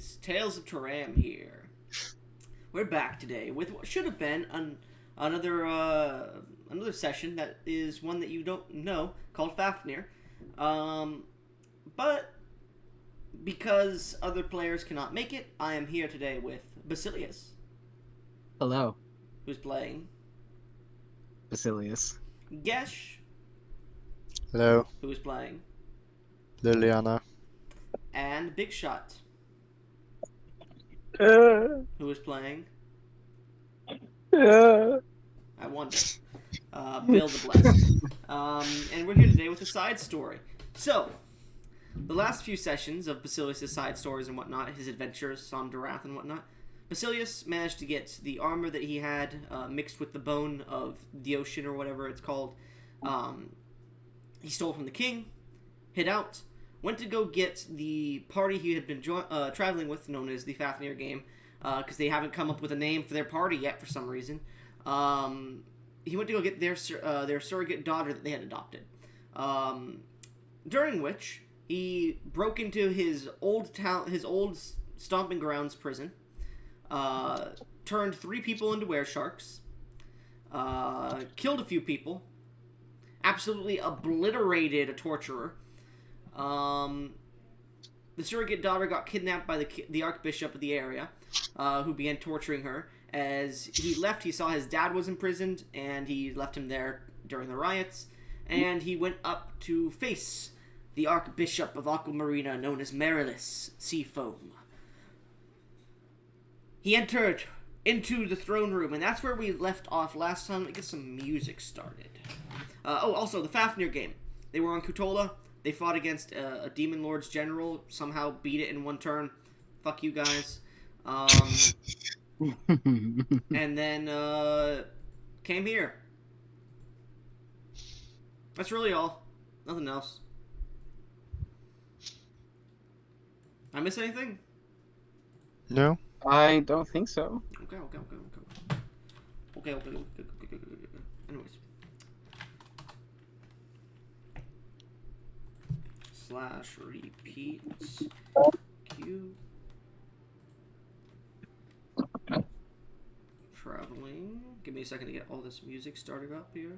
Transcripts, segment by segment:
boys, Tales of Turam here. We're back today with what should have been another session that is one that you don't know, called Fafnir. But because other players cannot make it, I am here today with Basilius, Hello, who's playing, Basilius. Gesh, Hello, who is playing, Liliana. and Big Shot, Uh, who is playing. uh. I wonder. Bill the Blessed. And we're here today with a side story. So, the last few sessions of Basilius' side stories and whatnot, his adventures on Darath and whatnot, Basilius managed to get the armor that he had mixed with the bone of the ocean or whatever it's called. He stole from the king, hid out, went to go get the party he had been traveling with, known as the Fafnir game, because they haven't come up with a name for their party yet for some reason. He went to go get their surrogate daughter that they had adopted. During which he broke into his old stomping grounds prison, turned 3 people into weresharks, killed a few people, absolutely obliterated a torturer. The surrogate daughter got kidnapped by the archbishop of the area, who began torturing her. As he left, he saw his dad was imprisoned, and he left him there during the riots. And he went up to face the archbishop of Aquamarina, known as Marilis Seafoam. He entered into the throne room, and that's where we left off last time. Let me get some music started. Also, the Fafnir game. They were on Kutola. They fought against a Demon Lord's general, somehow beat it in one turn. Fuck you guys. And then came here. That's really all. Nothing else. I miss anything? No? I don't think so. Okay. Anyways. /repeat Q. Traveling. Give me a second to get all this music started up here.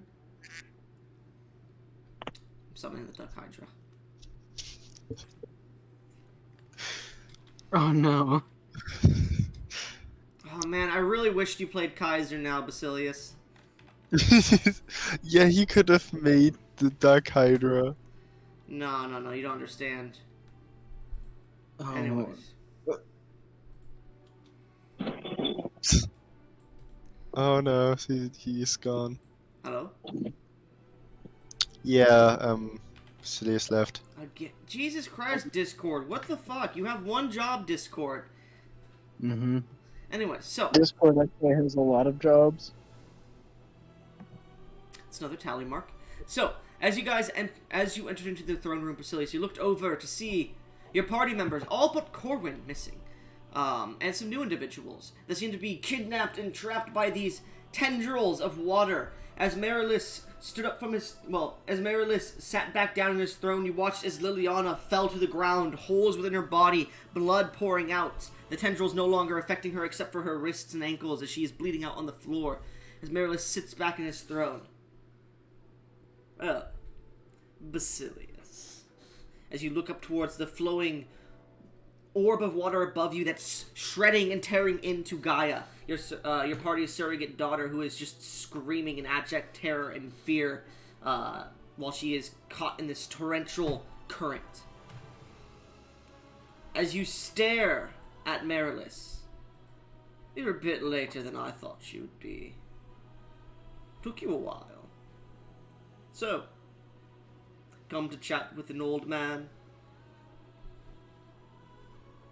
I'm summoning the Duck Hydra. Oh no. Oh man, I really wished you played Kaiser now, Basilius. Yeah, he could have made the Dark Hydra. No, you don't understand. Oh. Anyways. Oh no, he's gone. Hello? Yeah, Basilius left. Again. Jesus Christ, Discord. What the fuck? You have one job, Discord. Mm-hmm. Anyway, so. Discord actually has a lot of jobs. It's another tally mark. So, as you entered into the throne room, Basilius, you looked over to see your party members, all but Corwin, missing. And some new individuals that seem to be kidnapped and trapped by these tendrils of water. As Marilis stood up from as Marilis sat back down on his throne, you watched as Liliana fell to the ground, holes within her body, blood pouring out. The tendrils no longer affecting her except for her wrists and ankles as she is bleeding out on the floor. As Marilis sits back in his throne. Basilius. As you look up towards the flowing orb of water above you that's shredding and tearing into Gaia, your party's surrogate daughter, who is just screaming in abject terror and fear while she is caught in this torrential current. As you stare at Marilis, you're a bit later than I thought you would be. Took you a while. So, come to chat with an old man.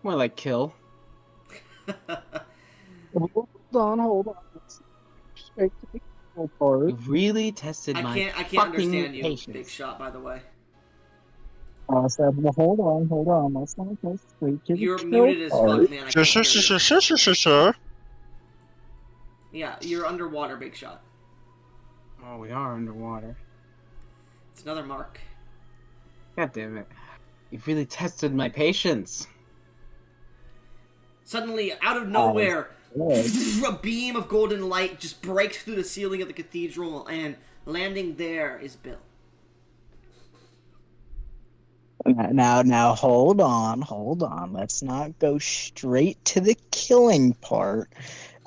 More like kill. Hold on. Straight to the kill part. You really tested I my can't fucking understand you, patience. Big Shot, by the way. I said, well, hold on. Let's not go straight to the You're kill muted as part. fuck, man. I can't hear you. Sure. Yeah, you're underwater, Big Shot. Oh, we are underwater. It's another mark. God damn it. You've really tested my patience. Suddenly, out of nowhere, Good. a beam of golden light just breaks through the ceiling of the cathedral, and landing there is Bill. Now, hold on. Let's not go straight to the killing part.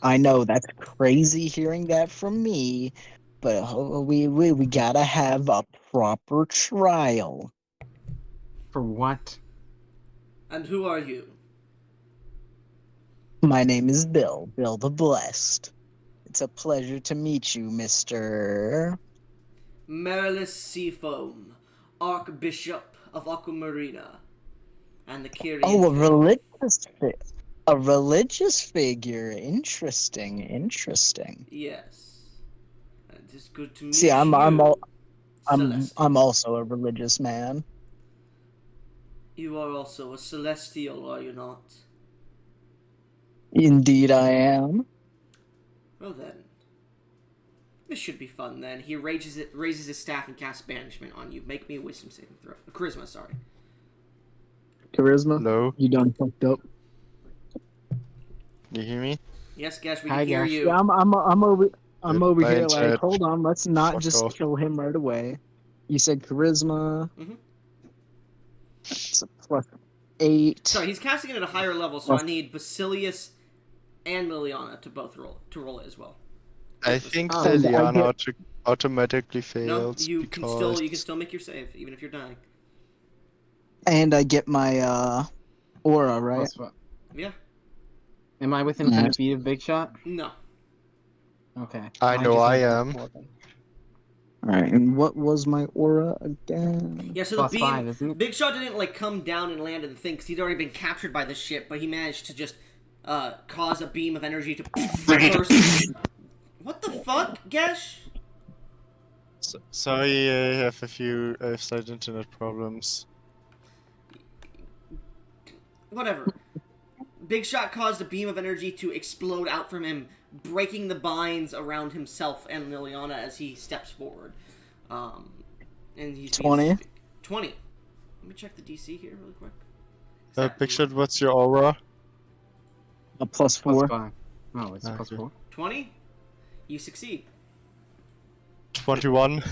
I know that's crazy hearing that from me, but we gotta have a proper trial. For what? And who are you? My name is Bill the Blessed. It's a pleasure to meet you, Mr. Marilys Seafoam, Archbishop of Aquamarina, and the Kyrian. Oh, family. a religious figure. Interesting. Yes. It is good to meet See, you, Celestial. I'm also a religious man. You are also a Celestial, are you not? Indeed, I am. Well then. This should be fun then. He raises his staff and casts banishment on you. Make me a wisdom saving throw. Charisma, sorry. Charisma. Hello? You done fucked up. You hear me? Yes, Gash, we Hi, can hear Gash. you. Yeah, I'm over My here. Like, internet hold on. Let's not fucked just off. kill him right away. You said charisma. Mhm. It's a +8. Sorry, he's casting it at a higher level, so I need Basilius and Liliana to both roll it as well. I think I Liliana get- automatically No, fails you because can still make your save, even if you're dying. And I get my aura, right? Plus what? Yeah. Am I within 10 feet of Big Shot? No. Okay. I know just I had am. +4 then. Alright, and what was my aura again? Yeah, so the beam, +5, isn't it? Big Shot didn't like come down and land in the thing because he'd already been captured by the ship, but he managed to just cause a beam of energy to burst. What the fuck, Gesh? Sorry, I have a few slight internet problems. Whatever. Big Shot caused a beam of energy to explode out from him, breaking the binds around himself and Liliana as he steps forward. And he's 20? 20. Let me check the DC here really quick. Big Shot, what's your aura? A +4. +5. Oh, it's Okay. +4. 20? You succeed. 21.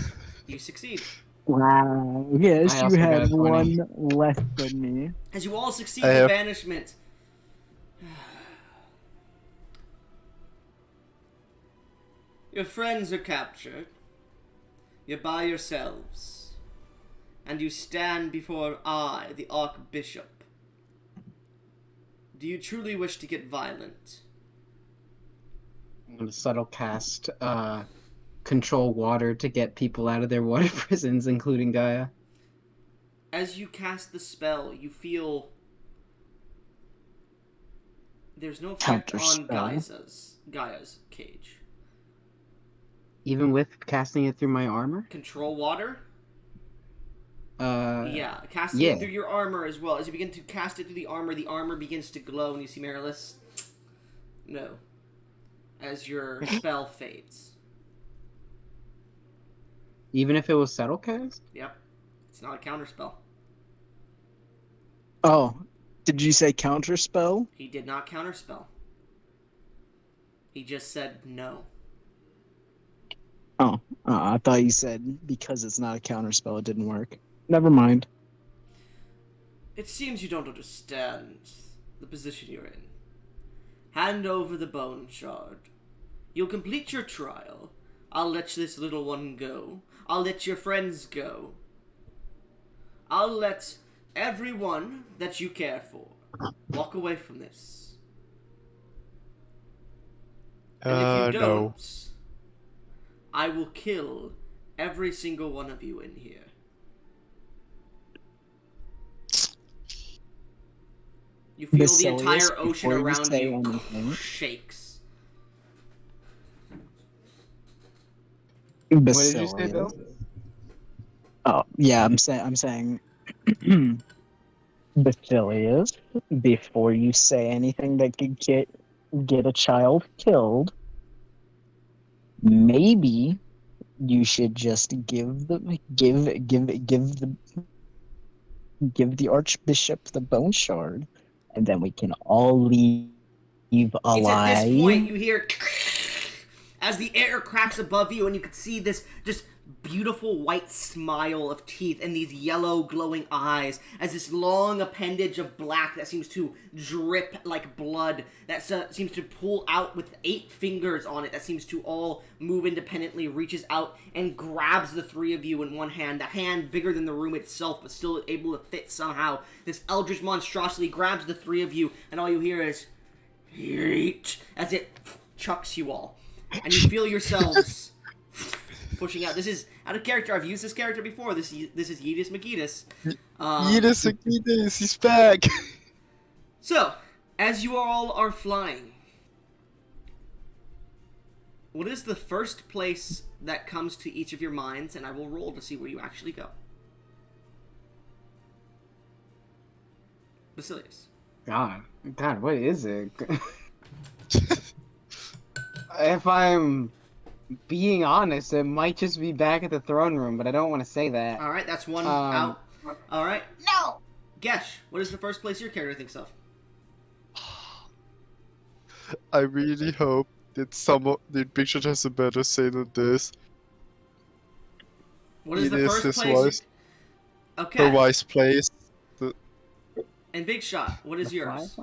You succeed. Wow. Yes, I you also got had a 20. one less than me. As you all succeed I the have- banishment. Your friends are captured. You're by yourselves. And you stand before I, the Archbishop. Do you truly wish to get violent? I'm gonna subtle cast control water to get people out of their water prisons, including Gaia. As you cast the spell, you feel there's no effect on Counterspell. Gaia's cage. Even with casting it through my armor? Control water? Uh, Yeah, casting yeah. it through your armor as well. As you begin to cast it through the armor begins to glow, and you see Marilys. No. As your spell fades. Even if it was subtle cast? Yep. It's not a counterspell. Oh, did you say counterspell? He did not counterspell. He just said no. Oh, I thought you said because it's not a counterspell, it didn't work. Never mind. It seems you don't understand the position you're in. Hand over the bone shard. You'll complete your trial. I'll let this little one go. I'll let your friends go. I'll let everyone that you care for walk away from this. And if you No. don't, I will kill every single one of you in here. You feel the Basilius, entire ocean before you around say you anything. shakes. What did you say, Bill? Oh, yeah, I'm saying Basilius, before you say anything that could get a child killed, maybe you should just give the Archbishop the bone shard, and then we can all leave Eve It's at this alive. point you hear as the air cracks above you, and you can see this just beautiful white smile of teeth and these yellow glowing eyes as this long appendage of black that seems to drip like blood, that seems to pull out with 8 fingers on it, that seems to all move independently, reaches out and grabs the 3 of you in one hand, a hand bigger than the room itself but still able to fit somehow. This eldritch monstrosity grabs the 3 of you, and all you hear is yeet as it chucks you all, and you feel yourselves pushing out. This is out of character. I've used this character before. This is Yeetus McGeetus. Yeetus McGeetus, he's back! So, as you all are flying, what is the first place that comes to each of your minds? And I will roll to see where you actually go. Basilius. God, what is it? If I'm being honest, it might just be back at the throne room, but I don't want to say that. All right, that's one out. All right. No. Gesh, what is the first place your character thinks of? I really hope that the Big Shot has a better say than this. What is It the is first his place? wise- Okay. The wise place. And Big Shot, what is yours?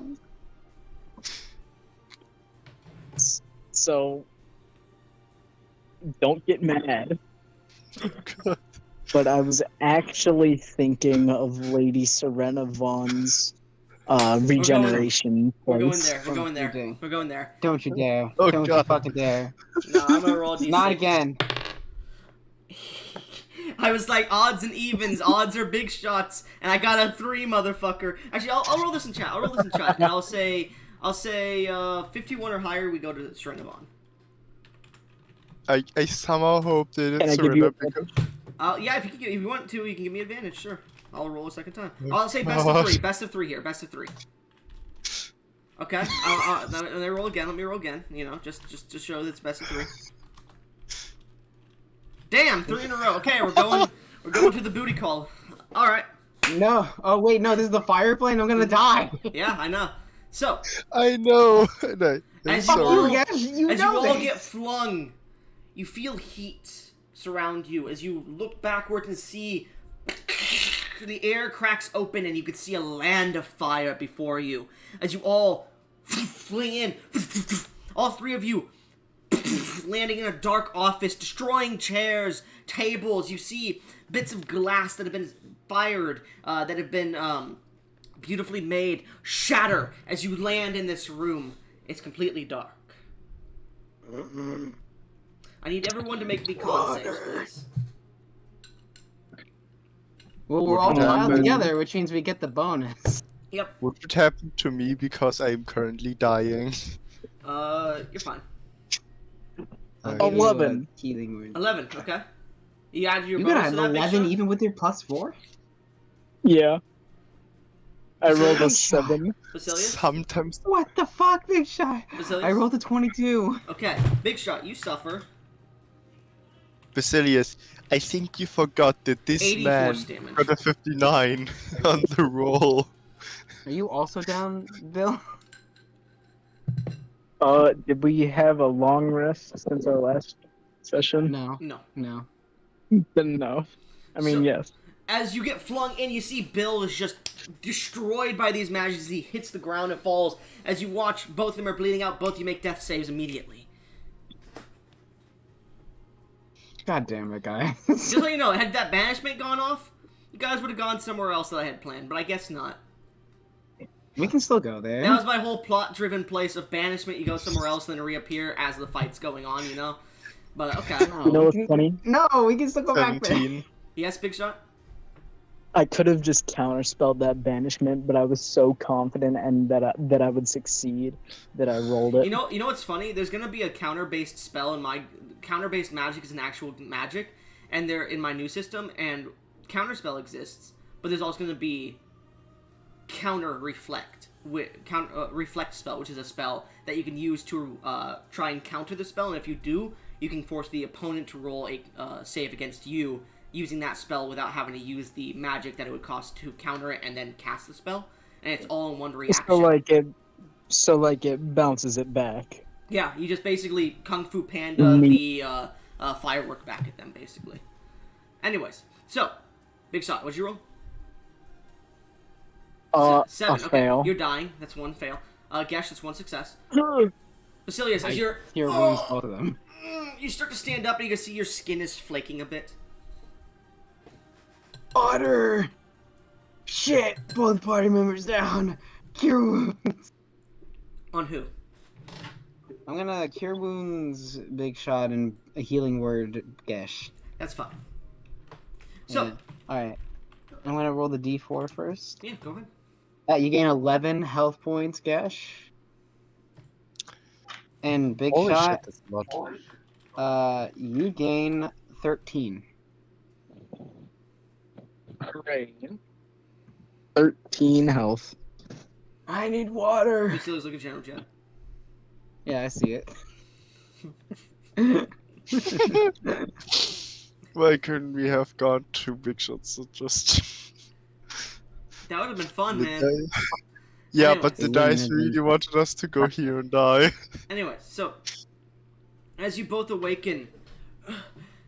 So, don't get mad, Oh god. but I was actually thinking of Lady Serena Vaughn's regeneration We're going place. there. We're going there. Okay. We're going there. Don't you dare. Oh, Don't you God. fucking dare. No, I'm gonna roll a d6. Not again. I was like odds and evens. Odds are big shots, and I got a 3, motherfucker. Actually, I'll roll this in chat. And I'll say 51 or higher. We go to Stringavon. I somehow hope that Can I it's give you Serena a because... Yeah, if you want to, you can give me advantage. Sure, I'll roll a second time. I'll say best of 3. Best of 3 here. Best of 3. Okay. Let me roll again. You know, just to show that it's best of 3. Damn, 3 in a row. Okay, we're going to the booty call. All right. No. Oh, wait, no, this is the fire plane? I'm gonna die. Yeah, I know. So, I know! And I'm As you sorry. all- You guys, you as know you all this. get flung, you feel heat surround you. As you look backwards and see the air cracks open and you can see a land of fire before you. As you all fling in, all 3 of you landing in a dark office, destroying chairs, tables. You see bits of glass that have been fired, that have been beautifully made, shatter as you land in this room. It's completely dark. I need everyone to make me con saves, please. Well, we're all What piled happened? together, which means we get the bonus. Yep. What would happen to me because I'm currently dying? You're fine. I'll Oh, give you a 11. healing word. 11, okay. You add your You bonus gotta have to that, Big 11 Shot? even with your +4? Yeah. I rolled a Big shot. 7. Basilius? Sometimes What the fuck, Big Shot? Basilius? I rolled a 22. Okay, Big Shot, you suffer Basilius, I think you forgot that this 80 man force damage. got a 59 on the roll. Are you also down, Bill? Did we have a long rest since our last session? No. No. No. Then no. I mean, So- yes. As you get flung in, you see Bill is just destroyed by these magics. He hits the ground and falls. As you watch, both of them are bleeding out. Both of you make death saves immediately. God damn it, guys. Just so you know, had that banishment gone off, you guys would have gone somewhere else that I had planned, but I guess not. We can still go there. That was my whole plot-driven place of banishment. You go somewhere else, then reappear as the fight's going on, you know? But, okay. No, You know we what's can- funny? No, we can still go back there. 17. Yes, Big Shot? I could have just counterspelled that banishment, but I was so confident and that I would succeed that I rolled it. You know what's funny? There's gonna be a counter-based spell in my... Counter-based magic is an actual magic, and they're in my new system, and counterspell exists, but there's also gonna be counter-reflect. Reflect spell, which is a spell that you can use to try and counter the spell, and if you do, you can force the opponent to roll a save against you using that spell without having to use the magic that it would cost to counter it and then cast the spell. And it's all in one reaction. So like So like it bounces it back. Yeah, you just basically Kung Fu Panda the firework back at them, basically. Anyways, so, Big Shot, what'd you roll? Seven. A Okay, fail. you're dying. That's one fail. Gesh, that's one success. Basilius, as I you're... cure wounds both of them. You start to stand up and you can see your skin is flaking a bit. Otter! Shit! Both party members down! Cure wounds! On who? I'm gonna cure wounds, Big Shot, and a healing word, Gesh. That's fine. So, Yeah. Alright. I'm gonna roll the d4 first. yeah, go ahead. You gain 11 health points, Gesh. And Big Holy Shot, shit, that's a lot. you gain 13. Great. 13 health. I need water! Basilius, look at General Jet. Yeah, I see it. Why couldn't we have gone to big shots? So just. That would have been fun, The man. di- Yeah, but the Anyways. dice really wanted us to go here and die. Anyway, so as you both awaken,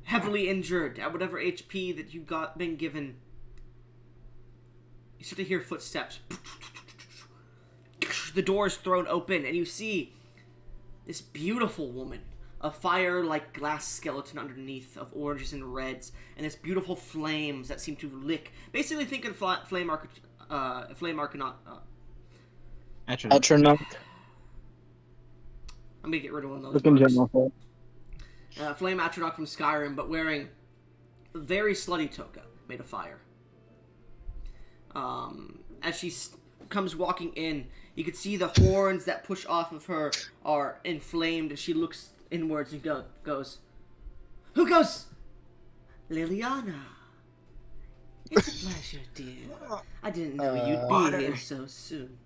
heavily injured at whatever HP that you got been given, you start to hear footsteps. The door is thrown open, and you see this beautiful woman, a fire-like glass skeleton underneath of oranges and reds, and this beautiful flames that seem to lick. Basically, think of flame arcanaut. Atronach. I'm gonna get rid of one of those. Looking marks. general. Flame Atronach from Skyrim, but wearing a very slutty toga made of fire. As she comes walking in, you can see the horns that push off of her are inflamed, and she looks inwards and goes, "Who goes? Liliana. It's a pleasure, dear. I didn't know you'd be here so soon.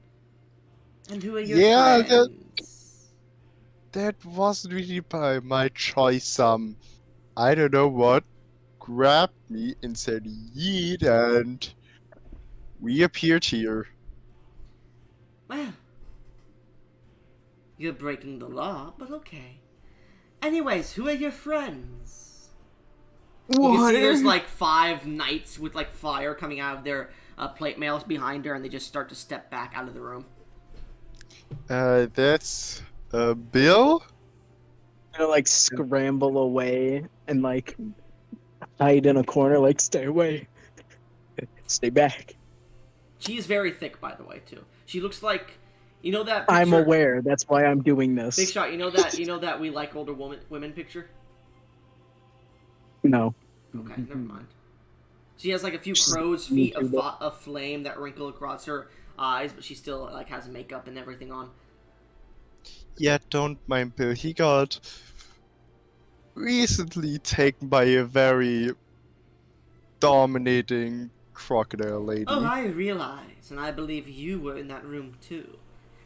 And who are your Yeah, friends?" That wasn't really by my choice. I don't know what grabbed me and said yeet, and we appeared here. Well, you're breaking the law, but okay. Anyways, who are your friends? You can see there's like 5 knights with like fire coming out of their plate mails behind her, and they just start to step back out of the room. That's Bill? Gonna like scramble away and like hide in a corner, like stay away. Stay back. She is very thick, by the way, too. She looks like, you know that I'm picture- aware, that's why I'm doing this. Big Shot, you know that we like older women picture? No. Okay, never mind. She has like a few crow's feet of flame that wrinkle across her eyes, but she still like has makeup and everything on. Yeah, don't mind Bill. He got recently taken by a very dominating crocodile lady. Oh, I realize, and I believe you were in that room too.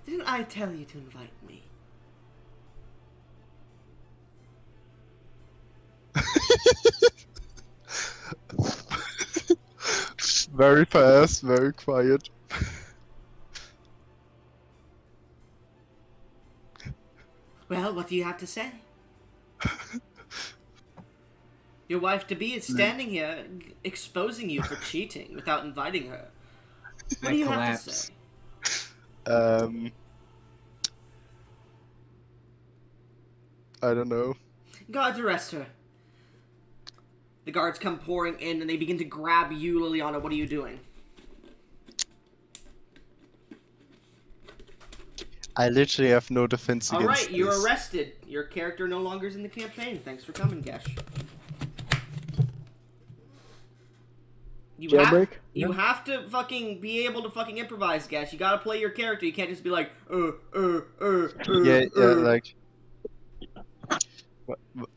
Didn't I tell you to invite me? Very fast, very quiet. Well, what do you have to say? Your wife-to-be is standing here exposing you for cheating without inviting her. What do you have to say? I don't know. Guards, arrest her. The guards come pouring in, and they begin to grab you, Liliana. What are you doing? I literally have no defense against Alright, you're this. arrested. Your character no longer is in the campaign. Thanks for coming, Gesh. You have to fucking be able to fucking improvise, Gesh. You gotta play your character. You can't just be like, Yeah, like...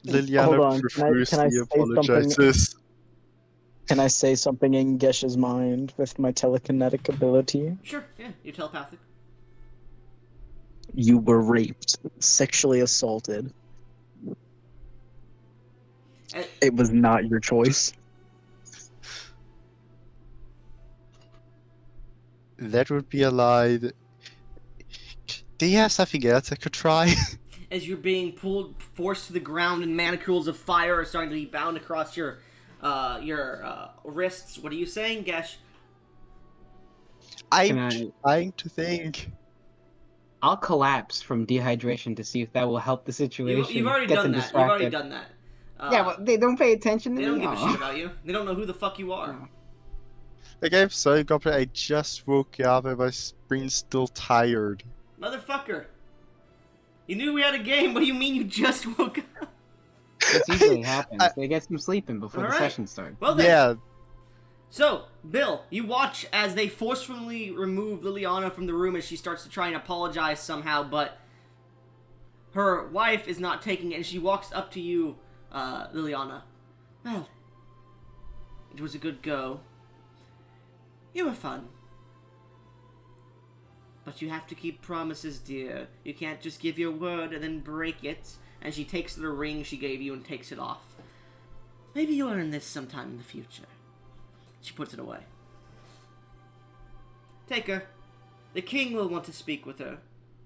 Liliana Hold on, profusely say apologizes. Can I say something in Gesh's mind with my telekinetic ability? Sure, yeah, you're telepathic. You were raped, sexually assaulted. It was not your choice. That would be a lie. do you have something else I could try? As you're being forced to the ground, and manacles of fire are starting to be bound across your wrists. What are you saying, Gesh? Can I'm I- trying to think. I'll collapse from dehydration to see if that will help the situation. You've already get done them that. You've already distracted. done that. Yeah, but they don't pay attention to They me. don't give a Aw. shit about you. They don't know who the fuck you are. Oh. Like, I'm sorry, Goblin, I just woke up and my brain's still tired. Motherfucker. You knew we had a game. What do you mean you just woke up? This usually happens. They get some sleeping before the Alright. session starts. Well then. Yeah, So, Bill, you watch as they forcefully remove Liliana from the room as she starts to try and apologize somehow, but her wife is not taking it, and she walks up to you, Liliana. Well, it was a good go. You were fun. But you have to keep promises, dear. You can't just give your word and then break it. And she takes the ring she gave you and takes it off. Maybe you'll earn this sometime in the future. She puts it away. Take her. The king will want to speak with her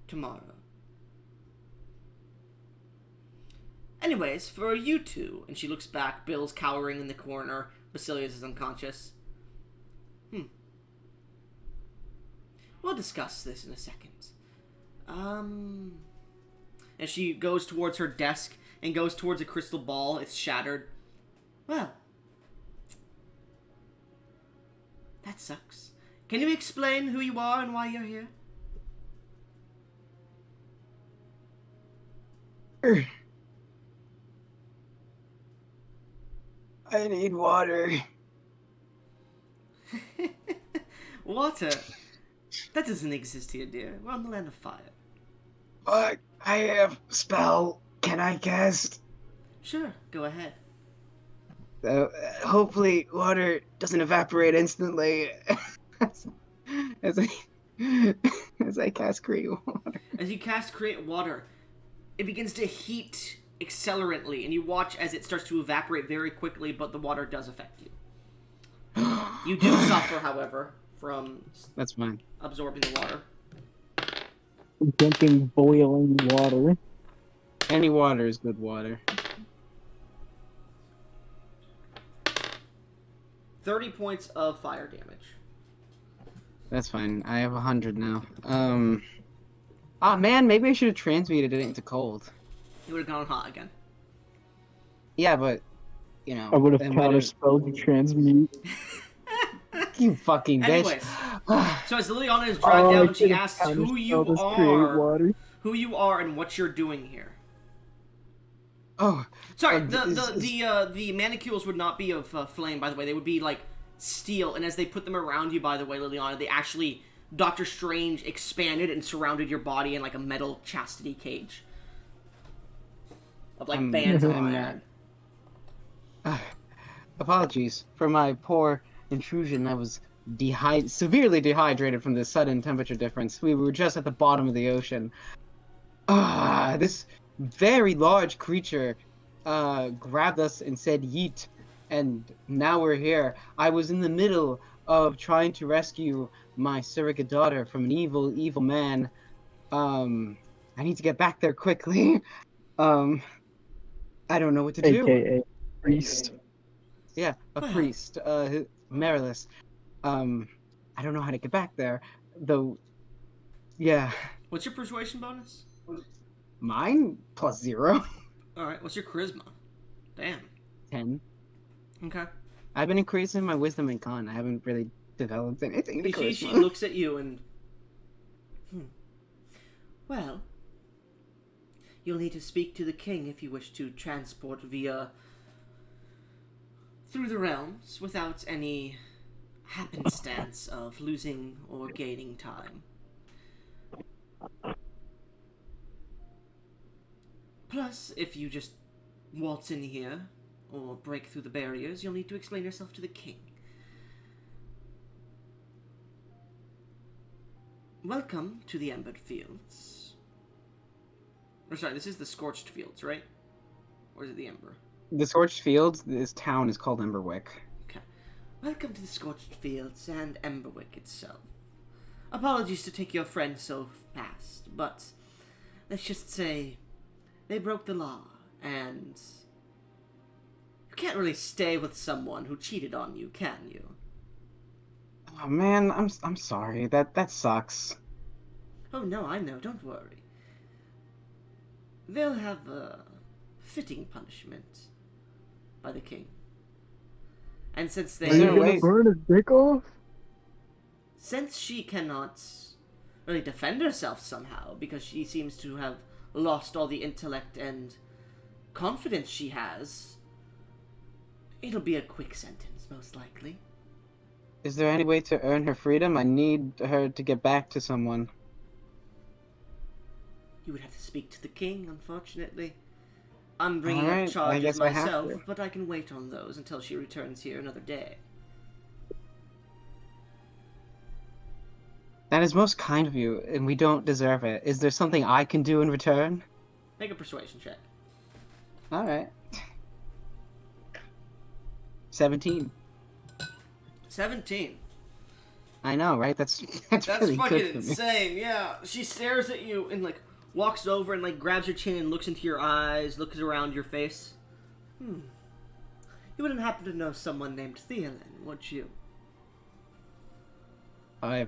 tomorrow. Anyways, for you two, and she looks back, Bill's cowering in the corner, Basilius is unconscious. We'll discuss this in a second. And she goes towards her desk and goes towards a crystal ball. It's shattered. Well, that sucks. Can you explain who you are and why you're here? I need water. Water? That doesn't exist here, dear. We're on the land of fire. But I have spell. Can I cast? Sure, go ahead. Hopefully water doesn't evaporate instantly as I cast create water. As you cast Create Water, it begins to heat accelerantly, and you watch as it starts to evaporate very quickly, but the water does affect you. You do suffer, however, from That's fine. absorbing the water. Drinking boiling water. Any water is good water. 30 points of fire damage. That's fine. I have 100 now. Ah, man, maybe I should have transmuted it into cold. You would have gone hot again. Yeah, but you know. I would have it might counterspelled the transmute. You fucking bitch. Anyways, so as Liliana is dragged down, she asks who you are, and what you're doing here. Oh, Sorry, is- the manicules would not be of flame, by the way. They would be like steel, and as they put them around you, by the way, Liliana, they actually, Doctor Strange expanded and surrounded your body in like a metal chastity cage of like bands of iron. apologies for my poor intrusion. I was severely dehydrated from the sudden temperature difference. We were just at the bottom of the ocean. This very large creature grabbed us and said yeet, and now we're here. I was in the middle of trying to rescue my surrogate daughter from an evil man. I need to get back there quickly. I don't know what to do. AKA priest. Yeah, a priest, Marilys. I don't know how to get back there, though. Yeah, What's your persuasion bonus? mine +0. Alright, what's your charisma? Damn. 10. Okay. I've been increasing my wisdom and con. I haven't really developed anything to She charisma. looks at you and... Well, you'll need to speak to the king if you wish to transport through the realms without any happenstance of losing or gaining time. Plus, if you just waltz in here or break through the barriers, you'll need to explain yourself to the king. Welcome to the Embered Fields. Or sorry, this is the Scorched Fields, right? Or is it the Ember? The Scorched Fields, this town is called Emberwick. Okay. Welcome to the Scorched Fields and Emberwick itself. Apologies to take your friend so fast, but let's just say they broke the law, and you can't really stay with someone who cheated on you, can you? Oh man, I'm sorry. That sucks. Oh no, I know, don't worry. They'll have a fitting punishment by the king. And since Is there a way- burn his dick off? since she cannot really defend herself somehow, because she seems to have lost all the intellect and confidence she has, it'll be a quick sentence, most likely. Is there any way to earn her freedom? I need her to get back to someone. You would have to speak to the king, unfortunately. I'm bringing Alright, up charges I guess I have myself, to. but I can wait on those until she returns here another day. That is most kind of you, and we don't deserve it. Is there something I can do in return? Make a persuasion check. Alright. 17. 17. I know, right? That's That's really fucking good for me. insane, yeah. She stares at you and, like, walks over and, like, grabs your chin and looks into your eyes, looks around your face. You wouldn't happen to know someone named Theolin, would you? I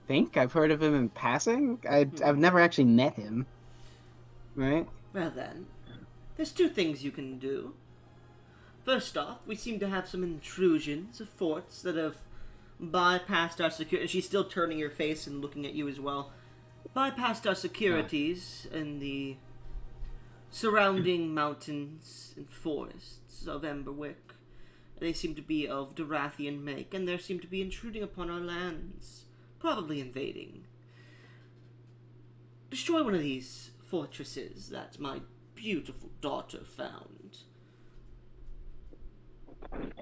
think I've heard of him in passing. I've never actually met him. Right? Well then, there's two things you can do. First off, we seem to have some intrusions of forts that have bypassed our security. She's still turning her face and looking at you as well. Bypassed our securities in the surrounding mountains and forests of Emberwick. They seem to be of Dorathian make, and there seem to be intruding upon our lands, probably invading. Destroy one of these fortresses that my beautiful daughter found,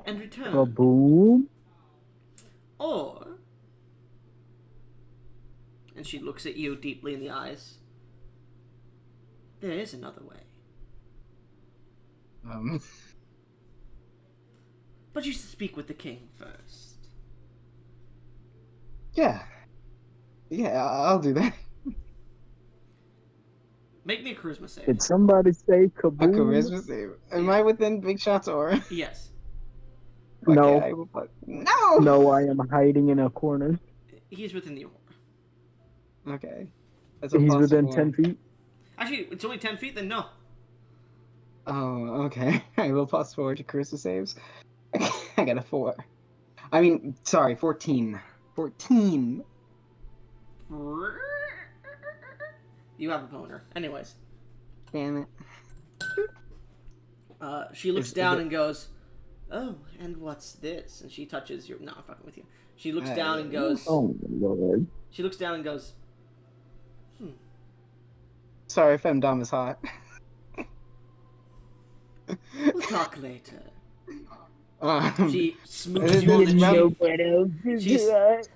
and return. Kaboom. Or, and she looks at you deeply in the eyes, there is another way. But you should speak with the king first. Yeah. Yeah, I'll do that. Make me a charisma save. Did somebody say A kaboom? charisma save. Am Yeah. I within Big Shot's aura? Yes. No. Okay, I will no! No, I am hiding in a corner. He's within the aura. Okay. That's a He's plus within 4. 10 feet. Actually, it's only 10 feet, then no. Oh, okay. I will plus 4 to charisma saves. I got a 4. I mean, sorry, 14. 14. You have a boner. Anyways, Damn it. she looks Is down it- and goes, "Oh, and what's this?" And she touches your. No, I'm fucking with you. She looks down and goes. Oh, Lord. She looks down and goes. Sorry, Femdom is hot. We'll talk later. She This smooches you on is the no cheek. bueno.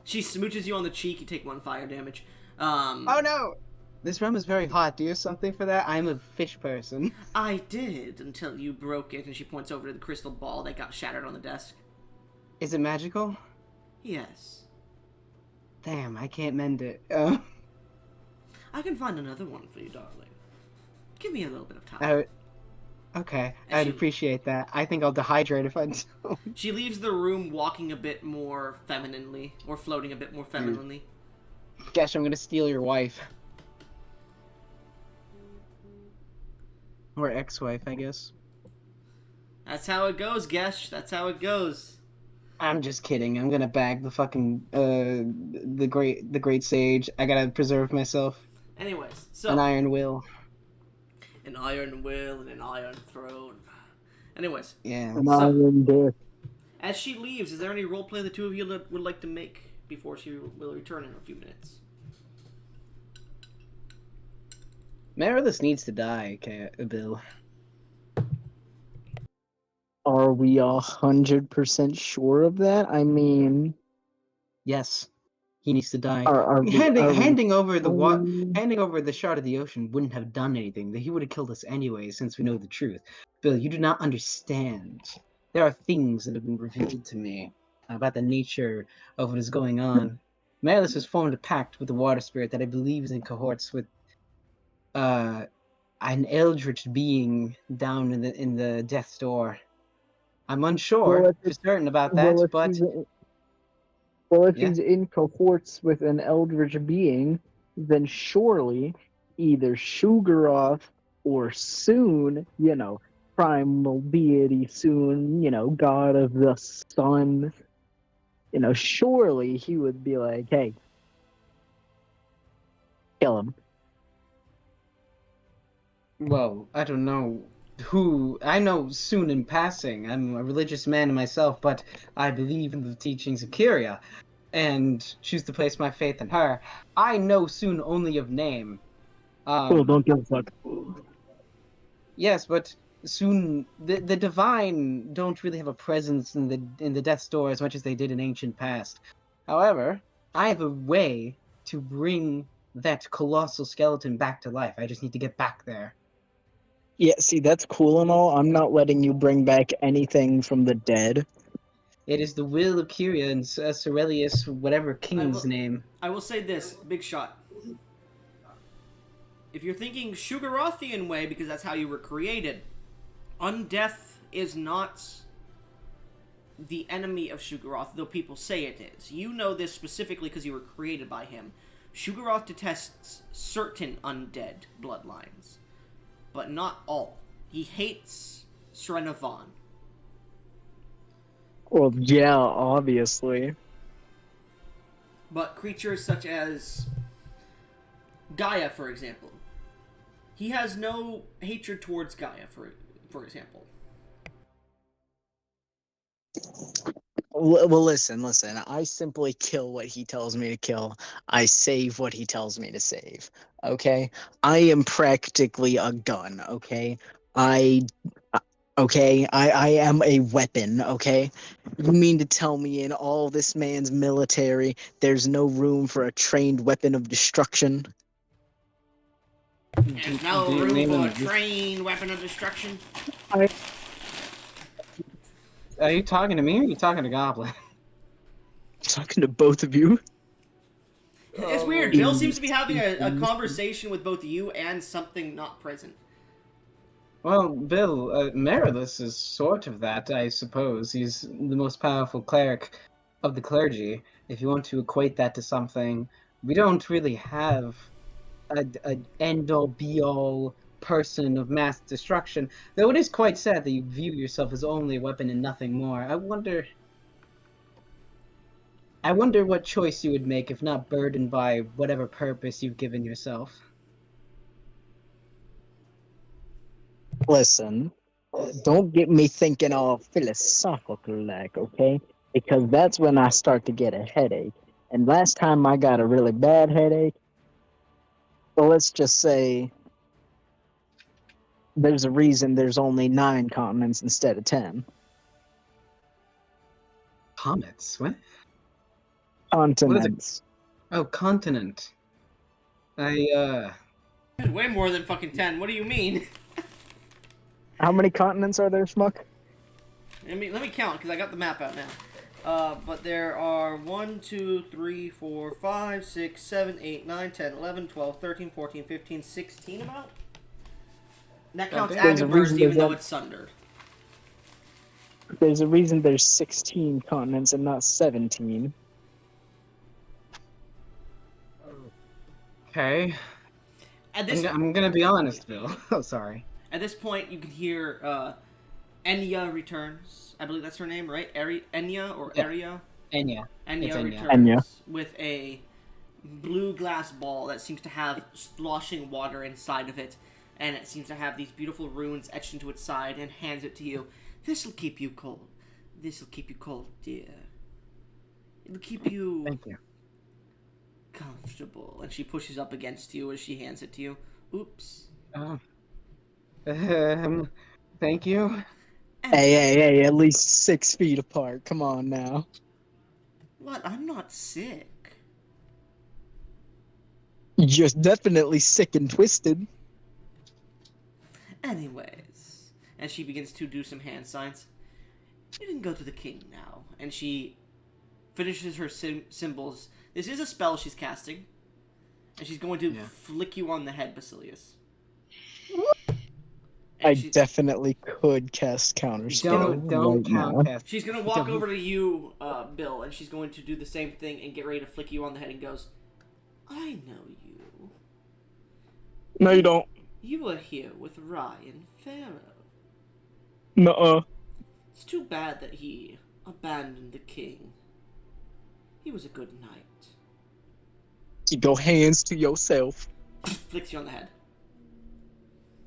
She smooches you on the cheek. You take 1 fire damage. Oh no! This room is very hot. Do you have something for that? I'm a fish person. I did until you broke it. And she points over to the crystal ball that got shattered on the desk. Is it magical? Yes. Damn, I can't mend it. I can find another one for you, darling. Give me a little bit of time. Okay, And I'd she- appreciate that. I think I'll dehydrate if I don't. She leaves the room walking a bit more femininely, or floating a bit more femininely. Gosh, I'm gonna steal your wife. Or ex-wife, I guess. That's how it goes, Gesh. That's how it goes. I'm just kidding. I'm gonna bag the fucking the great sage. I gotta preserve myself. Anyways, so An iron will. an iron will and an iron throne. Anyways, Yeah. An iron dick. as she leaves, is there any roleplay the two of you would like to make before she will return in a few minutes? Meredith needs to die, Bill. Are we 100% sure of that? I mean, Yes, he needs to die. are we, Handing over the um, handing over the shard of the ocean wouldn't have done anything. He would have killed us anyway, since we know the truth. Bill, you do not understand. There are things that have been revealed to me about the nature of what is going on. Malus has formed a pact with the water spirit that I believe is in cohorts with an eldritch being down in the death's door. I'm unsure Well, if for it's certain about that, well, if but he's well, if yeah. he's in cohorts with an eldritch being, then surely either Sugaroth or Soon, primal deity Soon, god of the sun, surely he would be like, hey, kill him. Well, I don't know who. I know soon in passing. I'm a religious man myself, but I believe in the teachings of Kyria and choose to place my faith in her. I know soon only of name. Oh, don't give a fuck. Yes, but soon the divine don't really have a presence in the death's door as much as they did in ancient past. However, I have a way to bring that colossal skeleton back to life. I just need to get back there. Yeah, see, that's cool and all. I'm not letting you bring back anything from the dead. It is the will of Kyria and Cerelius, whatever I king's will, name. I will say this, big shot. If you're thinking Sugarothian way, because that's how you were created, undeath is not the enemy of Sugaroth, though people say it is. You know this specifically because you were created by him. Sugaroth detests certain undead bloodlines, but not all. He hates Srenavan. Well, yeah, obviously. But creatures such as Gaia, for example, he has no hatred towards Gaia, for example. Well, listen. I simply kill what he tells me to kill. I save what he tells me to save. Okay? I am practically a gun, okay? I okay, I am a weapon, okay? You mean to tell me in all this man's military there's no room for a trained weapon of destruction? There's no Do you room name for a him? trained weapon of destruction. I Are you talking to me or are you talking to Goblin? talking to both of you. It's weird. Bill seems to be having a conversation with both you and something not present. Well, Bill, Marilus is sort of that, I suppose. He's the most powerful cleric of the clergy. If you want to equate that to something, we don't really have a end-all, be-all person of mass destruction. Though it is quite sad that you view yourself as only a weapon and nothing more. I wonder what choice you would make if not burdened by whatever purpose you've given yourself. Listen, don't get me thinking all philosophical like, okay? Because that's when I start to get a headache. And last time I got a really bad headache, well, let's just say there's a reason there's only 9 continents instead of 10 Comets? What? continents. Oh, continent. There's way more than fucking 10. What do you mean? How many continents are there, Schmuck? Let me count because I got the map out now. But there are 1, 2, 3, 4, 5, 6, 7, 8, 9, 10, 11, 12, 13, 14, 15, 16 about? And that counts There's a Agaverse reason even there's though a- it's sundered. There's a reason there's 16 continents and not 17. Okay. At this I'm gonna be honest, Bill. Oh, sorry. At this point, you can hear Enya returns. I believe that's her name, right? Enya or Yeah. Aria? Enya. It's Enya Enya. returns with a blue glass ball that seems to have sloshing water inside of it, and it seems to have these beautiful runes etched into its side, and hands it to you. This'll keep you cold. This'll keep you cold, dear. It'll keep you Thank you. comfortable. And she pushes up against you as she hands it to you. Oops. Oh. Thank you. Hey, at least 6 feet apart. Come on now. What? I'm not sick. You're definitely sick and twisted. Anyways, and she begins to do some hand signs. You can go to the king now. And she finishes her symbols This is a spell she's casting. And she's going to Yeah. flick you on the head, Basilius. I And definitely could cast counterspell Don't right count now. cast. she's going to walk Don't. over to you, Bill, and she's going to do the same thing and get ready to flick you on the head and goes, I know you. No, you don't. You were here with Ryan Pharaoh. Nuh-uh. It's too bad that he abandoned the king. He was a good knight. Keep your hands to yourself. Flicks you on the head.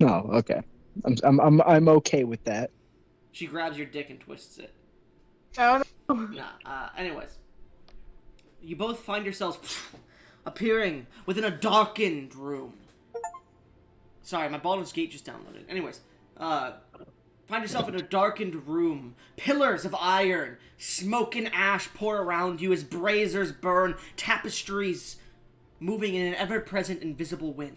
No, okay. I'm okay with that. She grabs your dick and twists it. Oh, no. Nah, anyways. You both find yourselves appearing within a darkened room. Sorry, my Baldur's Gate just downloaded. Anyways, find yourself in a darkened room. Pillars of iron, smoke and ash pour around you as braziers burn, tapestries moving in an ever-present invisible wind.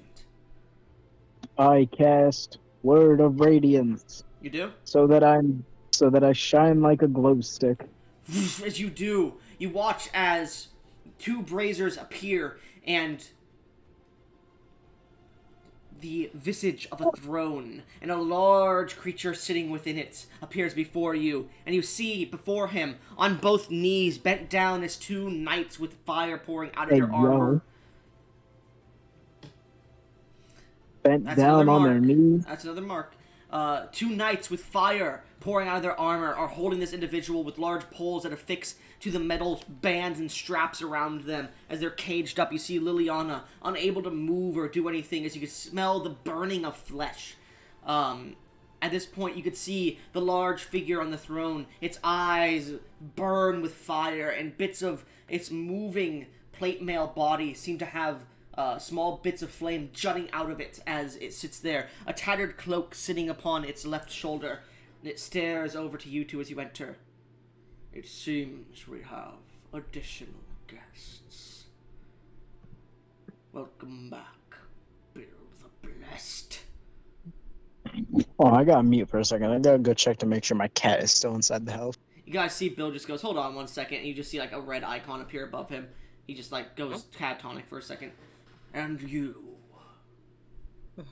I cast Word of Radiance You do? so that I shine like a glow stick. As you do, you watch as two braziers appear and the visage of a throne and a large creature sitting within it appears before you, and you see before him, on both knees, bent down as two knights with fire pouring out of Hey, their yo. armor. Bent That's down another on mark. their knees. That's another mark. Two knights with fire pouring out of their armor are holding this individual with large poles that affix to the metal bands and straps around them as they're caged up. You see Liliana unable to move or do anything as you can smell the burning of flesh. At this point, you could see the large figure on the throne. Its eyes burn with fire, and bits of its moving plate mail body seem to have small bits of flame jutting out of it as it sits there. A tattered cloak sitting upon its left shoulder. And it stares over to you two as you enter. It seems we have additional guests. Welcome back, Bill the Blessed. Oh, I gotta mute for a second. I gotta go check to make sure my cat is still inside the house. You guys see Bill just goes, hold on 1 second, and you just see like a red icon appear above him. He just like goes catatonic for a second. And you,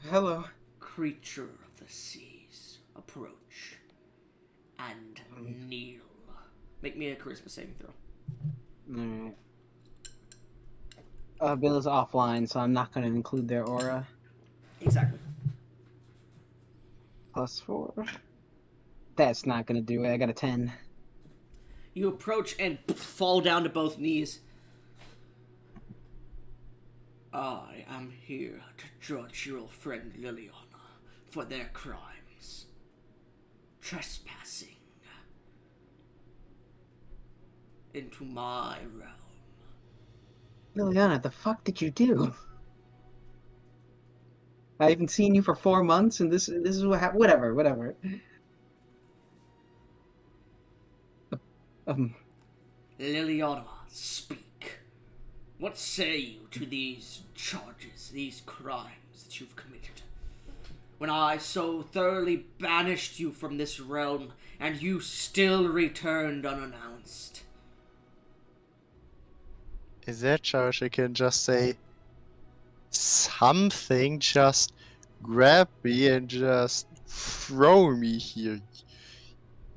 Hello. creature of the seas, approach and kneel. Make me a charisma saving throw. Alright. Bill is offline, so I'm not going to include their aura. Exactly. +4. That's not going to do it. I got a 10. You approach and fall down to both knees. I am here to judge your friend Liliana for their crimes. Trespassing into my realm. Liliana, the fuck did you do? I haven't seen you for 4 months, and this is what happened. Whatever. Liliana, speak. What say you to these charges, these crimes that you've committed? When I so thoroughly banished you from this realm, and you still returned unannounced. Is that Josh? I can just say something, just grab me and just throw me here.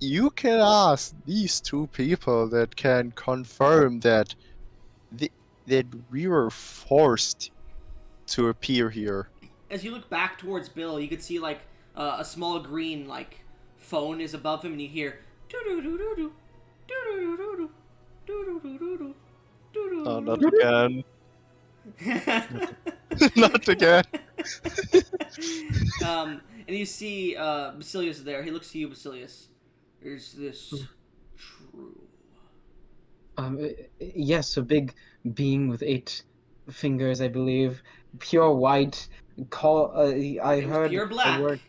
You can ask these two people that can confirm that that we were forced to appear here. As you look back towards Bill, you could see like a small green like phone is above him, and you hear doo-doo-doo-doo-doo, doo-doo-doo-doo-doo, doo-doo-doo-doo-doo, Oh, not doo-doo-doo-doo. again. Not again. And you see Basilius there. He looks to you, Basilius. Is this true? Yes, a big being with 8 fingers, I believe. Pure white. I It was heard pure black. the word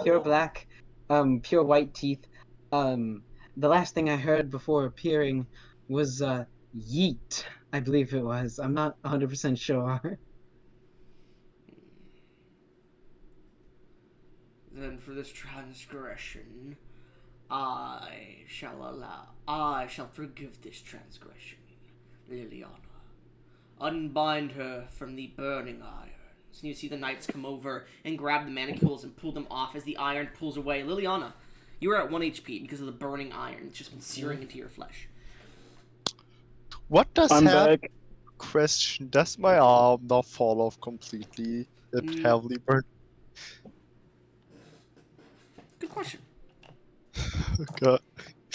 pure black. Pure white teeth. The last thing I heard before appearing was yeet. I believe it was. I'm not 100% sure. Then for this transgression, I shall forgive this transgression, Liliana. unbind her from the burning irons. And you see the knights come over and grab the manacles and pull them off as the iron pulls away. Liliana, you are at 1 HP because of the burning iron. It's just been searing into your flesh. What does I'm happen? back. Question: does my arm not fall off completely? It Mm. heavily burned. Good question. God,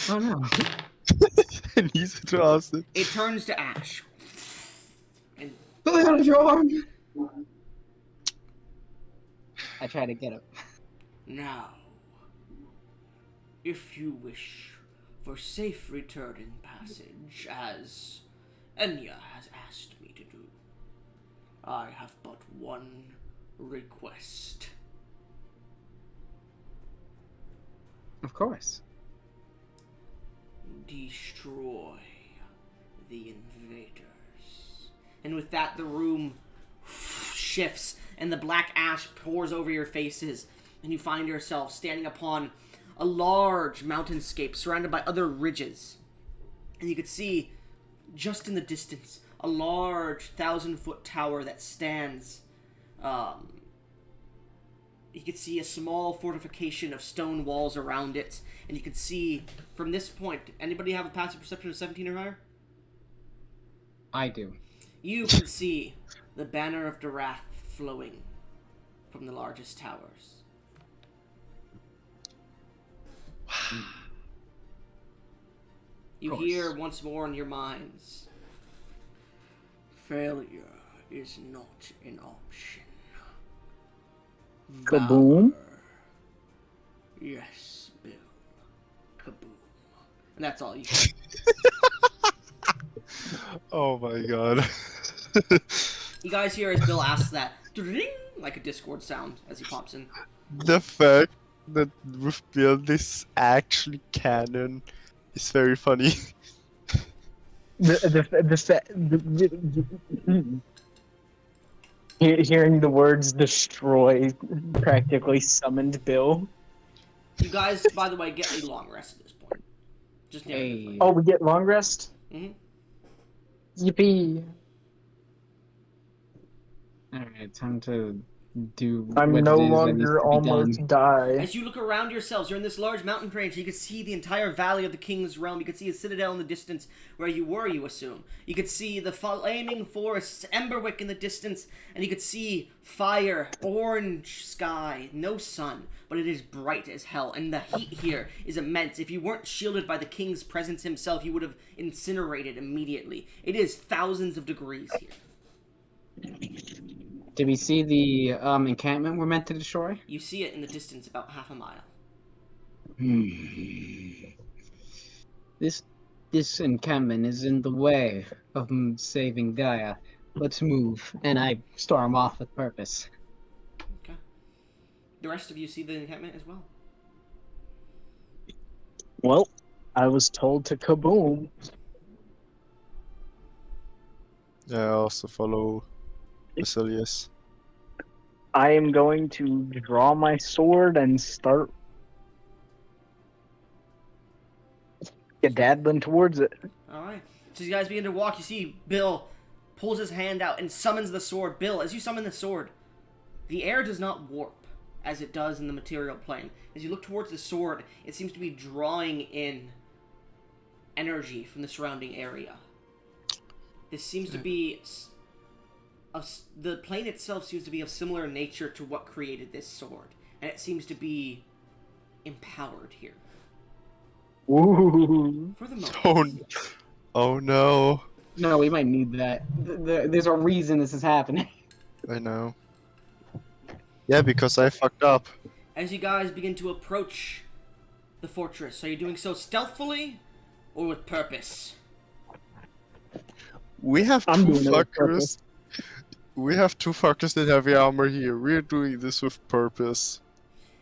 Oh no. I need to ask it. It turns to ash. And Look at your arm. I try to get it. now, if you wish for safe returning passage, as Enya has asked me to do, I have but one request. Of course. Destroy the invaders. And with that, the room shifts, and the black ash pours over your faces, and you find yourself standing upon a large mountainscape surrounded by other ridges. And you could see, just in the distance, a large 1,000-foot tower that stands. You could see a small fortification of stone walls around it, and you could see from this point. Anybody have a passive perception of 17 or higher? I do. You can see the banner of Darath flowing from the largest towers. You Of hear course. once more in your minds, failure is not an option. Kaboom. Valor. Yes, Bill. Kaboom. And that's all you hear. Oh my god. You guys hear as Bill asks that, "Dring," like a Discord sound as he pops in. The fact that we've built this actually canon is very funny. Hearing the words "destroy" practically summoned Bill. You guys, by the way, get a long rest at this point. Just narratively. Hey. Oh, we get long rest. Mm-hmm. Yippee! Alright, time to do I'm what no it is that needs longer to be done. almost die. As you look around yourselves, you're in this large mountain range. You can see the entire valley of the King's Realm. You can see a citadel in the distance where you were, you assume. You could see the flaming forests, Emberwick in the distance, and you could see fire, orange sky, no sun, but it is bright as hell, and the heat here is immense. If you weren't shielded by the King's presence himself, you would have incinerated immediately. It is thousands of degrees here. Did we see the encampment we're meant to destroy? You see it in the distance about half a mile. This encampment is in the way of saving Gaia. Let's move. And I storm off with purpose. Okay. The rest of you see the encampment as well. Well, I was told to kaboom. Yeah, I also follow Basilius. I am going to draw my sword and start skedaddling towards it. Alright. So you guys begin to walk. You see Bill pulls his hand out and summons the sword. Bill, as you summon the sword, the air does not warp as it does in the material plane. As you look towards the sword, it seems to be drawing in energy from the surrounding area. This seems to be... the plane itself seems to be of similar nature to what created this sword. And it seems to be empowered here. Ooh. For the moment. Oh no. No, we might need that. There's a reason this is happening. I know. Yeah, because I fucked up. As you guys begin to approach the fortress, are you doing so stealthily or with purpose? We have I'm two doing it with purpose. fuckers. We have two fuckers that have armor here. We're doing this with purpose.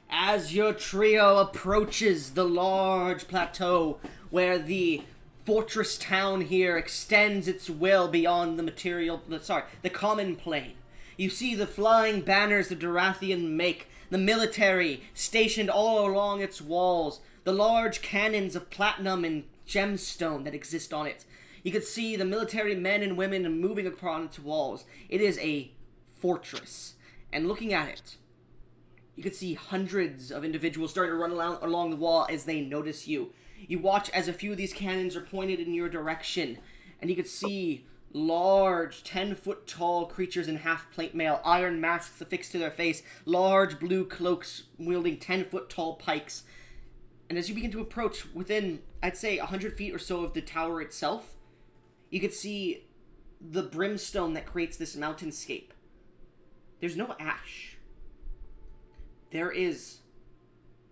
As your trio approaches the large plateau where the fortress town here extends its will beyond the common plane. You see the flying banners the Dorathian make, the military stationed all along its walls, the large cannons of platinum and gemstone that exist on it. You could see the military men and women moving across its walls. It is a fortress. And looking at it, you could see hundreds of individuals starting to run along the wall as they notice you. You watch as a few of these cannons are pointed in your direction, and you could see large, 10-foot tall creatures in half-plate mail, iron masks affixed to their face, large blue cloaks wielding 10-foot tall pikes. And as you begin to approach within, I'd say, 100 feet or so of the tower itself, you could see the brimstone that creates this mountainscape. There's no ash. There is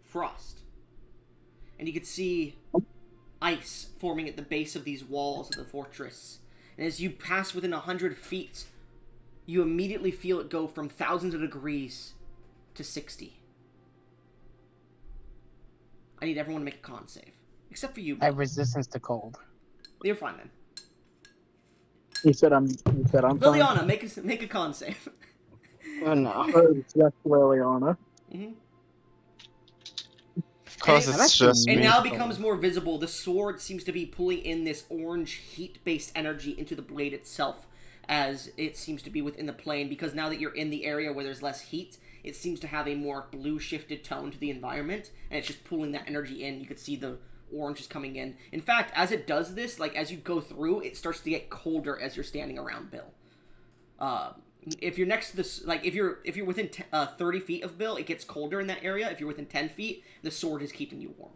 frost. And you could see ice forming at the base of these walls of the fortress. And as you pass within 100 feet, you immediately feel it go from thousands of degrees to 60. I need everyone to make a con save. Except for you. I have resistance to cold. You're fine then. You said I'm fine. Liliana, make a con save. Oh no. Just Liliana. Mm-hmm. Because And it's just It me. now becomes more visible. The sword seems to be pulling in this orange heat-based energy into the blade itself, as it seems to be within the plane, because now that you're in the area where there's less heat, it seems to have a more blue-shifted tone to the environment, and it's just pulling that energy in. You could see the orange is coming in. In fact, as it does this, like, as you go through, it starts to get colder as you're standing around Bill. If you're next to this, like, if you're within 30 feet of Bill, it gets colder in that area. If you're within 10 feet, the sword is keeping you warm.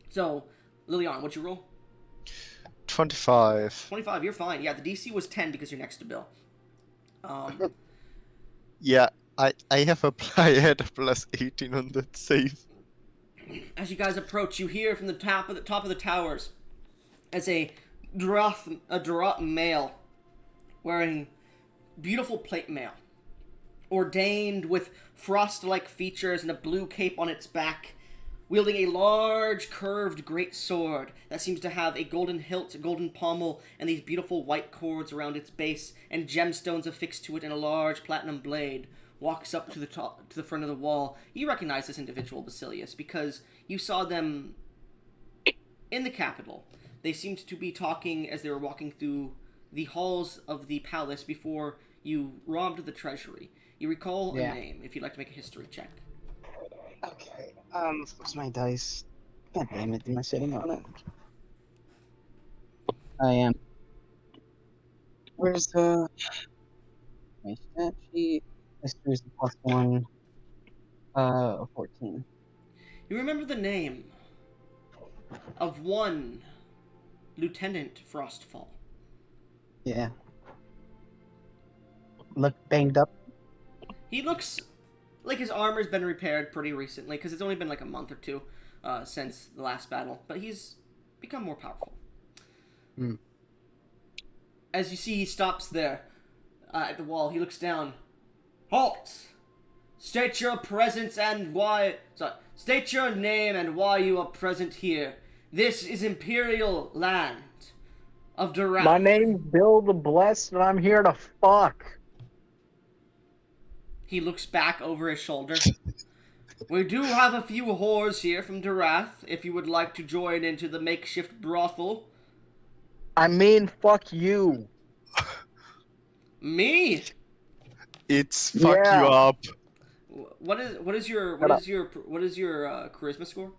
So, Liliana, what'd you roll? 25. 25, you're fine. Yeah, the DC was 10 because you're next to Bill. Yeah, I have applied a plus 18 on that save. As you guys approach, you hear from the top of the towers as a Droth male wearing beautiful plate mail, ordained with frost-like features and a blue cape on its back, wielding a large curved great sword that seems to have a golden hilt, a golden pommel, and these beautiful white cords around its base and gemstones affixed to it, and a large platinum blade, walks up to the front of the wall. You recognize this individual, Basilius, because you saw them in the capital. They seemed to be talking as they were walking through the halls of the palace before you robbed the treasury. You recall a name, if you'd like to make a history check. Okay. What's my dice? God damn it! Am I sitting on it? I am. Where's the my stat sheet? History's the +1. 14. You remember the name of one Lieutenant Frostfall. Yeah. Look banged up. He looks like his armor's been repaired pretty recently, because it's only been like a month or two since the last battle, but he's become more powerful. Hmm. As you see, he stops there at the wall. He looks down. Halt! State your presence and why... State your name and why you are present here. This is Imperial land of Turam. My name's Bill the Blessed, and I'm here to fuck. He looks back over his shoulder. We do have a few whores here from Durath, if you would like to join into the makeshift brothel. I mean, fuck you. Me? It's fuck Yeah. you up. What is your charisma score?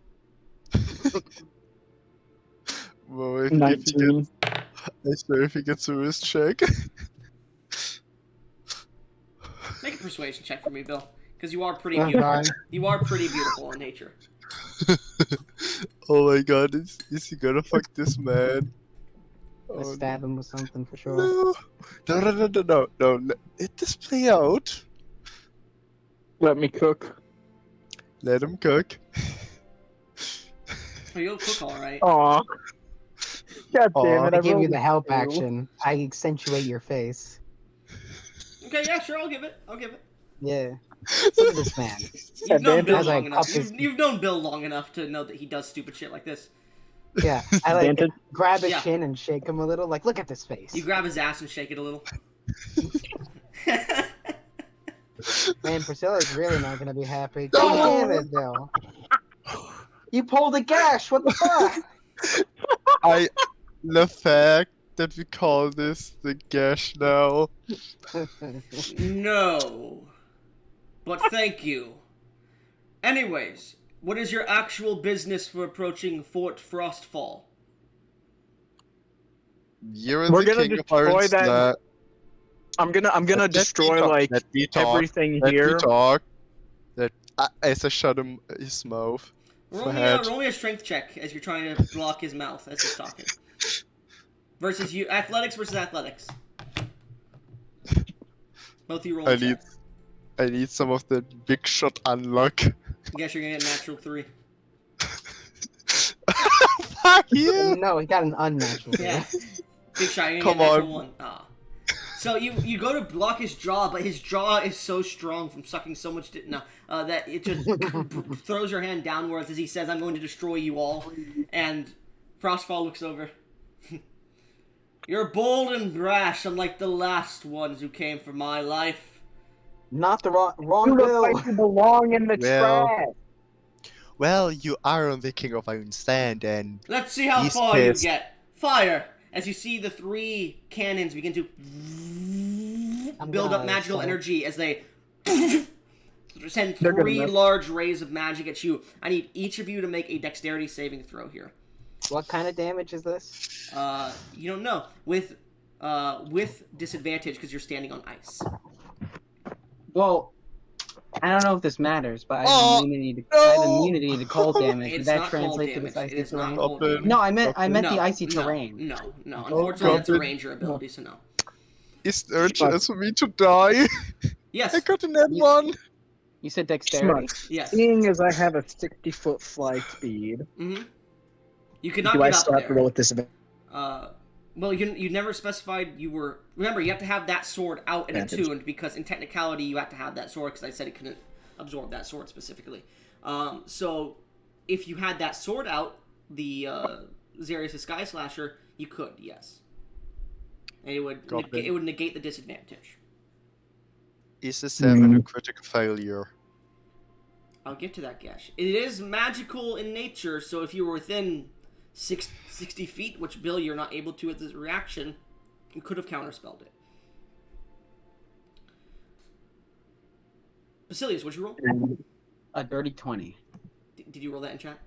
Well, if he 19. gets, I swear if he gets a wrist check. Make a persuasion check for me, Bill, because you are pretty Oh, beautiful. God. You are pretty beautiful in nature. Oh my god, is he gonna fuck this man? Let's Oh, stab him with something for sure. no. No. Let this play out. Let me cook. Let him cook. Oh, you'll cook all right. Aw. God damn Aw. it! I give you rolled the a help 2. action. I accentuate your face. Okay, yeah, sure, I'll give it. Yeah. Look at this man. You've known Bill As I long enough. pop his- You've known Bill long enough to know that he does stupid shit like this. Yeah. I like Advantage? grab his Yeah. chin and shake him a little. Like, look at this face. You grab his ass and shake it a little. Man, Priscilla's really not gonna be happy. God damn it, Bill. You pulled a gash. What the fuck? The fact that we call this the gash now? No. But thank you. Anyways, what is your actual business for approaching Fort Frostfall? You're We're the gonna king of destroy Iron that- Sla- I'm gonna Let me destroy talk, like let me talk, everything let here. me talk. That as I shut his mouth. Roll me a strength check as you're trying to block his mouth as he's talking. Versus you, athletics versus athletics. Both of you roll a check. I need some of the big shot unlock. Guess you're gonna get a natural 3. Fuck you! No, he got an unnatural. Yeah. Big shot, you're gonna Come get a natural on. 1. Ah. So you go to block his jaw, but his jaw is so strong from sucking so much that it just throws your hand downwards as he says, "I'm going to destroy you all." And Frostfall looks over. You're bold and brash, unlike the last ones who came for my life. Not the You wrong look bill. like you belong in the Well, trash. Well, you are the king of Iron Stand, and Let's see how He's far pissed. you get. Fire! As you see the 3 cannons begin to build up magical energy as they send They're gonna 3 miss. large rays of magic at you. I need each of you to make a dexterity saving throw here. What kind of damage is this? You don't know. With disadvantage because you're standing on ice. Well, I don't know if this matters, but I Oh, have immunity to, no! I have immunity to cold damage. It's Does that not cold translate to damage. this icy It is not terrain? cold Goblin. damage. No, I meant the No, icy no, terrain. No. Oh, Unfortunately, that's a Goblin. ranger ability, so no. is there a chance for me to die? Yes. I got an You- N1. You said dexterity? Schmucks. Yes. Seeing as I have a 60-foot fly speed, Mm-hmm. You could not do I get up still have to there. roll with disadvantage? Well, you never specified you were. Remember, you have to have that sword out and Advantage. attuned because in technicality you have to have that sword because I said it couldn't absorb that sword specifically. So if you had that sword out, the Zarius' Sky Slasher, you could, yes, and it would Goblin. negate the disadvantage. Is a 7 a critical failure? I'll get to that, Gash. It is magical in nature, so if you were within 60 feet, which, Bill, you're not able to with this reaction, you could have counterspelled it. Basilius, what'd you roll? A dirty 20. Did you roll that in chat?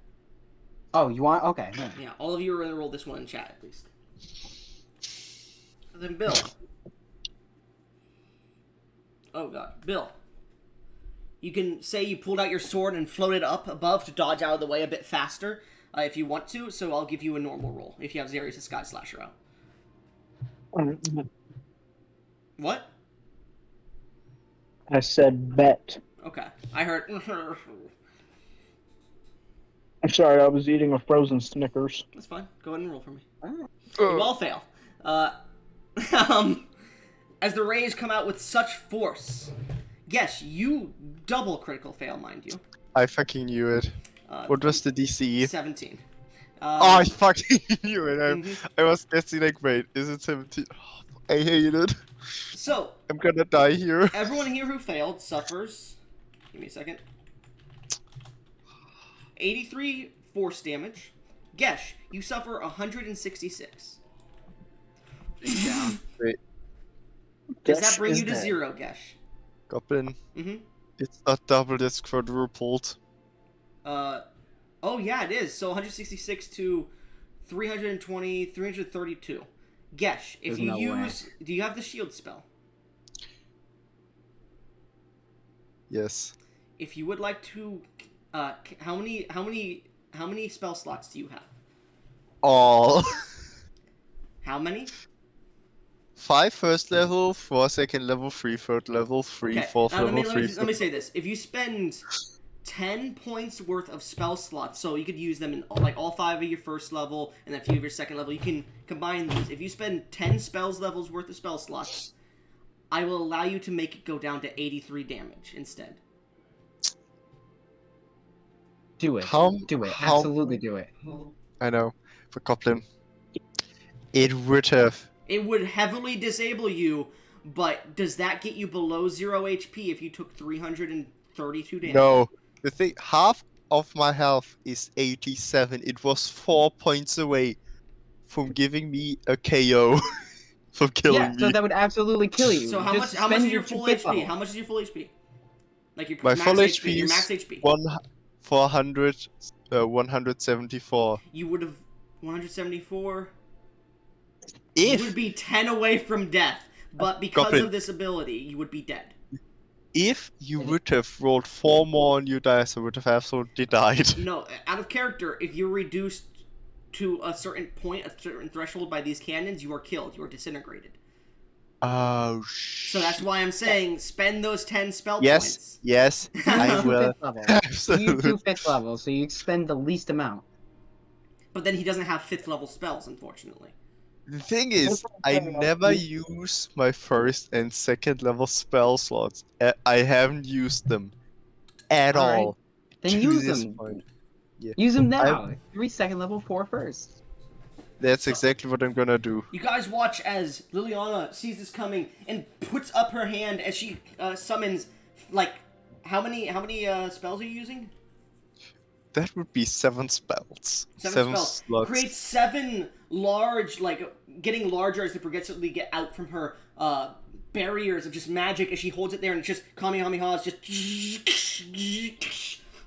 Oh, you want? Okay. Yeah. Yeah, all of you are going to roll this one in chat, at least. And then Bill. Oh, God. Bill. You can say you pulled out your sword and floated up above to dodge out of the way a bit faster if you want to, so I'll give you a normal roll if you have Zarius' Sky Slasher out. What? I said bet. Okay. I heard... I'm sorry, I was eating a frozen Snickers. That's fine. Go ahead and roll for me. You Oh, all fail. As the rays come out with such force... Yes, you double critical fail, mind you. I fucking knew it. What was the DC? 17. Oh, I fucking knew it. Mhm. I was guessing like, wait, is it 17? Oh, I hate it. So, I'm gonna die here. everyone here who failed suffers... Give me a second. 83 force damage. Gesh, you suffer 166. Down. Wait, Does Gesh that bring is you to dead. 0, Gesh? Goblin. Mm-hmm. It's not double, it's quadrupled. Oh yeah, it is. So 166 to 320, 332. Gesh, if There's you no use... Do you have the shield spell? Yes. If you would like to... how many spell slots do you have? All. How many? 5 first level, 4 second level, 3 third level, 3 Okay, fourth now level, let 3 me say this. If you spend 10 points worth of spell slots, so you could use them in like all 5 of your first level and a few of your second level, you can combine these. If you spend 10 spells levels worth of spell slots, I will allow you to make it go down to 83 damage instead. Do it. How- Do it. how- Absolutely do it. I know. For Goblin. It would have. It would heavily disable you, but does that get you below 0 HP if you took 332 damage? No. The thing, half of my health is 87. It was 4 points away from giving me a KO from killing Yeah, so me. that would absolutely kill you. So how Just much? How much spend is your your full fifth HP? level. How much is your full HP? Like your My max full HP. HP Your is max HP. 174. You would have 174. You If would be 10 away from death, but because Goblin. of this ability, you would be dead. if you would have rolled 4 more on your dice, I would have absolutely died. No, out of character, if you're reduced to a certain point, a certain threshold by these cannons, you are killed. You are disintegrated. Oh So that's why I'm saying spend those 10 spell Yes, points. yes, I You will. fifth level. You Absolutely. do fifth level, so you expend the least amount. But then he doesn't have 5th level spells, unfortunately. The thing is, I never use my first and second level spell slots. I haven't used them at All right. all. Then to use this them. point. Yeah. Use them now. 3 second level, 4 first. That's exactly what I'm gonna do. You guys watch as Liliana sees this coming and puts up her hand as she summons, like, how many spells are you using? That would be 7 spells. Seven spells. slots. Creates 7 large, like, getting larger as they progressively get out from her barriers of just magic as she holds it there and just Kamehameha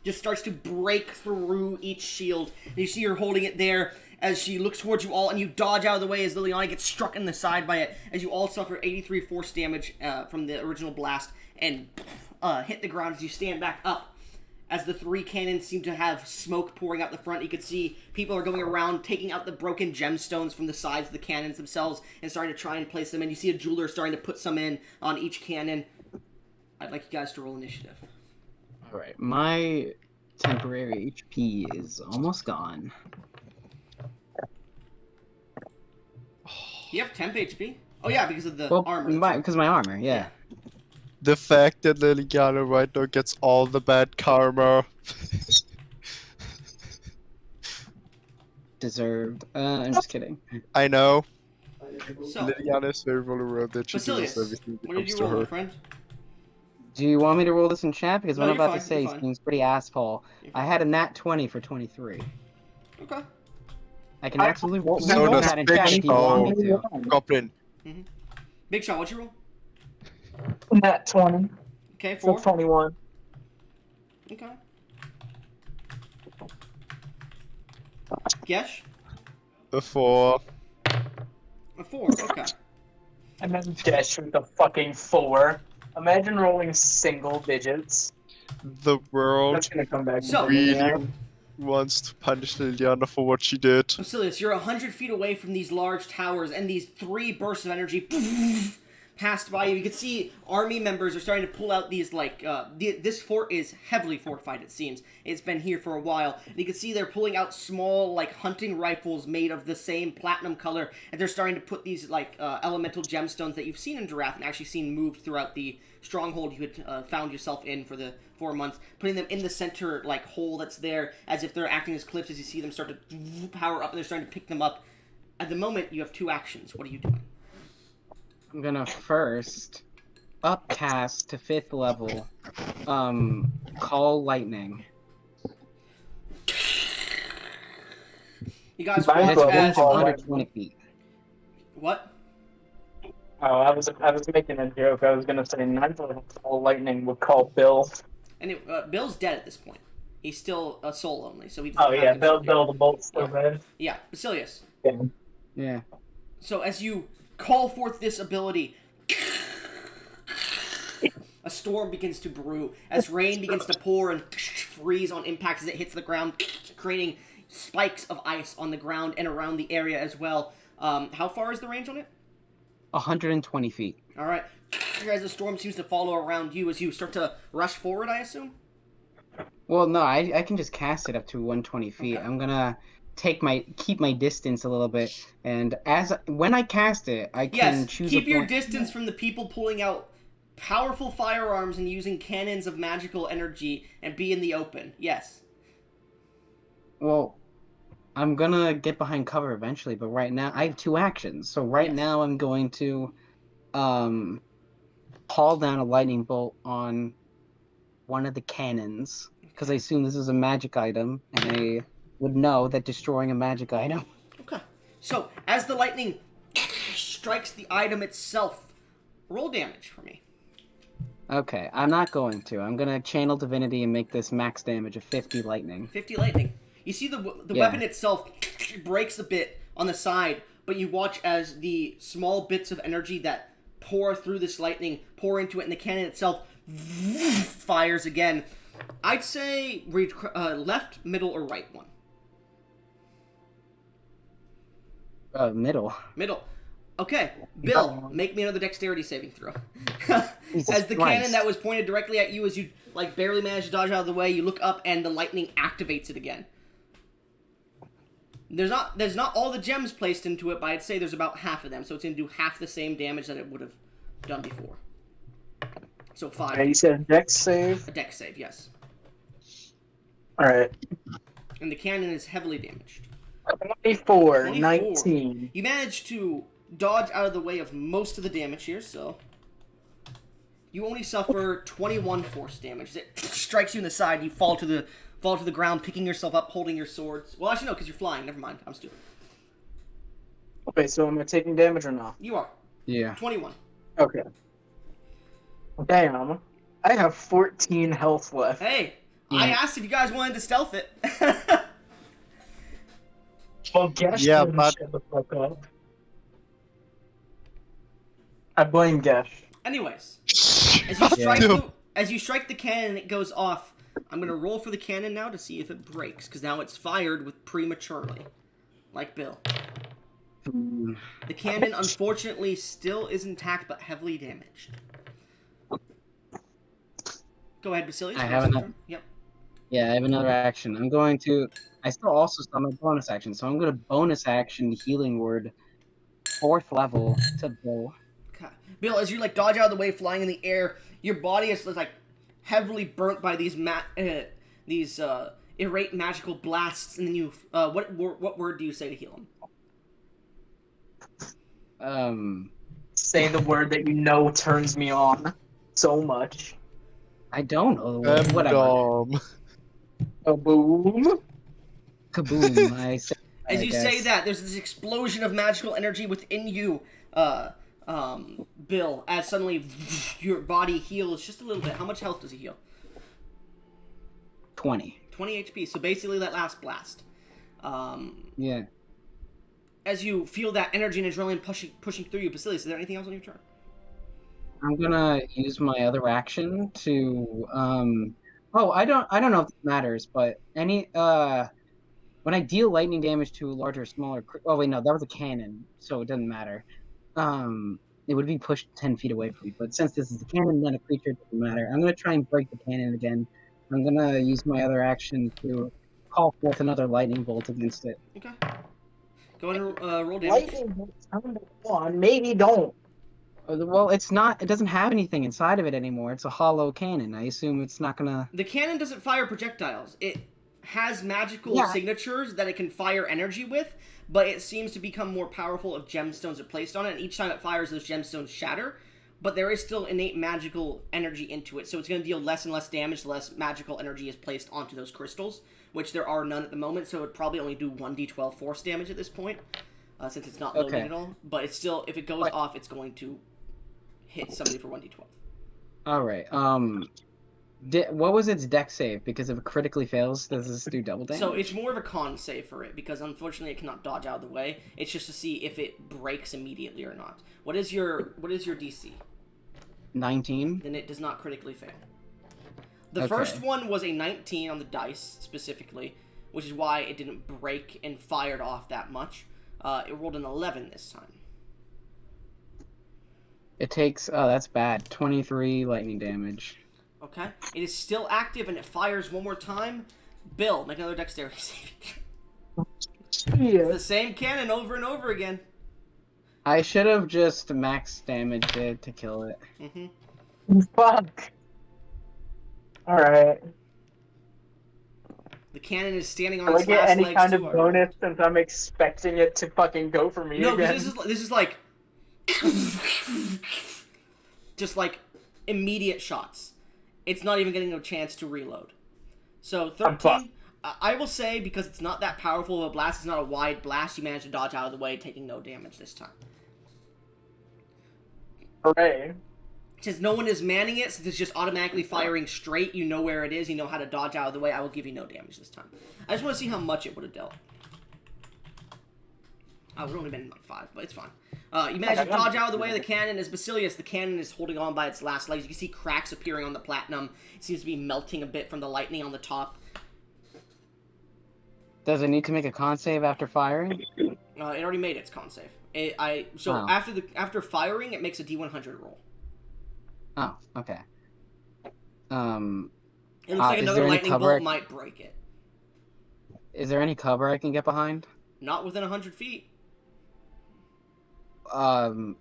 just starts to break through each shield. And you see her holding it there as she looks towards you all, and you dodge out of the way as Liliana gets struck in the side by it, as you all suffer 83 force damage from the original blast and hit the ground as you stand back up. As the 3 cannons seem to have smoke pouring out the front, you could see people are going around taking out the broken gemstones from the sides of the cannons themselves and starting to try and place them in. You see a jeweler starting to put some in on each cannon. I'd like you guys to roll initiative. Alright, my temporary HP is almost gone. You have temp HP? Oh yeah, because of the Well, armor. because my armor, yeah. The fact that Liliana right now gets all the bad karma. Deserved. I'm just kidding. I know. So, Liliana is very vulnerable that she Basilius, deserves everything that what did comes you to roll, my her. friend? Do you want me to roll this in chat? Because No, what I'm you're about fine, to say you're fine. seems pretty asshole. You're I had a nat 20 for 23. Okay. I can absolutely roll So roll does that in chat Big if you want me Show. to. Goblin. Big Shot, what'd you roll? Nat 20. Okay, So 4. 21. Okay. Gesh? A 4. A 4, okay. And then Dash with a fucking 4. Imagine rolling single digits. The world That's gonna come back. So- really wants to punish Liliana for what she did. Basilius, you're 100 feet away from these large towers, and these 3 bursts of energy passed by you. You can see army members are starting to pull out these, like, this fort is heavily fortified, it seems. It's been here for a while. And you can see they're pulling out small, like, hunting rifles made of the same platinum color, and they're starting to put these, like, elemental gemstones that you've seen in Giraffe and actually seen moved throughout the stronghold you had found yourself in for the 4 months, putting them in the center, like, hole that's there, as if they're acting as clips as you see them start to power up, and they're starting to pick them up. At the moment, you have 2 actions. What are you doing? I'm gonna first upcast to 5th level. Call lightning. You guys Might watch as well as... call under lightning. 20 feet. What? Oh, I was making a joke. I was gonna say Nigel call lightning would call Bill. And Bill's dead at this point. He's still a soul only, so he doesn't Oh have yeah, control. Bill the bolt's still dead. Yeah, Basilius. Yeah. So as you call forth this ability, a storm begins to brew as rain begins to pour and freeze on impact as it hits the ground, creating spikes of ice on the ground and around the area as well. How far is the range on it? 120 feet. All right. As the storm seems to follow around you as you start to rush forward, I assume? Well, no, I can just cast it up to 120 feet. Okay. I'm gonna keep my distance a little bit, and when I cast it, I can Yes, choose keep a your point. distance from the people pulling out powerful firearms and using cannons of magical energy and be in the open. Yes. Well, I'm gonna get behind cover eventually, but right now I have 2 actions. So right Yes. now I'm going to call down a lightning bolt on one of the cannons because I assume this is a magic item, and I would know that destroying a magic item. Okay. So, as the lightning strikes the item itself, roll damage for me. Okay, I'm not going to. I'm gonna channel divinity and make this max damage of 50 lightning. 50 lightning. You see the Yeah. weapon itself breaks a bit on the side, but you watch as the small bits of energy that pour through this lightning pour into it, and the cannon itself fires again. I'd say left, middle, or right one. Middle. Middle. Okay, Bill, make me another dexterity saving throw. As the cannon that was pointed directly at you, as you like barely manage to dodge out of the way, you look up and the lightning activates it again. There's not all the gems placed into it, but I'd say there's about half of them, so it's gonna do half the same damage that it would have done before. So 5. Okay, you said dex save. A dex save, yes. All right. And the cannon is heavily damaged. 24, 24. 19. You managed to dodge out of the way of most of the damage here, so you only suffer 21 force damage. As it strikes you in the side, you fall to the ground, picking yourself up, holding your swords. Well, actually, no, because you're flying. Never mind. I'm stupid. Okay, so am I taking damage or not? You are. Yeah. 21. Okay. Damn. I have 14 health left. Hey, I asked if you guys wanted to stealth it. Well, Gesh Yeah, didn't but- shut the fuck up. I blame Gesh. Anyways, as you strike the cannon, it goes off. I'm gonna roll for the cannon now to see if it breaks, because now it's fired with prematurely, like Bill. Hmm. The cannon, unfortunately, still is intact but heavily damaged. Go ahead, Basilius. I have enough. Yep. Yeah, I have another action. I'm going to. I still also still have my bonus action, so I'm going to bonus action healing word, 4th level to Bill. Okay. Bill, as you like dodge out of the way, flying in the air, your body is like heavily burnt by these irate magical blasts, and then you. What word do you say to heal him? Say the word that you know turns me on so much. I don't know the word. Whatever. A boom. Kaboom. I say. As I you guess. say that, there's this explosion of magical energy within you, Bill, as suddenly your body heals just a little bit. How much health does he heal? 20. 20 HP, so basically that last blast. Yeah. As you feel that energy and adrenaline pushing through you, Basilius, is there anything else on your turn? I'm gonna use my other action to Oh, I don't know if this matters, but when I deal lightning damage to a larger or smaller oh wait, no, that was a cannon, so it doesn't matter. It would be pushed 10 feet away from me, but since this is a cannon, then a creature, it doesn't matter. I'm gonna try and break the cannon again. I'm gonna use my other action to call forth another lightning bolt against it. Okay. Go ahead and roll damage. Lightning bolts turn on. Maybe don't. Well, it's not. It doesn't have anything inside of it anymore. It's a hollow cannon. I assume it's not gonna. The cannon doesn't fire projectiles. It has magical signatures that it can fire energy with, but it seems to become more powerful if gemstones are placed on it, and each time it fires, those gemstones shatter. But there is still innate magical energy into it, so it's going to deal less and less damage the less magical energy is placed onto those crystals, which there are none at the moment, so it would probably only do 1d12 force damage at this point, since it's not loaded at all. But it's still, if it goes off, it's going to hit somebody for 1d12. All right. What was its dex save? Because if it critically fails, does this do double damage? So it's more of a con save for it, because unfortunately it cannot dodge out of the way. It's just to see if it breaks immediately or not. What is your DC? 19. Then it does not critically fail. The first one was a 19 on the dice, specifically, which is why it didn't break and fired off that much. It rolled an 11 this time. It takes. Oh, that's bad. 23 lightning damage. Okay. It is still active, and it fires one more time. Bill, make another dexterity save. It's the same cannon over and over again. I should have just max damaged it to kill it. Mm-hmm. Fuck. Alright. The cannon is standing on Do I its get last any legs kind of too. bonus since I'm expecting it to fucking go for me No, again? because this is like just like immediate shots. It's not even getting a chance to reload. So 13. I will say, because it's not that powerful of a blast, it's not a wide blast, you managed to dodge out of the way, taking no damage this time. Hooray. Since no one is manning it, since it's just automatically firing straight, you know where it is, you know how to dodge out of the way, I will give you no damage this time. I just want to see how much it would have dealt. Oh, it would only been like 5, but it's fine. You managed to dodge out of the way of the cannon. As Basilius, the cannon is holding on by its last legs. You can see cracks appearing on the platinum. It seems to be melting a bit from the lightning on the top. Does it need to make a con save after firing? It already made its con save. Wow. After firing, it makes a D100 roll. Oh, okay. It looks like is another there any lightning cover bolt might break it. Is there any cover I can get behind? Not within 100 feet. Well,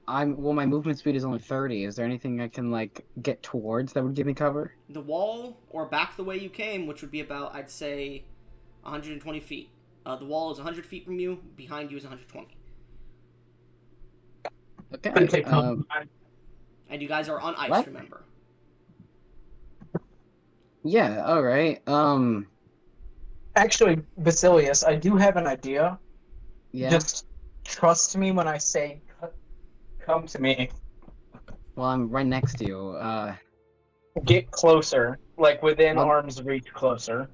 my movement speed is only 30. Is there anything I can like get towards that would give me cover? The wall, or back the way you came, which would be about, I'd say, 120 feet. The wall is 100 feet from you. Behind you is 120. Okay. And you guys are on ice, What? remember. Yeah. All right. Actually, Basilius, I do have an idea. Yeah. Just trust me when I say, come to me. Well, I'm right next to you. Get closer, like within Well- arm's reach closer.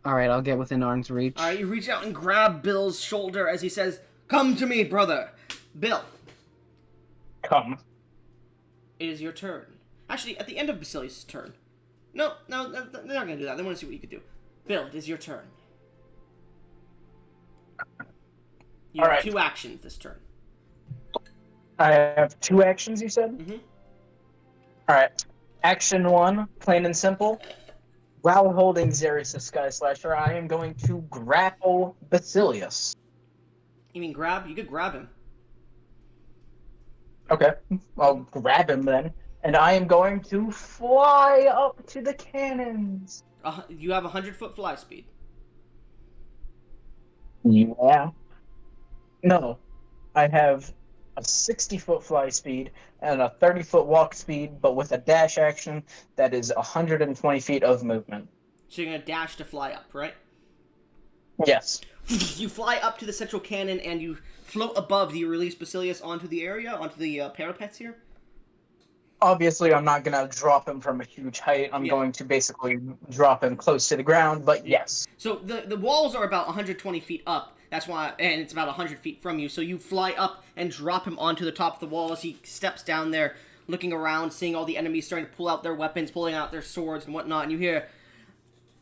All right. I'll get within arm's reach. Alright, you reach out and grab Bill's shoulder as he says, "Come to me, brother." Bill, Come. it is your turn. Actually, at the end of Basilius' turn. No, they're not going to do that. They want to see what you can do. Bill, it is your turn. You have Alright. 2 actions this turn. I have 2 actions, you said? Mm-hmm. Alright. Action 1, plain and simple. While holding Xeris' Sky Slasher, I am going to grapple Basilius. You mean grab? You could grab him. Okay, I'll grab him then. And I am going to fly up to the cannons. You have 100-foot fly speed. Yeah. No. I have a 60-foot fly speed and a 30-foot walk speed, but with a dash action that is 120 feet of movement. So you're going to dash to fly up, right? Yes. You fly up to the central cannon and you float above. Do you release Basilius onto the area, onto the parapets here? Obviously, I'm not going to drop him from a huge height. I'm Yeah. going to basically drop him close to the ground, but yes. So the walls are about 120 feet up. That's why, and it's about 100 feet from you. So you fly up and drop him onto the top of the wall as he steps down there, looking around, seeing all the enemies starting to pull out their weapons, pulling out their swords and whatnot. And you hear,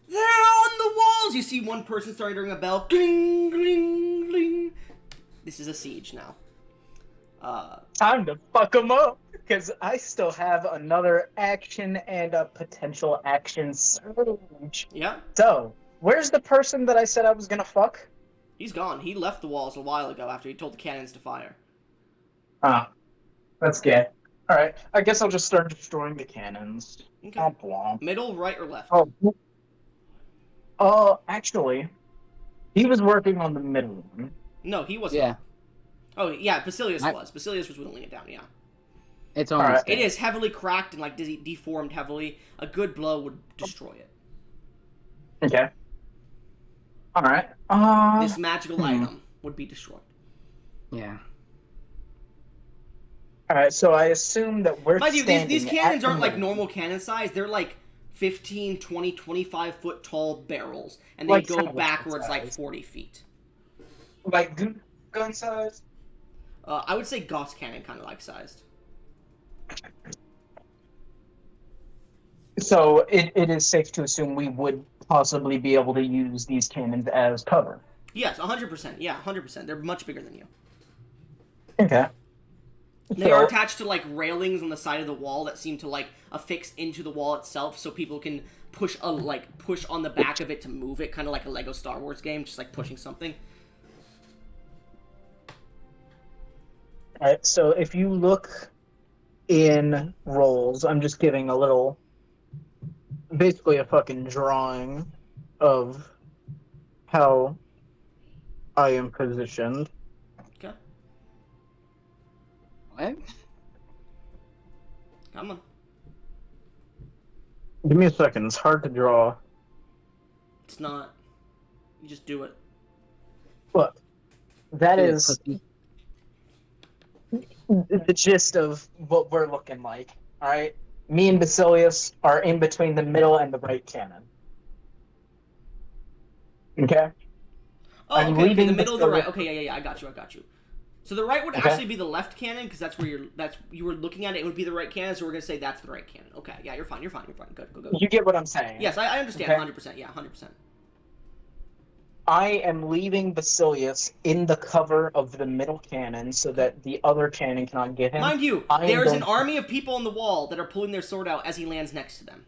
"They're on the walls!" You see one person starting to ring a bell. Gling, gling, gling. This is a siege now. Time to fuck him up, because I still have another action and a potential action surge. Yeah, So, where's the person that I said I was gonna fuck? he's gone. He left the walls a while ago after he told the cannons to fire. Ah, that's good. Alright, I guess I'll just start destroying the cannons. Okay. Womp womp. Middle, right, or left? Actually, he was working on the middle one. No, he wasn't. Yeah. Oh, yeah, Basilius I- was. Basilius was whittling it down, yeah. It's almost. Alright. It is heavily cracked and, like, deformed heavily. A good blow would destroy it. Okay. Alright. This magical item would be destroyed. Yeah. Alright, so I assume that we're Mind you, standing these cannons at the aren't, like, middle. normal cannon size. They're, like, 15, 20, 25-foot tall barrels. And they Like go sandwich backwards, like, size. 40 feet. Like gun size? I would say Gauss cannon kind of like sized. So it is safe to assume we would possibly be able to use these cannons as cover. Yes, 100%. Yeah, 100%. They're much bigger than you. Okay. They are attached to, like, railings on the side of the wall that seem to, like, affix into the wall itself, so people can push on the back of it to move it, kind of like a Lego Star Wars game, just like pushing something. Alright, so if you look in rolls, I'm just giving a little, basically a fucking drawing of how I am positioned. Okay, What? come on. Give me a second, it's hard to draw. It's not. You just do it. Look, that Do it, is pussy. the gist of what we're looking like. All right, me and Basilius are in between the middle and the right cannon. Okay, Oh, I'm okay. The leaving middle of the right. Basilius. Okay, yeah. I got you. So the right would Okay. actually be the left cannon because that's where you were looking at it. It would be the right cannon, so we're gonna say that's the right cannon. Okay, yeah, you're fine. Good, go. You get what I'm saying? Yes, I understand. Okay. 100%. Yeah, 100%. I am leaving Basilius in the cover of the middle cannon so that the other cannon cannot get him. Mind you, I am there's an going- army of people on the wall that are pulling their sword out as he lands next to them.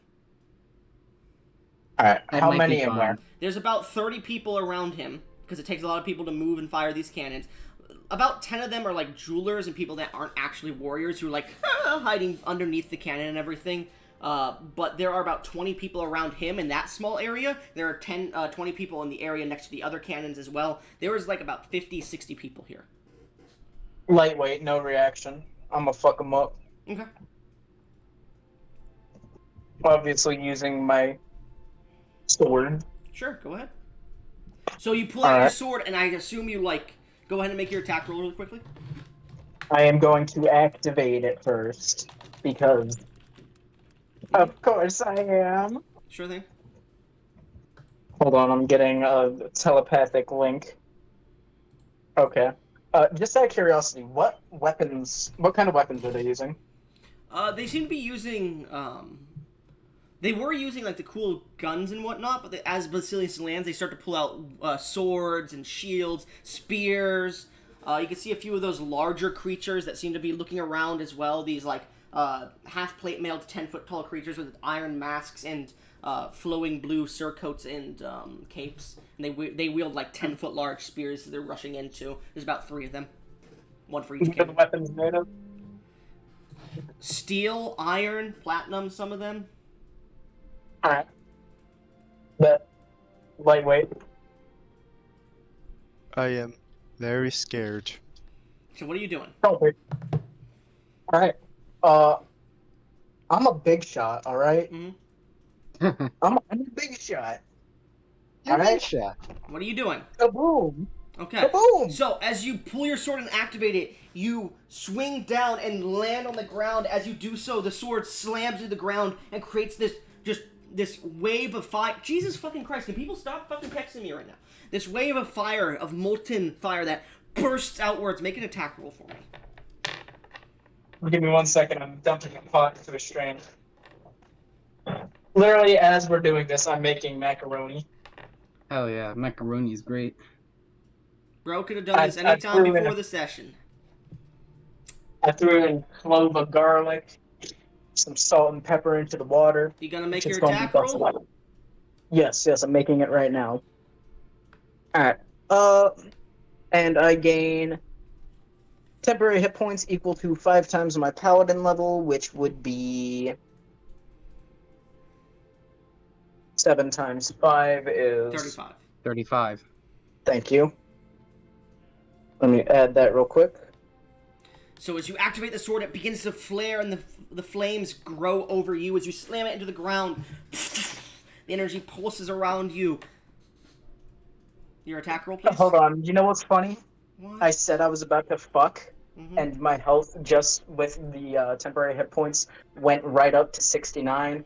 All right, That how might many be in there? fine. There's about 30 people around him because it takes a lot of people to move and fire these cannons. About 10 of them are like jewelers and people that aren't actually warriors who are like hiding underneath the cannon and everything. But there are about 20 people around him in that small area. There are 20 people in the area next to the other cannons as well. There was like about 50, 60 people here. Lightweight, no reaction. I'm gonna fuck him up. Okay. Obviously using my sword. Sure, go ahead. So you pull out your Alright. sword, and I assume you like go ahead and make your attack roll really quickly. I am going to activate it first because, of course, I am. Sure thing. Hold on, I'm getting a telepathic link. Okay. Just out of curiosity, what kind of weapons are they using? They seem to be using. They were using like the cool guns and whatnot, but as Basilius lands, they start to pull out swords and shields, spears. You can see a few of those larger creatures that seem to be looking around as well. These like half plate mail to 10-foot tall creatures with iron masks and flowing blue surcoats and capes. And they wield like 10-foot large spears that they're rushing into. There's about 3 of them, one for each What are the cannon. weapons made of? Steel, iron, platinum. Some of them. Alright. But lightweight. I am very scared. So what are you doing? Don't wait. Alright. I'm a big shot, alright? Mm-hmm. I'm a big shot. You're Alright. shot. What are you doing? Kaboom! Okay. Kaboom! So as you pull your sword and activate it, you swing down and land on the ground. As you do so, the sword slams to the ground and creates this wave of fire. Jesus fucking Christ! Can people stop fucking texting me right now? This wave of fire, of molten fire that bursts outwards. Make an attack roll for me. Give me 1 second. I'm dumping a pot to a strain. Literally, as we're doing this, I'm making macaroni. Hell yeah, macaroni's great. Bro could have done this I anytime threw in before a- the session. I threw in a clove of garlic, some salt and pepper into the water. You gonna make which your is gonna be attack busted roll? out. Yes, I'm making it right now. Alright. And I gain temporary hit points equal to 5 times my paladin level, which would be 7 times 5 is 35. 35. Thank you. Let me add that real quick. So as you activate the sword, it begins to flare, and the flames grow over you as you slam it into the ground. The energy pulses around you. Your attack roll, please. Hold on. You know what's funny? What? I said I was about to fuck, Mhm. and my health just with the temporary hit points went right up to 69.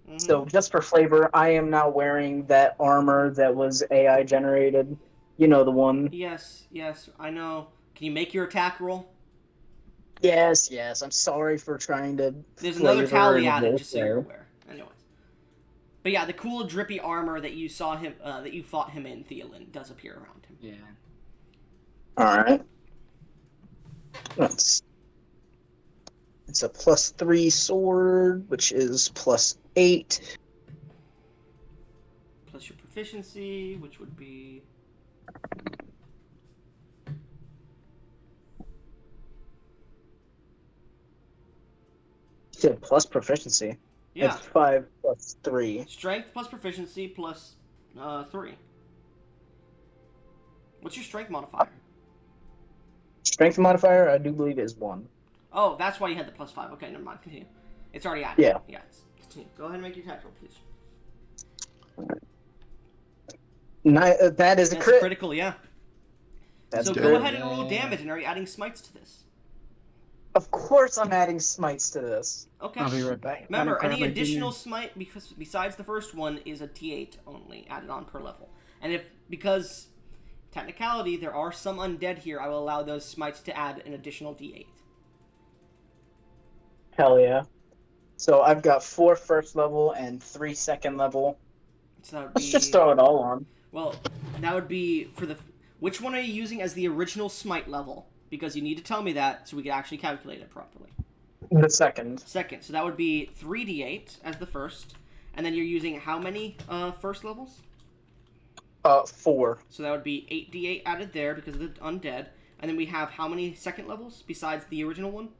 Mhm. So just for flavor, I am now wearing that armor that was AI generated. You know, the one. Yes, I know. Can you make your attack roll? Yes. I'm sorry for trying to. There's another flavor tally and added, just so you're role aware. Anyways. But yeah, the cool drippy armor that you saw him, that you fought him in, Theolin, does appear around him. Yeah. All right. It's a +3 sword, which is +8. Plus your proficiency, which would be... You said plus proficiency. Yeah. It's 5 plus 3. Strength plus proficiency plus 3. What's your strength modifier? Strength modifier, I do believe, is 1. Oh, that's why you had the +5. Okay, never mind. Continue. It's already added. Yeah. Yeah. Continue. Go ahead and make your attack roll, please. That is a That's crit. critical, yeah. That's So good. go ahead and roll damage, and are you adding smites to this? Of course, I'm adding smites to this. Okay. I'll be right back. Remember, Gotta grab any my additional dinner. smite besides the first one is a T8 only, added on per level. And because technicality, there are some undead here, I will allow those smites to add an additional D8. Hell yeah. So I've got 4 first level and 3 second level. So that would Let's just be... throw it all on. Well, that would be for the... Which one are you using as the original smite level? Because you need to tell me that so we can actually calculate it properly. The second. Second, so that would be 3d8 as the first. And then you're using how many first levels? 4. So that would be 8d8 added there because of the undead. And then we have how many second levels besides the original one?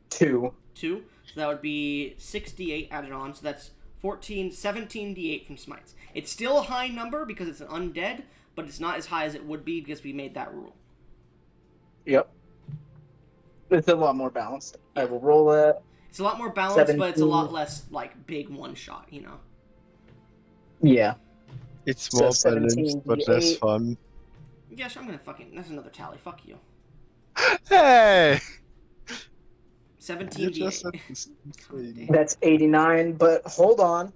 2. 2. So that would be 6d8 added on. So that's 17d8 from smites. It's still a high number because it's an undead, but it's not as high as it would be because we made that rule. Yep. It's a lot more balanced. I will roll it. It's a lot more balanced, but it's a 17. lot less, like, big one-shot, you know? Yeah. It's So more 17 balanced, but less D8. fun. Yes, I'm gonna fucking... That's another tally. Fuck you. Hey! You 17d8. just said the same thing. That's 89, but hold on.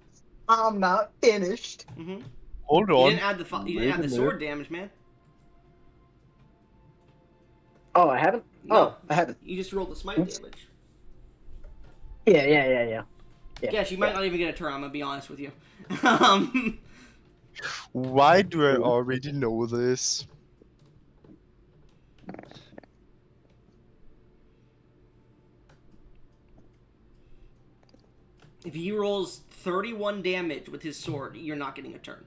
I'm not finished. Mm-hmm. Hold You on. didn't add the Wait a minute. sword damage, man. Oh, I haven't? No. Oh, I haven't. You just rolled the smite Oops. damage. Yeah. Yeah, you might yeah. not even get a turn, I'm gonna be honest with you. um, Why do I already know this? if he rolls 31 damage with his sword, you're not getting a turn.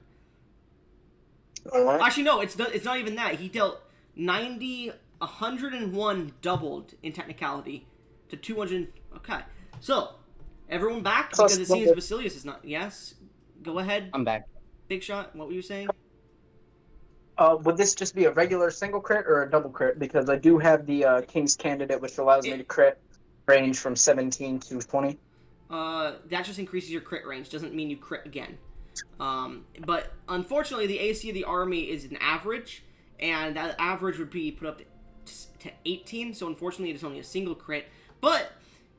Alright. Actually, no, it's not even that. He dealt 101 doubled in technicality to 200. Okay, so everyone back Plus because it seems level. Basilius is not. Yes, go ahead. I'm back. Big shot. What were you saying? Would this just be a regular single crit or a double crit? Because I do have the King's Candidate, which allows me to crit range from 17 to 20. That just increases your crit range. Doesn't mean you crit again. But unfortunately, the AC of the army is an average, and that average would be put up to 18. So unfortunately, it is only a single crit. But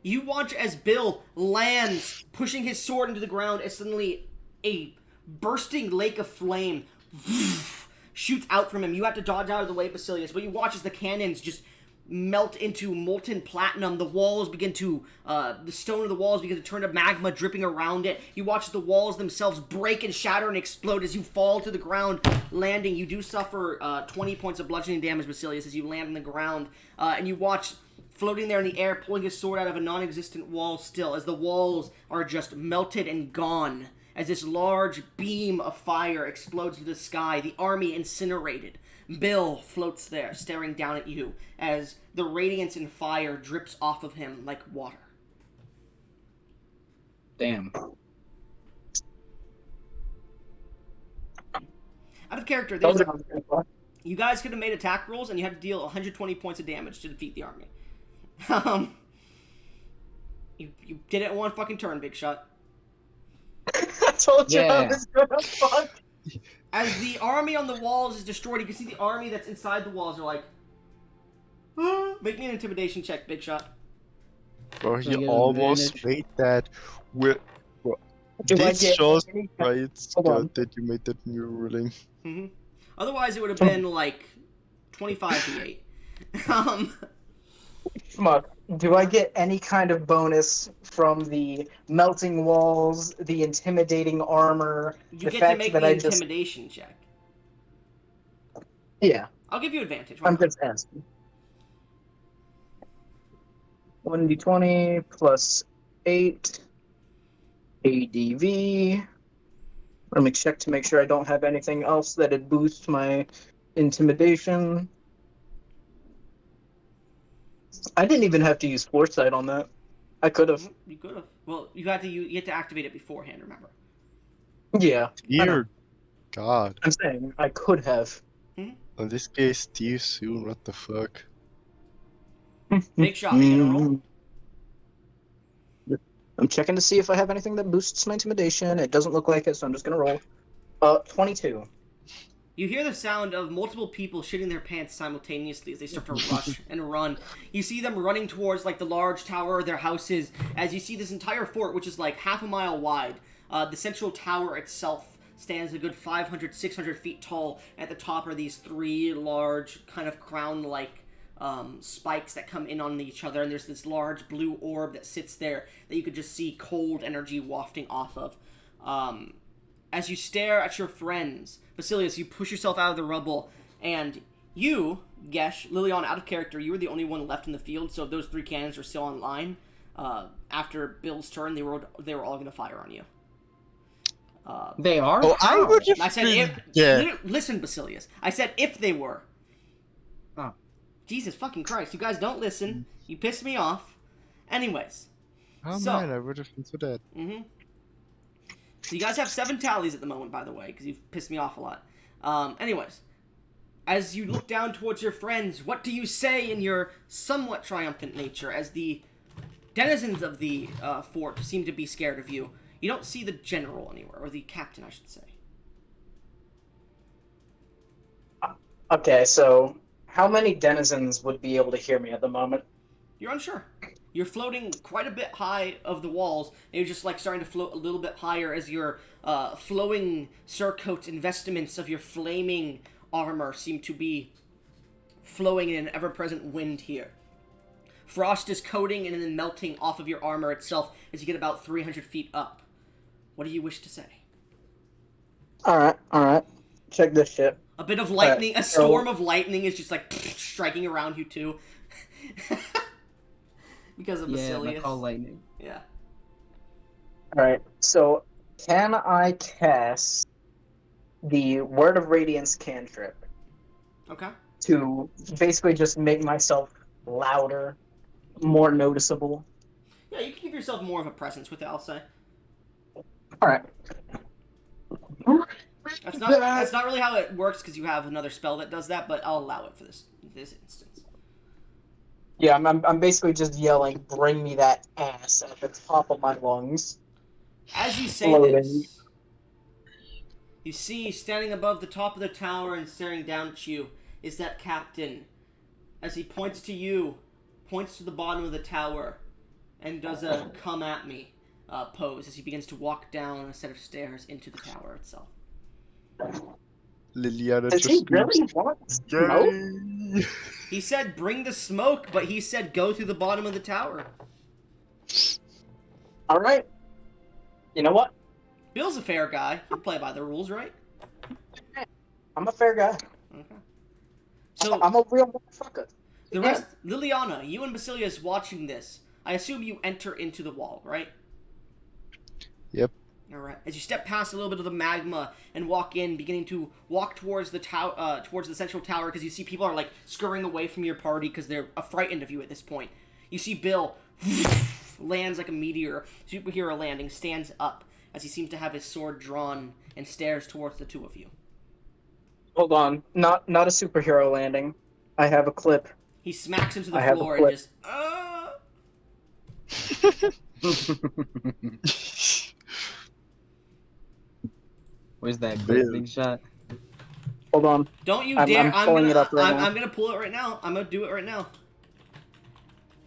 you watch as Bill lands, pushing his sword into the ground, as suddenly a bursting lake of flame shoots out from him. You have to dodge out of the way, Basilius, but you watch as the cannons just melt into molten platinum. The walls begin to, the stone of the walls begin to turn to magma dripping around it. You watch the walls themselves break and shatter and explode as you fall to the ground, landing. You do suffer 20 points of bludgeoning damage, Basilius, as you land on the ground. And you watch, floating there in the air, pulling his sword out of a non-existent wall still, as the walls are just melted and gone. As this large beam of fire explodes into the sky, the army incinerated. Bill floats there, staring down at you, as the radiance and fire drips off of him like water. Damn. Out of character, Those there's are you guys could have made attack rolls, and you had to deal 120 points of damage to defeat the army. You did it in one fucking turn, Big Shot. I told you I Yeah. was gonna fuck. As the army on the walls is destroyed, you can see the army that's inside the walls are like, "Ah." Make me an intimidation check, Big Shot. Bro, I he get almost advantage? made that. With, Do I this get shows any- right Hold on. that you made that new ruling. Mm-hmm. Otherwise, it would have been like 25 to 8. Schmuck, do I get any kind of bonus from the melting walls, the intimidating armor, You the get to fact make that the I just... intimidation check. Yeah, I'll give you advantage. Why I'm not? just asking. 1d20 plus 8 ADV. Let me check to make sure I don't have anything else that'd boost my intimidation. I didn't even have to use foresight on that. I could have. You could have. Well, you had to activate it beforehand. Remember. Yeah, I know. Dear God. I'm saying I could have. In this case, Steve soon, what the fuck? Big Shot. Are you gonna roll? I'm checking to see if I have anything that boosts my intimidation. It doesn't look like it, so I'm just gonna roll. 22. You hear the sound of multiple people shitting their pants simultaneously as they start to rush and run. You see them running towards like the large tower of their houses as you see this entire fort, which is like half a mile wide. The central tower itself stands a good 500, 600 feet tall. At the top are these three large kind of crown-like spikes that come in on each other, and there's this large blue orb that sits there that you could just see cold energy wafting off of. As you stare at your friends, Basilius, you push yourself out of the rubble, and you, Gesh, Liliana, out of character, you were the only one left in the field, so those three cannons are still online. After Bill's turn, they were all going to fire on you. They are? Oh, I How? would have I said been... if... Yeah. Listen, Basilius. I said if they were. Oh. Jesus fucking Christ, you guys don't listen. You piss me off. Anyways. Oh So- man, I would have been so dead. Mm-hmm. So you guys have 7 tallies at the moment, by the way, because you've pissed me off a lot. Anyways, as you look down towards your friends, what do you say in your somewhat triumphant nature as the denizens of the fort seem to be scared of you? You don't see the general anywhere, or the captain, I should say. Okay, so how many denizens would be able to hear me at the moment? You're unsure. You're floating quite a bit high of the walls, and you're just like starting to float a little bit higher as your flowing surcoats and vestments of your flaming armor seem to be flowing in an ever-present wind here. Frost is coating and then melting off of your armor itself as you get about 300 feet up. What do you wish to say? Alright. Check this shit. A bit of lightning, a so- storm of lightning is just like striking around you too. Because of Yeah, Basilius. they call lightning. Yeah. Alright, so can I cast the Word of Radiance cantrip Okay. to basically just make myself louder, more noticeable? Yeah, you can give yourself more of a presence with it, I'll say. Alright. That's not really how it works because you have another spell that does that, but I'll allow it for this instance. Yeah, I'm basically just yelling, "Bring me that ass" at the top of my lungs. As you say Floating. this, you see standing above the top of the tower and staring down at you is that captain. As he points to you, points to the bottom of the tower, and does a "come at me" pose as he begins to walk down a set of stairs into the tower itself. Liliana Does just he really want smoke? Yay! He said bring the smoke, but he said go through the bottom of the tower. Alright. You know what? Bill's a fair guy. He'll play by the rules, right? I'm a fair guy. Okay. So I'm a real motherfucker. the rest, Liliana, you and Basilius watching this. I assume you enter into the wall, right? Yep. All right. As you step past a little bit of the magma and walk in, beginning to walk towards the towards the central tower, because you see people are like scurrying away from your party because they're frightened of you at this point. You see Bill lands like a meteor, superhero landing, stands up as he seems to have his sword drawn and stares towards the two of you. Hold on. Not a superhero landing. I have a clip. He smacks into the I have a floor and clip. just, Where's that Really? big shot? Hold on. Don't you I'm dare! pulling it up right now. I'm gonna pull it right now. I'm gonna do it right now.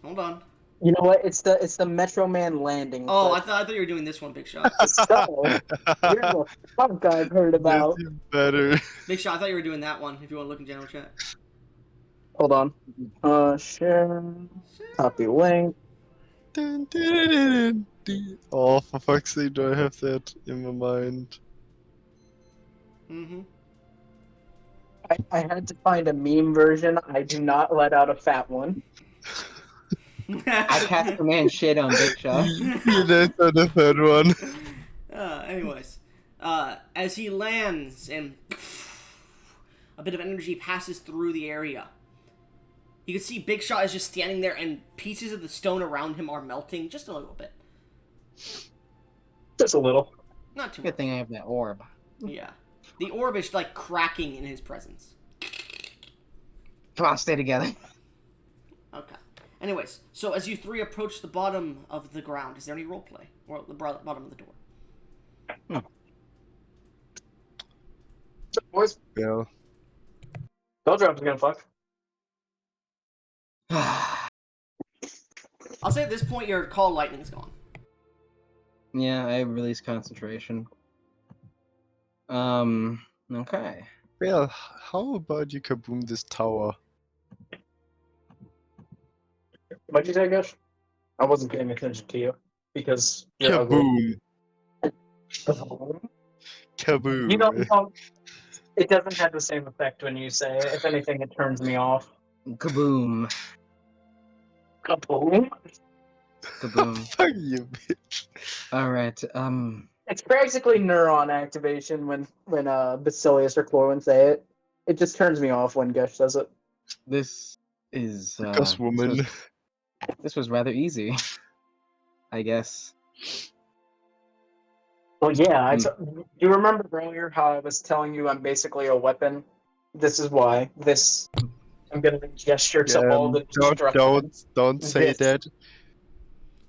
Hold on. You know what? It's the Metro Man landing. Oh, I clip. thought you were doing this one, Big Shot. So, here's the fuck I've heard about. That's even better. Big Shot, I thought you were doing that one. If you want to look in general chat. Hold on. Share. Copy link. Dun, dun, dun, dun, dun. Oh, for fuck's sake, do I have that in my mind? Mm-hmm. I had to find a meme version. I do not let out a fat one. I cast command shit on Big Shot. Yeah, that's on the third one. Anyways, as he lands and a bit of energy passes through the area, you can see Big Shot is just standing there and pieces of the stone around him are melting just a little bit. Just a little. Not too Good much. thing I have that orb. Yeah. The orb is like cracking in his presence. Come on, stay together. Okay. Anyways, so as you three approach the bottom of the ground, is there any roleplay? Or the bottom of the door? So boys. Bill. Belldrop's gonna fuck. I'll say at this point your call lightning's gone. Yeah, I release concentration. Okay. Bill, how about you kaboom this tower? What'd you say, Gush? I wasn't paying attention to you because you're ugly. Kaboom! You know, Kaboom! it doesn't have the same effect when you say it. If anything, it turns me off. Kaboom. Kaboom! Kaboom. Fuck you, bitch. Alright, It's basically neuron activation when Basilius or Chlorwyn say it. It just turns me off when Gush says it. this is, Because woman. this was rather easy. I guess. Well, yeah. Do you remember earlier how I was telling you I'm basically a weapon? This is why. I'm gonna gesture to all the destruction. Don't say This. that.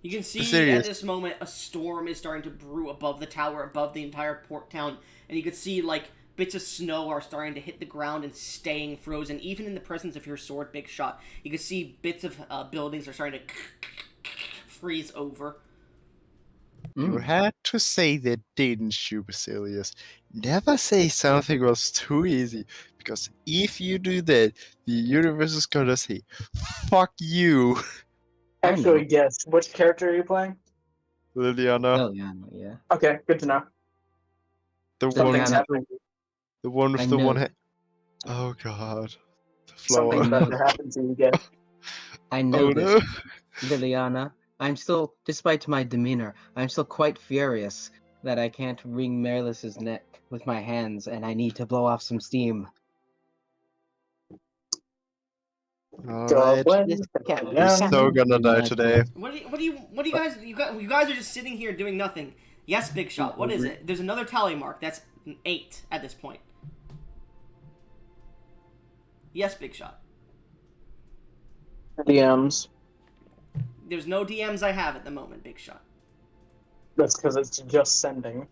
You can see Serious. at this moment a storm is starting to brew above the tower, above the entire port town, and you can see like bits of snow are starting to hit the ground and staying frozen, even in the presence of your sword, Big Shot. You can see bits of buildings are starting to freeze over. You had to say that, didn't you, Basilius? Never say something was too easy, because if you do that, the universe is gonna say, fuck you, Actually, guess which character are you playing? Liliana. Liliana, yeah. Okay, good to know. The one, Something's Liliana. happening. the one with I the know. one head. Oh god. The flower. Something's I about know. to happen to you, guess. I know Oh this, no. Liliana. I'm still, despite my demeanor, I'm still quite furious that I can't wring Merlis's neck with my hands, and I need to blow off some steam. Alright. Goblin. You're so gonna die today. What do you guys? You guys are just sitting here doing nothing. Yes, Big Shot. What is it? There's another tally mark. That's an 8 at this point. Yes, Big Shot. DMs. There's no DMs I have at the moment, Big Shot. That's because it's just sending.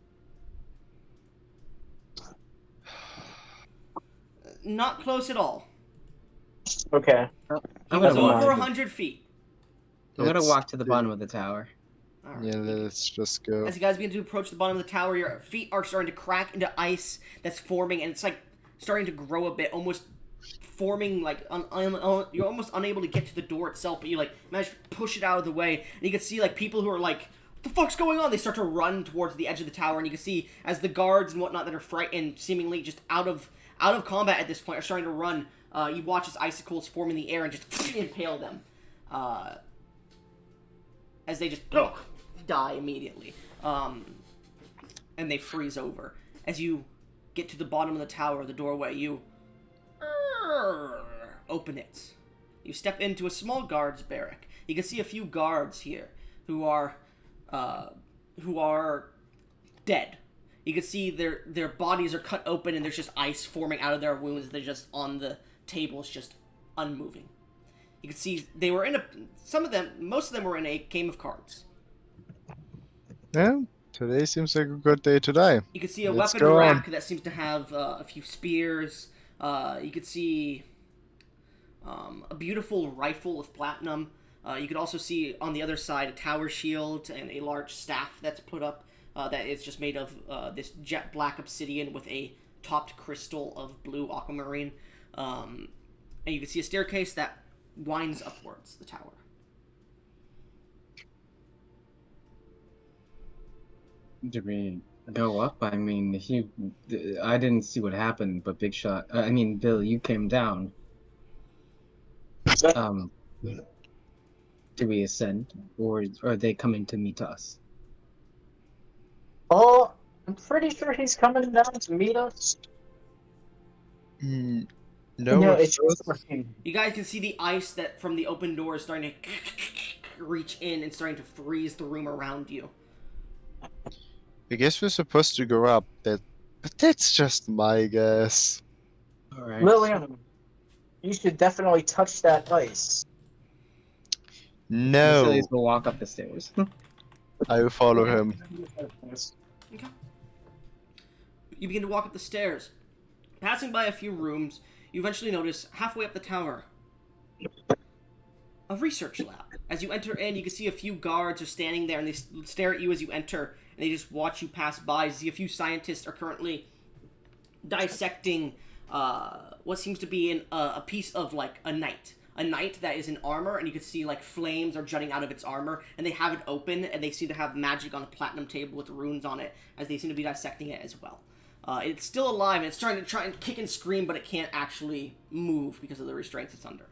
Not close at all. Okay. He I'm was gonna over walk. 100 feet. I'm gonna It's- walk to the bottom of the tower. All right. Yeah, let's just go. As you guys begin to approach the bottom of the tower, your feet are starting to crack into ice that's forming, and it's like starting to grow a bit, almost forming like you're almost unable to get to the door itself, but you like manage to push it out of the way, and you can see like people who are like, "What the fuck's going on?" They start to run towards the edge of the tower, and you can see as the guards and whatnot that are frightened, seemingly just out of combat at this point, are starting to run. You watch as icicles form in the air and just impale them, as they just die immediately, and they freeze over. As you get to the bottom of the tower, the doorway, you open it. You step into a small guard's barrack. You can see a few guards here who are dead. You can see their bodies are cut open and there's just ice forming out of their wounds. They're just on the tables, just unmoving. You can see they were in most of them were in a game of cards. Yeah, today seems like a good day to die. You can see a Let's weapon go rack that seems to have a few spears. You could see a beautiful rifle of platinum. You could also see on the other side a tower shield and a large staff that's put up that is just made of this jet black obsidian with a topped crystal of blue aquamarine. And you can see a staircase that winds upwards the tower. Did we go up? I mean, I didn't see what happened, but Big Shot. I mean, Bill, you came down. Do we ascend, or are they coming to meet us? Oh, I'm pretty sure he's coming down to meet us. No, No, at it's just first- for him. You guys can see the ice that from the open door is starting to reach in and starting to freeze the room around you. I guess we're supposed to go up. But that's just my guess. All right. Liliana, you should definitely touch that ice. No, Basilius will walk up the stairs. I will follow him. Okay. You begin to walk up the stairs, Passing by a few rooms, you eventually notice halfway up the tower a research lab. As you enter in, you can see a few guards are standing there, and they stare at you as you enter, and they just watch you pass by. You see a few scientists are currently dissecting what seems to be a piece of, like, a knight. A knight that is in armor, and you can see, like, flames are jutting out of its armor, and they have it open, and they seem to have magic on a platinum table with runes on it, as they seem to be dissecting it as well. It's still alive, and it's trying to kick and scream, but it can't actually move because of the restraints it's under.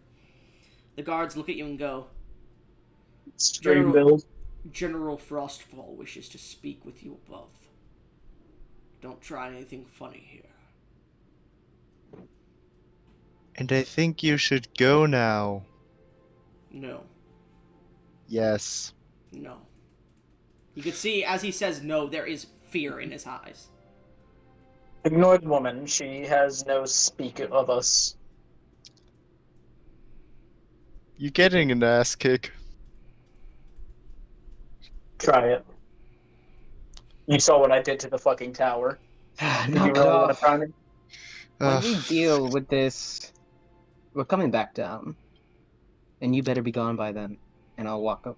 The guards look at you and go, Stream build. General Frostfall wishes to speak with you above. Don't try anything funny here. And I think you should go now. No. Yes. No. You can see, as he says no, there is fear in his eyes. Ignored woman. She has no speak of us. You're getting an ass kick. Try it. You saw what I did to the fucking tower. Did you Knock it really want to off. try me? When we deal with this, we're coming back down. And you better be gone by then. And I'll walk up.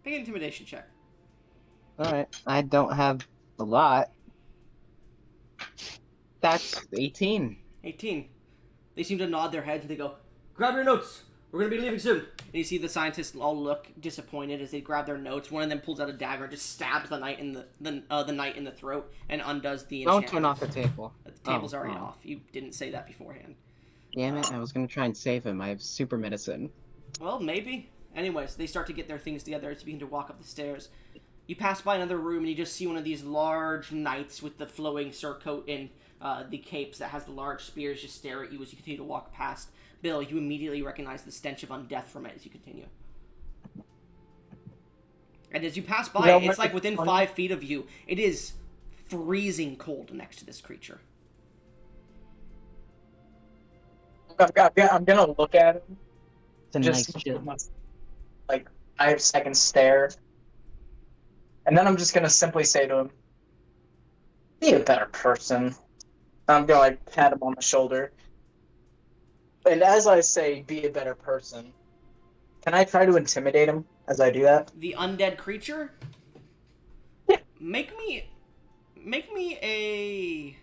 Make an intimidation check. Alright, I don't have a lot. That's 18. 18. They seem to nod their heads and they go, grab your notes. We're going to be leaving soon. And you see the scientists all look disappointed as they grab their notes. One of them pulls out a dagger and just stabs the knight in the knight in the throat and undoes the enchantment. Don't turn off the table. The table's already off. You didn't say that beforehand. Damn it, I was gonna try and save him. I have super medicine. Well, maybe. Anyways, they start to get their things together as you begin to walk up the stairs. You pass by another room and you just see one of these large knights with the flowing surcoat and the capes that has the large spears just stare at you as you continue to walk past. Bill, you immediately recognize the stench of undeath from it as you continue. And as you pass by, it's like within 5 feet of you. It is freezing cold next to this creature. I'm gonna look at him. It's a Just nice chill. like 5-second stare. And then I'm just gonna simply say to him, be a better person. I'm gonna like pat him on the shoulder. And as I say, be a better person, can I try to intimidate him as I do that? The undead creature? Yeah. Make me a...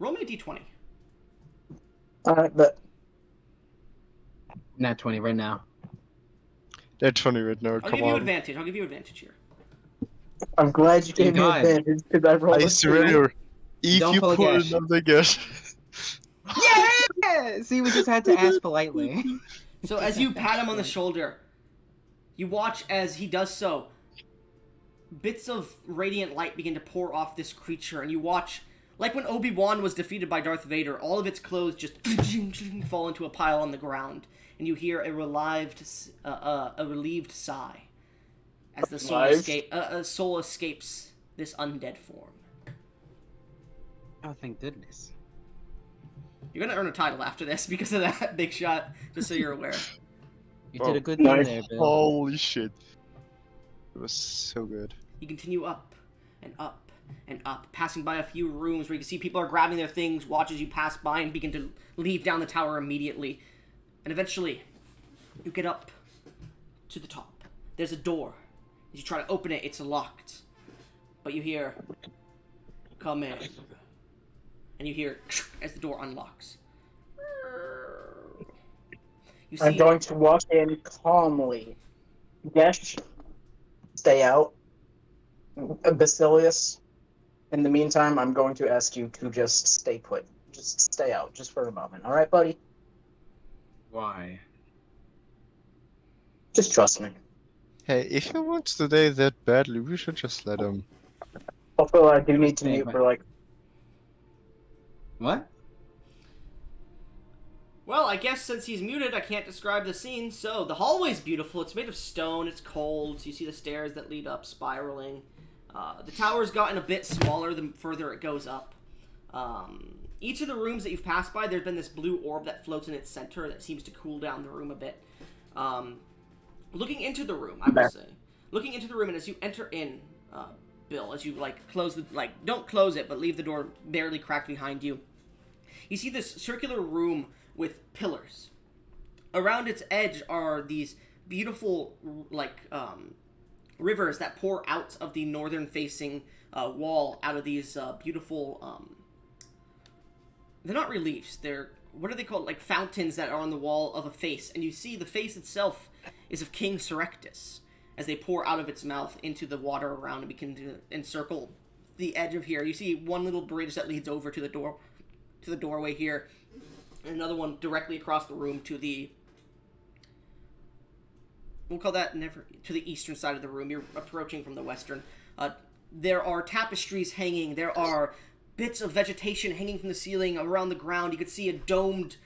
Roll me a d20. But Nat 20 right now. That's funny right now, I'll come give you on. advantage. I'll give you advantage here. I'm glad you gave me God. advantage because I rolled I a 2. swear, if Don't you pull a pull gash. another guess... Yeah! See, we just had to ask politely. So as you pat him on the shoulder, you watch as he does so. Bits of radiant light begin to pour off this creature, and you watch, like when Obi-Wan was defeated by Darth Vader, all of its clothes just fall into a pile on the ground, and you hear a relieved sigh as the soul escapes this undead form. Oh, thank goodness. You're gonna earn a title after this because of that big shot, just so you're aware. You did a good thing nice. there, Bill. Holy shit. It was so good. You continue up and up and up, passing by a few rooms where you can see people are grabbing their things, watch as you pass by and begin to leave down the tower immediately. And eventually, you get up to the top. There's a door. As you try to open it, it's locked. But you hear, come in. And you hear as the door unlocks. You I'm going to walk in calmly. Gesh, stay out. Basilius, in the meantime, I'm going to ask you to just stay put. Just stay out, just for a moment. All right, buddy? Why? Just trust me. Hey, if he wants to die that badly, we should just let him. Also, I do need to Okay, mute but- for like... What? Well, I guess since he's muted, I can't describe the scene. So, the hallway's beautiful. It's made of stone. It's cold. So you see the stairs that lead up spiraling. The tower's gotten a bit smaller the further it goes up. Each of the rooms that you've passed by, there's been this blue orb that floats in its center that seems to cool down the room a bit. Looking into the room, I will say. Looking into the room, and as you enter in, Bill, as you don't close it, but leave the door barely cracked behind you. You see this circular room with pillars. Around its edge are these beautiful, rivers that pour out of the northern-facing wall, out of these beautiful, they're not reliefs, they're, what are they called, like fountains that are on the wall of a face, and you see the face itself is of King Serectus, as they pour out of its mouth into the water around and begin to encircle the edge of here. You see one little bridge that leads over to the doorway here, and another one directly across the room to the, we'll call that to the eastern side of the room. You're approaching from the western. There are tapestries hanging. There are bits of vegetation hanging from the ceiling around the ground. You can see a domed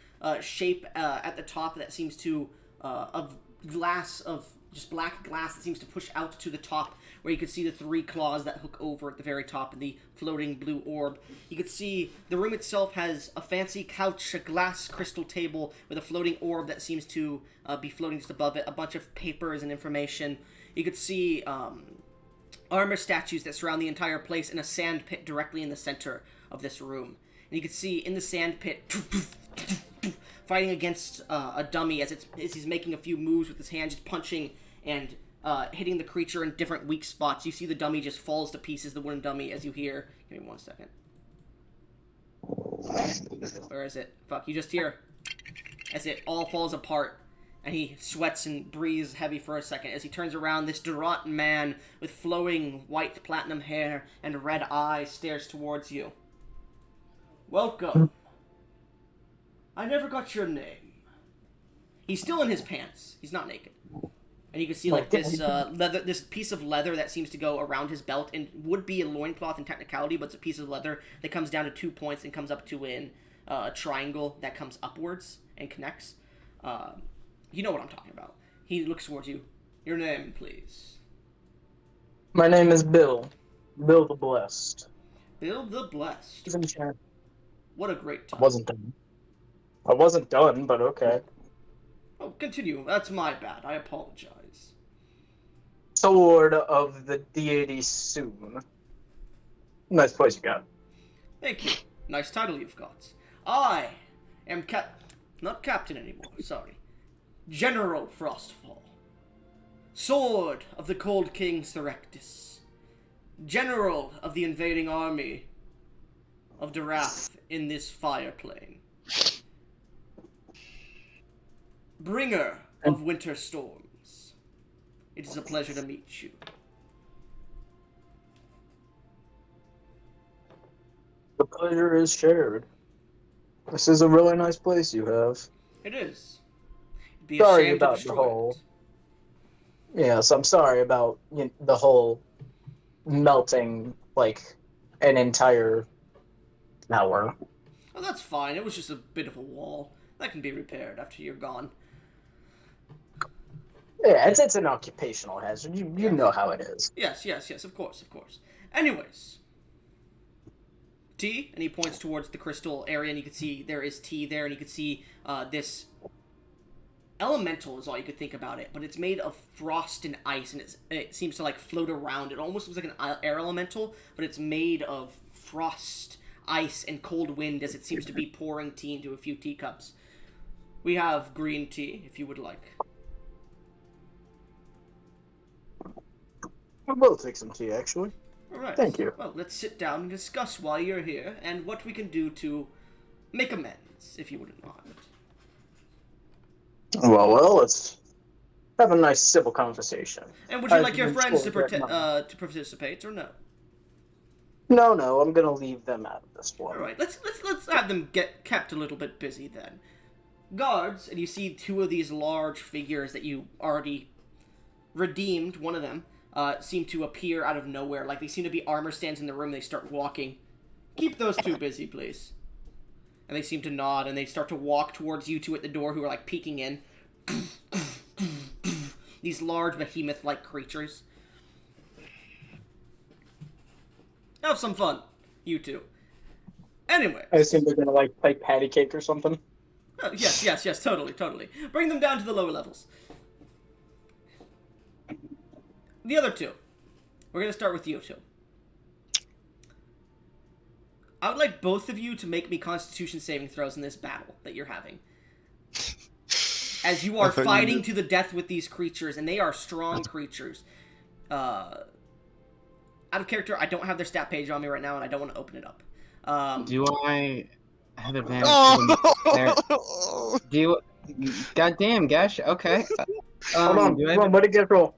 shape at the top that seems to, of glass, of just black glass that seems to push out to the top, where you can see the 3 claws that hook over at the very top and the floating blue orb. You can see the room itself has a fancy couch, a glass crystal table with a floating orb that seems to be floating just above it, a bunch of papers and information. You could see armor statues that surround the entire place, and a sand pit directly in the center of this room. And you can see in the sand pit fighting against a dummy as he's making a few moves with his hand, just punching and hitting the creature in different weak spots. You see the dummy just falls to pieces, the wooden dummy, as you hear... Give me 1 second. Where is it? Fuck, you just hear... As it all falls apart, and he sweats and breathes heavy for a second. As he turns around, this Durant man with flowing white platinum hair and red eyes stares towards you. Welcome. I never got your name. He's still in his pants. He's not naked. And you can see like this leather, this piece of leather that seems to go around his belt, and would be a loincloth in technicality, but it's a piece of leather that comes down to 2 points and comes up to a triangle that comes upwards and connects. You know what I'm talking about. He looks towards you. Your name, please. My name is Bill. Bill the Blessed. Bill the Blessed. He's in chat. What a great time. I wasn't done, but okay. Oh, continue. That's my bad. I apologize. Sword of the deity soon. Nice place you got. Thank you. Nice title you've got. I am not captain anymore, sorry. General Frostfall. Sword of the Cold King Serectus. General of the invading army of Darath in this fire plane. Bringer of winter storms. It is a pleasure to meet you. The pleasure is shared. This is a really nice place you have. It is. It'd be a Sorry shame about to destroy the whole... it. Yes, I'm sorry about the whole melting, like, an entire tower. Oh, that's fine. It was just a bit of a wall. That can be repaired after you're gone. Yeah, it's an occupational hazard. You know how it is. Yes, of course. Anyways. Tea, and he points towards the crystal area, and you can see there is tea there, and you can see this elemental is all you could think about it, but it's made of frost and ice, and it seems to like float around. It almost looks like an air elemental, but it's made of frost, ice, and cold wind as it seems to be pouring tea into a few teacups. We have green tea, if you would like. I will take some tea, actually. Alright. Thank you. Well, let's sit down and discuss why you're here, and what we can do to make amends, if you wouldn't mind. Well, let's have a nice civil conversation. And would you I've like your been friends told to that to participate, or no? No, I'm gonna leave them out of this one. Alright, let's have them get kept a little bit busy then. Guards, and you see 2 of these large figures that you already redeemed, one of them, seem to appear out of nowhere. Like, they seem to be armor stands in the room. They start walking. Keep those 2 busy, please. And they seem to nod, and they start to walk towards you 2 at the door who are, like, peeking in. These large behemoth-like creatures. Have some fun, you 2. Anyway. I assume they're gonna, like, play patty cake or something. Yes, totally. Bring them down to the lower levels. The other 2. We're going to start with you 2. I would like both of you to make me Constitution saving throws in this battle that you're having. As you are fighting to the death with these creatures, and they are strong creatures. Out of character, I don't have their stat page on me right now, and I don't want to open it up. Do I have advantage? Oh! Do you? Goddamn, Gash. Okay. Hold on, Do I hold on, what did you get roll?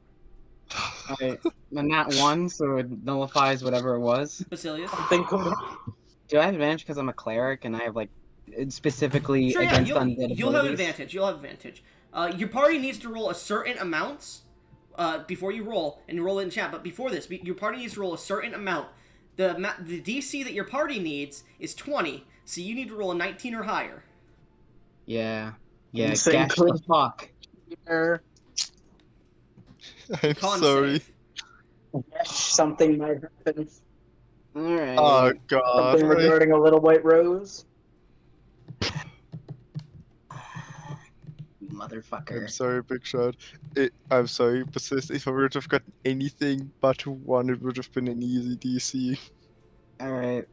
Alright, I'm not one, so it nullifies whatever it was. Basilius? Think Do I have advantage because I'm a cleric and I have, like, specifically Sure, yeah, against undead you'll have abilities? advantage. You'll have advantage. Your party needs to roll a certain amount before you roll, and roll it in chat. But before this, your party needs to roll a certain amount. The DC that your party needs is 20, so you need to roll a 19 or higher. Yeah. Yeah, Insane Gash the fuck. I'm Con sorry. save. Yes, something might happen. Alright. Oh god. Something regarding a little white rose. Motherfucker. I'm sorry, Big Shot. I'm sorry, but if I would have gotten anything but 1, it would have been an easy DC. Alright.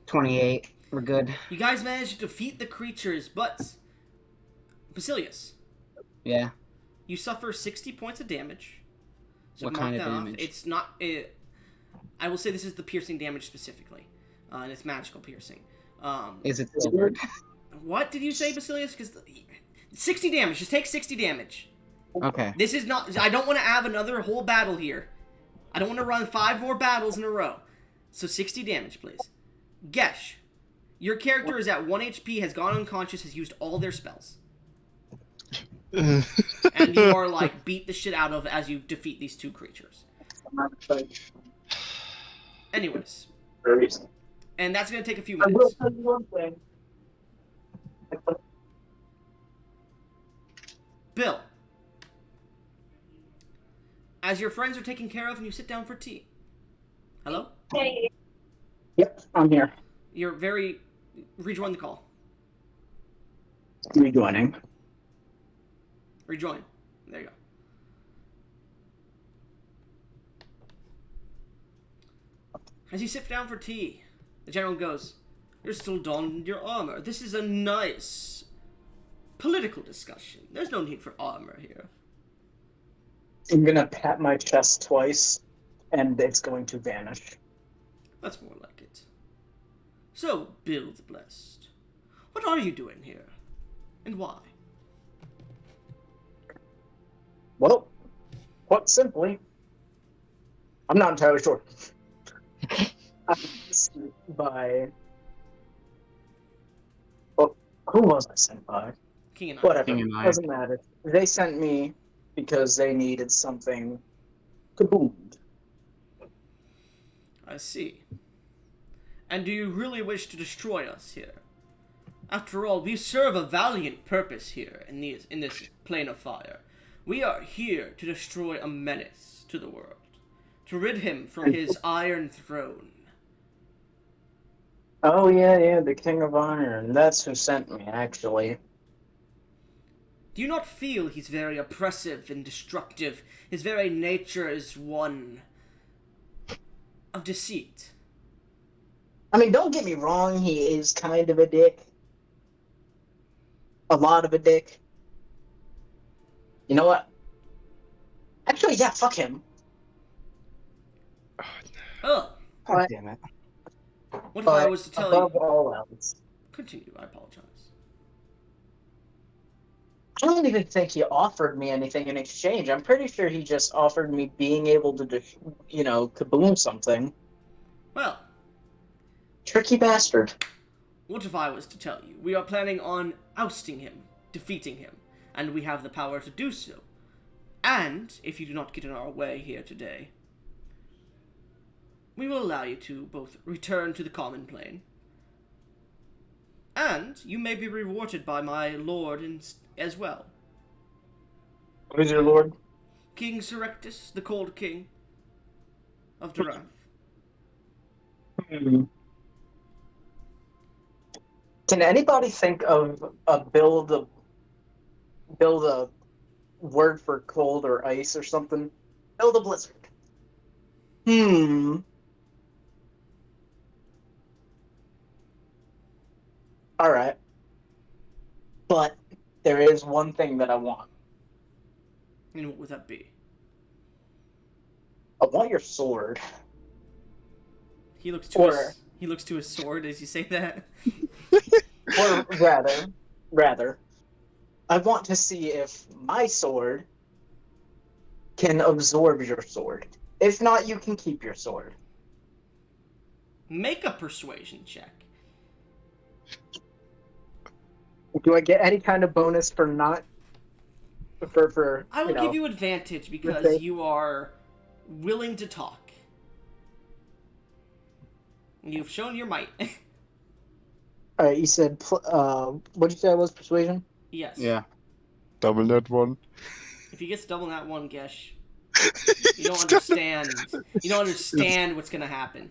28. We're good. You guys managed to defeat the creatures, but Basilius, Yeah. you suffer 60 points of damage. So What mark kind of that off. damage? It's not. I will say this is the piercing damage specifically, and it's magical piercing. Is it silver? What did you say, Basilius? Because 60 damage. Just take 60 damage. Okay. This is not. I don't want to have another whole battle here. I don't want to run 5 more battles in a row. So 60 damage, please. Gesh, your character is at 1 HP, has gone unconscious, has used all their spells. And you are, like, beat the shit out of as you defeat these 2 creatures. Anyways. And that's going to take a few I will minutes. tell you one thing. Bill, as your friends are taken care of and you sit down for tea. Hello? Yep, I'm here. You're very... Rejoin the call. Rejoining. Rejoin. There you go. As you sit down for tea, the general goes, "You're still donned your armor. This is a nice political discussion. There's no need for armor here." I'm gonna pat my chest twice, and it's going to vanish. That's more like it. So, Bill the Blessed, what are you doing here? And why? Well, quite simply, I'm not entirely sure. I'm sent by. Well, who was I sent by? King and I. Whatever, King and I. doesn't matter. They sent me because they needed something kaboomed. I see. And do you really wish to destroy us here? After all, we serve a valiant purpose here in this plane of fire. We are here to destroy a menace to the world, to rid him from his iron throne. Oh yeah, the King of Iron. That's who sent me, actually. Do you not feel he's very oppressive and destructive? His very nature is one of deceit. I mean, don't get me wrong, he is kind of a dick. A lot of a dick. You know what? Actually, yeah, fuck him. Oh, God damn it. what if I But was to tell above you... all else, Continue, I apologize. I don't even think he offered me anything in exchange. I'm pretty sure he just offered me being able to, kaboom something. Well, Tricky bastard. what if I was to tell you? We are planning on ousting him, defeating him, and we have the power to do so. And, if you do not get in our way here today, we will allow you to both return to the common plane, and you may be rewarded by my lord as well. Who's your lord? King Serectus, the Cold King of Turam. Can anybody think of a build a word for cold or ice or something? Build a blizzard. All right. But there is one thing that I want. And what would that be? I want your sword. He looks to his sword as you say that. Or rather, I want to see if my sword can absorb your sword. If not, you can keep your sword. Make a persuasion check. Do I get any kind of bonus for not for I will you know, give you advantage because mistake? you are willing to talk. You've shown your might. All right, you said what did you say it was persuasion? Yes. Yeah. Double that one. If he gets double that one, Gesh, you don't understand. You don't understand what's gonna happen.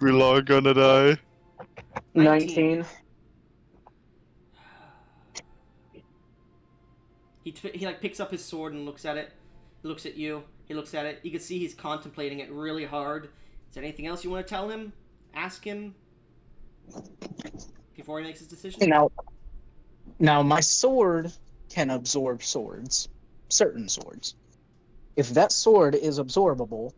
We're all gonna die. 19. He like picks up his sword and looks at it. He looks at you. He looks at it. You can see he's contemplating it really hard. Is there anything else you want to tell him? Ask him before he makes his decision. Now my sword can absorb swords, certain swords. If that sword is absorbable,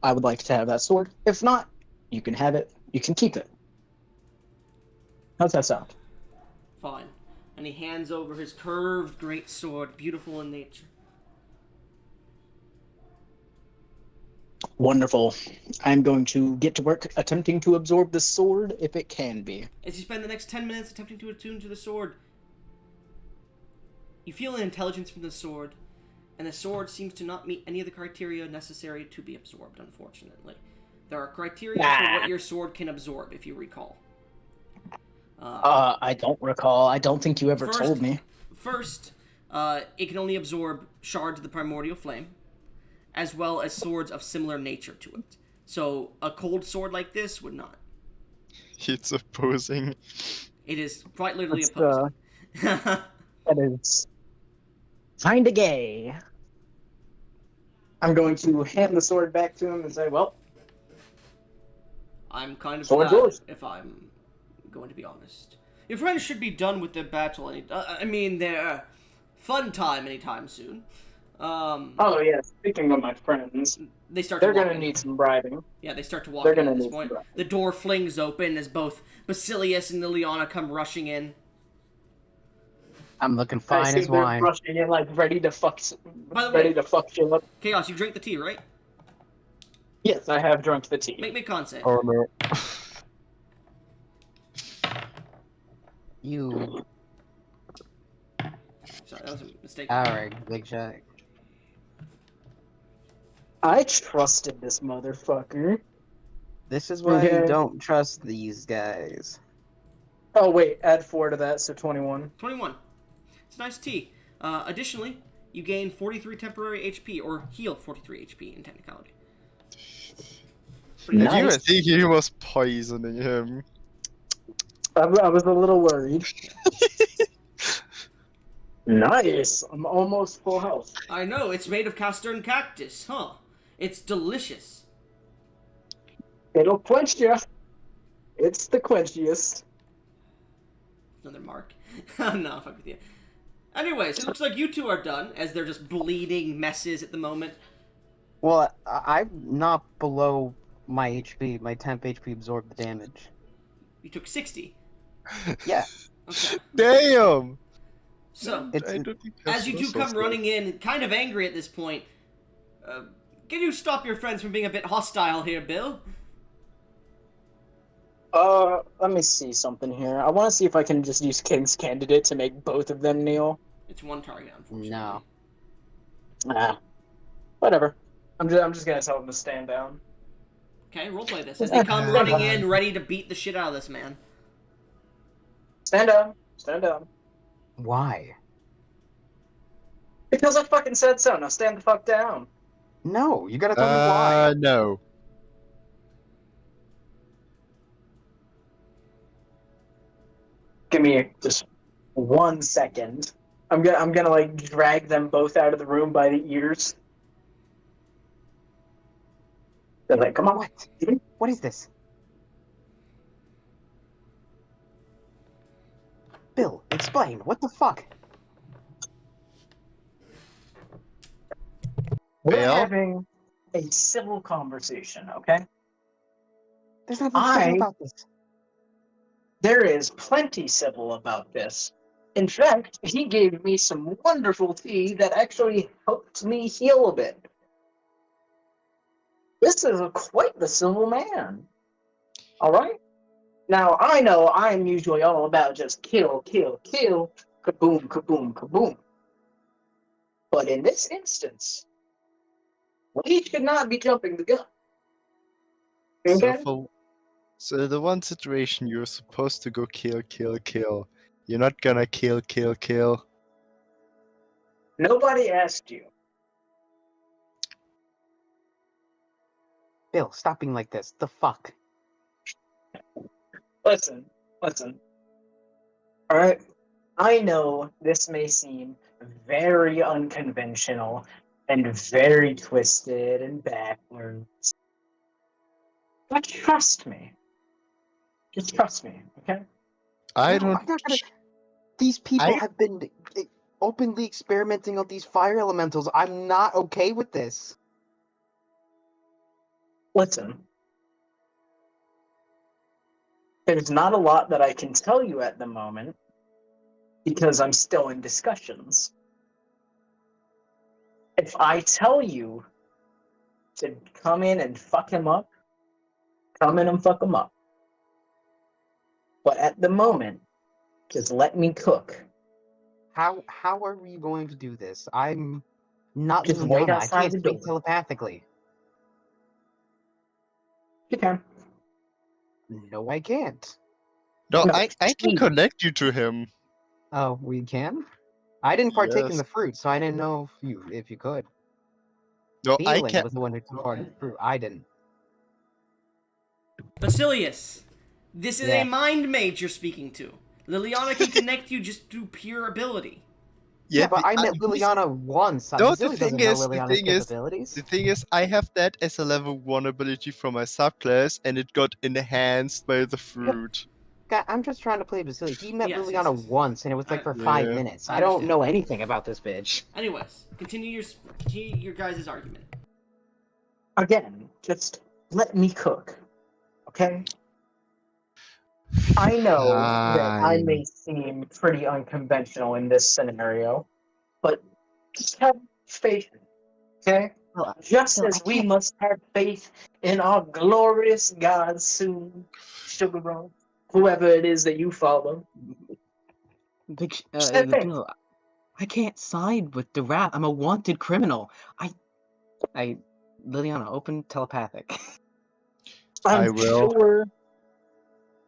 I would like to have that sword. If not, you can have it. You can keep it. How's that sound? Fine. And he hands over his curved great sword, beautiful in nature. Wonderful. I'm going to get to work attempting to absorb the sword if it can be. As you spend the next 10 minutes attempting to attune to the sword, you feel an intelligence from the sword, and the sword seems to not meet any of the criteria necessary to be absorbed, unfortunately. There are criteria for what your sword can absorb, if you recall. I don't recall. I don't think you ever told me. First, it can only absorb shards of the primordial flame, as well as swords of similar nature to it. So, a cold sword like this would not. It's opposing. It is quite literally That's, opposing. That is kinda gay. I'm going to hand the sword back to him and say, "Well, I'm kind of Sword's glad, yours. if I'm going to be honest. Your friends should be done with their battle. Their fun time anytime soon. oh yeah, speaking of my friends, They start they're to walk gonna in. need some bribing. Yeah, they start to walk They're in at gonna this need point. some bribing. The door flings open as both Basilius and Liliana come rushing in. I'm looking I fine see as they're wine. rushing in like ready to fuck By the way- ready to fuck shit up. Chaos, you drink the tea, right? Yes, I have drunk the tea. Make me con save. Oh no. You. Sorry, that was a mistake. Alright, Big Shot. I trusted this motherfucker. This is why Okay. you don't trust these guys. Oh wait, add 4 to that, so 21. 21. It's nice tea. Additionally, you gain 43 temporary HP, or heal 43 HP in technicality. Did you even Nice. think he was poisoning him? I was a little worried. Nice. I'm almost full health. I know, it's made of Castern cactus, huh? It's delicious. It'll quench you. It's the quenchiest. Another mark. No, fuck with you. Anyways, it looks like you two are done, as they're just bleeding messes at the moment. Well, I'm not below my HP. My temp HP absorbed the damage. You took 60. Yeah. Okay. Damn! So, It's- I don't think that's as you two so come sad. running in, kind of angry at this point, can you stop your friends from being a bit hostile here, Bill? Let me see something here. I want to see if I can just use King's Candidate to make both of them kneel. It's one target, unfortunately. No. Ah, whatever. I'm just gonna tell them to stand down. Okay, roleplay this. As they come running in, ready to beat the shit out of this man. Stand down. Stand down. Why? Because I fucking said so. Now stand the fuck down. No, you gotta tell me why. No. Give me just 1 second. I'm gonna like drag them both out of the room by the ears. They're like, come on. What? What is this? Bill, explain. What the fuck? We're Bill? having a civil conversation, okay? There's nothing civil I about this. There is plenty civil about this. In fact, he gave me some wonderful tea that actually helped me heal a bit. This is quite the civil man. All right? Now, I know I'm usually all about just kill, kill, kill, kaboom, kaboom, kaboom. But in this instance, we should not be jumping the gun. Okay? So the one situation you're supposed to go kill, kill, kill. You're not gonna kill, kill, kill. Nobody asked you. Bill, stop being like this. The fuck? Listen. All right? I know this may seem very unconventional and very twisted and backwards, but trust me. Just trust me, okay? I No, don't. I'm not gonna. These people I have been openly experimenting on these fire elementals. I'm not okay with this. Listen. There's not a lot that I can tell you at the moment because I'm still in discussions. If I tell you to come in and fuck him up, come in and fuck him up. But at the moment, just let me cook. How are we going to do this? I'm not Just wait Liliana. I outside can't the speak door. telepathically. You can. No, I can't. no. No, I can he- connect you to him. Oh, we can? I didn't partake in Yes. the fruit, so I didn't know if you could. No, I Feeling can. was the one who took part in the fruit. I didn't. Basilius, this is Yeah. a mind mage you're speaking to. Liliana can connect you just through pure ability. Yeah, but I met he's- Liliana once. No, Vasily doesn't know Liliana's capabilities. the thing is, I have that as a level 1 ability from my subclass, and it got enhanced by the fruit. God, I'm just trying to play Vasily. He met Yes, Liliana yes. once, and it was like for Yeah. 5 minutes. I I don't understand. know anything about this bitch. Anyways, continue your guys' argument. Again, just let me cook. Okay? I know that I may seem pretty unconventional in this scenario, but just have faith. Okay? Well, Just Bill, I as we can't. must have faith in our glorious God soon, Sugar Bro, whoever it is that you follow. Just have faith. Bill, I can't side with the rat. I'm a wanted criminal. Liliana, open telepathic. I will.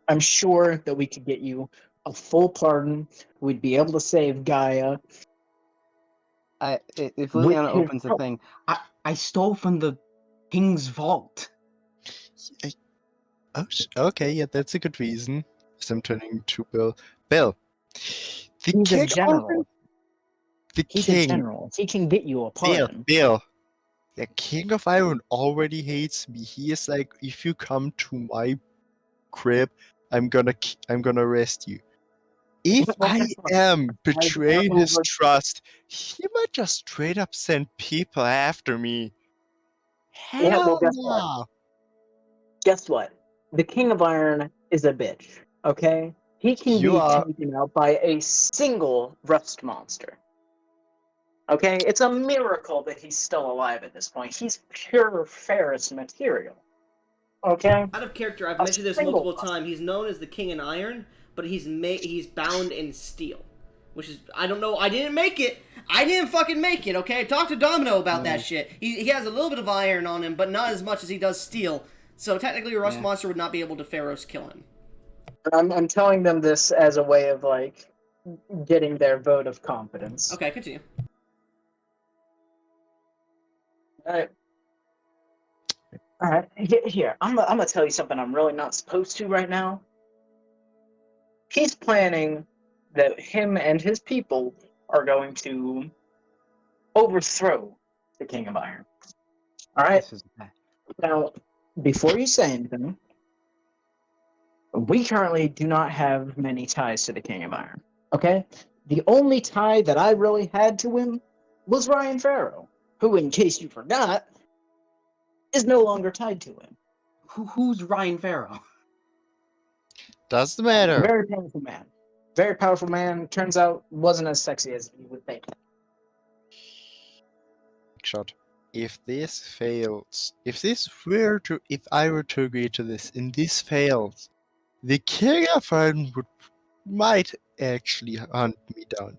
I'm sure that we could get you a full pardon. We'd be able to save Gaia. If With Liliana his opens the help. thing, I stole from the king's vault. Oh, okay, yeah, that's a good reason. So I'm turning to Bill. Bill, the He's a king general. the He's a king, general. He can get you a Bill, pardon. the king of Iron already hates me. He is like, if you come to my crib, I'm gonna arrest you. If I am betraying his trust, he might just straight up send people after me. Yeah, well, Hell guess what? no! Guess what? The King of Iron is a bitch, okay? He can You be are taken out by a single rust monster. Okay? It's a miracle that he's still alive at this point. He's pure ferrous material. Okay? Out of character, I've A mentioned this single multiple times. He's known as the King in Iron, but he's bound in steel, which is, I don't know. I didn't make it. I didn't fucking make it. Okay, talk to Domino about that shit. He has a little bit of iron on him, but not as much as he does steel. So technically, a rust monster would not be able to Pharaoh's kill him. I'm telling them this as a way of, like, getting their vote of confidence. Okay, continue. Alright. Alright, here. I'm gonna tell you something I'm really not supposed to right now. He's planning that him and his people are going to overthrow the King of Iron. Alright? This is bad. Now, before you say anything, we currently do not have many ties to the King of Iron. Okay? The only tie that I really had to him was Ryan Farrow, who, in case you forgot, is no longer tied to him. Who's Ryan Farrow? Doesn't matter. Very powerful man. Very powerful man. Turns out wasn't as sexy as you would think. Shot. If this fails, if I were to agree to this, and this fails, the King of Iron might actually hunt me down,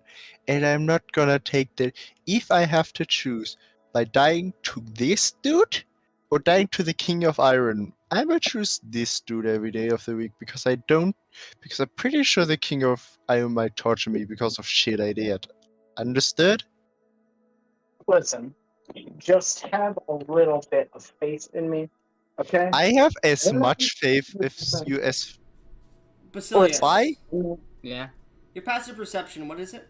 and I'm not gonna take that. If I have to choose by dying to this dude or dying to the King of Iron, I might choose this dude every day of the week because I'm pretty sure the King of Iron might torture me because of shit I did. Understood? Listen, just have a little bit of faith in me, okay? I have as We're not- much faith with you as. Basilius. Why? Yeah, Your passive perception, what is it?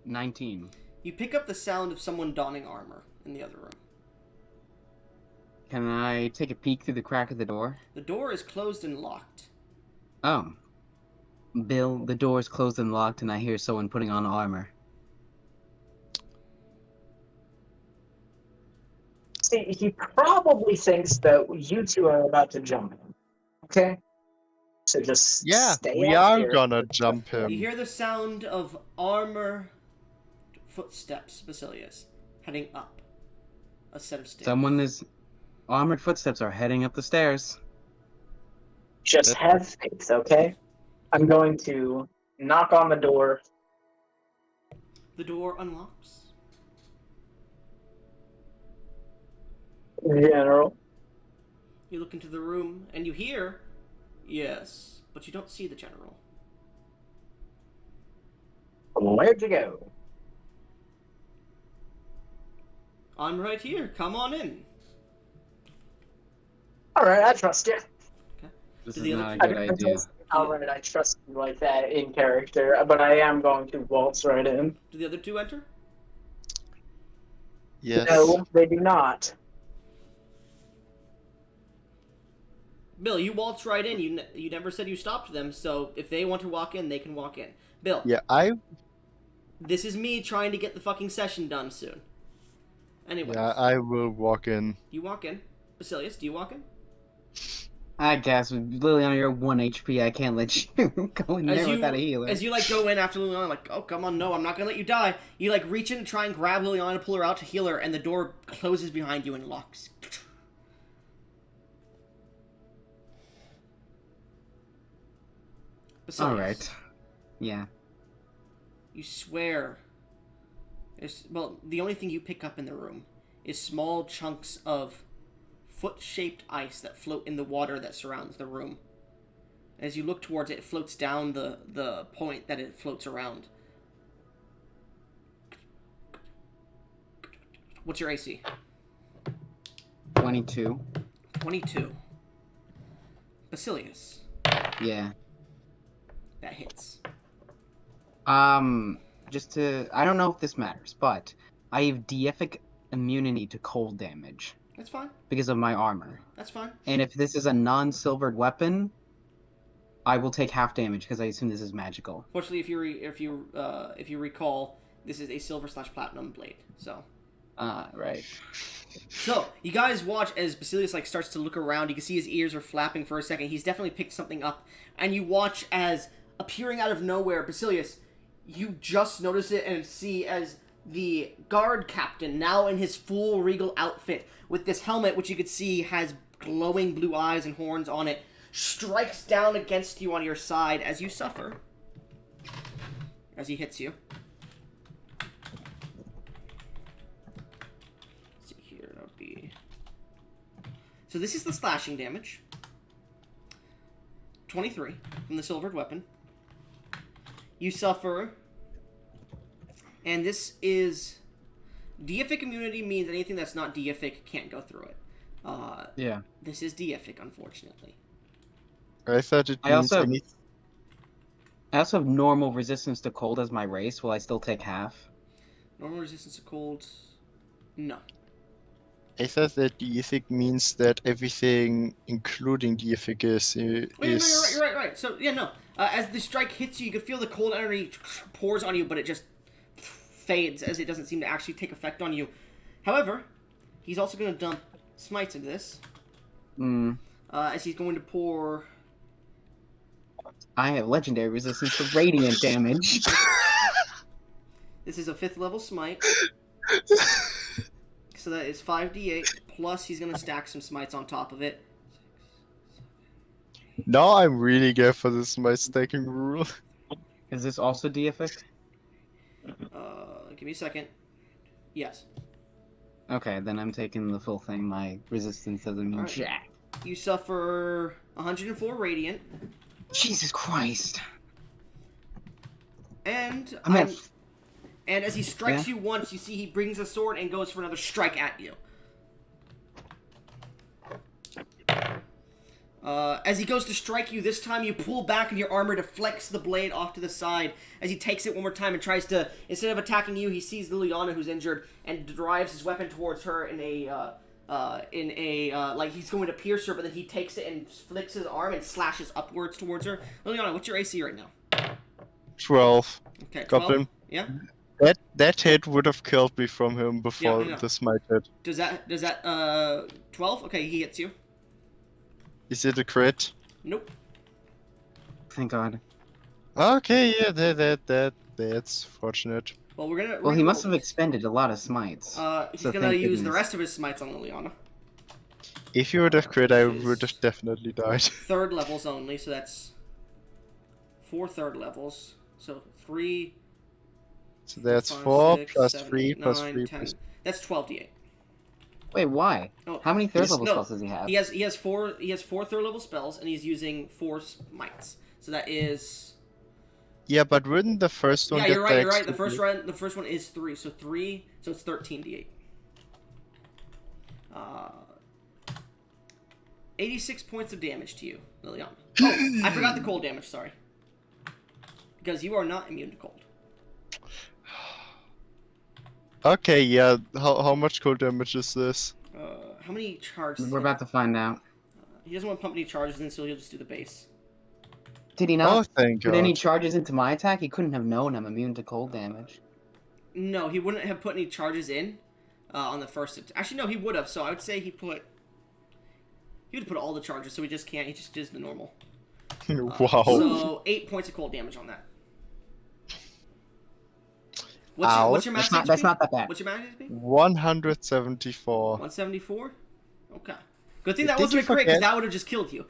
19. You pick up the sound of someone donning armor in the other room. Can I take a peek through the crack of the door? The door is closed and locked. Oh. Bill, the door's closed and locked, and I hear someone putting on armor. See, he probably thinks that you two are about to jump him, okay? So just Yeah, stay we out are here. gonna jump You him. hear the sound of armor footsteps, Basilius, heading up a set of stairs. Armored footsteps are heading up the stairs. Just have faith, okay? I'm going to knock on the door. The door unlocks. General. You look into the room and you hear, yes, but you don't see the general. Where'd you go? I'm right here. Come on in. Alright, I trust you. This To is the other- not a I good don't idea. know how right I trust you like that in character, but I am going to waltz right in. Do the other two enter? Yes. No, they do not. Bill, you waltz right in. You never said you stopped them, so if they want to walk in, they can walk in. Bill, Yeah, this is me trying to get the fucking session done soon. Anyways, I will walk in. you walk in. Basilius, do you walk in? I guess, Liliana, you're 1 HP. I can't let you go in there without a healer. As you like go in after Liliana, like, oh come on, no, I'm not gonna let you die. You like reach in and try and grab Liliana, pull her out to heal her, and the door closes behind you and locks. Basilius, Alright. Yeah. you swear. Well, the only thing you pick up in the room is small chunks of foot-shaped ice that float in the water that surrounds the room. As you look towards it, it floats down the point that it floats around. What's your AC? 22. 22. Basilius. Yeah. That hits. I don't know if this matters, but I have deific immunity to cold damage That's fine. because of my armor. That's fine. And if this is a non-silvered weapon, I will take half damage because I assume this is magical. Fortunately, if you recall, this is a silver/platinum blade. So. Right. So, you guys watch as Basilius starts to look around. You can see his ears are flapping for a second. He's definitely picked something up. And you watch as, appearing out of nowhere, Basilius, you just notice it and see as the guard captain, now in his full regal outfit, with this helmet, which you could see has glowing blue eyes and horns on it, strikes down against you on your side as you suffer. As he hits you. So this is the slashing damage. 23 from the silvered weapon. You suffer. And this is... Deific immunity means anything that's not deific can't go through it. Yeah. This is deific, unfortunately. I thought it I means also- any- I also have normal resistance to cold as my race. Will I still take half? Normal resistance to cold... No. I thought that deific means that everything, including deific, is. Wait, no, you're right. So, yeah, no. As the strike hits you, you can feel the cold energy pours on you, but it just fades as it doesn't seem to actually take effect on you. However, he's also going to dump smites into this. As he's going to pour... I have legendary resistance to radiant damage. This is a 5th level smite. So that is 5d8, plus he's going to stack some smites on top of it. Now I'm really good for this my stacking rule. Is this also D effect? Give me a second. Yes. Okay, then I'm taking the full thing. My resistance doesn't mean Alright. jack. You suffer 104 radiant. Jesus Christ. And I'm at... and as he strikes you once, you see he brings a sword and goes for another strike at you. As he goes to strike you, this time you pull back and your armor deflects the blade off to the side as he takes it one more time and tries to, instead of attacking you, he sees Liliana who's injured and drives his weapon towards her in a, like he's going to pierce her, but then he takes it and flicks his arm and slashes upwards towards her. Liliana, what's your AC right now? 12. Okay, 12. Goblin. Yeah? That hit would have killed me from him before Yeah. the smite hit. Does that, 12? Okay, he hits you. Is it a crit? Nope. Thank God. Okay, yeah, that's fortunate. Well, we're gonna... Well, he must have expended a lot of smites. He's so gonna thank use the goodness. rest of his smites on Liliana. If you would have crit, I Which is- would have definitely died. 3rd levels only, so that's 4 3rd levels. So 3... So that's 5, 4 6, plus 7, 3 8, plus 9, 3 10. plus... That's 12d8. Wait, why? Oh, How many third Yes, level no. spells does he have? He has four 3rd level spells, and he's using 4 smites. So that is... Yeah, but wouldn't the first one Yeah, get you're right, you're right. extra The first one is 3. So 3, so it's 13d8. 86 points of damage to you, Liliana. Oh, I forgot the cold damage, sorry. Because you are not immune to cold. Okay, yeah. How much cold damage is this? How many charges? We're about to find out. He doesn't want to pump any charges in, so he'll just do the base. Did he Oh, not thank put God. any charges into my attack? He couldn't have known I'm immune to cold damage. No, he wouldn't have put any charges in on the first. Actually, no, he would have. So I would say he would have put all the charges. So he just can't. He just does the normal. Wow. So 8 points of cold damage on that. Ow. What's your max HP? That's not that bad. What's your max HP? 174. 174. Okay. Good thing that Did wasn't a you crit, because forget- that would have just killed you.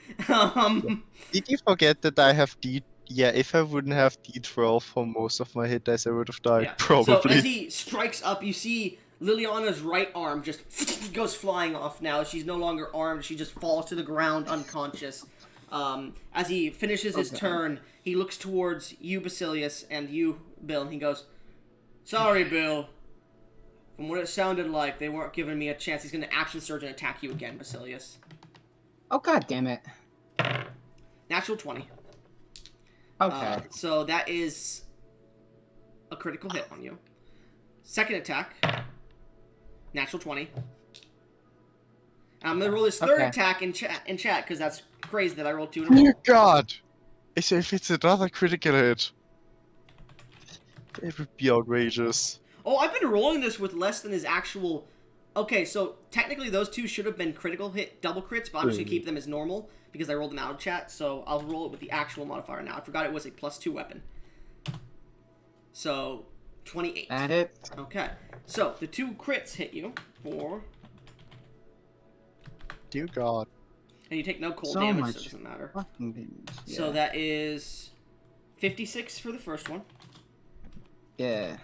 Did you forget that I have D... Yeah, if I wouldn't have D12 for most of my hit dice, I would have died, Yeah. probably. So as he strikes up, you see Liliana's right arm just goes flying off now. She's no longer armed. She just falls to the ground unconscious. As he finishes his turn, he looks towards you, Basilius, and you, Bill, and he goes, "Sorry, Bill. From what it sounded like, they weren't giving me a chance." He's going to action surge and attack you again, Basilius. Oh, God damn it. Natural 20. Okay. So that is a critical hit on you. Second attack, natural 20. And I'm gonna roll this third Okay. attack in chat because that's crazy that I rolled 2 in a Oh row. my God! If it's another critical hit, it would be outrageous. Oh, I've been rolling this with less than his actual. Okay, so technically those 2 should have been critical hit double crits, but I'm just gonna keep them as normal because I rolled them out of chat. So I'll roll it with the actual modifier now. I forgot it was a +2 weapon. So 28. That it? Okay, so the 2 crits hit you for. Dear God. And you take no cold So damage, much. so it doesn't matter. Fucking damage. Yeah. So that is 56 for the first one, Yeah.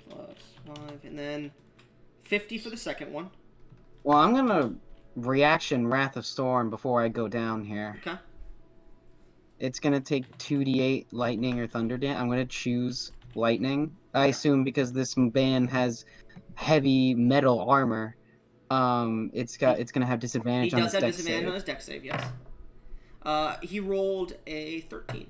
plus 5, and then 50 for the second one. Well, I'm gonna reaction Wrath of Storm before I go down here. Okay. It's gonna take 2d8 lightning or thunder damage. I'm gonna choose lightning. I assume because this band has heavy metal armor. It's gonna have He disadvantage on does its have dex disadvantage on save. his dex save, yes. He rolled a 13.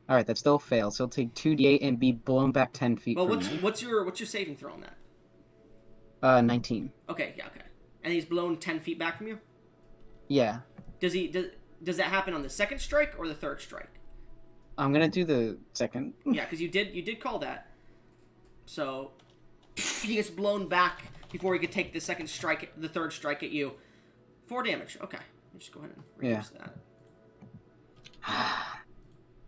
All right, that still fails. So it'll take 2d8 and be blown back 10 feet Well, from me. what's your saving throw on that? 19. Okay, yeah, okay. And he's blown 10 feet back from you. Yeah. Does he? Does that happen on the second strike or the third strike? I'm gonna do the second. Yeah, because you did call that. So he gets blown back before he could take the third strike at you. 4 damage. Okay, just go ahead and reduce that.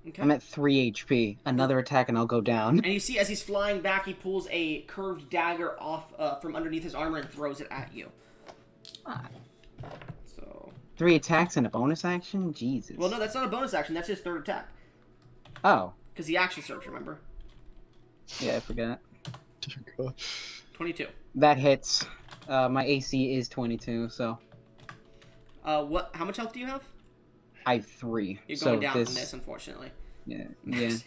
Okay. I'm at 3 HP. Another attack and I'll go down. And you see, as he's flying back, he pulls a curved dagger off from underneath his armor and throws it at you. So 3 attacks and a bonus action? Jesus. well, no, that's not a bonus action. That's his third attack. Oh. Because he action surge, remember? Yeah, I forgot. Dear God. 22. That hits. My AC is 22, so What? How much health do you have? I have 3. You're going down from this, unfortunately. Yeah.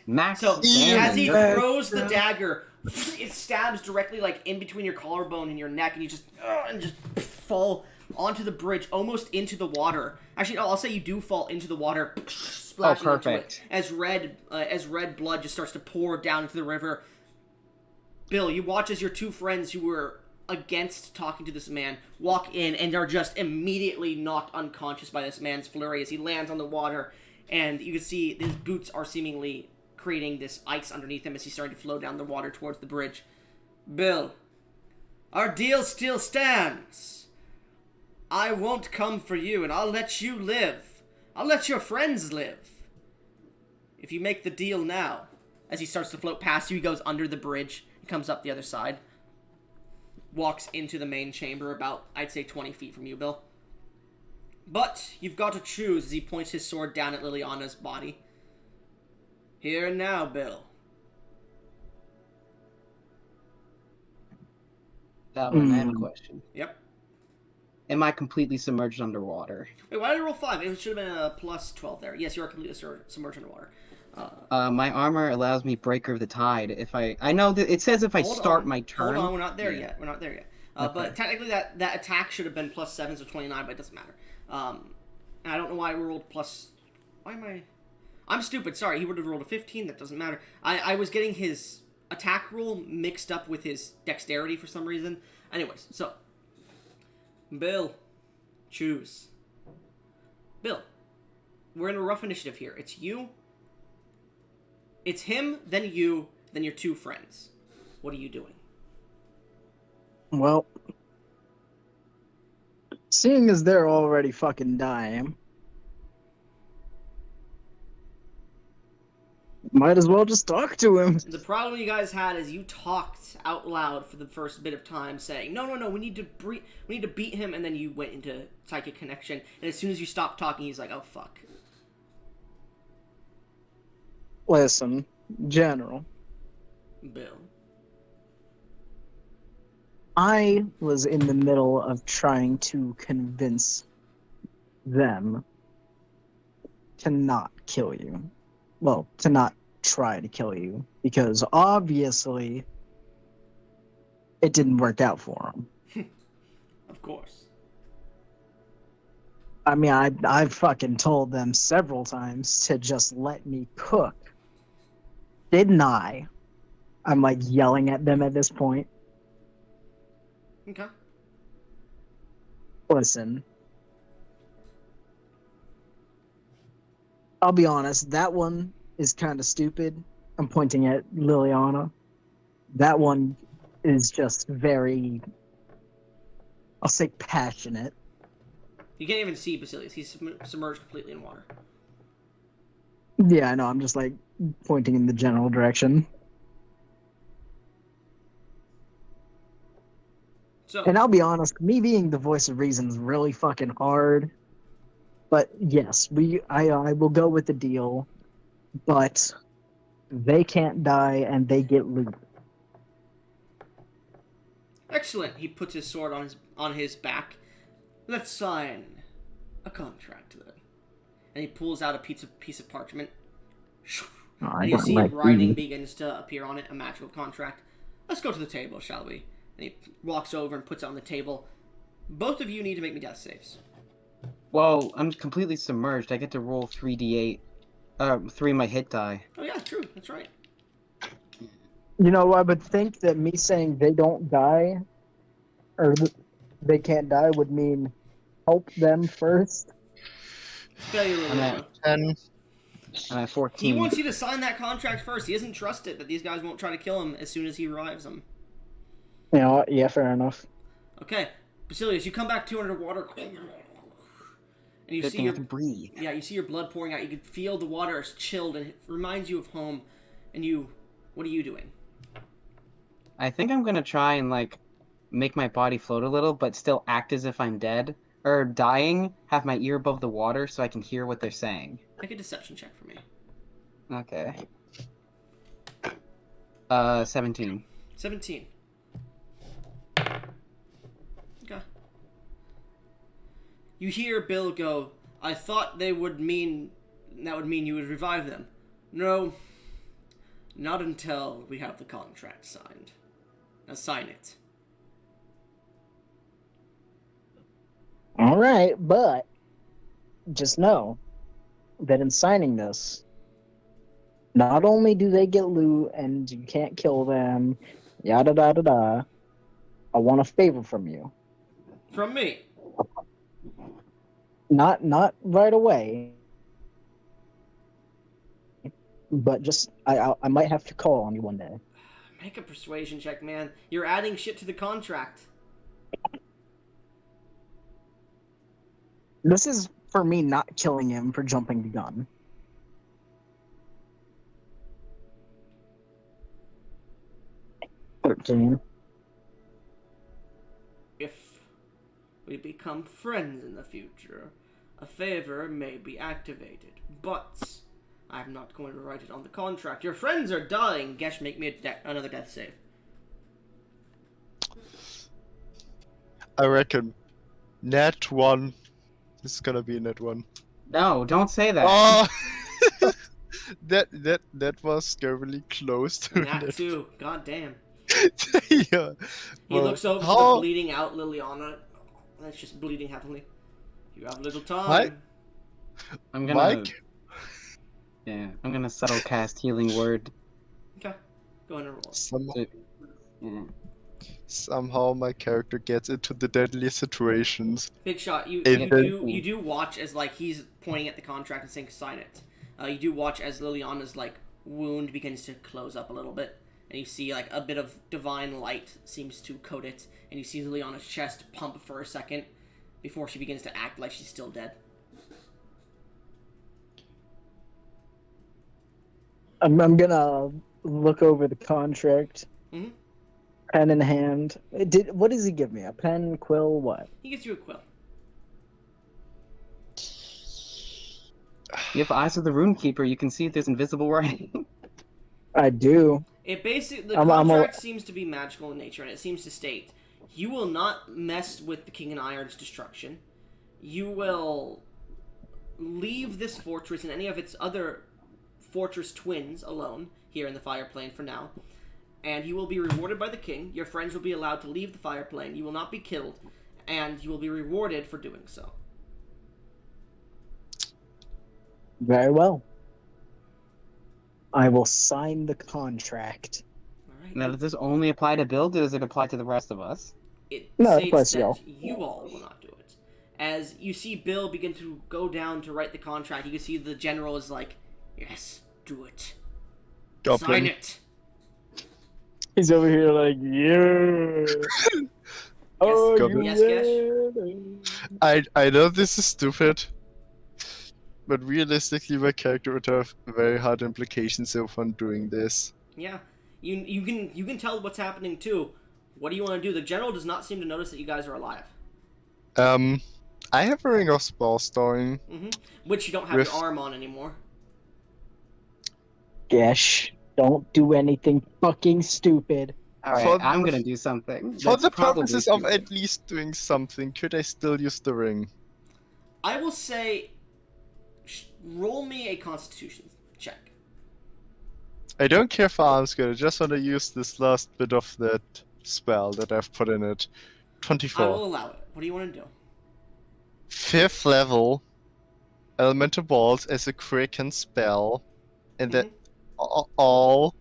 Max So damage. as he throws the dagger, it stabs directly like in between your collarbone and your neck, and you just fall onto the bridge, almost into the water. Actually, no, I'll say you do fall into the water, splashing into it as red blood just starts to pour down into the river. Bill, you watch as your 2 friends who were against talking to this man walk in and are just immediately knocked unconscious by this man's flurry as he lands on the water, and you can see his boots are seemingly creating this ice underneath him as he's starting to flow down the water towards the bridge. Bill, our deal still stands. I won't come for you, and I'll let you live. I'll let your friends live. If you make the deal now. As he starts to float past you, he goes under the bridge, comes up the other side, walks into the main chamber about, I'd say, 20 feet from you, Bill. But you've got to choose as he points his sword down at Liliana's body. Here and now, Bill. That one, I have a question. Yep. Am I completely submerged underwater? Wait, why did I roll 5? It should have been a plus 12 there. Yes, you are completely submerged underwater. My armor allows me Breaker of the Tide. If I know that it says if I start my turn. Hold on, we're not there yet. We're not there yet. Okay. But technically, that attack should have been plus 7, so 29, but it doesn't matter. And I don't know why I rolled plus. Why am I? I'm stupid. Sorry, he would have rolled a 15. That doesn't matter. I was getting his attack roll mixed up with his dexterity for some reason. Anyways, so Bill, choose. Bill, we're in a rough initiative here. It's you. It's him, then you, then your 2 friends. What are you doing? Well, seeing as they're already fucking dying, might as well just talk to him. The problem you guys had is you talked out loud for the first bit of time, saying, "No, we need to beat him," and then you went into psychic connection. And as soon as you stopped talking, he's like, "Oh fuck." Listen, General. Bill. I was in the middle of trying to convince them to not kill you. Well, to not try to kill you. Because obviously, it didn't work out for them. Of course. I mean, I've fucking told them several times to just let me cook. Didn't I? I'm like yelling at them at this point. Okay. Listen. I'll be honest, that one is kind of stupid. I'm pointing at Liliana. That one is just very, I'll say passionate. You can't even see Basilius. He's submerged completely in water. Yeah, I know. I'm just like pointing in the general direction. So, And I'll be honest, me being the voice of reason is really fucking hard. But yes, I will go with the deal. But they can't die and they get loot. excellent. He puts his sword on his back. Let's sign a contract then. And he pulls out a piece of parchment. And you see writing begins to appear on it, a magical contract. Let's go to the table, shall we? And he walks over and puts it on the table. Both of you need to make me death saves. Well, I'm completely submerged. I get to roll 3d8. 3 my hit die. Oh yeah, true. That's right. You know, I would think that me saying they don't die, or they can't die, would mean help them first. Failure, I'm Liliana. at, 10. I'm at 14. He wants you to sign that contract first. He doesn't trust it that these guys won't try to kill him as soon as he arrives them. You know what? Yeah, fair enough. Okay, Basilius, you come back 200 water, and you Good see thing I your can breathe. yeah, you see your blood pouring out. You can feel the water is chilled, and it reminds you of home. And you, what are you doing? I think I'm gonna try and like make my body float a little, but still act as if I'm dead or dying. Have my ear above the water so I can hear what they're saying. Make a deception check for me. Okay. 17. 17. Okay. You hear Bill go, I thought that would mean you would revive them. No, not until we have the contract signed. Now sign it. All right, but just know that in signing this, not only do they get loot and you can't kill them, yada da da da. I want a favor from you. From me. Not right away, but just I might have to call on you one day. Make a persuasion check, man. You're adding shit to the contract. This is for me not killing him for jumping the gun. $13. If we become friends in the future, a favor may be activated. But I'm not going to write it on the contract. Your friends are dying. Gesh, make me another death save. I reckon. Net 1. This is gonna be a net 1. No, don't say that. Oh! that was scarily close to Nat net 2. God damn. yeah. He looks over to the bleeding out Liliana. That's just bleeding heavily. You have little time. I'm gonna. Mike? Yeah, I'm gonna subtle cast healing word. Okay. Go ahead and roll. Yeah. Somehow my character gets into the deadly situations. Big shot. You And then- do watch as like he's pointing at the contract and saying sign it. You do watch as Liliana's like wound begins to close up a little bit, and you see like a bit of divine light seems to coat it, and you see Liliana's chest pump for a second before she begins to act like she's still dead. I'm gonna look over the contract. Mhm. Pen in hand. What does he give me? A pen, quill, what? He gives you a quill. You have eyes of the Runekeeper. You can see if there's invisible writing. I do. It basically the I'm contract seems to be magical in nature, and it seems to state you will not mess with the King and Iron's destruction. You will leave this fortress and any of its other fortress twins alone here in the Fire Plane for now, and you will be rewarded by the king. Your friends will be allowed to leave the Fire Plane. You will not be killed, and you will be rewarded for doing so. Very well. I will sign the contract. All right. Now, does this only apply to Bill? Does it apply to the rest of us? It No, states plus that y'all. you all will not do it. As you see Bill begin to go down to write the contract, you can see the general is like, yes, do it. Sign Goblin. it. He's over here like, yeah. Oh, Goblin. yes, Gesh? I know this is stupid, but realistically my character would have very hard implications upon doing this. Yeah. You can tell what's happening too. What do you want to do? The general does not seem to notice that you guys are alive. I have a ring of spell storing. Which you don't have Riff. your arm on anymore. Gesh, don't do anything fucking stupid. Alright, For I'm the- gonna do something. For That's the probably purposes of stupid. at least doing something, could I still use the ring? I will say, roll me a Constitution check. I don't care for arm skill, I just want to use this last bit of that spell that I've put in it. I 24. will allow it. What do you want to do? 5th level elemental balls as a Kraken spell, and then all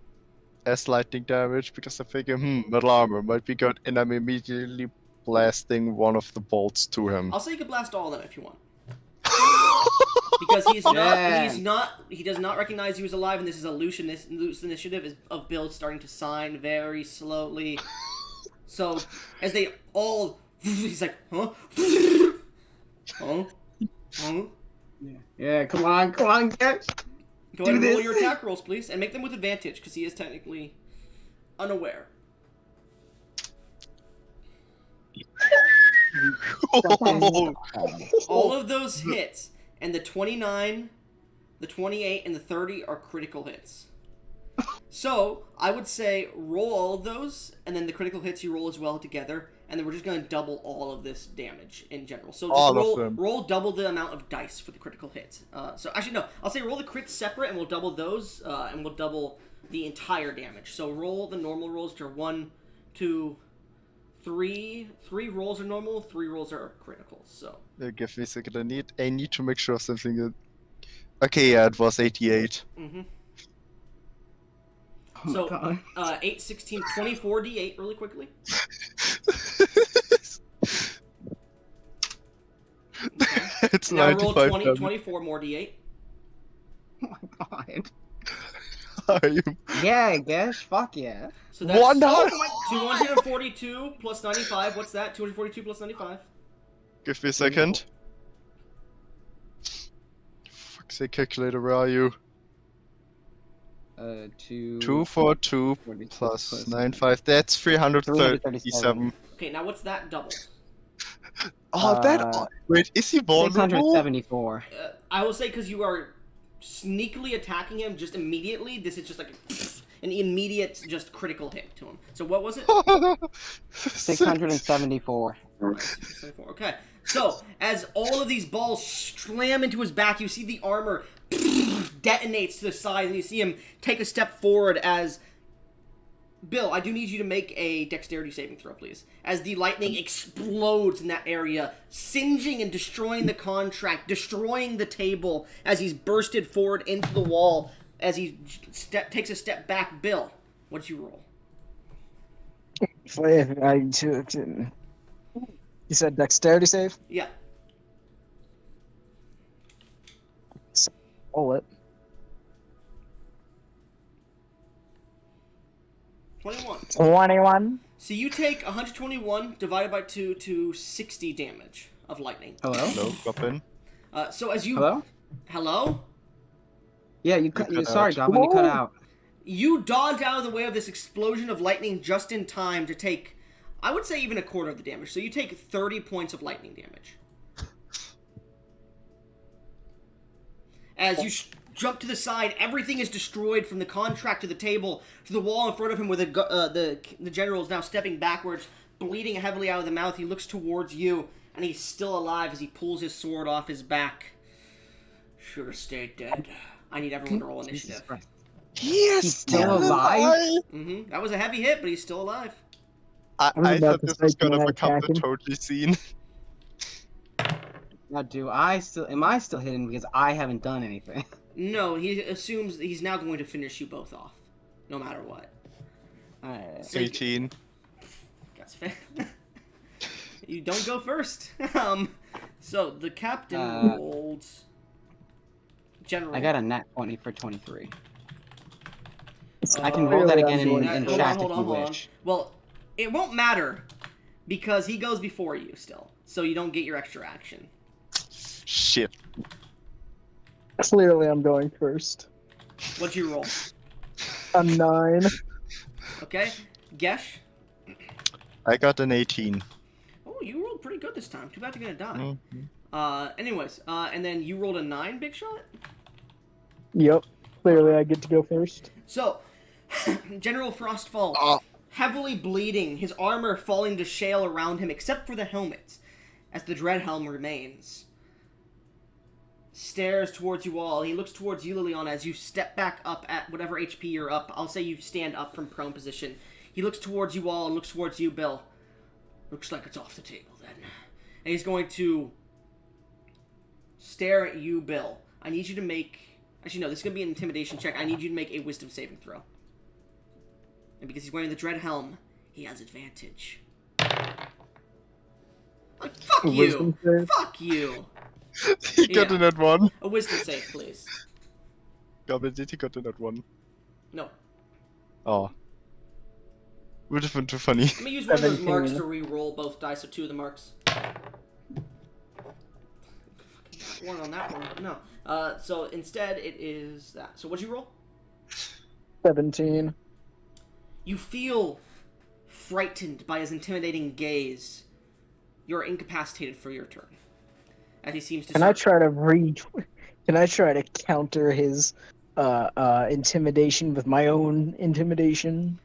as lightning damage, because I figure, metal armor might be good, and I'm immediately blasting one of the bolts to him. I'll say you can blast all of them if you want. because he's Yeah. not, he does not recognize you as alive, and this is a loose initiative of Bill starting to sign very slowly. So, as they all, he's like, huh? Huh? Huh? Yeah, come on, Gesh. Go ahead Do and roll this. your attack rolls, please, and make them with advantage, because he is technically unaware. Oh, All of those hits, and the 29, the 28, and the 30 are critical hits. So, I would say roll all of those, and then the critical hits you roll as well together, and then we're just going to double all of this damage in general. So just All of them. roll double the amount of dice for the critical hits. So actually, no, I'll say roll the crits separate, and we'll double those, and we'll double the entire damage. So roll the normal rolls, which are 1, 2, 3. 3 rolls are normal, 3 rolls are critical. So give me a second. I need to make sure of something. Okay, yeah, it was 88. Oh my So, God. 8, 16, 24 d8 really quickly. It's Now roll 95. 20, 24 more d8. Oh my God. Are you? Yeah, Gesh. Fuck yeah. So that's 242 plus 95. What's that? 242 plus 95. Give me a second. Fuck's sake, calculator, where are you? 242 plus 95. That's 337. Okay, now what's that double? Oh, that. Wait, is he vulnerable? 674. I will say because you are sneakily attacking him just immediately. This is just like an immediate, just critical hit to him. So what was it? 674. Okay. So as all of these balls slam into his back, you see the armor detonates to the side, and you see him take a step forward as... Bill, I do need you to make a dexterity saving throw, please. As the lightning explodes in that area, singeing and destroying the contract, destroying the table as he's bursted forward into the wall as he takes a step back. Bill, what'd you roll? You said dexterity save? Yeah. Roll it. 21. 21. So you take 121 divided by 2 to 60 damage of lightning. Hello? No, Goblin. So as you... Hello? Hello? Yeah, you cut. cut Sorry, out. Goblin, you cut out. You dodge out of the way of this explosion of lightning just in time to take, I would say, even a quarter of the damage. So you take 30 points of lightning damage. As you jump to the side, everything is destroyed from the contract to the table to the wall in front of him, where the general is now stepping backwards, bleeding heavily out of the mouth. He looks towards you, and he's still alive as he pulls his sword off his back. Should have stayed dead. I need everyone to roll initiative. He's still alive? Mm-hmm. That was a heavy hit, but he's still alive. I about thought to this say, was can gonna I become attack the him? totally scene. Now, am I still hidden because I haven't done anything? No, he assumes that he's now going to finish you both off, no matter what. Alright. So 18. That's fair. You don't go first. So the captain rolled. General. I got a nat 20 for 23. I can roll that again in chat if you wish. Well, it won't matter because he goes before you still, so you don't get your extra action. Shit. Clearly, I'm going first. What'd you roll? A 9. Okay, Gesh. I got an 18. Oh, you rolled pretty good this time. Too bad you're gonna die. Mhm. Anyways, and then you rolled a 9, Big Shot. Yep. Clearly, I get to go first. So, General Frostfall, Oh. heavily bleeding, his armor falling to shale around him, except for the helmet, as the dread helm remains. Stares towards you all. He looks towards you, Liliana, as you step back up at whatever HP you're up. I'll say you stand up from prone position. He looks towards you all and looks towards you, Bill. Looks like it's off the table, then. And he's going to stare at you, Bill. I need you to make... Actually, no, this is going to be an intimidation check. I need you to make a wisdom saving throw. And because he's wearing the dread helm, he has advantage. Like, fuck you! Wisdom save? Fuck you! He got Yeah. a nat 1. A wisdom save, please. Goblin, did he got a nat 1? No. Oh. Would have been too funny. Let me use one of those marks 17. to re-roll both dice, so 2 of the marks. One on that one. No. So instead, it is that. So what'd you roll? 17. You feel frightened by his intimidating gaze. You're incapacitated for your turn. As he seems to. Can I try to Can I try to counter his intimidation with my own intimidation?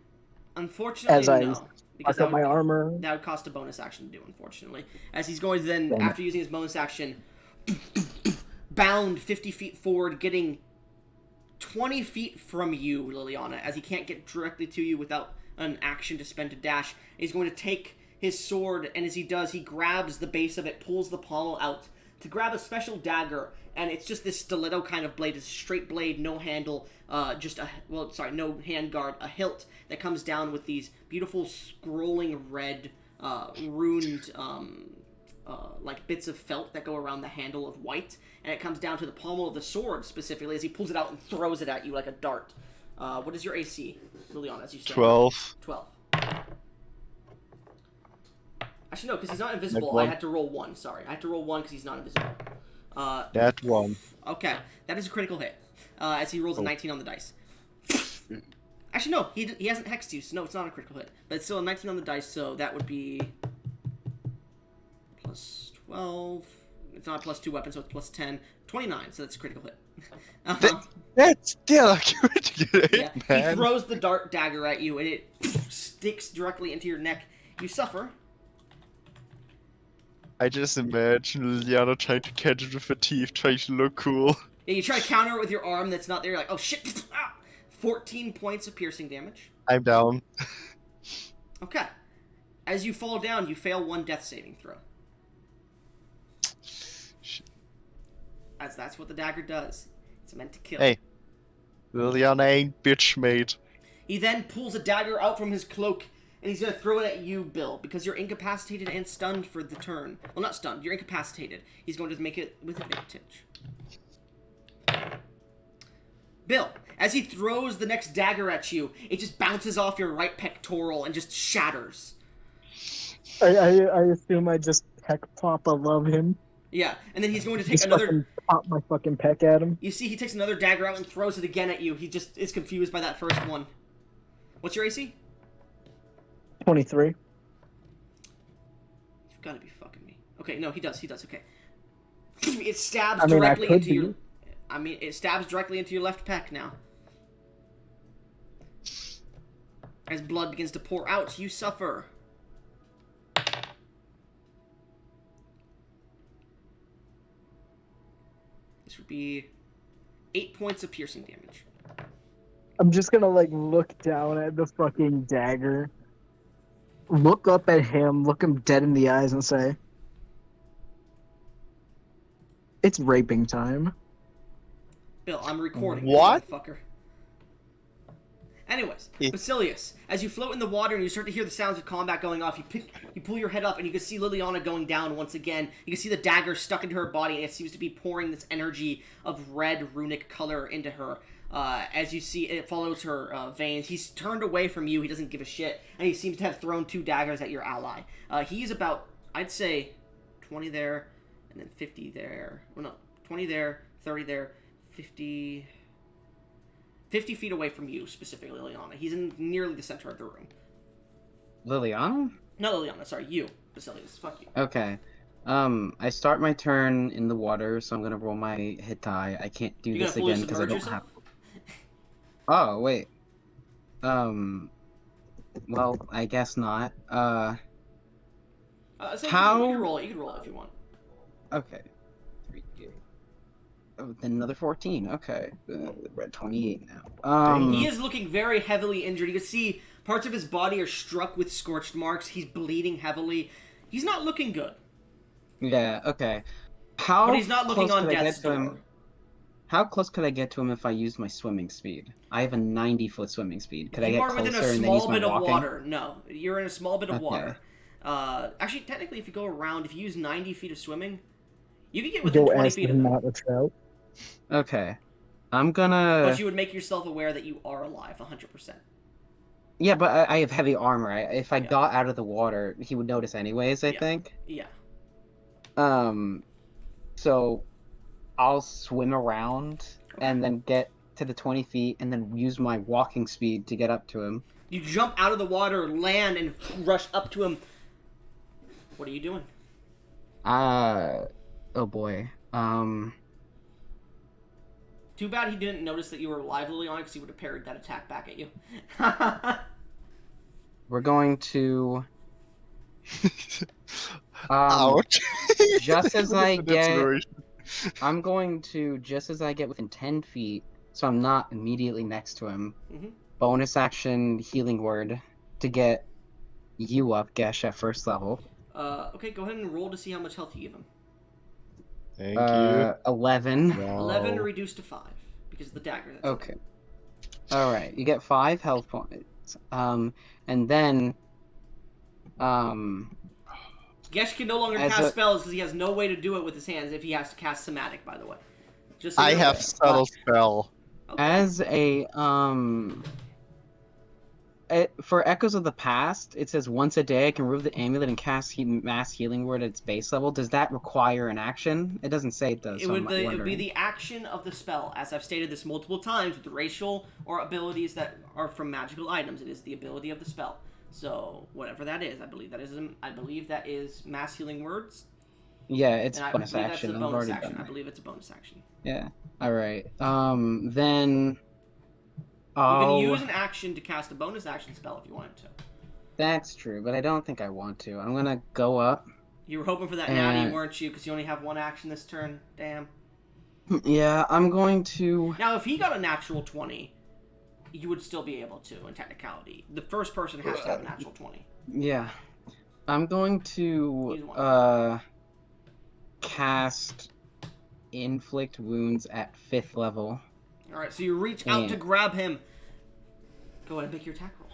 Unfortunately, As I no. Because Fuck up my armor. that would cost a bonus action to do, unfortunately. As he's going to then, Damn it. after using his bonus action, bound 50 feet forward, getting 20 feet from you, Liliana, as he can't get directly to you without an action to spend to dash. He's going to take his sword, and as he does, he grabs the base of it, pulls the pommel out to grab a special dagger, and it's just this stiletto kind of blade. It's a straight blade, no handle, no handguard, a hilt that comes down with these beautiful scrolling red, runed, like bits of felt that go around the handle of white, and it comes down to the pommel of the sword specifically as he pulls it out and throws it at you like a dart. What is your AC, Liliana, as you stand? 12. 12. Actually, no, because he's not invisible. Like I one. had to roll 1. Sorry, I had to roll 1 because he's not invisible. That 1. Okay, that is a critical hit. As he rolls a 19 on the dice. Actually, no, he hasn't hexed you, so no, it's not a critical hit. But it's still a 19 on the dice, so that would be plus 12. It's not a plus 2 weapon, so it's plus 10. 29, so that's a critical hit. That's still a critical hit, Yeah. He man. throws the dart dagger at you, and it sticks directly into your neck. You suffer. I just imagine Liliana trying to catch it with her teeth, trying to look cool. Yeah, you try to counter it with your arm that's not there. You're like, oh shit! Ah! 14 points of piercing damage. I'm down. Okay. As you fall down, you fail 1 death saving throw. As that's what the dagger does. It's meant to kill. Hey. Liliana ain't bitch made. He then pulls a dagger out from his cloak, and he's going to throw it at you, Bill, because you're incapacitated and stunned for the turn. Well, not stunned. You're incapacitated. He's going to make it with advantage. Bill, as he throws the next dagger at you, it just bounces off your right pectoral and just shatters. I assume I just peck Papa love him. Yeah, and then he's going to take Just another... fucking pop my fucking peck at him. You see he takes another dagger out and throws it again at you. He just is confused by that first one. What's your AC? 23. You've got to be fucking me. Okay, no, he does, okay. It stabs directly could into be. your... it stabs directly into your left pec now. As blood begins to pour out, you suffer. This would be 8 points of piercing damage. I'm just gonna look down at the fucking dagger, look up at him, look him dead in the eyes, and say, "It's raping time." Bill, I'm recording. What? You motherfucker. Anyways, Yeah. Basilius, as you float in the water and you start to hear the sounds of combat going off, you pull your head up and you can see Liliana going down once again. You can see the dagger stuck into her body and it seems to be pouring this energy of red runic color into her. As you see, it follows her veins. He's turned away from you. He doesn't give a shit. And he seems to have thrown 2 daggers at your ally. He's about, I'd say, 20 there, and then 50 there. Well, no, 20 there, 30 there, 50 feet away from you, specifically, Liliana. He's in nearly the center of the room. Liliana? No, Liliana, sorry, you, Basilius. Fuck you. Okay. I start my turn in the water, so I'm gonna roll my hit die. I can't do You this gonna fully again because I submerge don't yourself? have. Oh wait. Well, I guess not. So How- You can roll it. You can roll it if you want. Okay. 3, oh, then another 14. Okay. We're at 28 now. He is looking very heavily injured. You can see parts of his body are struck with scorched marks. He's bleeding heavily. He's not looking good. Yeah. Okay. How But he's not looking close on could I death's get to him? door. How close could I get to him if I used my swimming speed? I have a 90-foot swimming speed. Could I You get are closer within a and then use small my bit of walking? water. No, you're in a small bit of Okay. water. Actually, technically, if you go around, if you use 90 feet of swimming, You can get within Go 20 ask feet of him them, not the trout. Okay. I'm gonna. but you would make yourself aware that you are alive 100%. Yeah, but I have heavy armor. If I Yeah. got out of the water, he would notice anyways, I Yeah. think. Yeah. So I'll swim around and then get to the 20 feet and then use my walking speed to get up to him. You jump out of the water, land, and rush up to him. What are you doing? Oh boy. Too bad he didn't notice that you were alive, Liliana, because he would have parried that attack back at you. We're going to. Ouch. Just as I That get. situation. I'm going to, just as I get within 10 feet, so I'm not immediately next to him, Mhm. bonus action healing word to get you up, Gesh, at first level. Okay, go ahead and roll to see how much health you give him. Thank you. 11. Wow. 11 reduced to 5, because of the dagger that's Okay. Alright, you get 5 health points. And then, Gesh can no longer As cast a- spells because he has no way to do it with his hands if he has to cast somatic, by the way. Just so I you're have aware. subtle spell. Okay. as a, for Echoes of the Past, it says once a day I can remove the amulet and cast mass healing word at its base level. Does that require an action? It doesn't say it does. It So would, I'm it would be wondering. the action of the spell. As I've stated this multiple times, with racial or abilities that are from magical items, it is the ability of the spell. So whatever that is, I believe that is mass healing words. Yeah, it's And I bonus believe action. that's a I've bonus already action. done I that. believe it's a bonus action. Yeah. All right. Then You can I'll. use an action to cast a bonus action spell if you wanted to. That's true, but I don't think I want to. I'm gonna go up. You were hoping for that natty, And- weren't you? Because you only have one action this turn. Damn. Yeah, I'm going to. Now, if he got a natural 20, you would still be able to, in technicality. The first person has to have a natural 20. Yeah, I'm going Use to one. cast inflict wounds at 5th level. Alright, so you reach out to grab him. Go ahead and make your attack roll.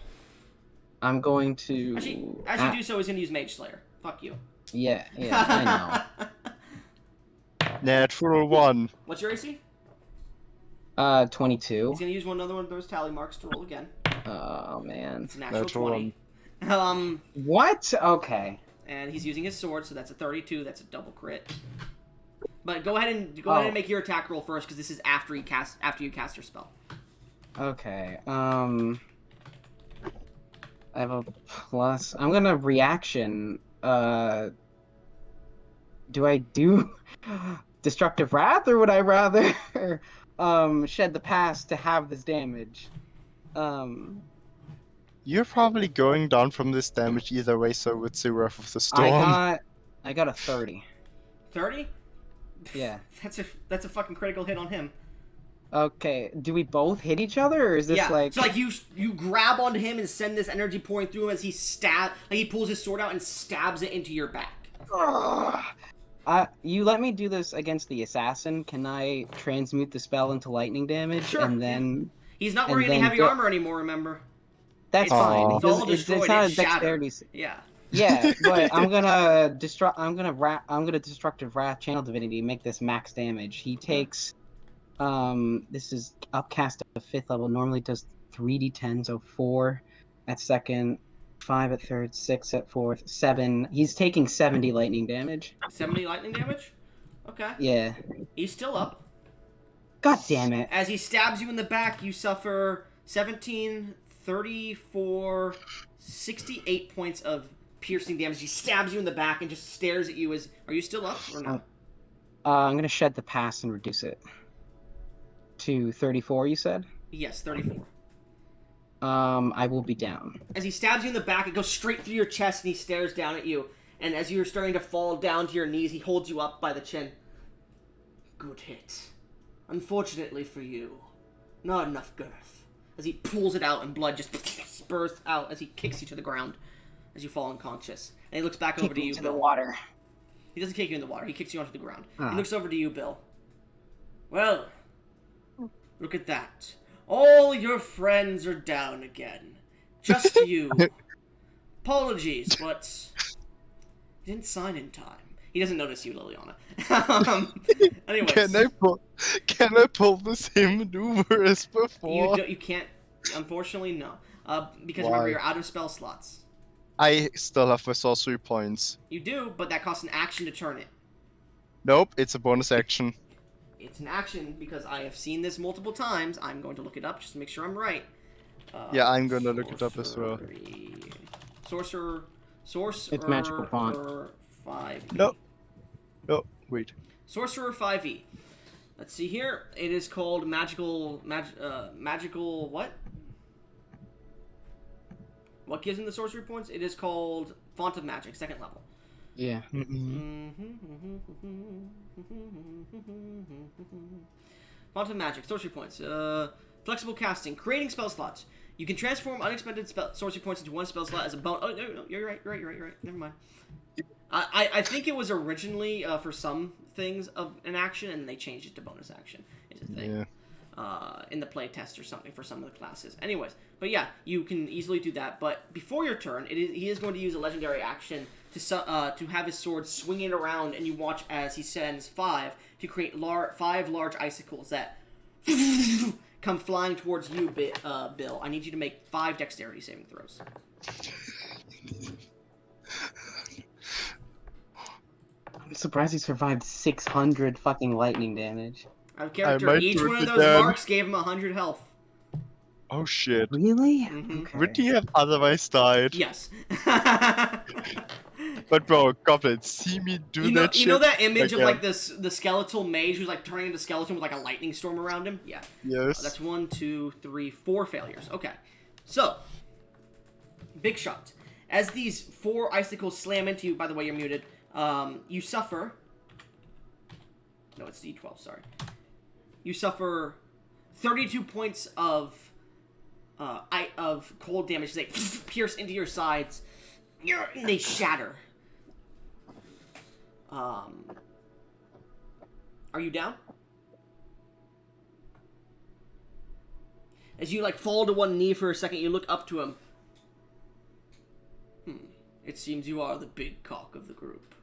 I'm going to. Actually, as you do so, he's going to use Mage Slayer. Fuck you. Yeah, I know. Natural 1. What's your AC? 22. He's going to use another one of those tally marks to roll again. Oh man. It's a natural Natural 20. What? Okay. And he's using his sword, so that's a 32. That's a double crit. But go ahead and make your attack roll first, because this is after you cast your spell. Okay. I have a plus. I'm gonna reaction. Do I do destructive wrath, or would I rather shed the past to have this damage? You're probably going down from this damage either way, so with the Wrath of the Storm. I got a 30. 30? Yeah. That's a fucking critical hit on him. Okay. Do we both hit each other, or is this Yeah. like? So like you grab onto him and send this energy pouring through him as he pulls his sword out and stabs it into your back. You let me do this against the assassin. Can I transmute the spell into lightning damage? Sure, And then He's not And wearing any then heavy go- armor anymore, remember? that's It's- fine. it's all It's destroyed, not a it's shattered. dexterity. Yeah. Yeah, but I'm gonna destructive wrath channel divinity, make this max damage. He takes this is upcast at 5th level, normally does 3d10, so 4 at 2nd, 5 at 3rd, 6 at 4th, 7. He's taking 70 lightning damage. 70 lightning damage? Okay. Yeah. He's still up. God damn it. As he stabs you in the back, you suffer 17, 34, 68 points of piercing damage. He stabs you in the back and just stares at you as... Are you still up or not? I'm gonna shed the past and reduce it to 34, you said? Yes, 34. I will be down. As he stabs you in the back, it goes straight through your chest and he stares down at you. And as you're starting to fall down to your knees, he holds you up by the chin. Good hit. Unfortunately for you, not enough girth. As he pulls it out and blood just spurts out as he kicks you to the ground as you fall unconscious. And he looks back over to you, to Bill. the water. He doesn't kick you in the water. He kicks you onto the ground. Ah. He looks over to you, Bill. Well, look at that. All your friends are down again. Just you. Apologies, but you didn't sign in time. He doesn't notice you, Liliana. Anyways, can I pull the same maneuver as before? you can't. Unfortunately, no. Because Why? remember, you're out of spell slots. I still have my sorcery points. You do, but that costs an action to turn it. Nope, it's a bonus action. It's an action because I have seen this multiple times. I'm going to look it up just to make sure I'm right. Yeah, I'm gonna look it up as well. Sorcerer. It's magical font. 5e. No, wait. Sorcerer 5e. Let's see here. It is called magical what? What gives him the sorcery points? It is called Font of Magic, 2nd level. Yeah. Font of Magic, sorcery points. Flexible casting, creating spell slots. You can transform unexpended sorcery points into one spell slot as a bonus. Oh no, you're right. Never mind. I think it was originally for some things of an action, and they changed it to bonus action. Is a thing. Yeah. In the play test or something for some of the classes. Anyways, but yeah, you can easily do that. But before your turn, he is going to use a legendary action to have his sword swing it around, and you watch as he sends 5 to create 5 large icicles that come flying towards you, Bill. I need you to make 5 dexterity saving throws. I'm surprised he survived 600 fucking lightning damage. Out of character, might each do one it of those again. marks gave him 100 health. Oh shit. Really? Mhm. Okay. Would he have otherwise died? Yes. But bro, Goblin, see me do that shit. You know that image of again. like the skeletal mage who's like turning into skeleton with like a lightning storm around him? Yeah. Yes. That's 1, 2, 3, 4 failures. Okay. So, big shot. As these 4 icicles slam into you, by the way, you're muted, you suffer... No, it's D12, sorry. You suffer 32 points of cold damage. They pierce into your sides. And they shatter. Are you down? As you like fall to one knee for a second, you look up to him. It seems you are the big cock of the group.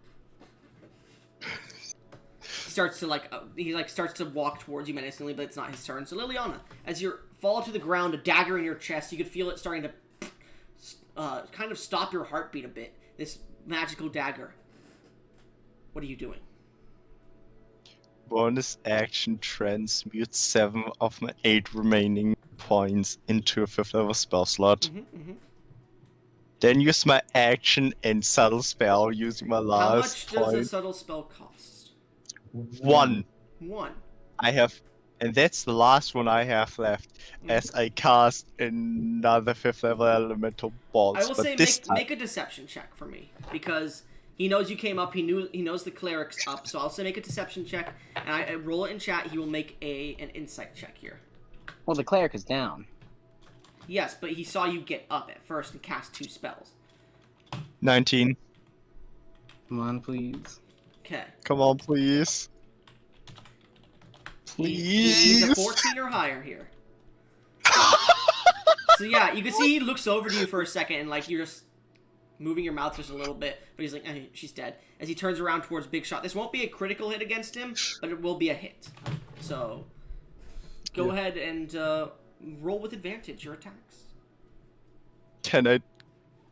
He starts to walk towards you menacingly, but it's not his turn. So Liliana, as you fall to the ground, a dagger in your chest, you could feel it starting to kind of stop your heartbeat a bit. This magical dagger. What are you doing? Bonus action transmute 7 of my 8 remaining points into a 5th level spell slot. Then use my action and subtle spell using my How last much does a point. subtle spell cost? 1. 1. I have, and that's the last one I have left, as I cast another 5th level elemental bolts. I will but say this time, make a deception check for me, because he knows you came up. He knows the cleric's up. So I'll say make a deception check, and I roll it in chat. He will make an insight check here. Well, the cleric is down. Yes, but he saw you get up at first and cast 2 spells. 19. Come on, please. Okay. Come on, please. He's a Please. 14 or higher here. So yeah, you can see he looks over to you for a second, and like you're just moving your mouth just a little bit, but he's like, she's dead. As he turns around towards Big Shot. This won't be a critical hit against him, but it will be a hit. So go ahead and roll with advantage your attacks. Can I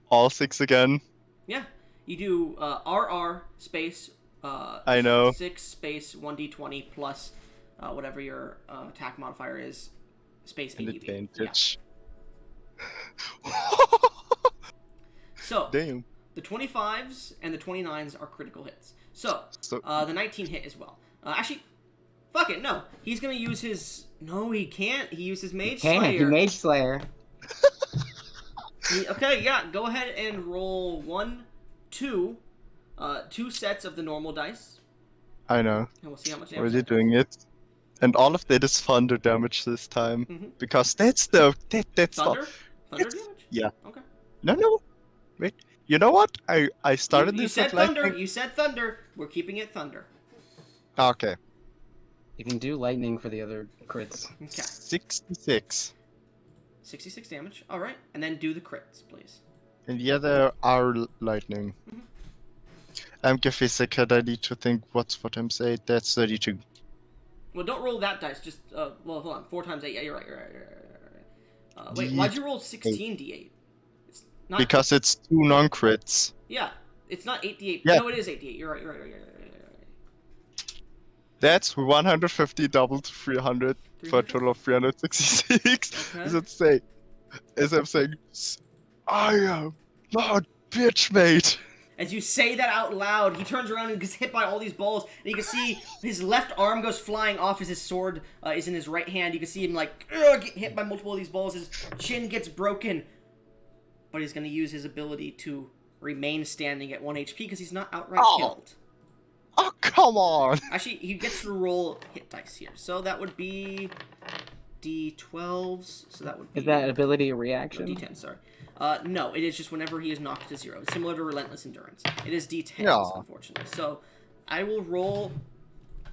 all 6 again? Yeah. You do RR space I know. 6 space 1d20 plus whatever your attack modifier is, space An ADV. advantage. So, Damn. the 25s and the 29s are critical hits. So, the 19 hit as well. Actually, fuck it, no. He's going to use his... No, he can't. He uses Mage Slayer. He Mage Slayer. Okay, yeah, go ahead and roll 2 sets of the normal dice. I know. And we'll see how much damage. Already doing it. And all of that is thunder damage this time. Because that's the... That's Thunder? the... Thunder damage? Yeah. Okay. No. Wait. You know what? I started You this said with thunder. lightning. You said thunder. We're keeping it thunder. Okay. You can do lightning for the other crits. Okay. 66. 66 damage. All right. And then do the crits, please. And the other are lightning. Give me a second, I need to think what's what I'm saying. That's 32. Well, don't roll that dice. Just well, hold on. 4 times 8. Yeah, you're right. Wait, why'd you roll 16 d8? It's not Because it's 2 non-crits. Yeah, it's not 8d8. Yeah. No, it is 8d8. You're right. That's 150 doubled to 300 for a total of 366. Okay. As I'm saying, I am not bitch, mate. As you say that out loud, he turns around and gets hit by all these balls, and you can see his left arm goes flying off as his sword is in his right hand. You can see him like get hit by multiple of these balls. His chin gets broken, but he's going to use his ability to remain standing at 1 HP because he's not outright killed. Oh, come on. Actually, he gets to roll hit dice here, so that would be d12s. So that would be Is that ability a reaction? no, d10. Sorry. No, it is just whenever he is knocked to 0. It's similar to Relentless Endurance. It is d10s, Yeah. unfortunately. So I will roll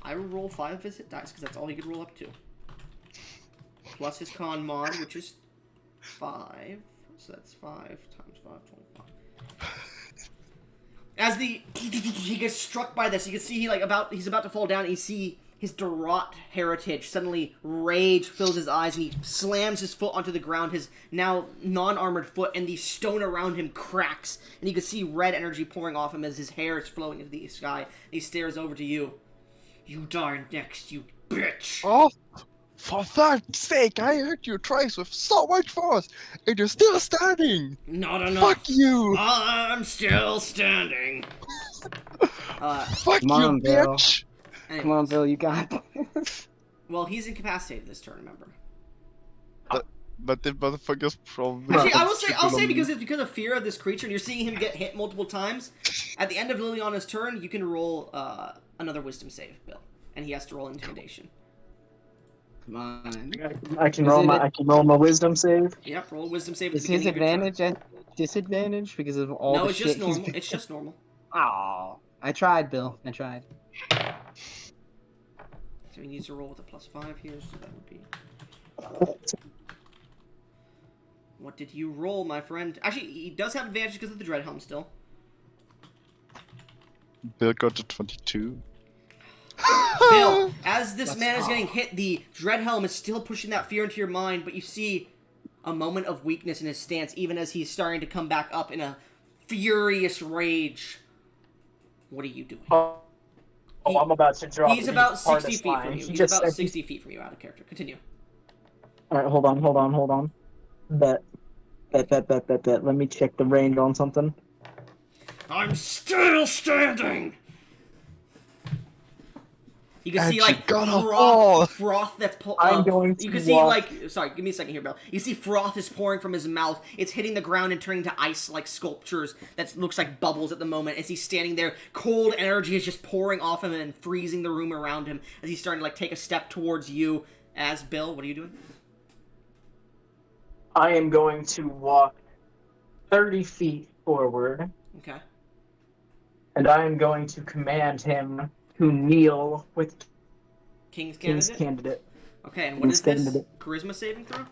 5 of his hit dice because that's all he could roll up to. Plus his con mod, which is 5. So that's 5 times 5, 25. As he gets struck by this, you can see he's about to fall down, and you see his Durot heritage. Suddenly, rage fills his eyes, and he slams his foot onto the ground, his now non-armored foot, and the stone around him cracks. And you can see red energy pouring off him as his hair is flowing into the sky. And he stares over to you. You die next, you bitch! Oh, for fuck's sake, I hurt you twice with so much force, and you're still standing! Not enough! Fuck you! I'm still standing! Fuck Come you, on, Bill. bitch! Come on, Bill, you got this. Well, he's incapacitated this turn, remember. But the motherfucker's probably... Actually, I'll say because it's because of fear of this creature, and you're seeing him get hit multiple times. At the end of Liliana's turn, you can roll another Wisdom save, Bill, and he has to roll Intimidation. Come on. I can roll my wisdom save. Yep, roll a Wisdom save. At Is the his beginning of your advantage at disadvantage because of all turn. No, the it's shit just he's normal. been- It's just normal. Oh, I tried, Bill. I tried. So he needs to roll with a +5 here, so that would be. What did you roll, my friend? Actually, he does have advantage because of the Dread Helm still. Bill got to 22. Bill, as this man is getting hit, the Dread Helm is still pushing that fear into your mind, but you see a moment of weakness in his stance, even as he's starting to come back up in a furious rage. What are you doing? I'm about to drop. He's about 60 hardest feet line. from you. He He's just about said- 60 feet from you out of character. Continue. All right, hold on. Bet. Let me check the range on something. I'm still standing! You can And see, you like, got a ball. froth that's I'm going to You can see, walk- like... Sorry, give me a second here, Bill. You see froth is pouring from his mouth. It's hitting the ground and turning to ice like sculptures that looks like bubbles at the moment. As he's standing there, cold energy is just pouring off him and freezing the room around him as he's starting to, like, take a step towards you. As Bill, what are you doing? I am going to walk 30 feet forward, Okay. and I am going to command him to kneel with King's King's Candidate? Candidate. Okay, and what King's is this? Candidate. Charisma saving throw?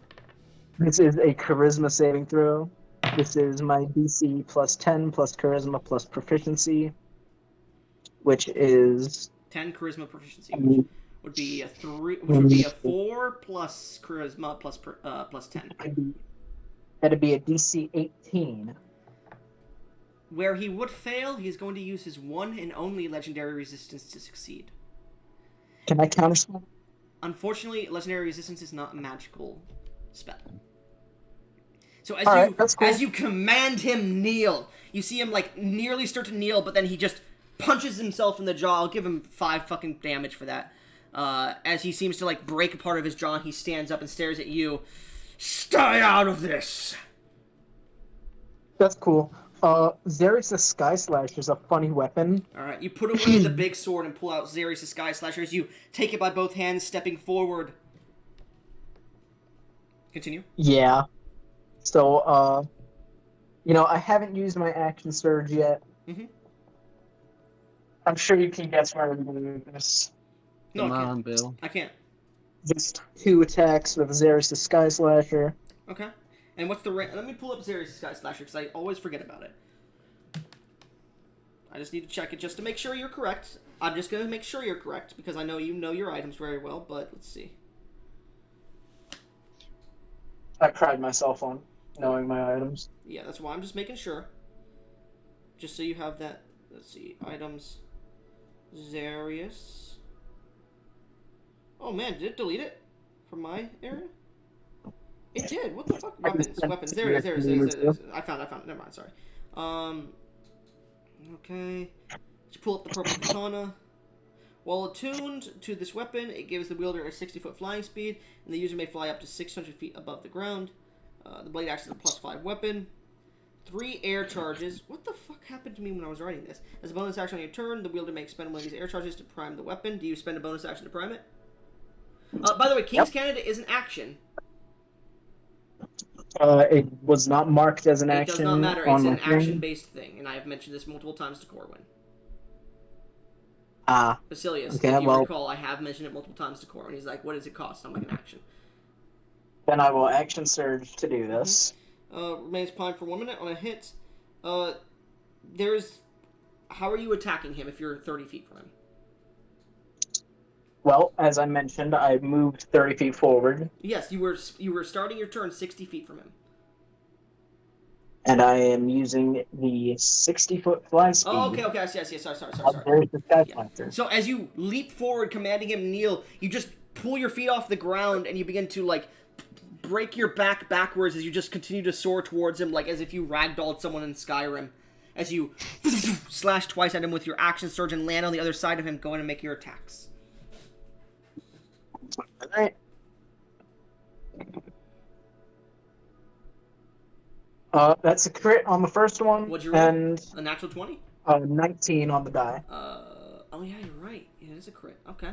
This is a charisma saving throw. This is my DC plus 10 plus charisma plus proficiency, which is 10 charisma proficiency, which would be a 3, which would be a 4 plus charisma plus 10. that'd be a DC 18. Where he would fail, he's going to use his one and only legendary resistance to succeed. Can I counterspell? Unfortunately, legendary resistance is not a magical spell. So Alright, that's cool. as you command him kneel, you see him like nearly start to kneel, but then he just punches himself in the jaw. I'll give him 5 fucking damage for that. As he seems to like break a part of his jaw, and he stands up and stares at you. Stay out of this! That's cool. Xerxes the Sky Slash is a funny weapon. Alright, you put away the big sword and pull out Xerxes Sky Slasher as you take it by both hands, stepping forward. Continue. Yeah. So, I haven't used my action surge yet. Mhm. I'm sure you can guess where I'm going to do this. No, Come I can't. on, Bill. I can't. Just 2 attacks with Xerxes the Sky Slasher. Okay. And what's the range? Let me pull up Xerxes Sky Slasher because I always forget about it. I just need to check it just to make sure you're correct. I'm just going to make sure you're correct because I know you know your items very well, but let's see. I pride myself on knowing my items. Yeah, that's why I'm just making sure. Just so you have that. Let's see. Items. Zarius. Oh man, did it delete it from my area? It did. What the fuck? Weapons. There it is. I found it. Never mind. Sorry. Okay. Let's pull up the purple katana. While attuned to this weapon, it gives the wielder a 60-foot flying speed, and the user may fly up to 600 feet above the ground. The blade acts as a +5 weapon. 3 air charges. What the fuck happened to me when I was writing this? As a bonus action on your turn, the wielder may expend one of these air charges to prime the weapon. Do you spend a bonus action to prime it? By the way, King's Canada is an action. It was not marked as an It action. does not matter. It's on an my thing. action-based thing, and I have mentioned this multiple times to Corwin. Basilius, Okay, if you well- recall, I have mentioned it multiple times to Corwin. He's like, what does it cost? I'm like, an action. Then I will action surge to do this. Remains primed for 1 minute on a hit. How are you attacking him if you're 30 feet from him? Well, as I mentioned, I moved 30 feet forward, Yes, you were starting your turn 60 feet from him. and I am using the 60-foot fly speed. Oh, okay, I see. Sorry. There's the Sky Yeah. Planter. So as you leap forward, commanding him kneel, you just pull your feet off the ground and you begin to like break your back backwards as you just continue to soar towards him, like as if you ragdolled someone in Skyrim. As you slash twice at him with your action surge and land on the other side of him, go in and make your attacks. Alright. That's a crit on the first one, What'd you roll? and A natural 20? 19 on the die, Oh yeah, you're right. Yeah, it is a crit. Okay.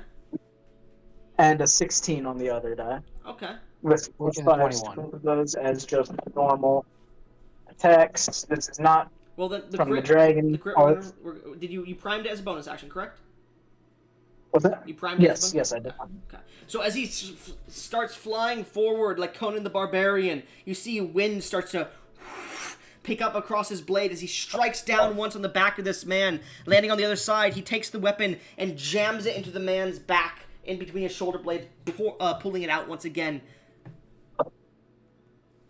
and a 16 on the other die. Okay. With Which is 5 21. of those as just normal attacks. This is not Well, then the from crit. the dragon. The crit. art. Did you primed it as a bonus action, correct? Was that? You primed it as a bonus? Yes, I did. Okay. So as he starts flying forward like Conan the Barbarian, you see wind starts to pick up across his blade as he strikes down once on the back of this man. Landing on the other side, he takes the weapon and jams it into the man's back in between his shoulder blades, pulling it out once again.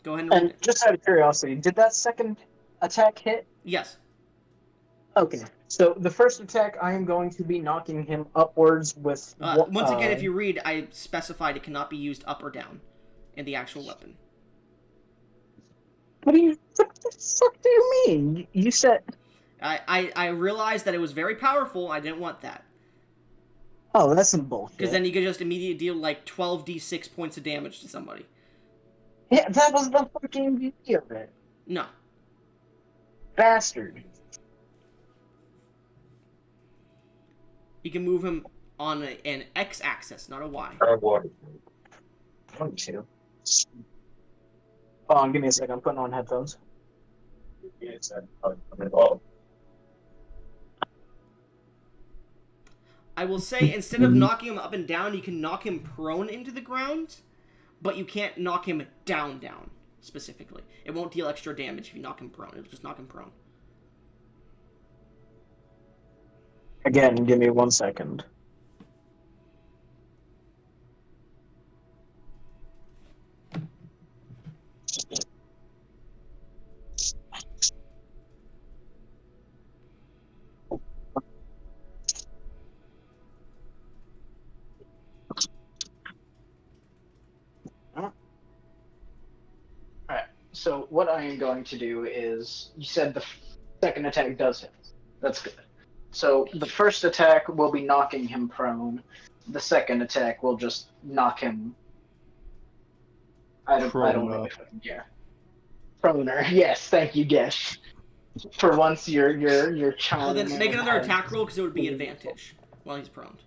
Go ahead and And just out of curiosity, did that second attack hit? Yes. Okay. So the first attack, I am going to be knocking him upwards with. Once again, if you read, I specified it cannot be used up or down in the actual weapon. What the fuck do you mean? You said. I realized that it was very powerful. I didn't want that. Oh, that's some bullshit. Because then you could just immediately deal like 12d6 points of damage to somebody. Yeah, that was the fucking beauty of it. No. Bastard. You can move him on an x-axis, not a y. One, two. Hold on, give me a second. I'm putting on headphones. I will say, instead of knocking him up and down, you can knock him prone into the ground, but you can't knock him down, specifically. It won't deal extra damage if you knock him prone. It'll just knock him prone. Again, give me 1 second. Alright, so what I am going to do is, you said the second attack does hit. That's good. So the first attack will be knocking him prone. The second attack will just knock him. I don't know if I can hear. Proner. Yes, thank you, Gesh. For once, you're chiming. Well, then in make another and- attack roll because it would be advantage while he's prone.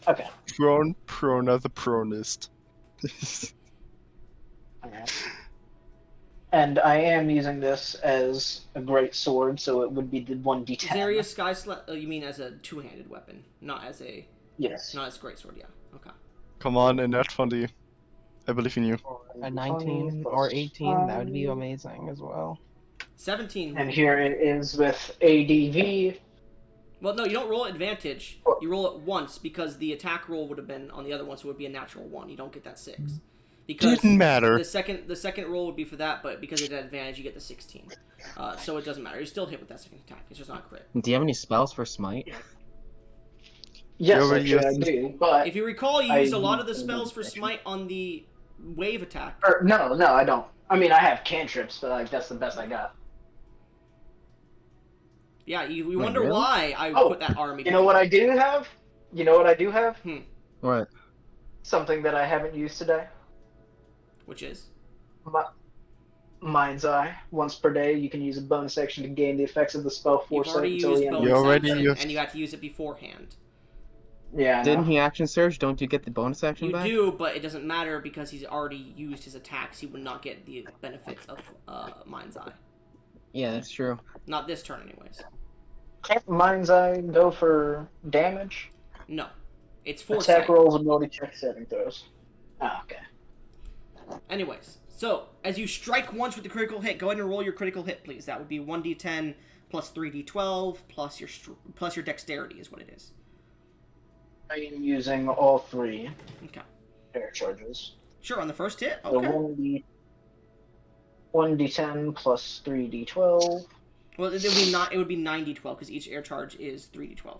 Okay. Proner the pronest. Alright. And I am using this as a great sword, so it would be the 1d10. Zarius Sky you mean as a two-handed weapon, not as a Yes. greatsword, yeah. Okay. Come on, Annette von D. I believe in you. A 19 or 18, that would be amazing as well. 17. And here it is with ADV. Well, no, you don't roll advantage. You roll it once because the attack roll would have been on the other one, so it would be a natural 1. You don't get that 6. Because Didn't matter. The second roll would be for that, but because it had advantage, you get the 16. So it doesn't matter. You still hit with that second attack. It's just not a crit. Do you have any spells for smite? Yes, You already actually, I used- do. But If you recall, you I used a lot of the used spells for advantage. smite on the wave attack. no, I don't. I mean, I have cantrips, but like that's the best I got. Yeah, you Wait, wonder really? why I Oh, put that army. You know what I do have? You know what I do have? What? Something that I haven't used today. Which is? Mind's Eye. Once per day, you can use a bonus action to gain the effects of the spell You've foresight already until used the end. bonus You already action, used- and you had to use it beforehand. Yeah, I Didn't know. he action surge? Don't you get the bonus action You back? do, but it doesn't matter because he's already used his attacks. He would not get the benefits of Mind's Eye. Yeah, that's true. Not this turn, anyways. Can't Mind's Eye go for damage? No. It's Attack foresight. rolls, ability check, saving throws. Ah, okay. Anyways, so as you strike once with the critical hit, go ahead and roll your critical hit, please. That would be 1d10 plus 3d12 plus your dexterity is what it is. I am using all 3 Okay. air charges. Sure, on the first hit. So Okay. 1d10 plus 3d12. Well, it would be 9d12 because each air charge is 3d12.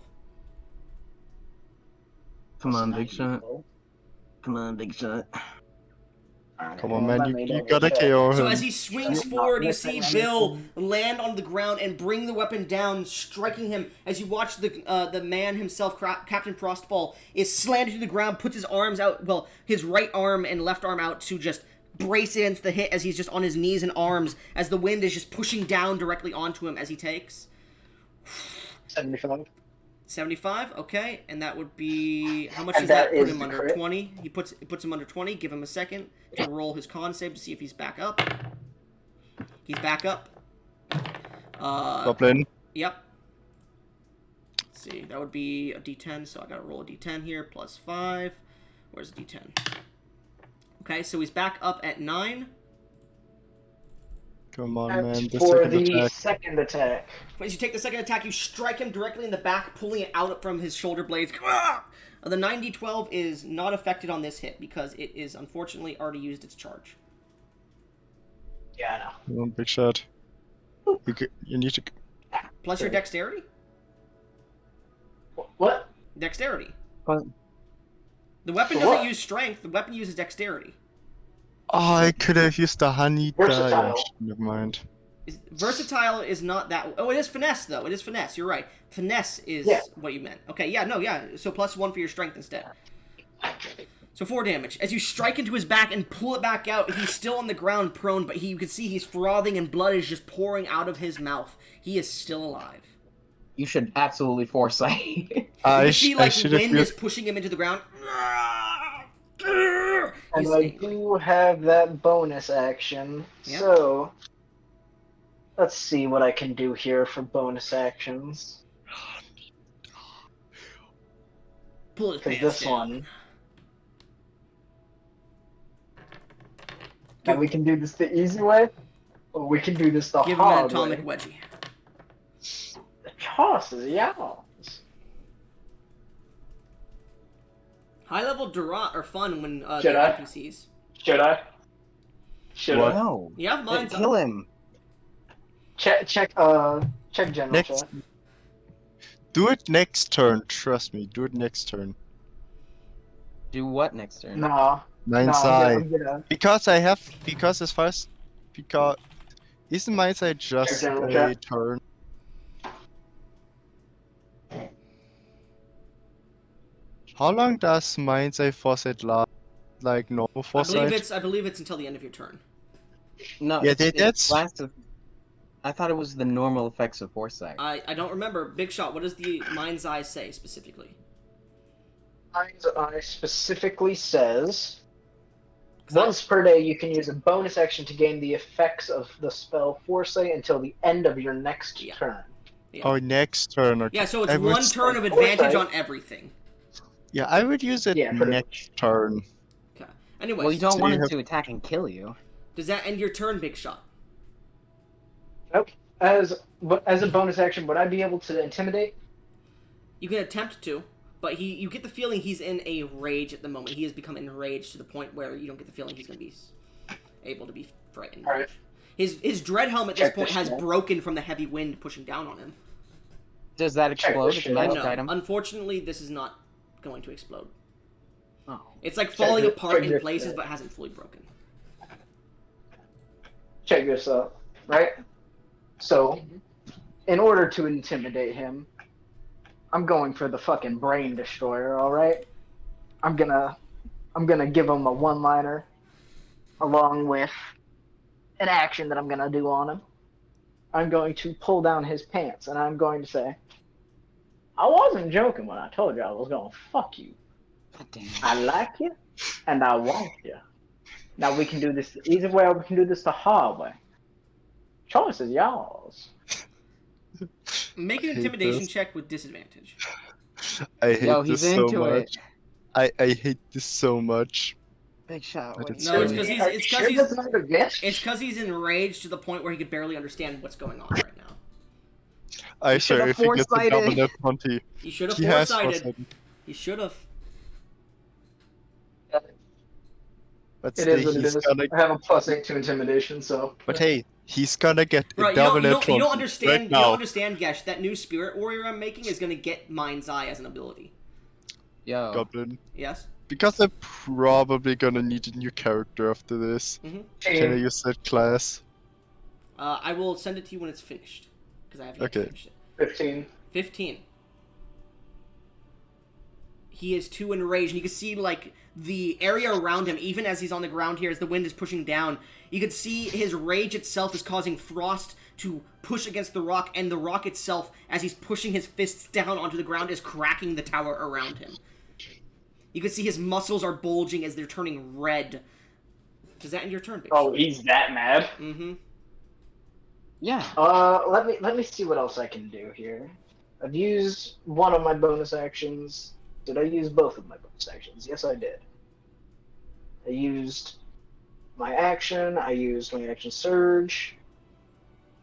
Come on, big shot. Come on, big shot. Come on, man, you gotta KO him. So as he swings forward, you see Bill land on the ground and bring the weapon down, striking him. As you watch the man himself, Captain Frostfall, is slammed to the ground, puts his arms out, well, his right arm and left arm out to just brace against the hit as he's just on his knees and arms, as the wind is just pushing down directly onto him as he takes. 75. 75, okay, and that would be how much And does that that put is him the under? crit. 20. It puts him under 20. Give him a second to roll his con save to see if he's back up. He's back up. Goblin. Yep. Let's see, that would be a D10, so I gotta roll a D10 here plus 5. Where's the D10? Okay, so he's back up at 9. Come on, man. That's The for second the attack. second attack. As you take the second attack, you strike him directly in the back, pulling it out from his shoulder blades. Ah! The 9d12 is not affected on this hit because it is unfortunately already used its charge. Yeah, I know. Come on, big shot. You need to. Plus your dexterity? What? Dexterity. What? The weapon For doesn't what? use strength, the weapon uses dexterity. Oh, I could have used the honey dye. Versatile. Never mind. Versatile is not that... Oh, it is finesse, though. It is finesse. You're right. Finesse is Yeah. what you meant. Okay, yeah, no, yeah. So plus 1 for your strength instead. So 4 damage. As you strike into his back and pull it back out, he's still on the ground prone, but you can see he's frothing and blood is just pouring out of his mouth. He is still alive. You should absolutely foresight. You I can see, like, should have wind is used. pushing him into the ground. And He's I angry. do have that bonus action, Yeah. so let's see what I can do here for bonus actions. Pull his Because pants this down. one, and we can do this the easy way, or we can do this the Give him an hard atomic way. wedgie. The choice is yours. High level Durant are fun when Should they're I? NPCs. Should I? Should What? I? No. You have mine. Kill him. Check general Next. chat. Do it next turn. Trust me. Do it next turn. Do what next turn? No, Mind's no, Eye. I'm gonna Because as far as because isn't Mind's Eye just General a chat. turn? How long does Mind's Eye Foresight last? Like normal Foresight? I believe it's until the end of your turn. No. Yeah, it's that's- last of. I thought it was the normal effects of foresight. I don't remember. Big Shot, what does the Mind's Eye say specifically? Mind's Eye specifically says 'Cause I- once per day you can use a bonus action to gain the effects of the spell Foresight until the end of your next Yeah. turn. Oh, next turn. Okay. Yeah, so it's I would one s- turn of Foresight. advantage on everything. Yeah, I would use it Yeah, pretty next turn. Okay. Anyways, Well, you don't So want you him have- to attack and kill you. does that end your turn, Big Shot? Nope. As a bonus action, would I be able to intimidate? You can attempt to, but you get the feeling he's in a rage at the moment. He has become enraged to the point where you don't get the feeling he's going to be able to be frightened. All right. His dread helm at this Check point this has shit. broken from the heavy wind pushing down on him. Does that Check explode? this It's a shit magic out. No, item. unfortunately, this is not going to explode. Oh. It's like falling Check apart in this places, shit. but hasn't fully broken. Check this out, right? So, in order to intimidate him, I'm going for the fucking brain destroyer. All right. I'm gonna give him a one-liner, along with an action that I'm gonna do on him. I'm going to pull down his pants, and I'm going to say, "I wasn't joking when I told you I was gonna fuck you. God damn. I like you, and I want you. Now we can do this the easy way, or we can do this the hard way. Choice is yours." Make an hate intimidation this. check with disadvantage. I hate Yo, this he's so into much. it. I hate this so much. Big shot. But What it's do you No, so- it's say? because Are you sure he's that's not a bitch? it's because he's enraged to the point where he could barely understand what's going on right now. I should swear, have if he gets a foresighted. double net 20, He should have he has foresighted. foresighted. He should have. But It still, is what it he's is. gonna. I have a +8 to intimidation, so. But hey, he's gonna get Bro, a you double don't, you net don't, 20 you don't understand. right You now. don't understand, Gesh. That new spirit warrior I'm making is gonna get Mind's Eye as an ability. Yo. Goblin. Yes. Because I'm probably gonna need a new character after this. Can I use that class? I will send it to you when it's finished, because I have yet to Okay. finish it. 15. 15. He is too enraged, and you can see, like, the area around him, even as he's on the ground here, as the wind is pushing down, you can see his rage itself is causing Frost to push against the rock, and the rock itself, as he's pushing his fists down onto the ground, is cracking the tower around him. You can see his muscles are bulging as they're turning red. Does that end your turn, Big Oh, he's that mad. Mm-hmm. Yeah. Let me see what else I can do here. I've used one of my bonus actions. Did I use both of my bonus actions? Yes, I did. I used my action. I used my action surge.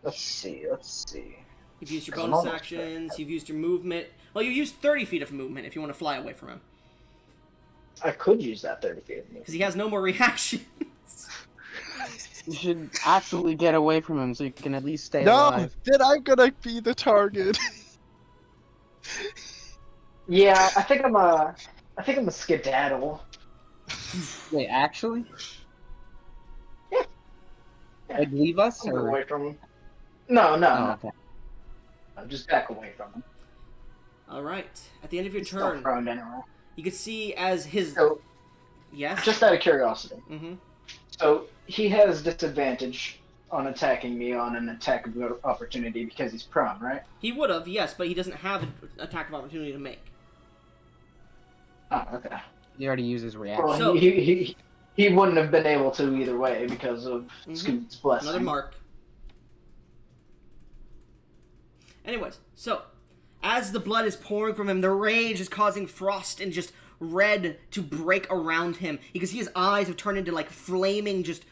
Let's see. You've used your 'Cause I'm bonus almost actions, you've used your movement. Well, you used 30 feet of movement if you want to fly away from him. I could use that 30 feet of movement. Because he has no more reactions. You should absolutely get away from him so you can at least stay No! alive. Then I'm gonna be the target! Yeah, I think I'm a skedaddle. Wait, actually? Yeah. Like, leave us? I'll go Or... away from him. No, Oh, no. okay. Just back away from him. Alright, at the end of your He's still turn, prone anyway. you can see as his... So, Yes? just out of curiosity. Mm-hmm. So he has disadvantage on attacking me on an attack of opportunity because he's prone, right? He would have, yes, but he doesn't have an attack of opportunity to make. Oh, okay. He already used his reaction. Well, So- he wouldn't have been able to either way because of Scoot's blessing. Another mark. Anyways, so, as the blood is pouring from him, the rage is causing Frost and just red to break around him. You can see his eyes have turned into, like, flaming, just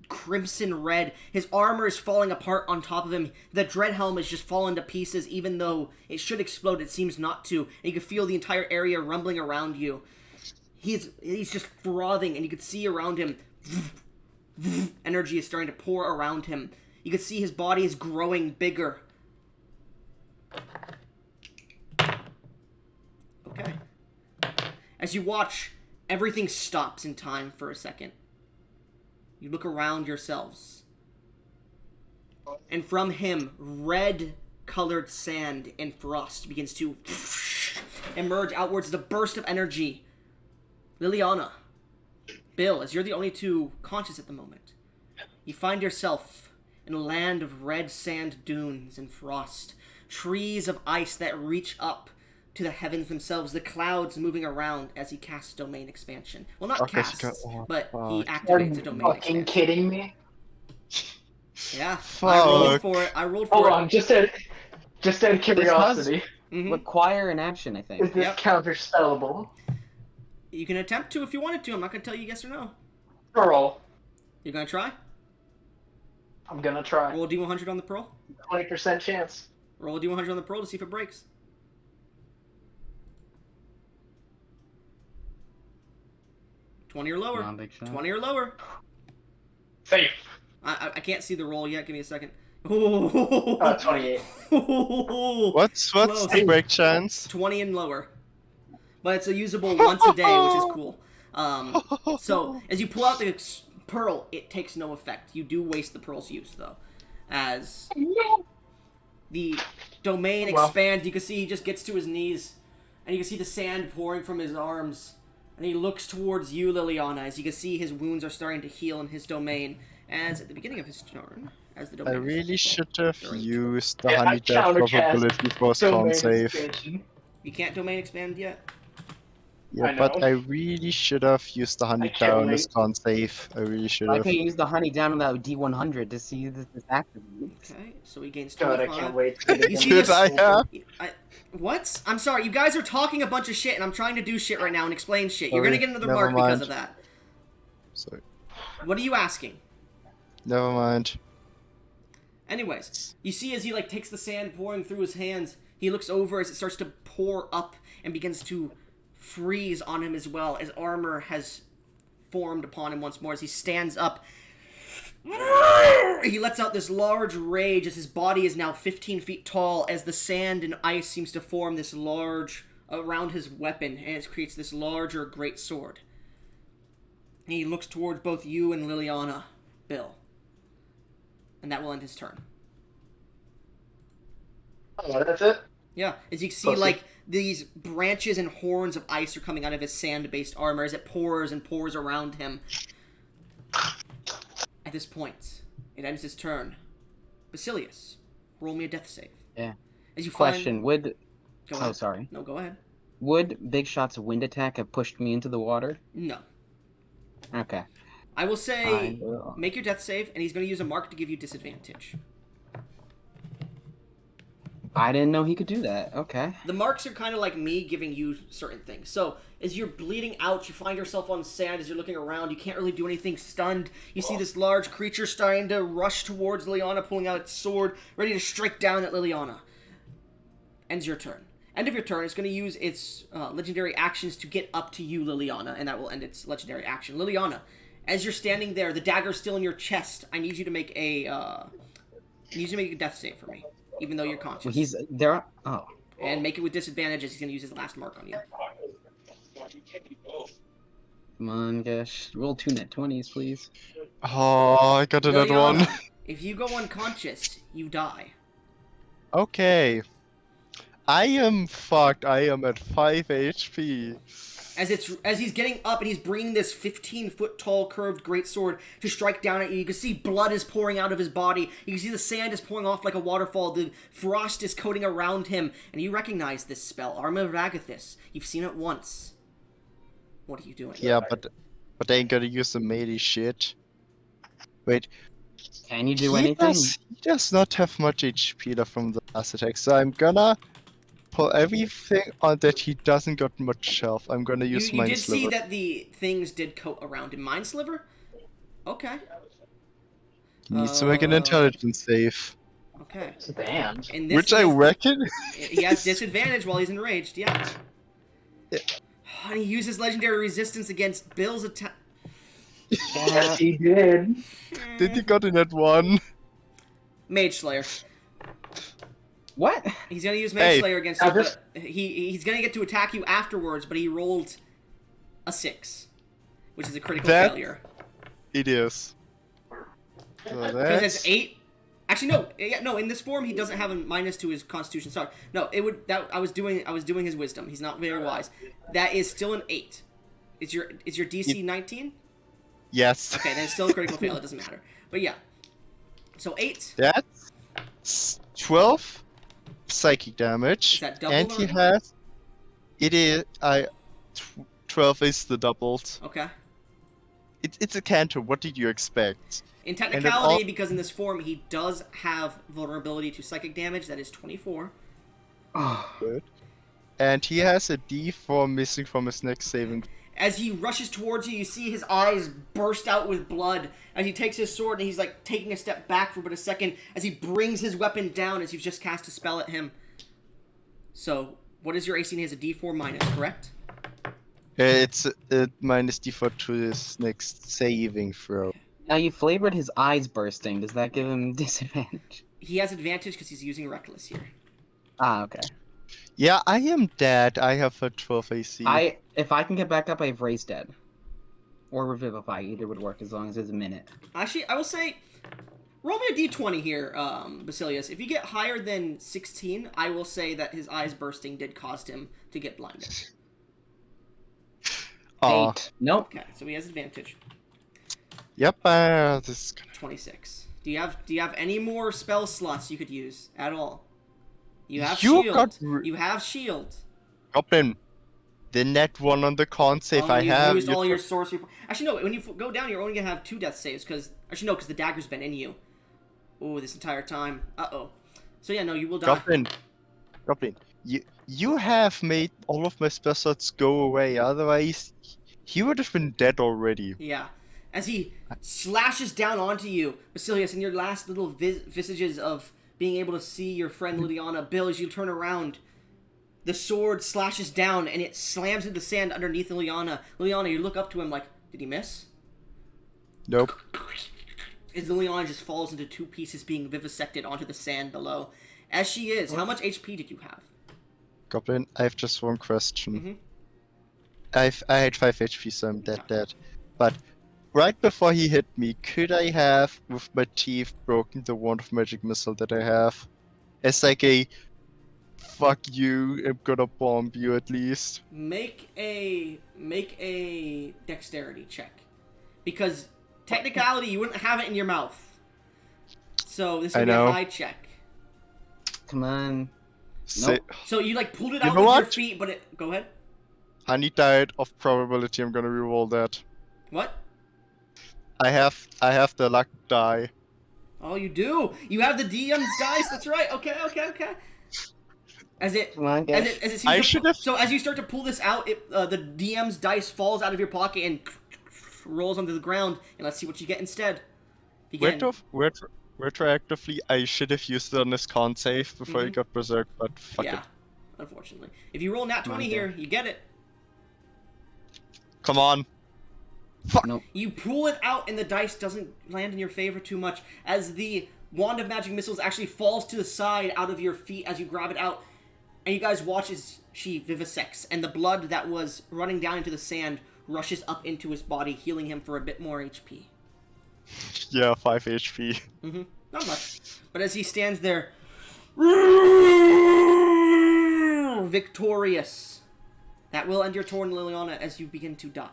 crimson red. His armor is falling apart on top of him. The dread helm is just falling to pieces, even though it should explode, it seems not to. And you can feel the entire area rumbling around you. He's just frothing, and you can see around him, energy is starting to pour around him. You can see his body is growing bigger. Okay. As you watch, everything stops in time for a second. You look around yourselves. And from him, red-colored sand and frost begins to emerge outwards as a burst of energy. Liliana, Bill, as you're the only two conscious at the moment, you find yourself in a land of red sand dunes and frost, trees of ice that reach up to the heavens themselves, the clouds moving around as he casts domain expansion. Well, not Okay, casts, oh, but he fuck. Are activates a you domain fucking expansion. kidding me? Yeah, Fuck. I rolled for it. Hold on, just out of curiosity, Mhm. Require an action, I is think. this Yep. counterspellable? You can attempt to if you wanted to. I'm not going to tell you yes or no. Girl. You're going to try? I'm gonna try. Roll a d100 on the pearl. 20% chance. Roll a d100 on the pearl to see if it breaks. 20 or lower. Come on, big shot. 20 or lower. Safe. I can't see the roll yet. Give me a second. 28. What's Close. the break chance? 20 and lower. But it's a usable once a day, which is cool. So, as you pull out the pearl, it takes no effect. You do waste the pearl's use, though. As the domain expands, you can see he just gets to his knees, and you can see the sand pouring from his arms. And he looks towards you, Liliana, as you can see his wounds are starting to heal in his domain. As at the beginning of his turn, as the I domain really is should have during- used the Yeah, I honey death countercast probability for Domain con save. expansion. You can't domain expand yet? Yeah, I but know. I really should have used the honey can't down wait. as con save. I really should I have. can use the honey down on that D100 to see this activates. Okay, so he gains God, 25. I can't wait to get You it see done. this- I have? What? I'm sorry, you guys are talking a bunch of shit, and I'm trying to do shit right now and explain shit. You're Sorry, gonna get another never mark because mind. of that. Sorry. What are you asking? Never mind. Anyways, you see as he takes the sand pouring through his hands, he looks over as it starts to pour up and begins to freeze on him as well, as armor has formed upon him once more. As he stands up, he lets out this large rage as his body is now 15 feet tall, as the sand and ice seems to form this large around his weapon, and it creates this larger great sword. And he looks towards both you and Liliana, Bill. And that will end his turn. Oh, that's it? Yeah, as you can see, these branches and horns of ice are coming out of his sand-based armor as it pours and pours around him. At this point, it ends his turn. Basilius, roll me a death save. Yeah. As you Question: Would Go oh ahead. sorry, No, go ahead. would Big Shot's wind attack have pushed me into the water? No. Okay. I will say, I will. make your death save, and he's going to use a mark to give you disadvantage. I didn't know he could do that. Okay. The marks are kind of like me giving you certain things. So, as you're bleeding out, you find yourself on sand as you're looking around. You can't really do anything, stunned. You see this large creature starting to rush towards Liliana, pulling out its sword, ready to strike down at Liliana. Ends your turn. End of your turn, it's going to use its legendary actions to get up to you, Liliana, and that will end its legendary action. Liliana, as you're standing there, the dagger's still in your chest. I need you to make a death save for me, even though you're conscious. Well, he's there. Oh. And make it with disadvantage as he's going to use his last mark on you. Come on, Gash. Roll 2 net 20s, please. Oh, I got another Liliana, one. if you go unconscious, you die. Okay. I am fucked. I am at 5 HP. As he's getting up and he's bringing this 15-foot tall curved greatsword to strike down at you, you can see blood is pouring out of his body. You can see the sand is pouring off like a waterfall. The frost is coating around him, and you recognize this spell, Arma Ragathis. You've seen it once. What are you doing? Yeah, but I ain't gonna use the melee shit. Wait. Can you do anything? He does not have much HP left from the last attack, so I'm gonna pull everything on that he doesn't got much health. I'm gonna use You Mind did see Sliver. that the things did coat around him. Mind Sliver? Okay. He needs to make an intelligence save. Okay. Damn. In this Which I case, reckon... he has disadvantage while he's enraged, yeah. Yeah. And he uses legendary resistance against Bill's attack. Yes, he did. Did he got in at 1? Mage Slayer. What? He's gonna use Mage Hey. Slayer against you, but he's gonna get to attack you afterwards, but he rolled a 6, which is a critical failure. It is. So Because that's... it's 8. Actually, no. Yeah, no. In this form, he doesn't have a minus to his Constitution. Sorry. No, it would. That I was doing his Wisdom. He's not very wise. That is still an 8. Is your DC 19? Yes. Okay, then it's still a critical fail. It doesn't matter. But yeah. So 8. That's 12 psychic damage. Is that doubled and he or- has... It is... 12 is the doubled. Okay. It's a cantrip. What did you expect? In then technicality, because in this form he does have vulnerability to psychic damage. That is 24. Oh. Good. And he has a D4 missing from his next saving As he rushes towards you, you see his eyes burst out with blood. As he takes his sword and he's like taking a step back for but a second as he brings his weapon down as you've just cast a spell at him. So, what is your AC? He has a D4 minus, correct? It's minus D4 to his next saving throw. Now you flavored his eyes bursting. Does that give him disadvantage? He has advantage because he's using Reckless here. Ah, okay. Yeah, I am dead. I have a 12 AC. If I can get back up, I have Raise Dead. Or Revivify, either would work as long as it's a minute. Actually, I will say, roll me a D20 here, Basilius. If you get higher than 16, I will say that his eyes bursting did cause him to get blinded. Aw. 8. Nope. Okay, so he has advantage. Yep, this is gonna... 26. Do you have any more spell slots you could use at all? You have You shield. got You have shield. Goblin. The net one on the con save I you've have. used all your sorcery. Actually, no. When you go down, you're only gonna have 2 death saves. Because because the dagger's been in you. Oh, this entire time. So yeah, no, you will die. Goblin. You have made all of my spell slots go away. Otherwise, he would have been dead already. Yeah. As he slashes down onto you, Basilius, in your last little visages of being able to see your friend Liliana, Bill, as you turn around, the sword slashes down and it slams into the sand underneath Liliana. Liliana, you look up to him like, did he miss? Nope. As Liliana just falls into 2 pieces, being vivisected onto the sand below. As she is, how much HP did you have? Goblin, I have just one question. Mm-hmm. I had 5 HP, so I'm dead. But right before he hit me, could I have, with my teeth, broken the wand of magic missile that I have? As like a, fuck you, I'm gonna bomb you at least. Make a dexterity check, because technicality you wouldn't have it in your mouth. So this would be a high check. Come on. Nope. So you like pulled it You out know with your what? feet, but it. Go ahead. I need diet of probability, I'm gonna reroll that. What? I have the luck die. Oh, you do. You have the DM's dice. That's right. Okay. As it Come on, guys. as it seems I to, should have- So as you start to pull this out, the DM's dice falls out of your pocket and rolls onto the ground. And let's see what you get instead. Begin. Retroactively, I should have used it on this con save before he got berserk, but fuck it. Unfortunately, if you roll nat 20 here, you get it. Come on. Fuck. Nope. You pull it out, and the dice doesn't land in your favor too much, as the wand of magic missiles actually falls to the side out of your feet as you grab it out, and you guys watch as she vivisects, and the blood that was running down into the sand rushes up into his body, healing him for a bit more HP. Yeah, 5 HP. Not much. But as he stands there, victorious, that will end your turn, Liliana, as you begin to die.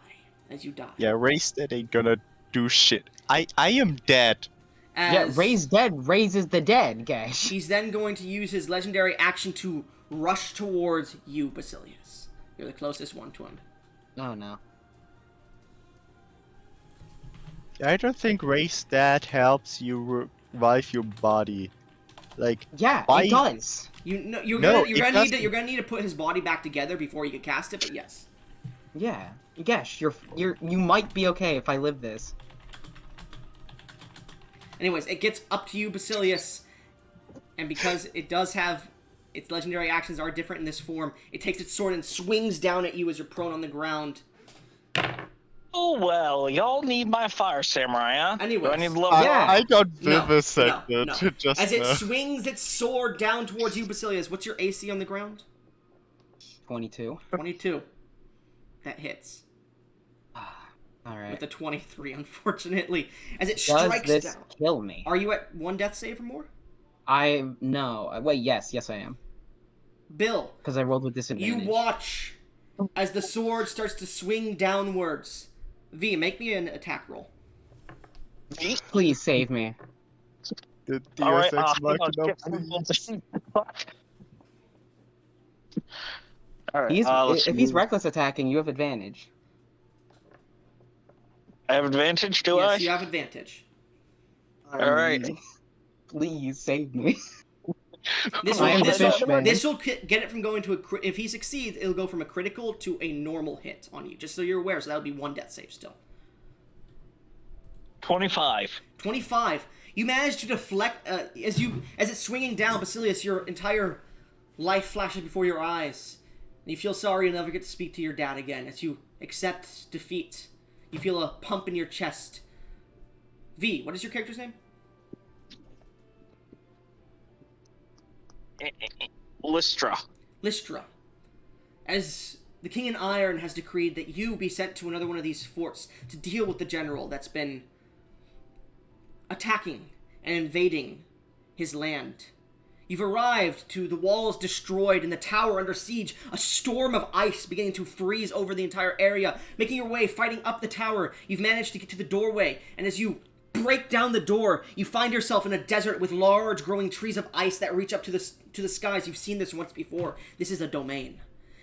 As you die. Yeah, race that ain't gonna do shit. I am dead. Yeah, Raise Dead raises the dead, guys. He's then going to use his legendary action to rush towards you, Basilius. You're the closest one to him. Oh no. I don't think race that helps you revive your body. Like, Yeah, why- it does. You're No, gonna it doesn't. you're gonna need to put his body back together before you can cast it, but yes. Yeah. Yes, you might be okay if I live this. Anyways, it gets up to you, Basilius, and because it does have its legendary actions are different in this form, it takes its sword and swings down at you as you're prone on the ground. Oh well, y'all need my fire samurai, huh? Anyways. Do I need to level Yeah. up? I got No, vivisected no. just As it now. swings its sword down towards you, Basilius, what's your AC on the ground? 22. 22. That hits. Alright. With a 23, unfortunately. As it Does strikes this down. kill me? Are you at 1 death save or more? No. Wait, yes I am. Bill, Because I rolled with disadvantage. you watch as the sword starts to swing downwards. V, make me an attack roll. Please save me. The All right, Deus Ex hang on, Machina, get- please. All right, let's If he's see. reckless attacking, you have advantage. I have advantage, do Yes, you have advantage. All right. Please save me. This I am will, the this will, fish man. this will get it from going to if he succeeds, it'll go from a critical to a normal hit on you. Just so you're aware. So that would be 1 death save still. 25. 25. You manage to deflect as it's swinging down, Basilius. Your entire life flashes before your eyes, and you feel sorry you'll never get to speak to your dad again. As you accept defeat, you feel a pump in your chest. V, what is your character's name? Lystra. Lystra. As the King in Iron has decreed that you be sent to another one of these forts to deal with the general that's been attacking and invading his land. You've arrived to the walls destroyed and the tower under siege, a storm of ice beginning to freeze over the entire area. Making your way, fighting up the tower, you've managed to get to the doorway, and as you break down the door, you find yourself in a desert with large growing trees of ice that reach up to the skies. You've seen this once before. This is a domain.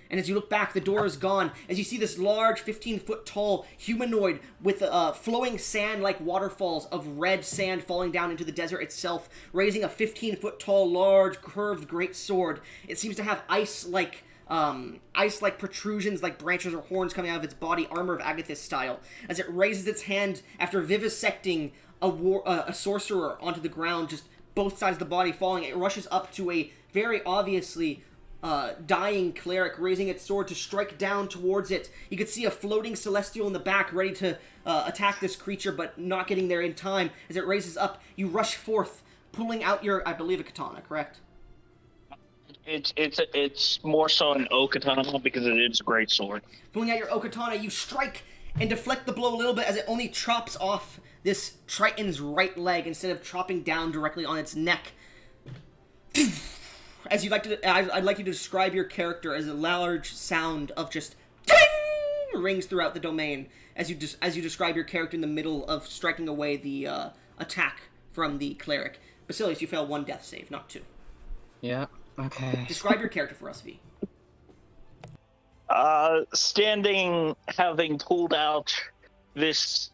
And as you look back, the door is gone. As you see this large, 15-foot tall humanoid with flowing sand like waterfalls of red sand falling down into the desert itself, raising a 15-foot tall, large, curved great sword. It seems to have ice-like protrusions, like branches or horns coming out of its body, armor of Agathis style. As it raises its hand after vivisecting a sorcerer onto the ground, just both sides of the body falling, it rushes up to a very obviously dying cleric, raising its sword to strike down towards it. You could see a floating celestial in the back ready to attack this creature, but not getting there in time. As it raises up, you rush forth, pulling out your, I believe, a katana, correct? It's more so an okatana because it is a great sword. Pulling out your okatana, you strike and deflect the blow a little bit as it only chops off this Triton's right leg instead of chopping down directly on its neck. As you'd like to, I'd like you to describe your character as a large sound of just ting rings throughout the domain as you describe your character in the middle of striking away the attack from the cleric. Basilius, you fail 1 death save, not 2. Yeah. Okay. Describe your character for us, V. Standing, having pulled out this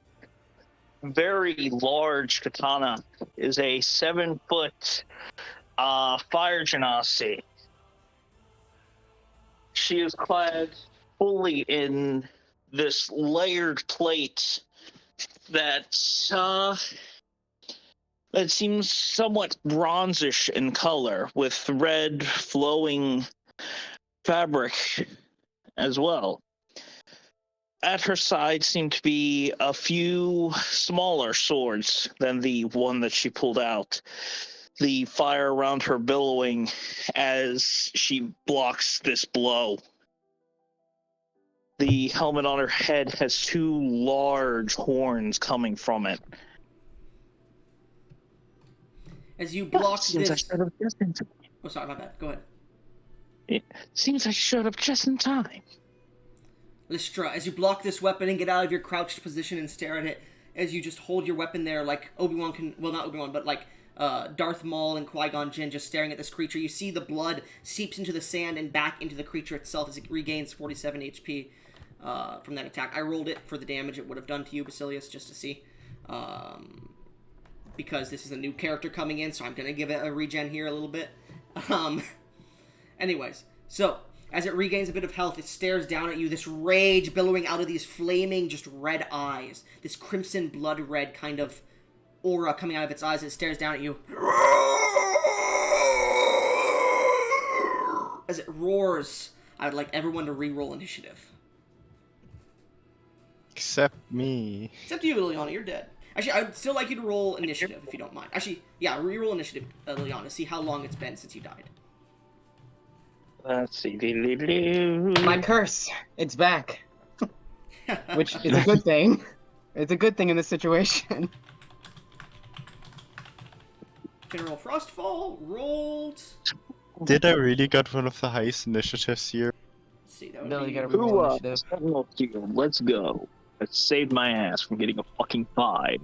very large katana, is a 7-foot fire genasi. She is clad fully in this layered plate that seems somewhat bronzish in color, with red flowing fabric as well. At her side seem to be a few smaller swords than the one that she pulled out. The fire around her billowing as she blocks this blow. The helmet on her head has 2 large horns coming from it. As you block Seems I this... showed up just in time. Oh, sorry, my bad. Go ahead. Seems I showed up just in time. Lystra, as you block this weapon and get out of your crouched position and stare at it, as you just hold your weapon there like Obi-Wan can... Well, not Obi-Wan, but like Darth Maul and Qui-Gon Jinn just staring at this creature. You see the blood seeps into the sand and back into the creature itself as it regains 47 HP from that attack. I rolled it for the damage it would have done to you, Basilius, just to see. Because this is a new character coming in, so I'm going to give it a regen here a little bit. Anyways, so as it regains a bit of health, it stares down at you, this rage billowing out of these flaming, just red eyes. This crimson blood red kind of aura coming out of its eyes as it stares down at you. As it roars, I would like everyone to re-roll initiative. Except me. Except you, Liliana, you're dead. Actually, I would still like you to roll initiative, if you don't mind. Actually, yeah, re-roll initiative, Liliana, see how long it's been since you died. Let's see. My curse. It's back. Which is a good thing. It's a good thing in this situation. General Frostfall rolled... Did I really got one of the highest initiatives here? Let's see, that would No, be... you gotta roll initiative. Let's go. That saved my ass from getting a fucking 5.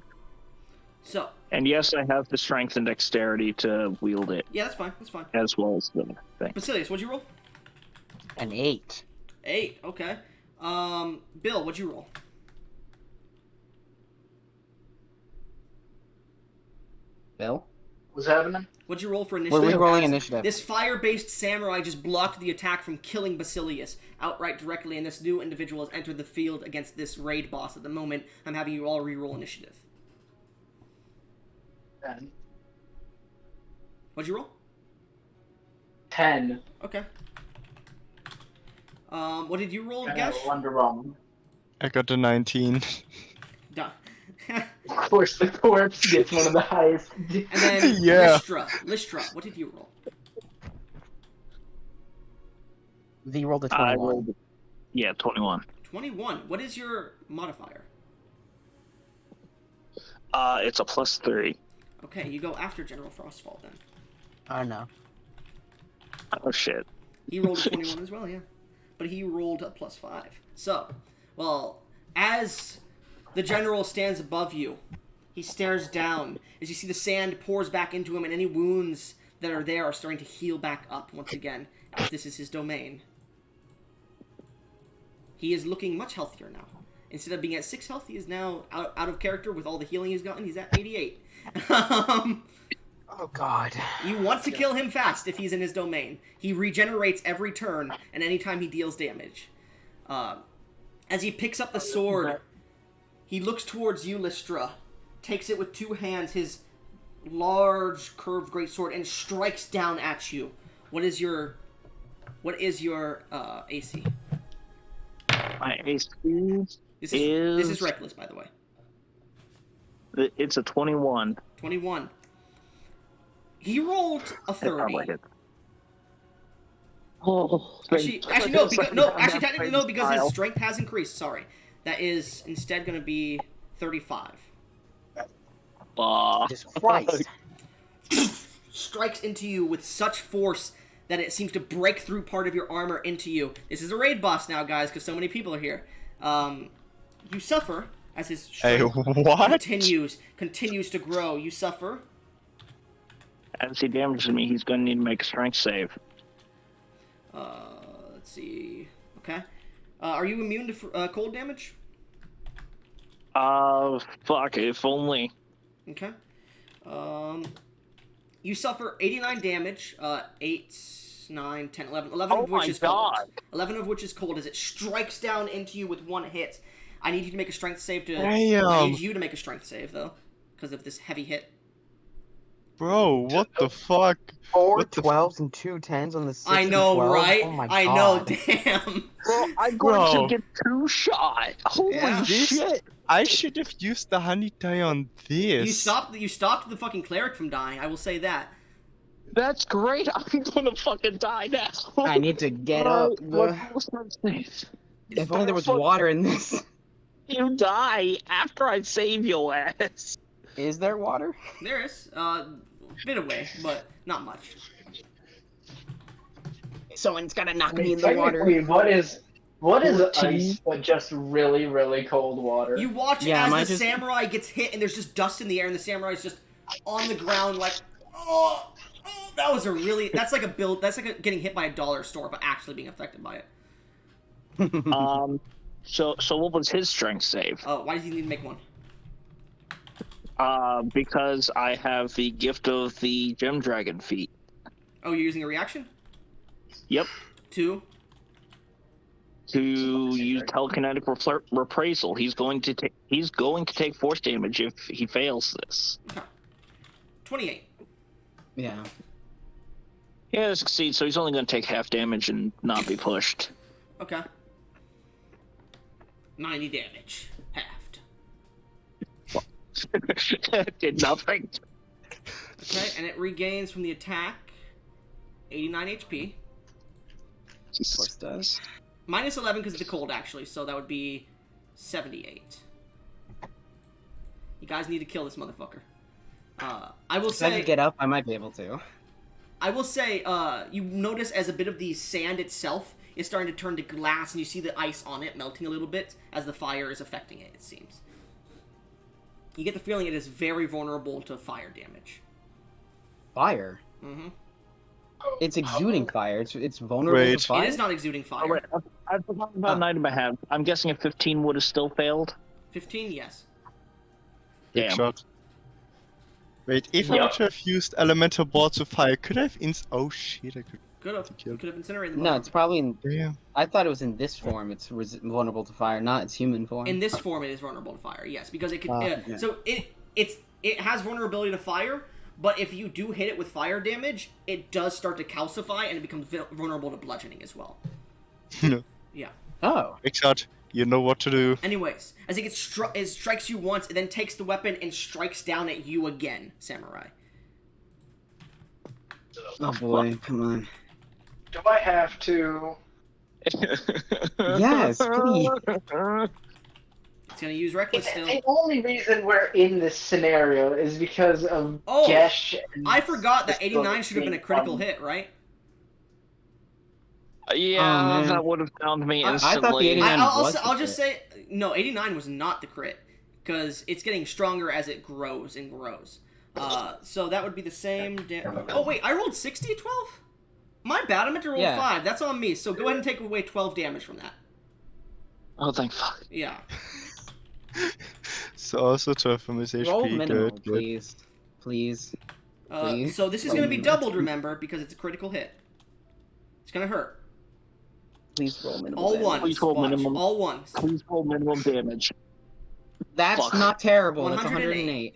So, And yes, I have the strength and dexterity to wield it, yeah, that's fine, that's fine. as well as the thing. Basilius, what'd you roll? An 8. 8, okay. Bill, what'd you roll? Bill? What's happening? What'd you roll for We're initiative? re-rolling As initiative. This fire-based samurai just blocked the attack from killing Basilius outright directly, and this new individual has entered the field against this raid boss at the moment. I'm having you all re-roll initiative. 10. What'd you roll? 10. Okay. What did you roll, I Gesh? underwhelmed. I got a 19. Done. Of course, the corpse gets one of the highest. And then Yeah. Lystra, what did you roll? V rolled a I 21. rolled. Yeah, 21. 21. What is your modifier? It's a +3. Okay, you go after General Frostfall then. Oh no. Oh shit. He rolled a 21 as well, yeah. But he rolled a +5. So, well, as the general stands above you, he stares down as you see the sand pours back into him, and any wounds that are there are starting to heal back up once again, as this is his domain. He is looking much healthier now. Instead of being at 6 health, he is now out of character with all the healing he's gotten. He's at 88. Oh god. You want to kill him fast if he's in his domain. He regenerates every turn and anytime he deals damage. As he picks up the sword, he looks towards you, Lystra, takes it with 2 hands, his large curved greatsword, and strikes down at you. What is your AC? My AC This is reckless, by the way. It's a 21. 21. He rolled a 30. Probably hit. Oh, Actually, technically no, because his strength has increased. Sorry, that is instead going to be 35. Jesus Christ. Strikes into you with such force that it seems to break through part of your armor into you. This is a raid boss now, guys, because so many people are here. You suffer as his strength what? continues to grow. You suffer. As he damages me, he's going to need to make a strength save. Let's see. Okay. Are you immune to cold damage? Fuck, if only. Okay. You suffer 89 damage, 8, 9, 10, 11. 11 Oh of which my is cold. God. 11 of which is cold as it strikes down into you with 1 hit. I need you to make a strength save to... Damn. I need you to make a strength save, though, because of this heavy hit. Bro, what the fuck? 4 What the 12s and 2 10s on the 6 I know, 12? right? Oh my I god. know, damn. Bro, I'm Bro. going to get 2 shot. Holy Yeah. shit. I should have used the honey dye on this. You stopped the fucking cleric from dying, I will say that. That's great. I'm gonna fucking die now. I need to get up. If only there was water in this. You die after I save your ass. Is there water? There is, bit away, but not much. Someone's gotta knock I mean, me in the water. technically, what is 14. ice but just really, really cold water? You watch Yeah, as mine the just- samurai gets hit, and there's just dust in the air, and the samurai's just on the ground, like, oh, that's like getting hit by a dollar store, but actually being affected by it. So what was his strength save? Why does he need to make one? Because I have the gift of the gem dragon feat. Oh, you're using a reaction? Yep. To To use telekinetic reprisal. He's going to take force damage if he fails this. okay. 28. Yeah. He has succeed, so he's only going to take half damage and not be pushed. Okay. 90 damage. Halved. Did nothing. Okay, and it regains from the attack 89 HP. Of course it does. Minus 11 because of the cold, actually, so that would be 78. You guys need to kill this motherfucker. I will If I say... could get up, I might be able to. I will say, you notice as a bit of the sand itself is starting to turn to glass, and you see the ice on it melting a little bit as the fire is affecting it, it seems. You get the feeling it is very vulnerable to fire damage. Fire? Mm-hmm. It's exuding fire. It's vulnerable Wait. to fire? It is not exuding fire. Oh, wait, I forgot about an item I have. I'm guessing a 15 would have still failed. 15, yes. Good Damn. shot. Wait, if I Yep. were to have used elemental ball to fire, could I have oh shit, I could Could have. kill. You could have incinerated the No, motherfucker. it's probably in. Damn. I thought it was in this form. It's vulnerable to fire, not its human form. In this form, it is vulnerable to fire. Yes, because it can. yeah. So it has vulnerability to fire, but if you do hit it with fire damage, it does start to calcify and it becomes vulnerable to bludgeoning as well. Yeah. Oh. Except you know what to do. Anyways, as it gets it strikes you once, it then takes the weapon and strikes down at you again, Samurai. Oh boy, come on. Do I have to? Yes, please. It's gonna use reckless still. The only reason we're in this scenario is because of Oh, Gesh. And I forgot that Crystal 89 should have been a critical being hit, right? Yeah, man. that would have downed me I instantly. thought the 89 was the I'll just crit. say no. 89 was not the crit because it's getting stronger as it grows and grows. So that would be the same. Oh wait, I rolled 60 12. My bad. I meant to roll Yeah. 5. That's on me. So go ahead and take away 12 damage from that. Oh, thank fuck. Yeah. So also 12 from his HP. Roll minimal, Good. please. Please. Please? So this is going to be doubled, remember, because it's a critical hit. It's going to hurt. Please roll minimal. All damage. ones. Please roll Watch. minimum. All ones. Please roll minimum damage. That's Fuck. not terrible. That's 108. 108.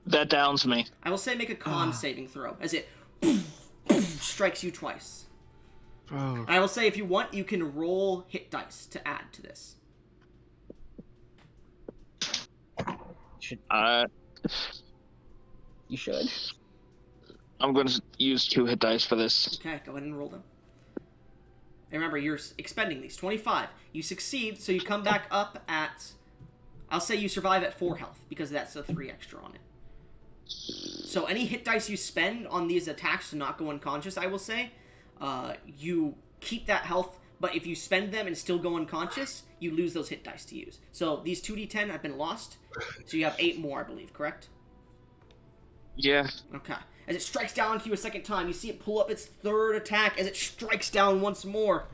That downs me. I will say make a con saving throw as it strikes you twice. Bro. I will say if you want, you can roll hit dice to add to this. You should. I'm going to use 2 hit dice for this. Okay, go ahead and roll them. And remember, you're expending these. 25. You succeed, so you come back up at... I'll say you survive at 4 health, because that's a 3 extra on it. So any hit dice you spend on these attacks to not go unconscious, I will say, you keep that health, but if you spend them and still go unconscious, you lose those hit dice to use. So these 2d10 have been lost, so you have 8 more, I believe, correct? Yeah. Okay. As it strikes down to you a second time, you see it pull up its 3rd attack as it strikes down once more.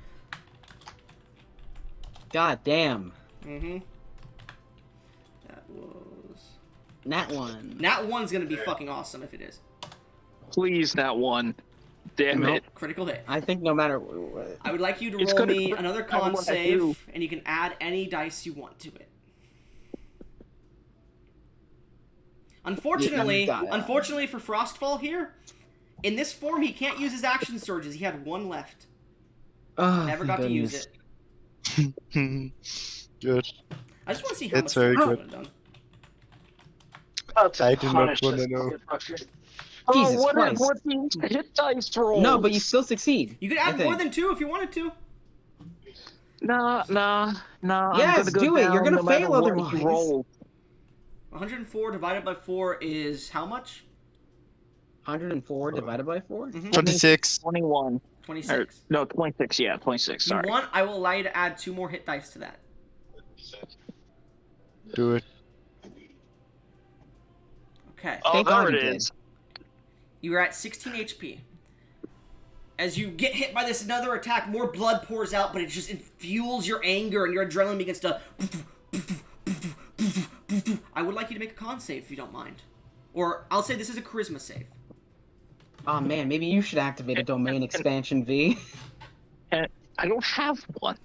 God damn. Mm-hmm. That was... Nat 1. Nat 1's gonna be fucking awesome if it is. Please, that one. Damn Nope. it. Critical hit. I think no matter what. I would like you to It's roll gonna me crit another no con matter what I save, do. and you can add any dice you want to it. Unfortunately, got it. unfortunately for Frostfall here, in this form he can't use his action surges. He had 1 left. Oh, Never thank got to use goodness. it. Good. I just want to see how It's much very damage good. it would have done. about to I do not punish wanna this know. motherfucker. Jesus what Christ. What these hit dice rolls? No, but you still succeed. You could I add think. more than 2 if you wanted to. Nah. Yes, I'm gonna go do it. You're down gonna no matter fail what he otherwise. rolls. 104 divided by 4 is how much? 104 divided by 4? 26. 21. 26. No, 26. Yeah, 26. Sorry. You want? I will allow you to add 2 more hit dice to that. Do it. Okay. Oh, Thank there God it you is. You are at 16 HP. As you get hit by this another attack, more blood pours out, but it just fuels your anger and your adrenaline begins to... I would like you to make a con save if you don't mind. Or I'll say this is a charisma save. Oh man, maybe you should activate a domain expansion V. I don't have one.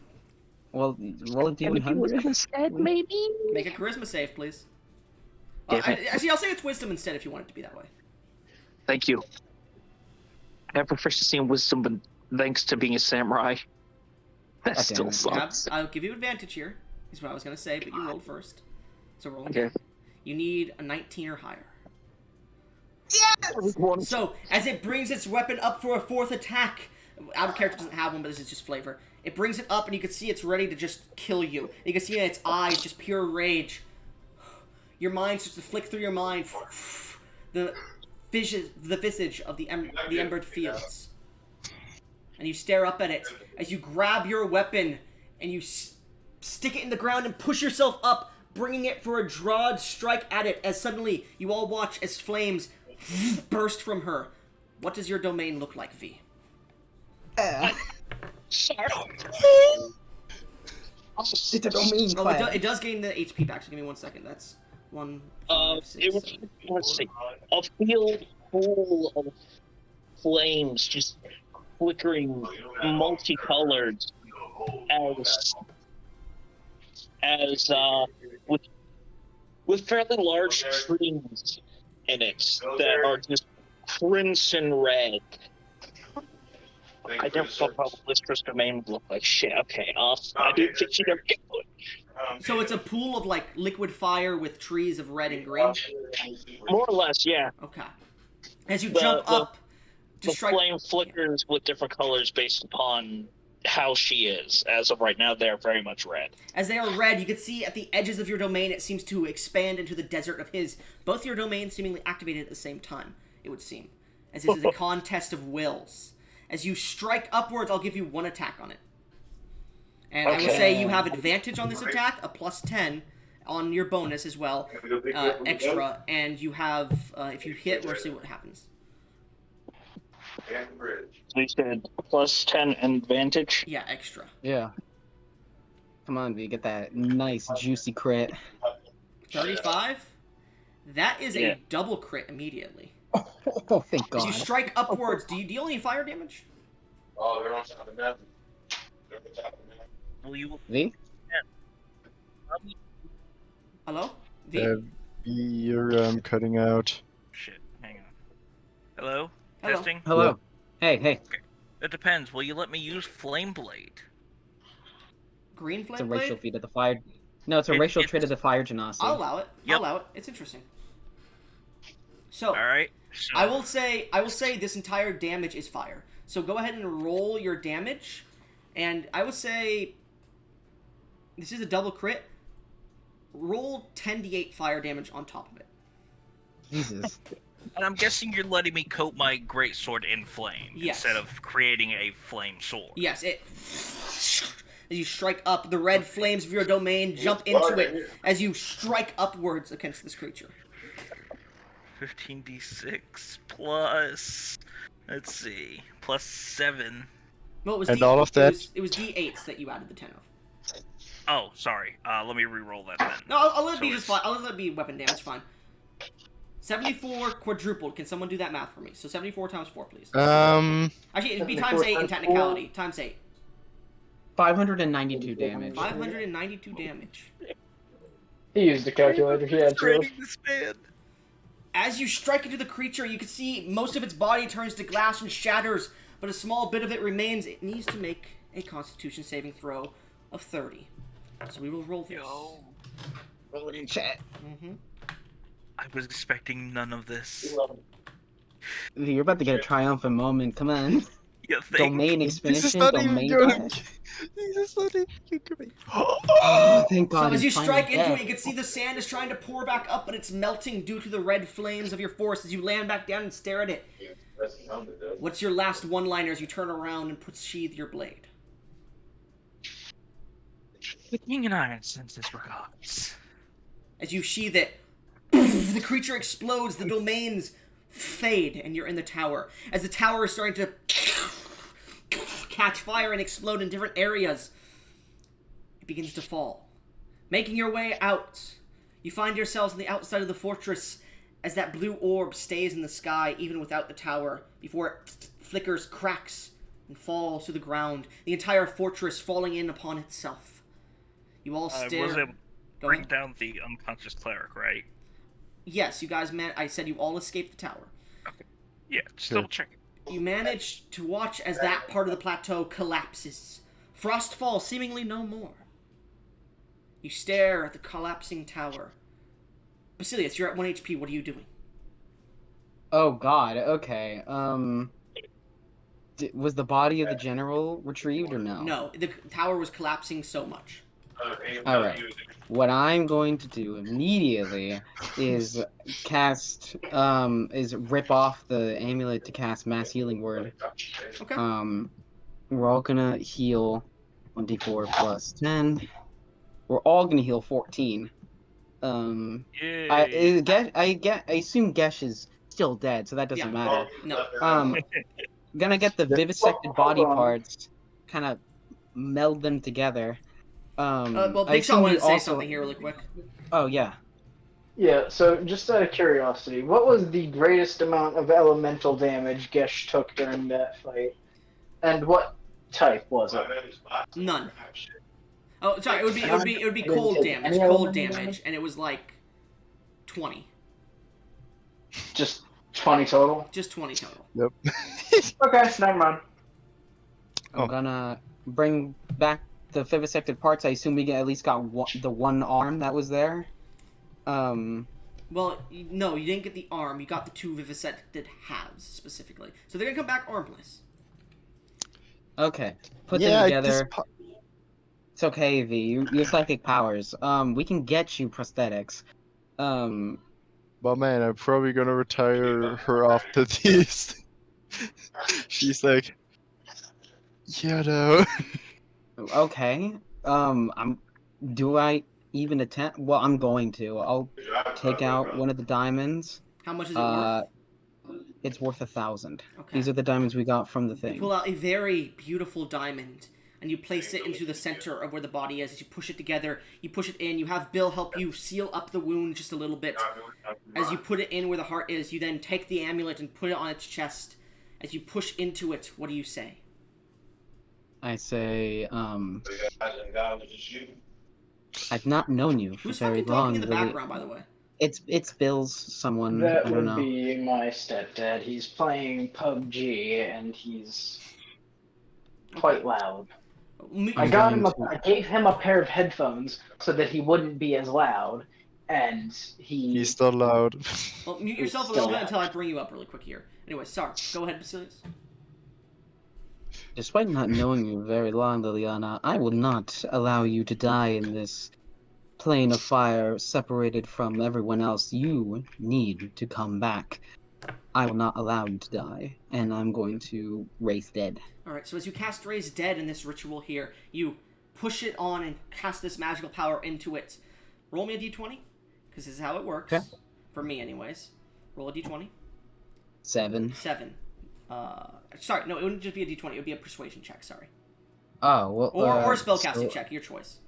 Well, roll a And if you was D100. instead, maybe? Make a charisma save, please. Damn it. Actually, I'll say it's wisdom instead if you want it to be that way. Thank you. I have proficiency in wisdom, but thanks to being a samurai, that Okay, still yeah. sucks. I'll give you advantage here, is what I was going to say, but you rolled first. So roll Okay. again. You need a 19 or higher. One- So, as it brings its weapon up for a 4th attack, out of character doesn't have one, but this is just flavor. It brings it up, and you can see it's ready to just kill you. You can see in its eyes just pure rage. Your mind starts to flick through your mind. The visage of the embered fields. And you stare up at it as you grab your weapon and you stick it in the ground and push yourself up, bringing it for a drawed strike at it as suddenly you all watch as flames burst from her. What does your domain look like, V? It's a domain Oh, class. it does gain the HP back, so give me 1 second. That's 1, 5, 6, It was, 7. let's see, a field full of flames just flickering multicolored as with fairly large trees in it that are just crimson red. I never thought about what Lister's domain would look like. Shit, okay, I didn't think she'd ever get to it. So it's a pool of like liquid fire with trees of red and green. More or less, yeah. Okay. As you jump up to The strike. flame flickers with different colors based upon how she is. As of right now, they're very much red. As they are red, you can see at the edges of your domain it seems to expand into the desert of his. Both your domains seemingly activated at the same time, it would seem. As this is a contest of wills. As you strike upwards, I'll give you 1 attack on it. And I will say you have advantage on this attack, a +10 on your bonus as well, extra. And you have, if you hit, we'll see what happens. So you said +10 advantage? Yeah, extra. Yeah. Come on, V, get that nice juicy crit. 35? That is Yeah. a double crit immediately. Oh, thank As God. you strike upwards, do you deal any fire damage? Oh, they're on top of that. Will you? V? Hello? V? You're cutting out. Shit, hang on. Hello? Hello. Testing? Hello. Hey. It depends. Will you let me use Flame Blade? Green It's a flame racial blade? feat of the fire. No, it's a racial trait of the fire genasi. I'll allow it. Yep. I'll allow it. It's interesting. So, Alright. So, I will say this entire damage is fire. So go ahead and roll your damage, and I would say this is a double crit. Roll 10d8 fire damage on top of it. Jesus. And I'm guessing you're letting me coat my greatsword in flame Yes. instead of creating a flame sword. Yes, it. As you strike up, the red flames of your domain jump into it as you strike upwards against this creature. 15d6 plus... Let's see. Plus 7. Well, it was And all of that- It was d8s that you added the 10 of. Oh, sorry. Let me re-roll that then. No, I'll let it be So just it's- fine. I'll let it be weapon damage. Fine. 74 quadrupled. Can someone do that math for me? So 74 times 4, please. Actually, it'd be times 8 in technicality. Times 8. 592 damage. 592 damage. He used the calculator. He had to. Creating this man. As you strike into the creature, you can see most of its body turns to glass and shatters, but a small bit of it remains. It needs to make a Constitution saving throw of 30. So we will roll this. Yo. Roll it in chat. I was expecting none of this. V, you're about to get a triumphant moment. Come on. You think? Domain This is expansion, not even domain good. dash. This is not even good. Oh, thank God. So as you he's finally strike into dead. it, you can see the sand is trying to pour back up, but it's melting due to the red flames of your force as you land back down and stare at it. What's your last one-liner as you turn around and sheathe your blade? The King and Iron sends his regards. As you sheathe it, the creature explodes, the domains fade, and you're in the tower. As the tower is starting to catch fire and explode in different areas, it begins to fall. Making your way out, you find yourselves on the outside of the fortress as that blue orb stays in the sky even without the tower before it flickers, cracks, and falls to the ground, the entire fortress falling in upon itself. You all I stare. was able to Go bring ahead. down the unconscious cleric, right? Yes, you guys I said you all escaped the tower. Yeah, just Sure. double checking. You manage to watch as that part of the plateau collapses. Frostfall seemingly no more. You stare at the collapsing tower. Basilius, you're at 1 HP. What are you doing? Oh God. Okay. Was the body of the general retrieved or no? No, the tower was collapsing so much. All right. What I'm going to do immediately is rip off the amulet to cast Mass Healing Word. Okay. We're all gonna heal 1d4 plus 10. We're all gonna heal 14. Yay. I assume Gesh is still dead, so that doesn't Yeah. matter. No. Gonna get the vivisected body parts, kind of meld them together. Well, I Big Shot assume wanted you to say also- something here really quick. Oh yeah. Yeah, so just out of curiosity, what was the greatest amount of elemental damage Gesh took during that fight? And what type was it? None. Oh, sorry. It would be I didn't cold take damage. any Cold elemental damage, and it was like 20. Just 20 total? Just 20 total. Yep. Okay, never mind. I'm Oh. gonna bring back the vivisected parts. I assume we at least got the one arm that was there. Well, no, you didn't get the arm. You got the 2 vivisected halves specifically. So they're gonna come back armless. Okay. Put Yeah, them together. It's okay, V. Your psychic powers. We can get you prosthetics. But man, I'm probably gonna retire her after this. She's like, yeah, no. Okay. Do I even attempt? Well, I'm going to. I'll take out one of the diamonds. How much is it worth? It's worth 1,000. Okay. These are the diamonds we got from the You thing. pull out a very beautiful diamond, and you place it into the center of where the body is. As you push it together, you push it in. You have Bill help you seal up the wound just a little bit. As you put it in where the heart is, you then take the amulet and put it on its chest. As you push into it, what do you say? I say, I've not known you for Who's very fucking long. talking in the Lily. background, by the way? It's Bill's someone. That I don't would know. be my stepdad. He's playing PUBG and he's quite loud. I gave him a pair of headphones so that he wouldn't be as loud, and He's still loud. Well, mute yourself a little bit until I bring you up really quick here. Anyway, sorry. Go ahead, Basilius. Despite not knowing you very long, Liliana, I will not allow you to die in this plane of fire separated from everyone else. You need to come back. I will not allow you to die, and I'm going to raise dead. Alright, so as you cast Raise Dead in this ritual here, you push it on and cast this magical power into it. Roll me a d20, because this is how it works. Okay. For me, anyways. Roll a d20. 7. 7. Sorry, no, it wouldn't just be a d20, it would be a persuasion check, sorry. Oh, well. Or a spellcasting check, your choice.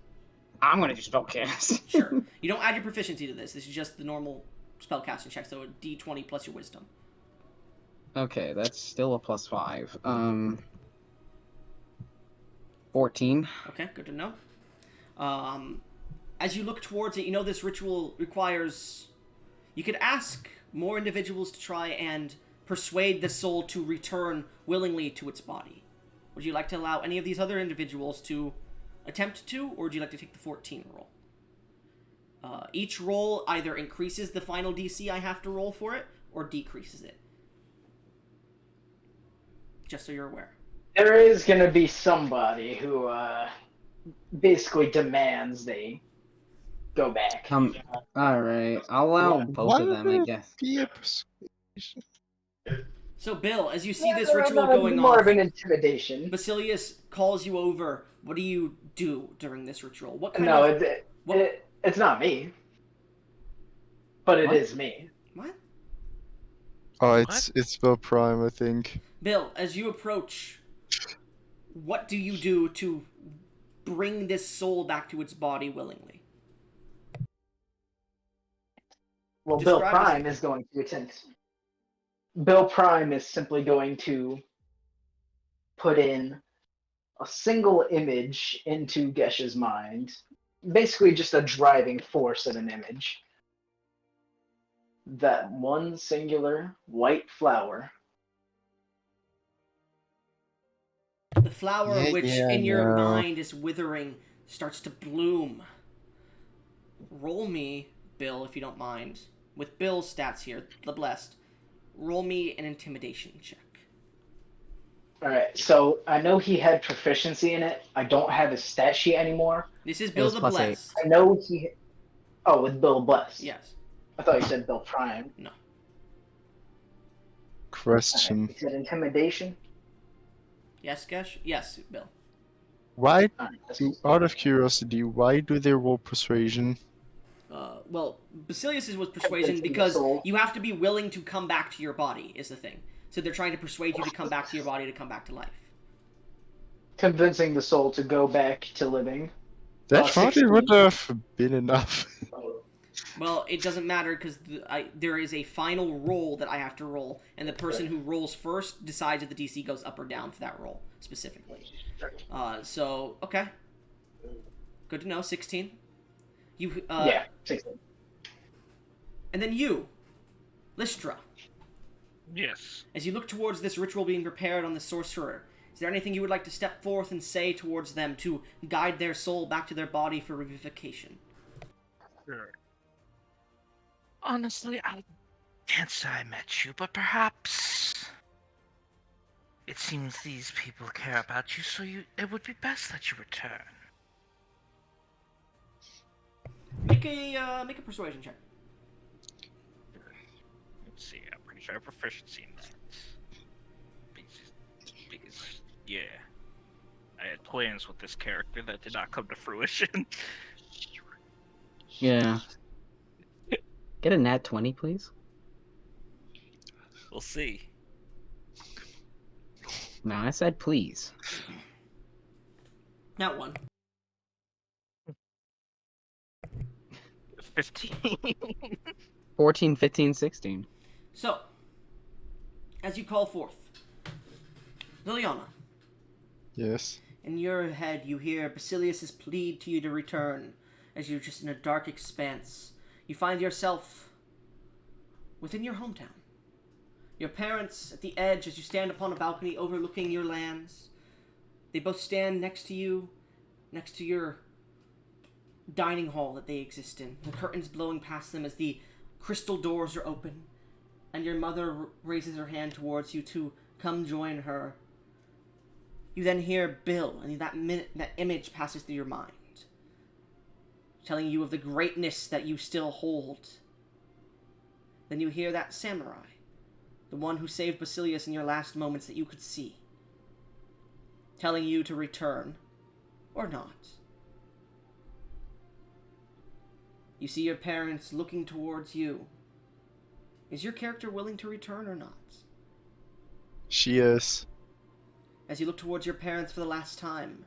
I'm going to do spellcast. Sure. You don't add your proficiency to this, this is just the normal spellcasting check, so a d20 plus your wisdom. Okay, that's still a +5. 14. Okay, good to know. As you look towards it, you know this ritual requires... You could ask more individuals to try and persuade the soul to return willingly to its body. Would you like to allow any of these other individuals to attempt to, or would you like to take the 14 roll? Each roll either increases the final DC I have to roll for it, or decreases it. Just so you're aware. there is going to be somebody who basically demands they go back. Alright, I'll allow both of them, I guess. Be a persuasion. So, Bill, as you see this ritual It'd be going more off, of an intimidation. Basilius calls you over. What do you do during this ritual? What kind No, of... it's not me. But it What? is me. What? Oh, it's Bill Prime, I think. Bill, as you approach, what do you do to bring this soul back to its body willingly? Well, Bill Describe Prime is going to attempt. Bill Prime is simply going to put in a single image into Gesh's mind. Basically, just a driving force of an image. That one singular white flower. The flower which in your mind is withering starts to bloom. Roll me, Bill, if you don't mind. With Bill's stats here, the blessed. Roll me an intimidation check. Alright, so I know he had proficiency in it. I don't have his stat sheet anymore. This is Bill was the +8. Blessed. I know he... Oh, with Bill Bless. Yes. I thought you said Bill Prime. No. Question. Is it intimidation? Yes, Gesh? Yes, Bill. Why, Alright, that's out of curiosity, why do they roll persuasion? Well, Basilius was persuasion Convincing the because soul. you have to be willing to come back to your body, is the thing. So they're trying to persuade you to come back to your body to come back to life. convincing the soul to go back to living. That Oh, probably 16. would have been enough. Well, it doesn't matter because there is a final roll that I have to roll, and the person who rolls first decides if the DC goes up or down for that roll specifically. So okay, good to know. 16. You Yeah, 16. and then you, Lystra. Yes. As you look towards this ritual being prepared on the sorcerer, is there anything you would like to step forth and say towards them to guide their soul back to their body for revivification? Sure. Honestly, I can't say I met you, but perhaps it seems these people care about you, so it would be best that you return. Make a persuasion check. Let's see. I'm pretty sure I have proficiency in that. Because yeah, I had plans with this character that did not come to fruition. Yeah. Get a nat 20, please. We'll see. No, I said please. Not one. 15. 14, 15, 16. So, as you call forth, Liliana, Yes. in your head you hear Basilius's plead to you to return as you're just in a dark expanse. You find yourself within your hometown. Your parents at the edge as you stand upon a balcony overlooking your lands. They both stand next to you, next to your dining hall that they exist in. The curtains blowing past them as the crystal doors are open, and your mother raises her hand towards you to come join her. You then hear Bill, and that image passes through your mind, telling you of the greatness that you still hold. Then you hear that samurai, the one who saved Basilius in your last moments that you could see, telling you to return, or not. You see your parents looking towards you. Is your character willing to return or not? She is. As you look towards your parents for the last time,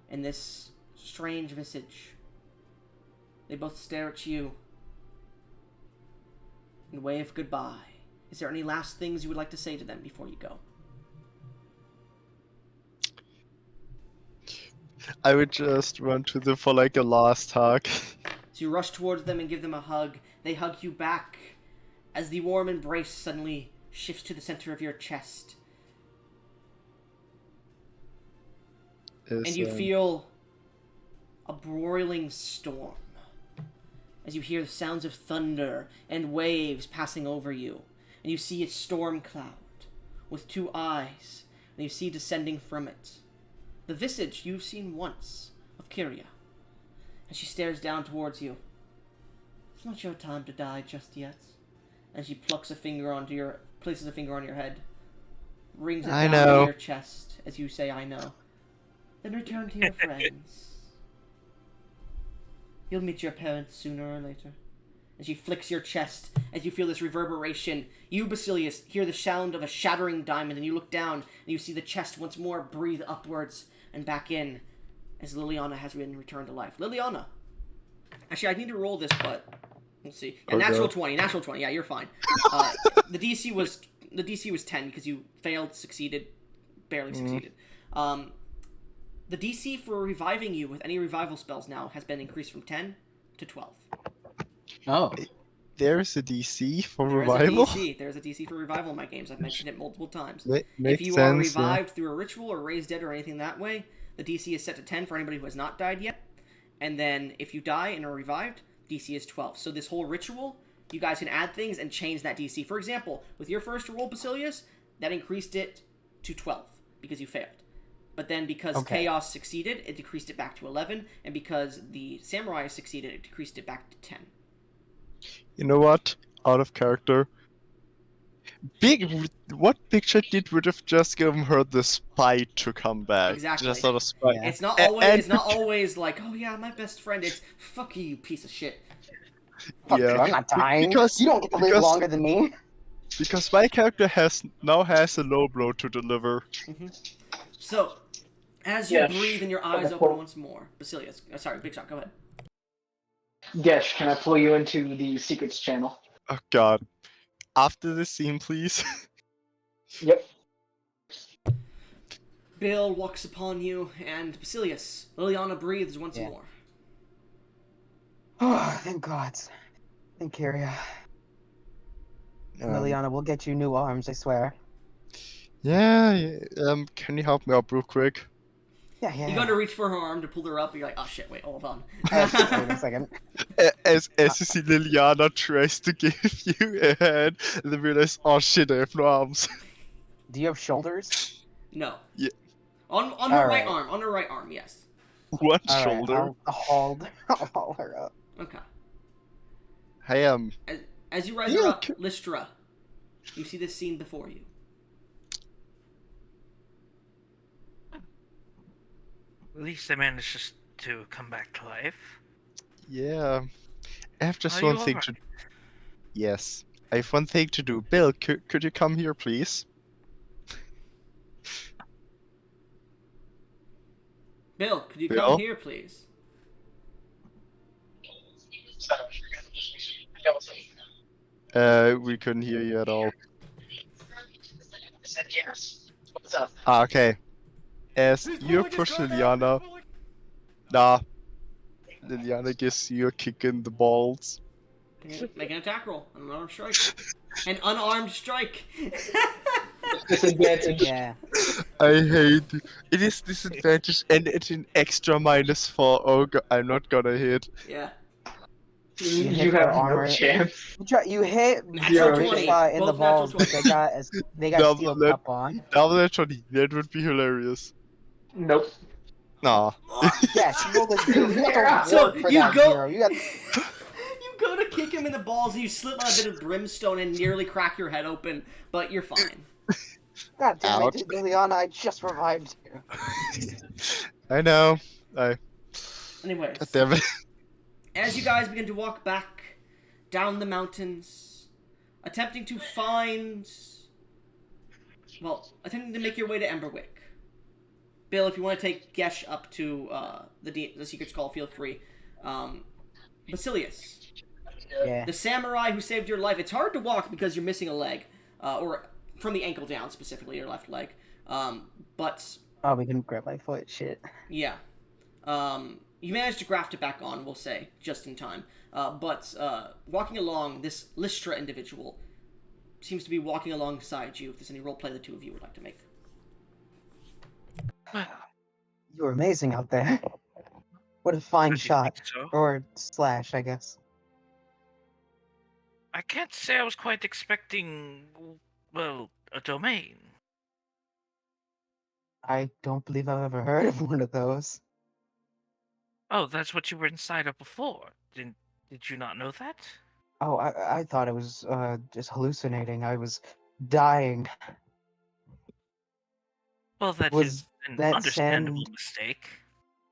in this strange visage, they both stare at you and wave goodbye. Is there any last things you would like to say to them before you go? I would just run to them for like a last hug. So you rush towards them and give them a hug. They hug you back as the warm embrace suddenly shifts to the center of your chest. And you feel a broiling storm as you hear the sounds of thunder and waves passing over you. And you see a storm cloud with two eyes, and you see descending from it the visage you've seen once of Kyria. And she stares down towards you. It's not your time to die just yet. And she places a finger on your head, rings it down to your chest as you say, I know. Then return to your friends. You'll meet your parents sooner or later. As she flicks your chest, as you feel this reverberation, you, Basilius, hear the sound of a shattering diamond, and you look down, and you see the chest once more breathe upwards and back in, as Liliana has been returned to life. Liliana! Actually, I need to roll this, but let's see. Yeah, natural 20, yeah, you're fine. The DC was 10, because you failed, succeeded, barely succeeded. The DC for reviving you with any revival spells now has been increased from 10 to 12. Oh. There's a DC for There's revival? There's a DC for revival in my games. I've mentioned it multiple times. Makes if you are revived through a ritual or raised dead or anything that way, the DC is set to 10 for anybody who has not died yet. And then if you die and are revived, DC is 12. So this whole ritual, you guys can add things and change that DC. For example, with your first roll, Basilius, that increased it to 12 because you failed. But then because Chaos succeeded, it decreased it back to 11. And because the Samurai succeeded, it decreased it back to 10. You know what? Out of character. What Big Chat did would have just given her the spite to come back. Exactly. Just out of spite. Yeah. It's not always like, oh yeah, my best friend. It's fuck you piece of shit. Fuck you, I'm not dying. Because, you don't get to live longer than me. Because my character now has a low blow to deliver. Mm-hmm. So, as you breathe and your eyes open once more, Basilius, sorry, Big Shot, go ahead. Gesh, can I pull you into the secrets channel? Oh god. After this scene, please. Yep. Bill walks upon you, and Basilius, Liliana breathes once Yeah. more. Oh, thank God. Thank Kyria. Liliana, we'll get you new arms, I swear. Yeah, can you help me up real quick? Yeah, yeah. You go to reach for her arm to pull her up, and you're like, oh shit, wait, hold on. Wait a second. As you see Liliana tries to give you a hand, and then realize, oh shit, I have no arms. Do you have shoulders? No. Yeah. On her Alright. right arm, yes. One Alright, shoulder. I'll haul her up. Okay. Hey, As you rise Yeah, her up, c- Lystra, you see this scene before you. At least I managed just to come back to life. yeah. I have just Are one you thing to. Yes, I have one thing to do. Bill, could you come here, please? Bill, could you Bill? come here, please? We couldn't hear you at all. I said yes. What's up? Okay. As you approach Liliana, nah, Liliana gives you a kick in the balls. Make an attack roll. An unarmed strike. An unarmed strike. Disadvantage. Yeah. I hate it. Is disadvantage and it's an extra -4. Oh god, I'm not gonna hit. Yeah. You hit You their have no armor. chance. You hit Natural 20. Shifai in the Both natural balls, but 20. they got Double steel it. cup on. Double actually, that would be hilarious. Nope. Nah. Yes, you rolled a zero. You got to So work for you that go. zero. You got You go to kick him in the balls, and you slip on a bit of brimstone and nearly crack your head open, but you're fine. God damn Ouch. it, Liliana, I just revived you. I know. Anyways, God damn it. as you guys begin to walk back down the mountains, attempting to make your way to Emberwick. Bill, if you want to take Gesh up to the Secret Skull, feel free. Basilius, Yeah. the samurai who saved your life. It's hard to walk because you're missing a leg, or from the ankle down, specifically your left leg. But Oh, we can grab my foot. Shit. yeah, you managed to graft it back on. We'll say just in time. But walking along, this Lystra individual seems to be walking alongside you. If there's any roleplay the two of you would like to make. Well, You were amazing out there. What a fine don't you shot. think so? Or slash, I guess. I can't say I was quite expecting, well, a domain. I don't believe I've ever heard of one of those. Oh, that's what you were inside of before. Did you not know that? Oh, I thought it was just hallucinating. I was dying. Well, that Was is an that understandable sand- mistake.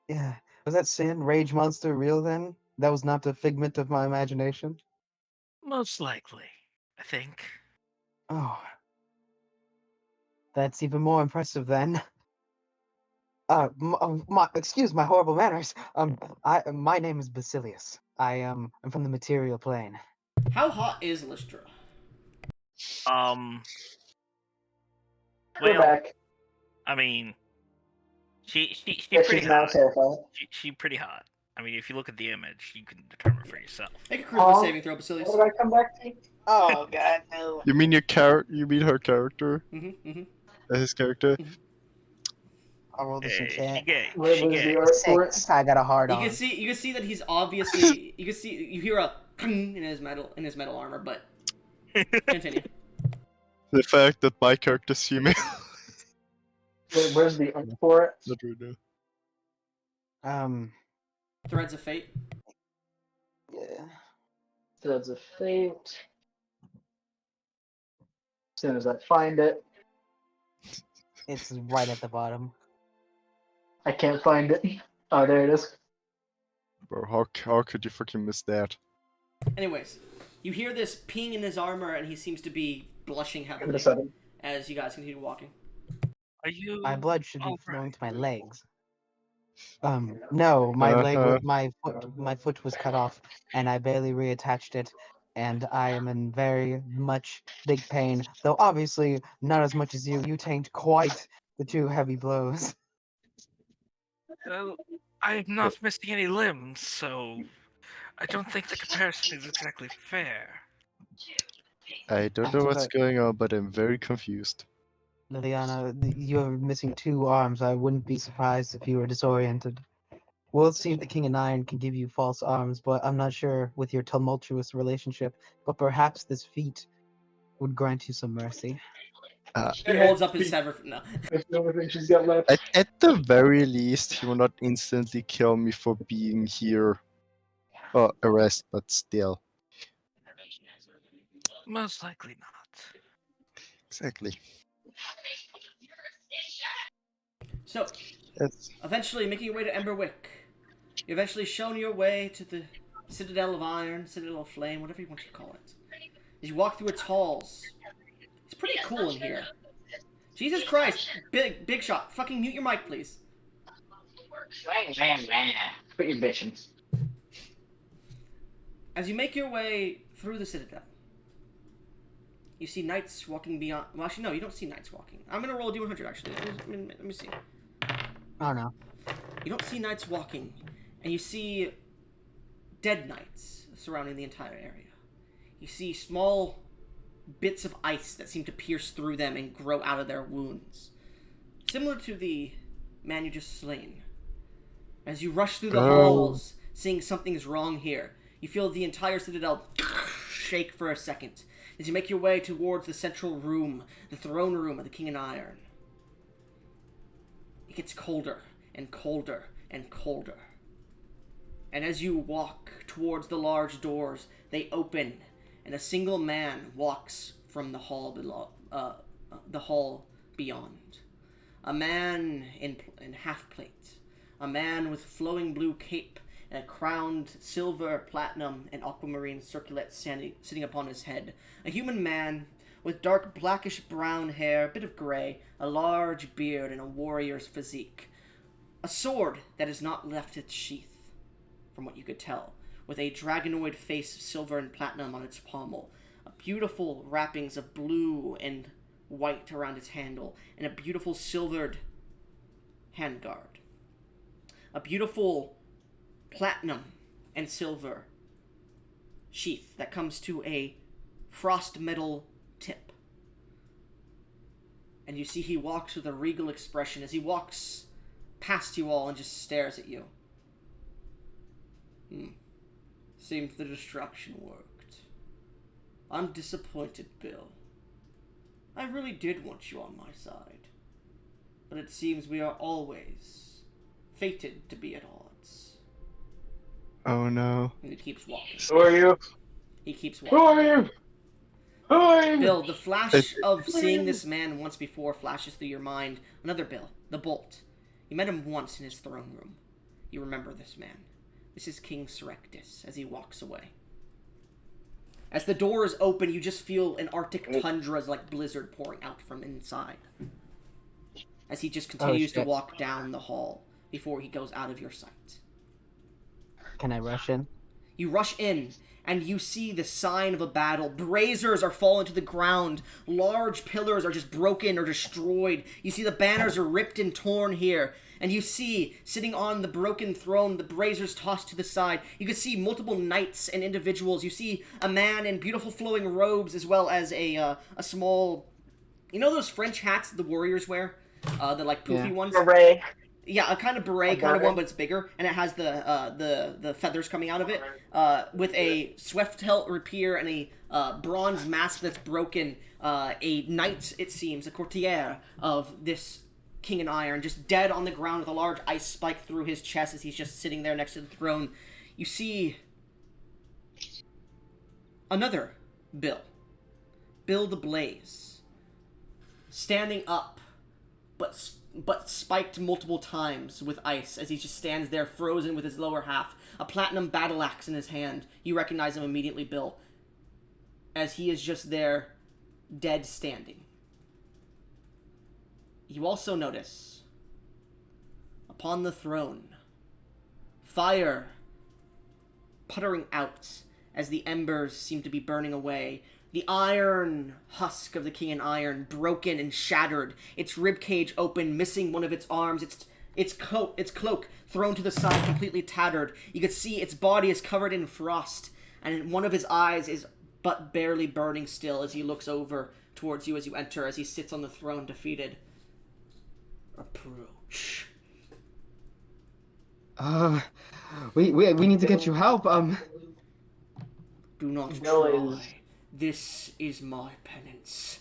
Yeah. Was that sand rage monster real then? That was not a figment of my imagination? Most likely, I think. Oh. That's even more impressive then. Excuse my horrible manners. My name is Basilius. I'm from the material plane. How hot is Lystra? We're Well, back. I mean, she Yeah, pretty she's now hot. terrified. She pretty hot. I mean, if you look at the image, you can determine for yourself. Make a charisma saving throw, Basilius. What did I come back to? Oh god, no. You mean you mean her character? His character? I'll roll this in Hey, chat. she gay. What She was gay. the art for it? 6. I got a hard You on. can see that he's obviously you hear a in his metal armor, but continue. The fact that my character's female. Wait, where's the art for it? Not right now. Threads of Fate. Yeah. Threads of Fate. As soon as I find it, It's right at the bottom. I can't find it. Oh, there it is. Bro, how could you fucking miss that? Anyways, you hear this ping in his armor, and he seems to be blushing Give it heavily a second. as you guys continue walking. Are you? My blood should be all flowing right? to my legs. No, my leg, Uh-huh. my foot was cut off, and I barely reattached it, and I am in very much big pain. Though obviously not as much as you. You tanked quite the two heavy blows. Well, I'm not missing any limbs, so I don't think the comparison is exactly fair. I don't know what's going on, but I'm very confused. Liliana, you're missing two arms. I wouldn't be surprised if you were disoriented. We'll see if the King of Iron can give you false arms, but I'm not sure with your tumultuous relationship. But perhaps this feat would grant you some mercy. He holds up his severed. No. That's the only thing she's got left. At the very least, he will not instantly kill me for being here. Or arrest, but still. Most likely not. Exactly. So, That's... eventually making your way to Emberwick. You're eventually shown your way to the Citadel of Iron, Citadel of Flame, whatever you want to call it. As you walk through its halls, it's pretty cool in here. Jesus Christ, big shot. Fucking mute your mic, please. Quit your bitching. As you make your way through the Citadel, you see knights walking beyond... Well, actually, no, you don't see knights walking. I'm going to roll a D100, actually. Let me see. Oh no. You don't see knights walking, and you see dead knights surrounding the entire area. You see small bits of ice that seem to pierce through them and grow out of their wounds. Similar to the man you just slain. As you rush through the halls, seeing something's wrong here, you feel the entire citadel shake for a second as you make your way towards the central room, the throne room of the King in Iron. It gets colder and colder and colder. And as you walk towards the large doors, they open, and a single man walks from the hall below, the hall beyond. A man in half plate, a man with flowing blue cape and a crowned silver, platinum, and aquamarine circlet sitting upon his head. A human man with dark blackish brown hair, a bit of gray, a large beard, and a warrior's physique. A sword that has not left its sheath, from what you could tell, with a dragonoid face of silver and platinum on its pommel, a beautiful wrappings of blue and white around its handle, and a beautiful silvered handguard. A beautiful platinum and silver sheath that comes to a frost metal tip. And you see he walks with a regal expression as he walks past you all and just stares at you. Seems the distraction worked. I'm disappointed, Bill. I really did want you on my side. But it seems we are always fated to be at odds. Oh no. And he keeps walking. Who are you? He keeps Who walking. are you? Who are you? Bill, the flash of seeing this man once before flashes through your mind. Another Bill, the Bolt. You met him once in his throne room. You remember this man. This is King Serectus as he walks away. As the doors open, you just feel an Arctic tundra's like blizzard pouring out from inside. As he just continues to walk down the hall before he goes out of your sight. Can I rush in? You rush in, and you see the sign of a battle. Braziers are fallen to the ground. Large pillars are just broken or destroyed. You see the banners are ripped and torn here. And you see, sitting on the broken throne, the braziers tossed to the side. You can see multiple knights and individuals. You see a man in beautiful flowing robes, as well as a small... You know those French hats the warriors wear? The, like, poofy ones? Beret. Yeah, a kind of beret kind of one, but it's bigger, and it has the feathers coming out of it, with a swift-hilt rapier and a bronze mask that's broken. A knight, it seems, a courtier of this King in Iron, just dead on the ground with a large ice spike through his chest as he's just sitting there next to the throne. You see another Bill the Blaze, standing up, but spiked multiple times with ice as he just stands there frozen with his lower half, a platinum battle axe in his hand. You recognize him immediately, Bill, as he is just there, dead standing. You also notice, upon the throne, fire puttering out as the embers seem to be burning away. The iron husk of the King in Iron broken and shattered, its ribcage open, missing one of its arms, its cloak thrown to the side, completely tattered. You can see its body is covered in frost, and one of his eyes is but barely burning still as he looks over towards you as you enter, as he sits on the throne defeated. Approach. We need to get you help. Do not Bill try. This is my penance.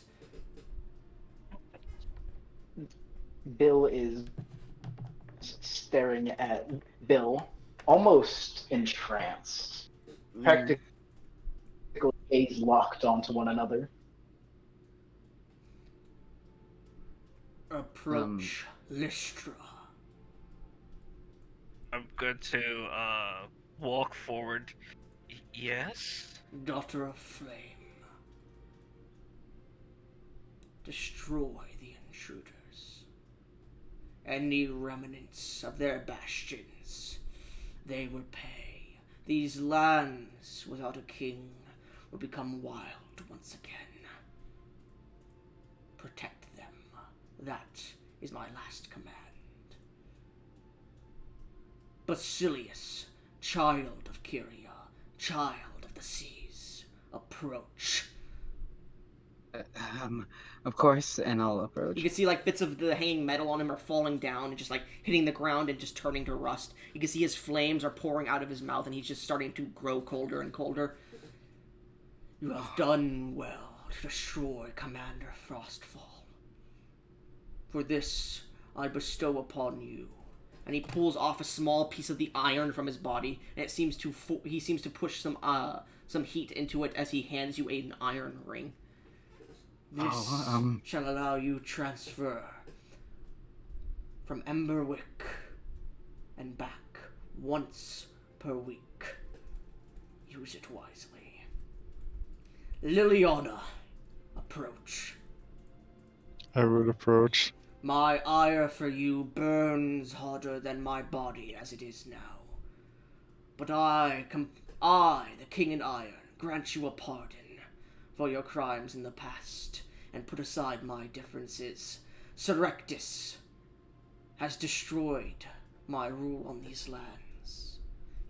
Bill is staring at Bill, almost entranced. Practically gaze locked onto one another. Approach Lystra. I'm going to walk forward. Yes? Daughter of Flame. Destroy the intruders. Any remnants of their bastions, they will pay. These lands without a king will become wild once again. Protect them. That is my last command. Basilius, child of Kyria, child of the seas, approach. Of course, and I'll approach. You can see like bits of the hanging metal on him are falling down and just like hitting the ground and just turning to rust. You can see his flames are pouring out of his mouth and he's just starting to grow colder and colder. You have done well to destroy Commander Frostfall. For this I bestow upon you. And he pulls off a small piece of the iron from his body, and it seems to he seems to push some heat into it as he hands you an iron ring. This shall allow you transfer from Emberwick and back once per week. Use it wisely. Liliana, approach. I will approach. My ire for you burns harder than my body as it is now. But I, the King in Iron, grant you a pardon for your crimes in the past, and put aside my differences. Surrectus has destroyed my rule on these lands.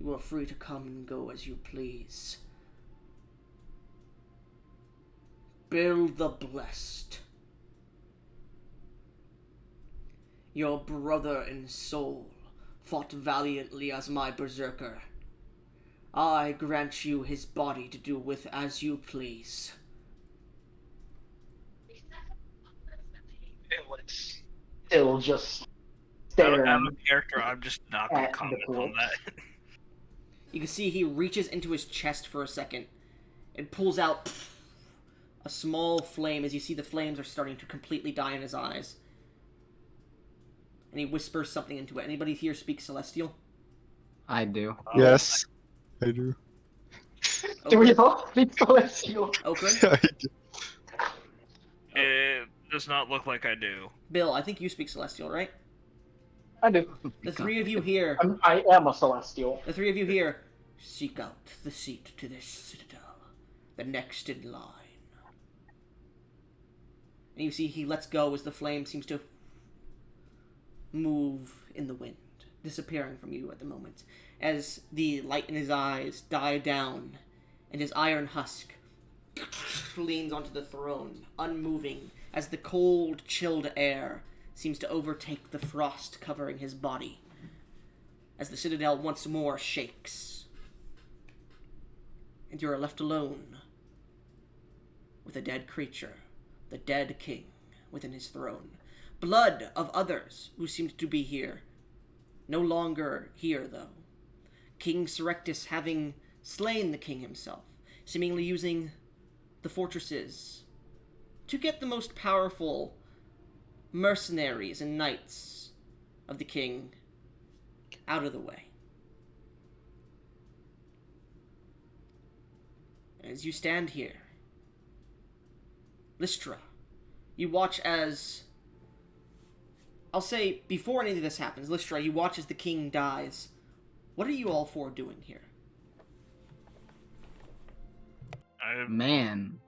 You are free to come and go as you please. Bill the Blessed, your brother in soul, fought valiantly as my berserker. I grant you his body to do with as you please. Still just Out staring. of character, I'm just not going to at the comment on corpse. that. You can see he reaches into his chest for a second and pulls out a small flame as you see the flames are starting to completely die in his eyes. And he whispers something into it. Anybody here speak Celestial? I do. Yes, I do. Do we Oakland? all speak celestial? Oakland? I do. It does not look like I do. Bill, I think you speak Celestial, right? I do. The three of you here, I am a celestial. the three of you here, seek out the seat to this citadel, the next in line. And you see he lets go as the flame seems to move in the wind, disappearing from you at the moment, as the light in his eyes die down, and his iron husk leans onto the throne, unmoving, as the cold, chilled air seems to overtake the frost covering his body, as the citadel once more shakes. And you are left alone with a dead creature, the dead king, within his throne. Blood of others who seemed to be here. No longer here, though. King Surrectus having slain the king himself, seemingly using the fortresses to get the most powerful mercenaries and knights of the king out of the way. As you stand here, Lystra, you watch as, I'll say, before any of this happens, Lystra, you watch as the king dies What are you all four doing here? Man.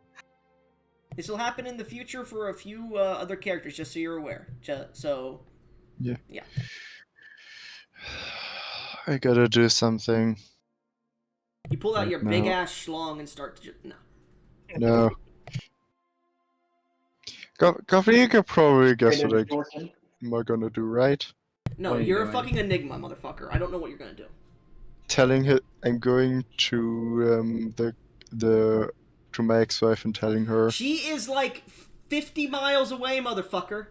This will happen in the future for a few other characters, just so you're aware. Yeah. Yeah. I gotta do something. You pull out Right your big now. ass schlong and start to no. No. Governor, you could probably guess what am I gonna do, right? No, What are you you're a doing? fucking enigma, motherfucker. I don't know what you're gonna do. Telling her I'm going to to my ex-wife and telling her. She is like 50 miles away, motherfucker.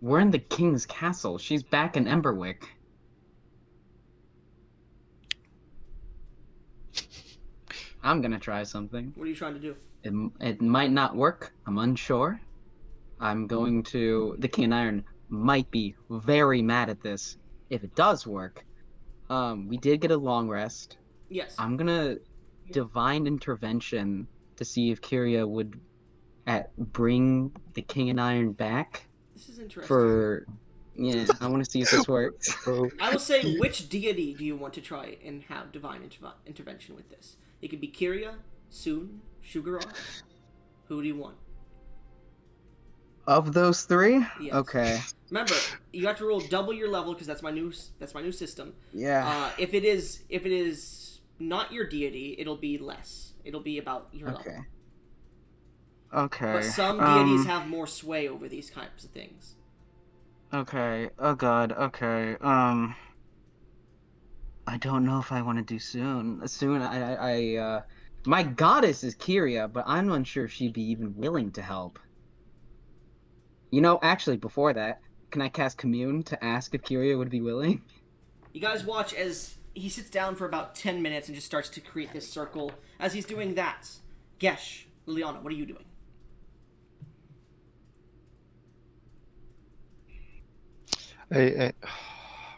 We're in the king's castle. She's back in Emberwick. I'm gonna try something. What are you trying to do? It might not work. I'm unsure. I'm going to... The King in Iron might be very mad at this if it does work. We did get a long rest. Yes. I'm gonna divine intervention to see if Kyria would bring the King in Iron back This is interesting. for... Yeah, I want to see if this works. Oh, I will say, which deity do you want to try and have divine intervention with this? It could be Kyria, Soon, Shugarar. Who do you want? Of those three? Yes. Okay. Remember, you have to roll double your level because that's my new system. Yeah. If it is not your deity, it'll be less. It'll be about your level. Okay. Okay. But some deities have more sway over these types of things. Okay. Oh god. Okay. I don't know if I want to do soon. Soon, my goddess is Kyria, but I'm unsure if she'd be even willing to help. You know, actually, before that, can I cast Commune to ask if Kyria would be willing? You guys watch as he sits down for about 10 minutes and just starts to create this circle. As he's doing that, Gesh, Liliana, what are you doing?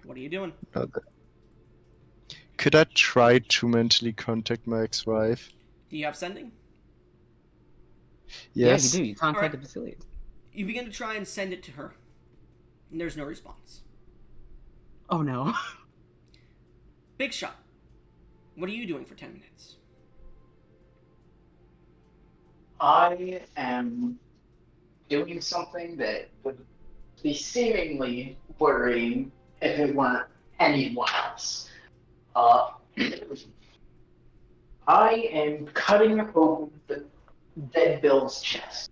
What are you doing? Could I try to mentally contact my ex-wife? Do you have sending? Yes. Yeah, you do. You contacted Alright. Basilius. You begin to try and send it to her. And there's no response. Oh no. Big Shot, what are you doing for 10 minutes? I am doing something that would be seemingly worrying if it weren't anyone else. I am cutting open the dead Bill's chest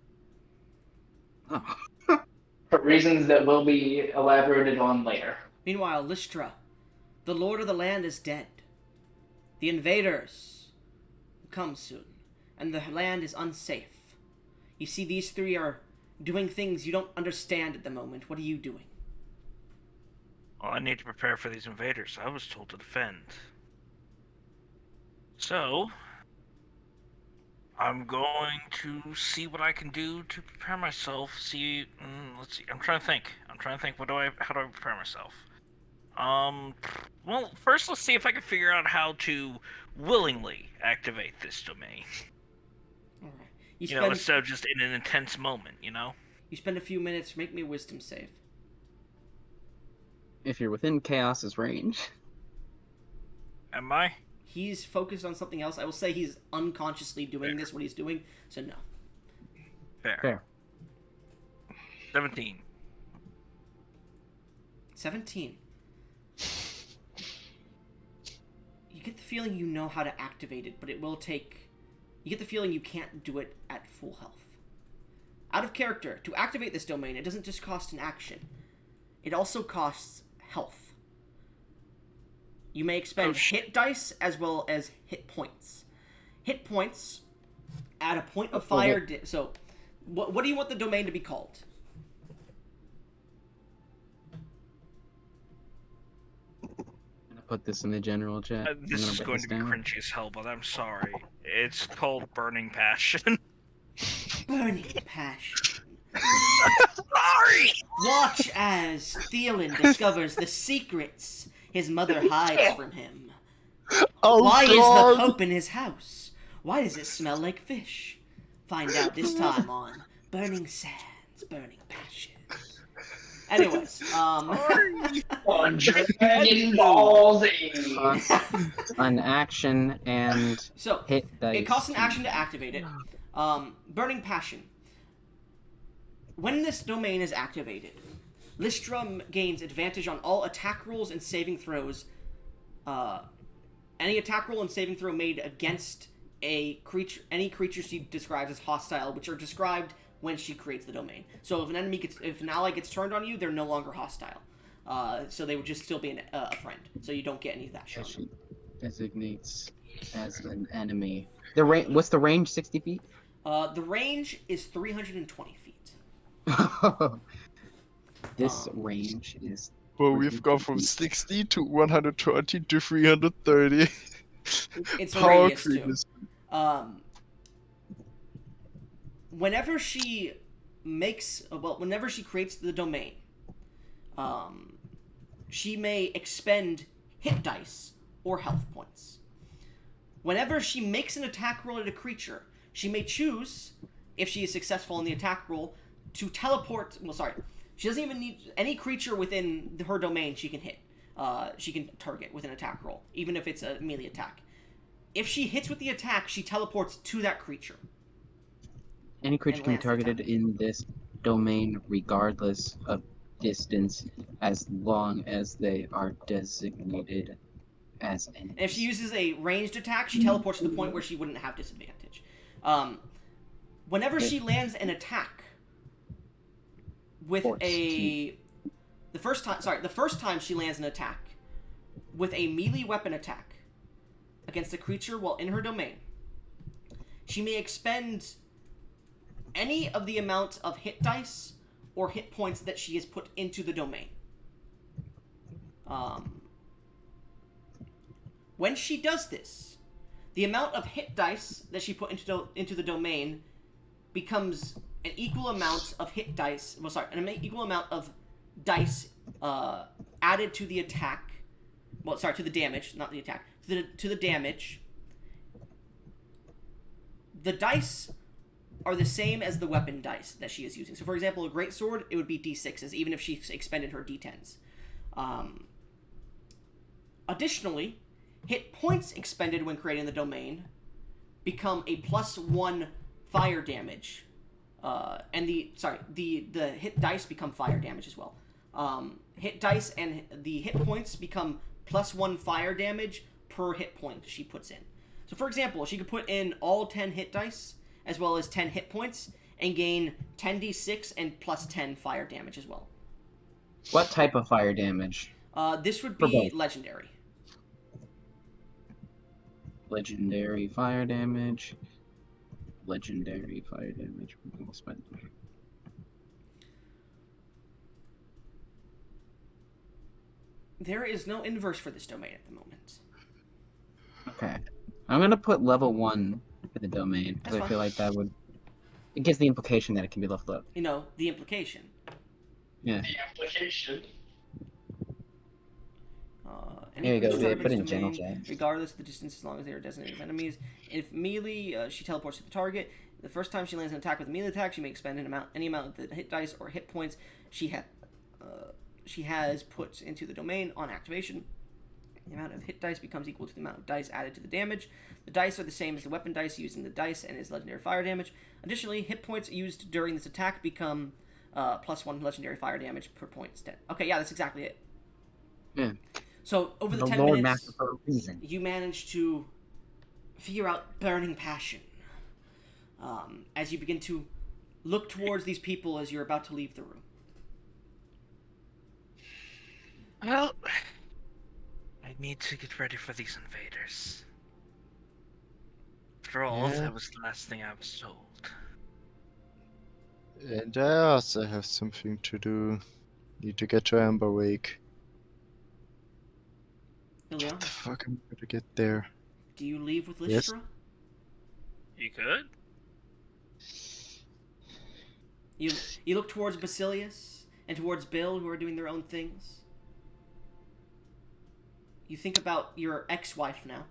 Oh. for reasons that will be elaborated on later. Meanwhile, Lystra, the lord of the land is dead. The invaders will come soon, and the land is unsafe. You see, these three are doing things you don't understand at the moment. What are you doing? Well, I need to prepare for these invaders. I was told to defend. So, I'm going to see what I can do to prepare myself. Let's see. I'm trying to think. How do I prepare myself? Well, first let's see if I can figure out how to willingly activate this domain. Alright. You know, instead of just in an intense moment, you know? You spend a few minutes, make me a wisdom save. If you're within Chaos's range. Am I? He's focused on something else. I will say he's unconsciously doing what he's doing, so no. Fair. 17. 17. You get the feeling you know how to activate it, but it will take... You get the feeling you can't do it at full health. Out of character, to activate this domain, it doesn't just cost an action. It also costs health. You may expend hit dice as well as hit points. Hit points add a point of fire... So, what do you want the domain to be called? Put this in the general chat. This is going to be cringy as hell, but I'm sorry. It's called Burning Passion. Burning Passion. Sorry! Watch as Thielen discovers the secrets his mother hides from him. Oh, Why God. is the Pope in his house? Why does it smell like fish? Find out this time on Burning Sands, Burning Passion. Anyways, Dragon Ball Z. Costs an action and so hit dice. it costs an action to activate it. Burning Passion. When this domain is activated, Lystra gains advantage on all attack rolls and saving throws. Any attack roll and saving throw made against any creature she describes as hostile, which are described when she creates the domain. So if an ally gets turned on you, they're no longer hostile. So they would just still be a friend. So you don't get any of that shit. She designates as an enemy. What's the range? 60 feet. The range is 320 feet. This range is. Well, we've gone from 60 to 120 to 330. It's a Power radius too. creep. Whenever she creates the domain, she may expend hit dice or health points. Whenever she makes an attack roll at a creature, she may choose, if she is successful in the attack roll, to teleport. Well, sorry, she doesn't even need any creature within her domain. She can hit. She can target with an attack roll, even if it's a melee attack. If she hits with the attack, she teleports to that creature. Any creature can be targeted in this domain regardless of distance, as long as they are designated as enemies. And if she uses a ranged attack, she teleports to the point where she wouldn't have disadvantage. Whenever she lands an attack with the first time she lands an attack with a melee weapon attack against a creature while in her domain, she may expend any of the amount of hit dice or hit points that she has put into the domain. When she does this, the amount of hit dice that she put into the domain becomes an equal amount of hit dice. Well, sorry, an equal amount of dice added to the attack. Well, sorry, to the damage, not the attack. To the damage. The dice are the same as the weapon dice that she is using. So, for example, a greatsword, it would be d6s, even if she expended her d10s. Additionally, hit points expended when creating the domain become a +1 fire damage. And the hit dice become fire damage as well. Hit dice and the hit points become +1 fire damage per hit point she puts in. So, for example, she could put in all 10 hit dice as well as 10 hit points and gain 10d6 and +10 fire damage as well. What type of fire damage? This would be legendary. Legendary fire damage. Legendary fire damage. There is no inverse for this domain at the moment. Okay. I'm gonna put level 1 for the domain, because I feel like that would... It gives the implication that it can be leveled up. You know, the implication. Yeah. The application. Here you go, put in General James. Regardless of the distance, as long as they are designated as enemies. If melee, she teleports to the target. The first time she lands an attack with a melee attack, she may expend any amount of the hit dice or hit points she has put into the domain on activation. The amount of hit dice becomes equal to the amount of dice added to the damage. The dice are the same as the weapon dice used in the dice and is legendary fire damage. Additionally, hit points used during this attack become +1 legendary fire damage per point instead. Okay, yeah, that's exactly it. Yeah. So, over the 10 Lord minutes, Master for a reason. you manage to figure out Burning Passion. As you begin to look towards these people as you're about to leave the room. Well, I need to get ready for these invaders. After all, that was the last thing I was told. And I also have something to do. Need to get to Emberwick. Ilya, What the fuck am I gonna get there? do you leave with Yes. Lystra? You could? You look towards Basilius and towards Bill, who are doing their own things. You think about your ex-wife now.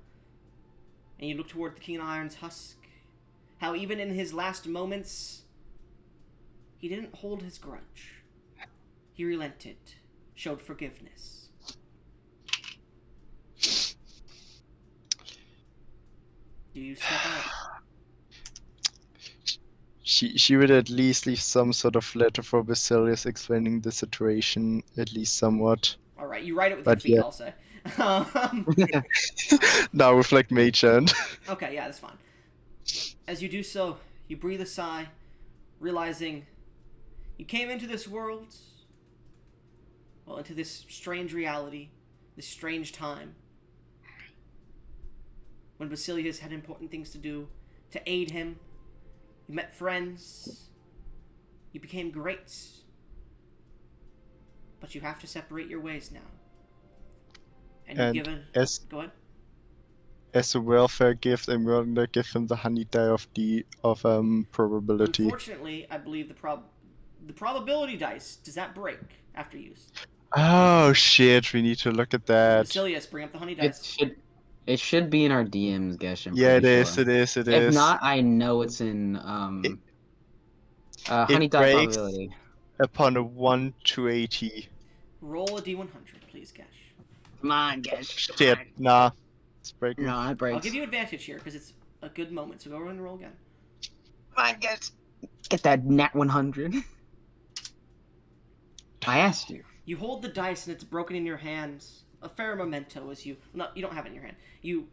And you look toward the King of Iron's husk. How even in his last moments, he didn't hold his grudge. He relented, showed forgiveness. Do you step out? She would at least leave some sort of letter for Basilius explaining the situation, at least somewhat. All right, you write it with But your feet, yeah. I'll say. Um, Now with like mage hand. okay, yeah, that's fine. As you do so, you breathe a sigh, realizing you came into this world, well, into this strange reality, this strange time, when Basilius had important things to do to aid him. You met friends. You became great. But you have to separate your ways now. And you're And given... as Go ahead. as a welfare gift, I'm gonna give him the honey die of probability. Unfortunately, I believe the probability dice, does that break after use? Oh shit, we need to look at that. Basilius, bring up the honey It dice. should be in our DMs, Gesh. I'm Yeah, it pretty is, sure. it is, it If is. not, I know it's in honey It die breaks probability. upon a 1 to 80. Roll a d100, please, Gesh. Come on, Gesh. Shit, nah. It's breaking. No, it breaks. I'll give you advantage here, because it's a good moment, so go ahead and roll again. Come on, Gesh. Get that nat 100. I asked you. You hold the dice and it's broken in your hands. A fair memento as you... No, you don't have it in your hand. You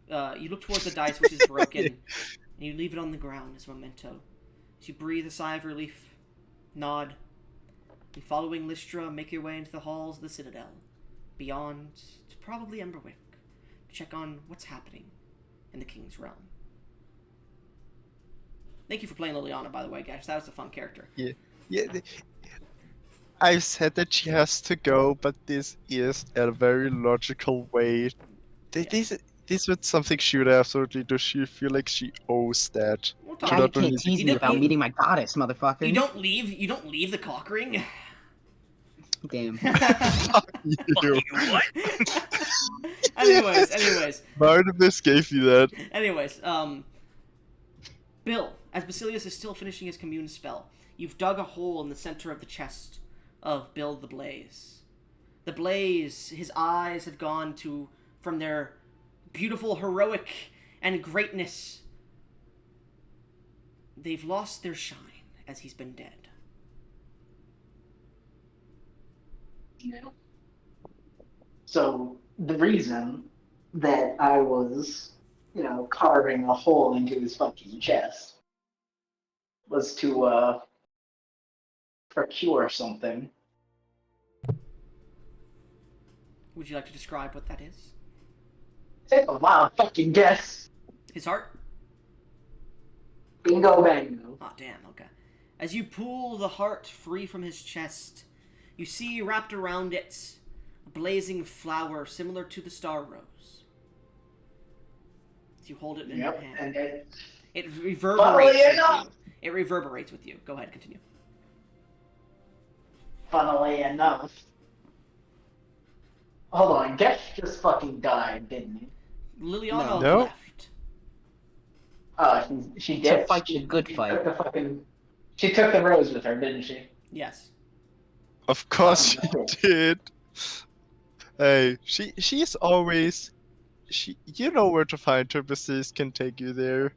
look towards the dice, which is broken, and you leave it on the ground as a memento. As you breathe a sigh of relief, nod, and following Lystra, make your way into the halls of the Citadel. Beyond to probably Emberwick, to check on what's happening in the King's Realm. Thank you for playing Liliana, by the way, guys. That was a fun character. Yeah. I said that she has to go, but this is a very logical way. This was something she would absolutely do. She feel like she owes that. We'll Yeah, talk. you not only can't tease you me don't- without you- meeting my goddess, motherfucker. You don't leave the cock ring. Damn. You. What? Anyways. Barnabas gave you that. Anyways, Bill, as Basilius is still finishing his commune spell, you've dug a hole in the center of the chest of Bill the Blaze. The Blaze, his eyes have gone from their beautiful, heroic, and greatness. They've lost their shine as he's been dead. So the reason that I was, carving a hole into his fucking chest was to procure something. Would you like to describe what that is? Take a wild fucking guess. His heart? Bingo bango. Oh, damn, okay. As you pull the heart free from his chest, you see wrapped around it a blazing flower similar to the star rose. As you hold it in your hand. And then It reverberates with enough. you. It reverberates with you. Go ahead, continue. funnily enough. Hold on, Gesh just fucking died, didn't he? Liliana No. left. She To did. fight the good She fight. took she took the rose with her, didn't she? Yes. Of course she Oh, did. Hey, she's always you know where to find her. Basilius can take you there.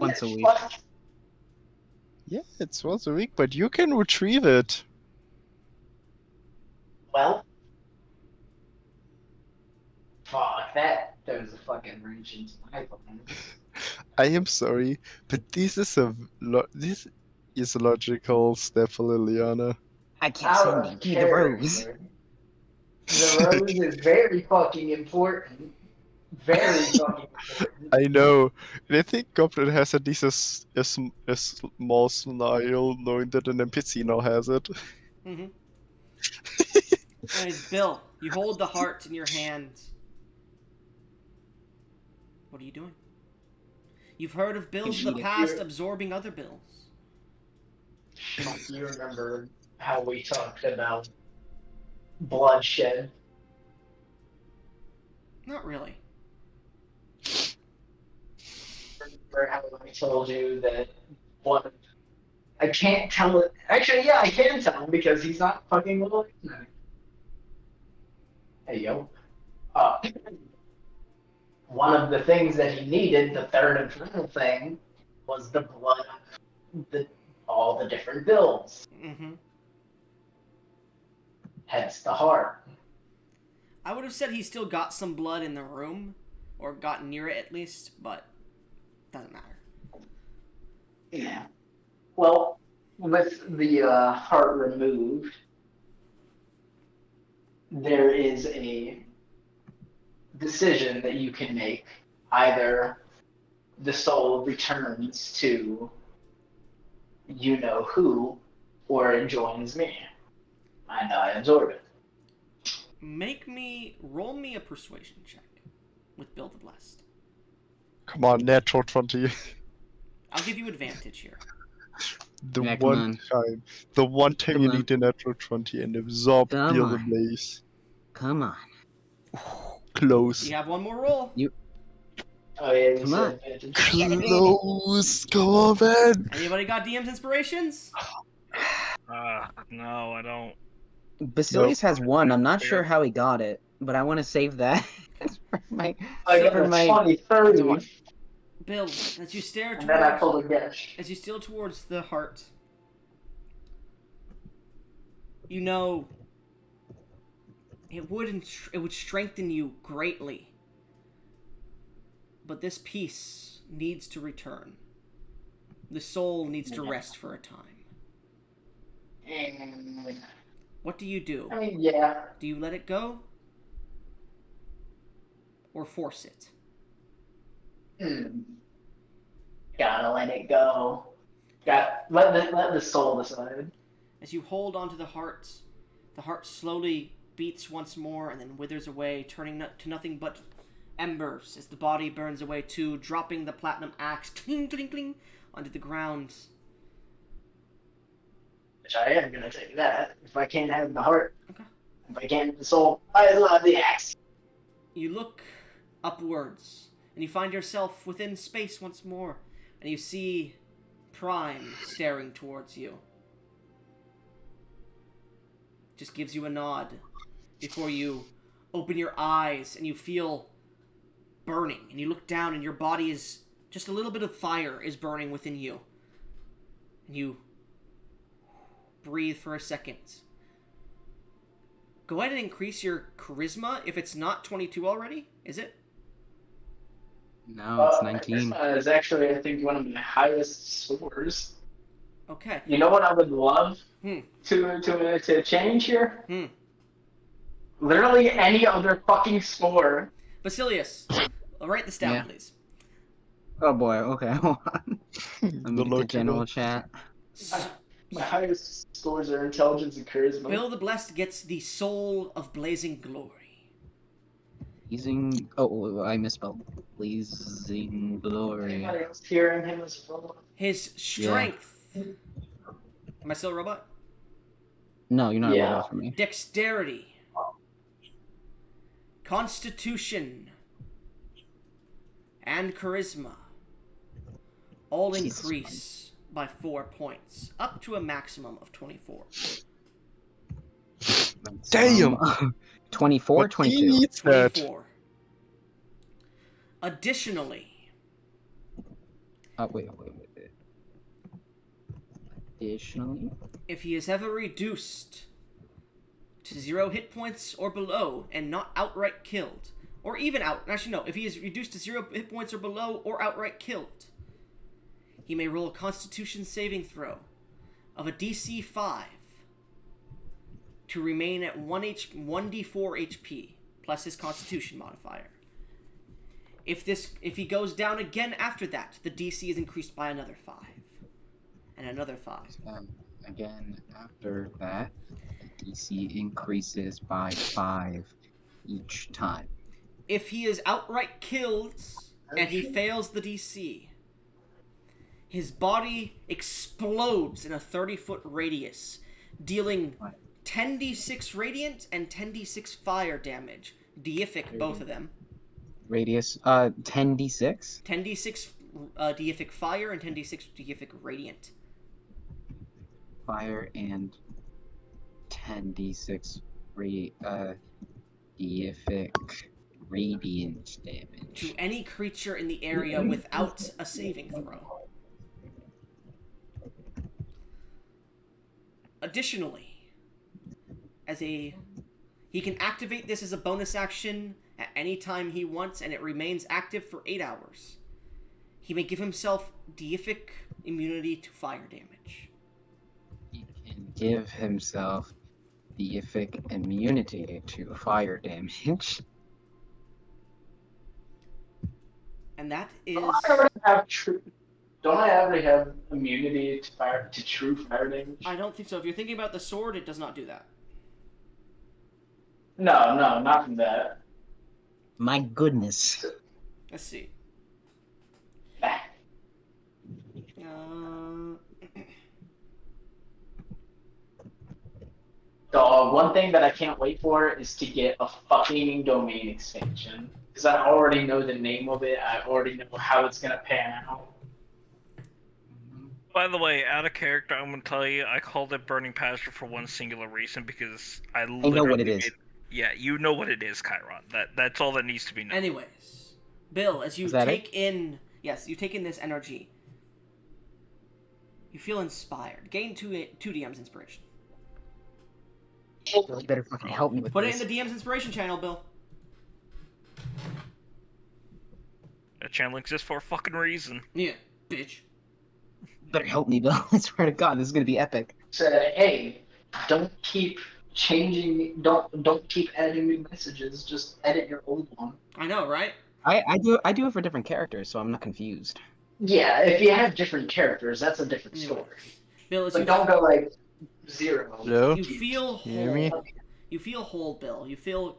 Once a week. Yeah, it's once a week, but you can retrieve it. Well, fuck that. That was a fucking wrench into my plan. I am sorry, but this is a logical step for Liliana. I can't send you the rose. The rose is very fucking important. Very fucking important. I know, and I think Goblin has at least a small smile knowing that an NPC now has it. Mm-hmm. Anyways, Bill, you hold the heart in your hand. What are you doing? You've heard of bills of the past absorbing other bills. You remember how we talked about bloodshed? Not really. Remember how I told you that one? I can't tell it. Actually, yeah, I can tell him because he's not fucking little. Hey, yo. Uh, one of the things that he needed, the third and final thing, was the blood of all the different builds. Mm-hmm. Hence the heart. I would have said he still got some blood in the room, or got near it at least, but doesn't matter. Yeah. Well, with the heart removed, there is a decision that you can make. Either the soul returns to you know who, or it joins me, and I absorb it. Roll me a persuasion check with Build the Blessed. Come on, natural 20. I'll give you advantage here. The Yeah, come one on. time. The one time Come you on. need the natural 20 and absorb Come Feel the on. Blaze. Come on. Close. You have one more roll. Oh yeah, you Come said on. advantage. Close. Come on, man. Anybody got DM's inspirations? No, I don't. Basilius has one. I'm not sure how he got it, but I want to save that for my. I got for a my 20, 30, Bill, as you stare and then I towards, pulled a dash. as you steal towards the heart, you know it would strengthen you greatly. But this piece needs to return. The soul needs to rest for a time. What do you do? I mean, yeah. Do you let it go? Or force it? Gotta let it go. Let the soul decide. As you hold onto the heart slowly beats once more and then withers away, turning to nothing but embers as the body burns away too, dropping the platinum axe cling, cling, cling, onto the ground. Which I am gonna take that. If I can't have the heart, Okay. if I can't have the soul, I love the axe. You look upwards and you find yourself within space once more, and you see Prime staring towards you. Just gives you a nod before you open your eyes and you feel burning, and you look down and your body is just a little bit of fire is burning within you, and you breathe for a second. Go ahead and increase your charisma if it's not 22 already. Is it? No, it's 19. Is actually, I think, one of my highest scores. Okay. You know what I would love to change here? Literally any other fucking score. Basilius, write this down, Yeah. please. Oh boy, okay, hold on. Let me get to general chat. My highest scores are intelligence and charisma. Bill the Blessed gets the Soul of Blazing Glory. Blazing. Oh, I misspelled. Blazing glory. Anybody else hearing him as well? His strength. Am I still a robot? No, you're not Yeah. a robot for me. Dexterity. Constitution. And charisma. All Jesus increase by 4 points, up to a maximum of 24. Damn! 24, But he 22. needs that. 24. Additionally, Wait. Additionally, if he is ever reduced to 0 hit points or below and not outright killed, or even actually no, if he is reduced to 0 hit points or below or outright killed, he may roll a Constitution saving throw of a DC 5 to remain at 1d4 HP plus his Constitution modifier. If he goes down again after that, the DC is increased by another 5 and another 5. again, after that, the DC increases by 5 each time. If he is outright killed and he fails the DC, his body explodes in a 30-foot radius, dealing 10d6 radiant and 10d6 fire damage. Deific, both of them. Radius, 10d6? 10d6 deific fire and 10d6 deific radiant. fire and 10d6 deific radiant damage. To any creature in the area without a saving throw. Additionally, he can activate this as a bonus action at any time he wants, and it remains active for 8 hours. He may give himself deific immunity to fire damage. He can give himself deific immunity to fire damage. And that Don't is... I already have Don't I already have immunity to true fire damage? I don't think so. If you're thinking about the sword, it does not do that. No, not from that. My goodness. Let's see. The one thing that I can't wait for is to get a fucking domain expansion. Because I already know the name of it. I already know how it's gonna pan out. By the way, out of character, I'm gonna tell you, I called it Burning Pasture for one singular reason, because I know what it is. Yeah, you know what it is, Chiron. That's all that needs to be known. Anyways, Bill, as you take in this energy, you feel inspired. Gain 2 DM's inspiration. You better fucking help me with Put this. it in the DM's inspiration channel, Bill. That channel exists for a fucking reason. Yeah, bitch. Better help me, Bill. I swear to God, this is gonna be epic. Said, hey, don't keep changing. Don't keep adding new messages. Just edit your old one. I know, right? I do it for different characters, so I'm not confused. Yeah, if you have different characters, that's a different story. Bill, as Like, you don't go like 0. Hello? You feel You hear me? whole. You feel whole, Bill. You feel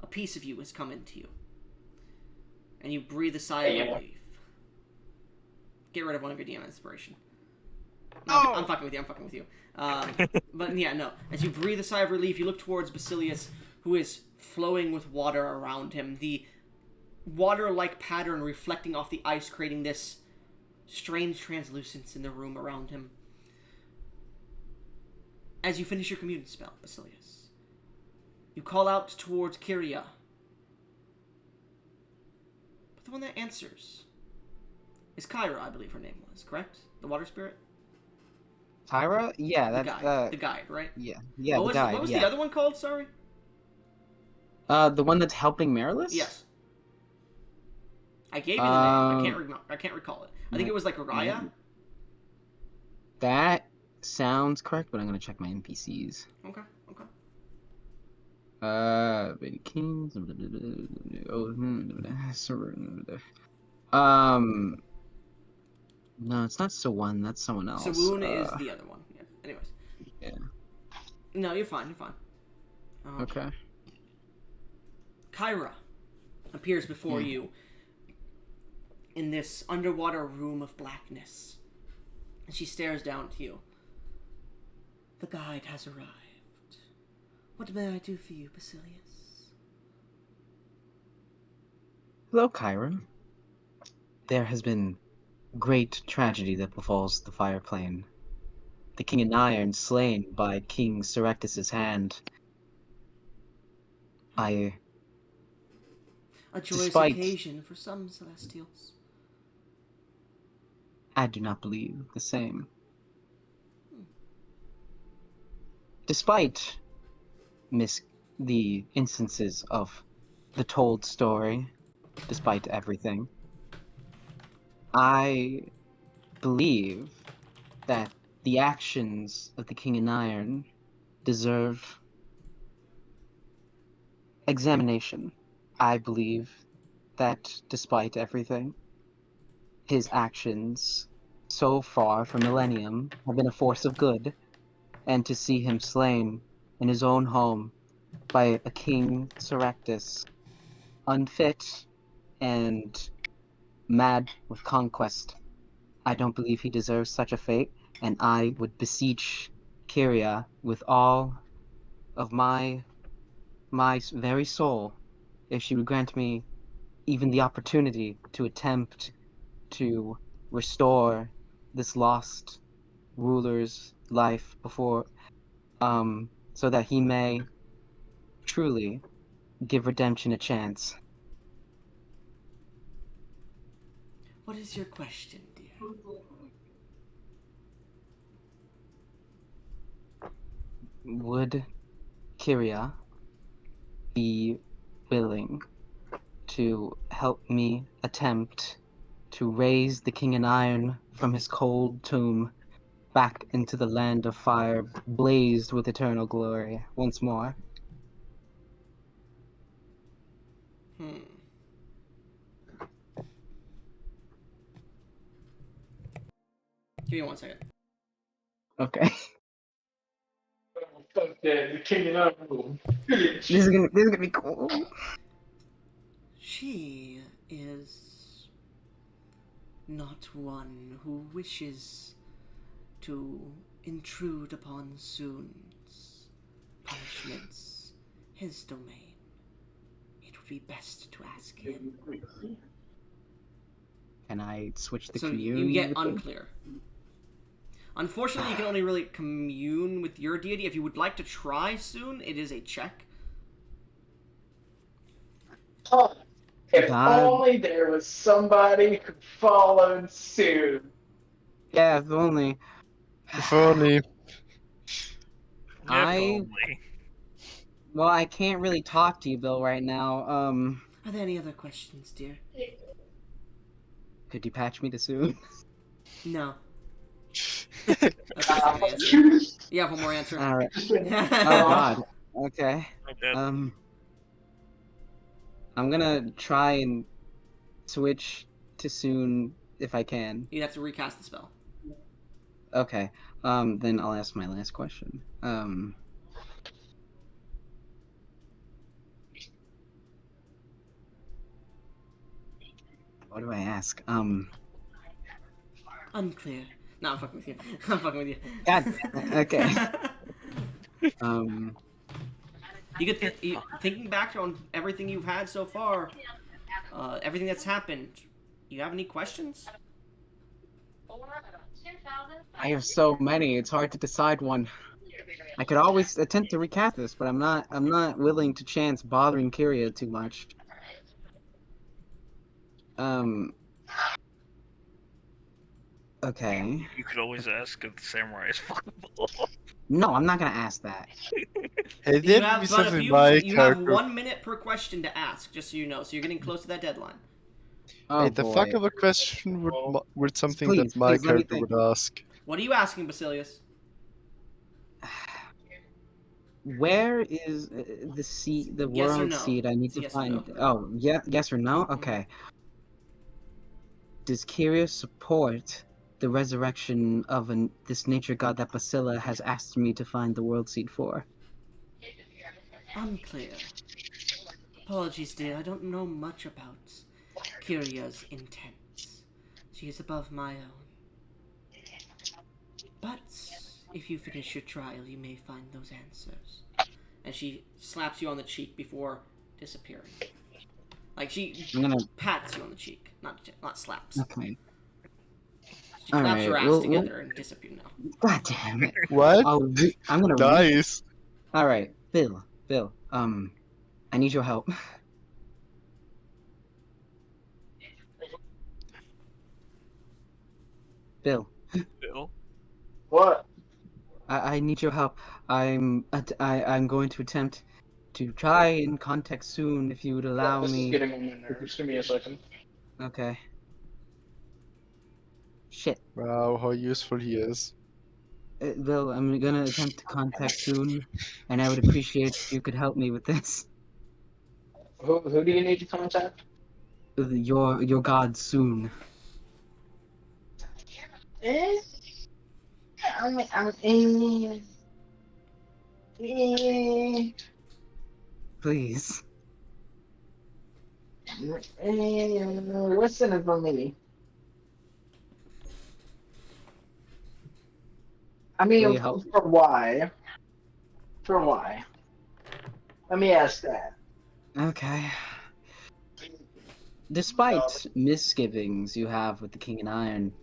a piece of you has come into you, and you breathe a sigh of Yeah. relief. Get rid of one of your DM inspiration. No, I'm fucking with you. But yeah, no. As you breathe a sigh of relief, you look towards Basilius, who is flowing with water around him. The water-like pattern reflecting off the ice, creating this strange translucence in the room around him. As you finish your commune spell, Basilius, you call out towards Kyria. But the one that answers is Kyra, I believe her name was, correct? The water spirit? Tyra? Yeah, The that's guide. The guide, right? yeah, What was the other one called, sorry? The one that's helping Marilys? Yes. I gave you the name. I can't recall it. I think it was like Raya. That sounds correct, but I'm gonna check my NPCs. Okay. Kings. No, it's not Sawan. That's someone else. Sawoon is the other one. Yeah. Anyways. Yeah. No, you're fine. Okay. Kyra appears before you in this underwater room of blackness, and she stares down to you. The guide has arrived. What may I do for you, Basilius? Hello, Kyra. There has been great tragedy that befalls the Fire Plane. The King in Iron slain by King Serectus' hand. A joyous Despite- occasion for some Celestials. I do not believe the same. Despite the instances of the told story, despite everything, I believe that the actions of the King in Iron deserve examination. I believe that despite everything, his actions so far for Millennium have been a force of good, and to see him slain in his own home by a King Serectus, unfit and mad with conquest, I don't believe he deserves such a fate, and I would beseech Kyria with all of my very soul, if she would grant me even the opportunity to attempt to restore this lost ruler's life before, so that he may truly give redemption a chance. What is your question, dear? Would Kyria be willing to help me attempt to raise the King in Iron from his cold tomb back into the land of fire, blazed with eternal glory once more? Hmm. Give me 1 second. Okay. Okay, the king and I room. This is gonna be cool. She is not one who wishes to intrude upon Soon's punishments, his domain. It would be best to ask him. Can I switch the So commune? you get with them? unclear. Unfortunately, you can only really commune with your deity. If you would like to try soon, it is a check. Oh, if God. only there was somebody who followed suit. Yeah, if only. If only. If I- only. Well, I can't really talk to you, Bill, right now. Are there any other questions, dear? Could you patch me to soon? No. That's the answer. You have one more answer. All right. Oh God. Okay. Okay. I'm gonna try and switch to soon if I can. You'd have to recast the spell. Okay. Then I'll ask my last question. What do I ask? Unclear. No, I'm fucking with you. I'm fucking with you. God. Okay. You could thinking back on everything you've had so far, everything that's happened. You have any questions? I have so many. It's hard to decide one. I could always attempt to recast this, but I'm not willing to chance bothering Kyria too much. Okay. You could always ask if the samurai is fuckable. No, I'm not gonna ask that. Hey, You that would have be but something my you have character. 1 minute per question to ask, just so you know. So you're getting close to that deadline. Oh Hey, the boy. fuck of a question would something Please, that my please, let me character think. would ask. What are you asking, Basilius? Where is the seed, the Yes or world no? seed? I need It's a to yes or find. no. Oh, yeah, yes or no? Okay. Does Kyria support the resurrection of this nature god that Basila has asked me to find the world seed for? Unclear. Apologies, dear. I don't know much about Kyria's intents. She is above my own. But if you finish your trial, you may find those answers. And she slaps you on the cheek before disappearing. Like she I'm gonna. pats you on the cheek, not slaps. Okay. She claps her Alright, ass together and disappears now. God damn it. What? I'm gonna. Nice. Alright, Bill. I need your help. Bill. Bill? What? I need your help. I'm going to attempt to try and contact soon if you would allow This is me. getting on my nerves. Give me a second. Okay. Shit. Wow, how useful he is. Bill, I'm gonna attempt to contact soon, and I would appreciate if you could help me with this. Who do you need to contact? Your god soon. Please. Listen for me. I Will you mean, help? for why? For why? Let me ask that. Okay. Despite misgivings you have with the King in Iron,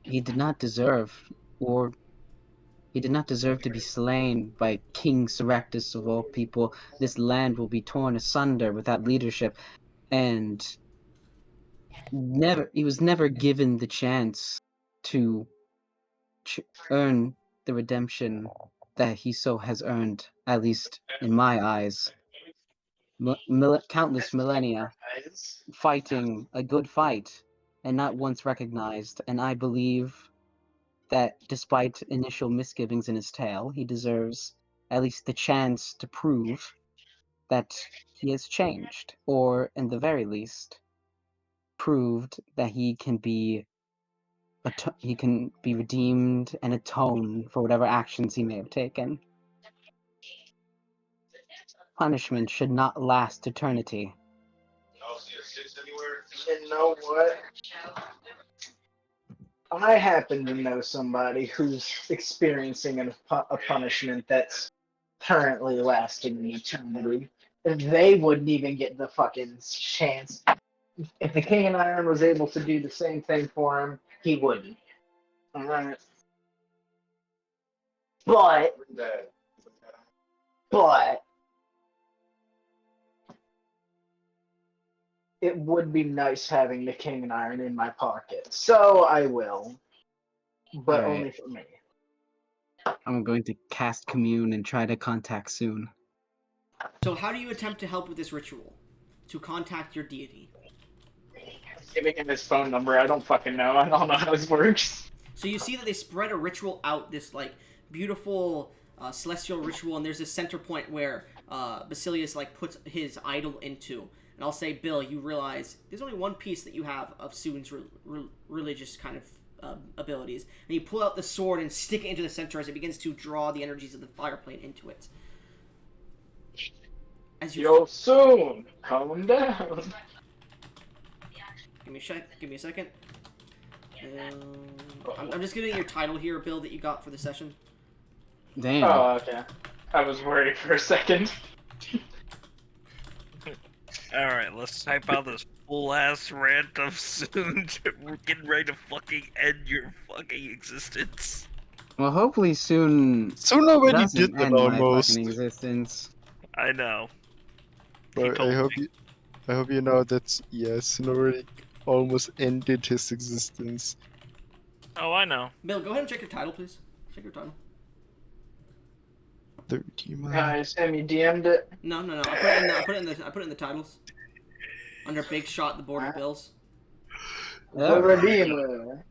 he did not deserve or He did not deserve to be slain by King Soractus of all people. This land will be torn asunder without leadership, and he was never given the chance to earn the redemption that he so has earned, at least in my eyes. Countless millennia fighting a good fight and not once recognized, and I believe that despite initial misgivings in his tale, he deserves at least the chance to prove that he has changed, or in the very least, proved that he can be redeemed and atone for whatever actions he may have taken. Punishment should not last eternity. You know what? I happen to know somebody who's experiencing a punishment that's currently lasting an eternity. They wouldn't even get the fucking chance. If the King in Iron was able to do the same thing for him, he wouldn't. Alright. But it would be nice having the King in Iron in my pocket. So I will. But Alright. only for me. I'm going to cast Commune and try to contact soon. So how do you attempt to help with this ritual? To contact your deity? Giving him his phone number, I don't fucking know. I don't know how this works. So you see that they spread a ritual out, this like beautiful celestial ritual, and there's this center point where Basilius like puts his idol into. And I'll say, Bill, you realize there's only one piece that you have of Soon's religious kind of abilities. And you pull out the sword and stick it into the center as it begins to draw the energies of the fire plane into it. As you Yo, Soon, calm down. Give me a second. I'm just getting your title here, Bill, that you got for the session. Damn. Oh, okay. I was worried for a second. Alright, let's type out this full ass rant of soon. We're getting ready to fucking end your fucking existence. Well, hopefully soon. Soon already doesn't did that end my almost. fucking existence. I know. But I hope you know that Soon already almost ended his existence. Oh, I know. Bill, go ahead and check your title, please. Check your title. The Redeemer. Guys, Sam, you DM'd it? No. I put it in the titles. Under Big Shot, the Board of Bills. The Redeemer.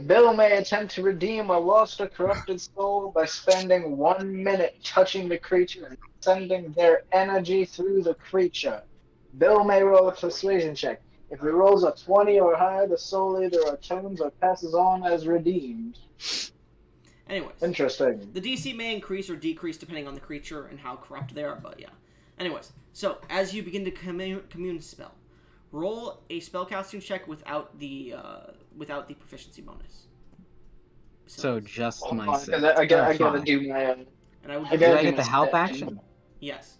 Bill may attempt to redeem a lost or corrupted soul by spending 1 minute touching the creature and sending their energy through the creature. Bill may roll a persuasion check. If he rolls a 20 or higher, the soul either atones or passes on as redeemed. Anyways. Interesting. The DC may increase or decrease depending on the creature and how corrupt they are, but yeah. Anyways, so as you begin to commune spell, roll a spellcasting check without the proficiency bonus. So just Hold my on, six. 'cause I gotta Fine. do my And I would I give Do gotta I do get the my help stat action? Yes,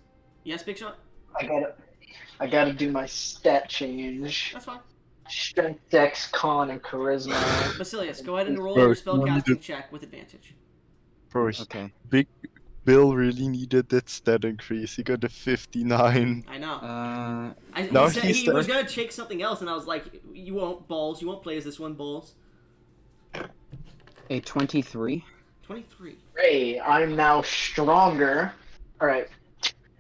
Big Shot. I gotta do my stat change. That's fine. Strength, Dex, Con, and Charisma. Basilius, go ahead and roll Bro, your you spellcasting needed- check with advantage. Bro, Okay. Big Bill really needed that stat increase. He got a 59. I know. Now He he's was the- gonna take something else, and I was like, "You won't, balls. You won't play as this one, balls." A 23. 23. Hey, I'm now stronger. Alright.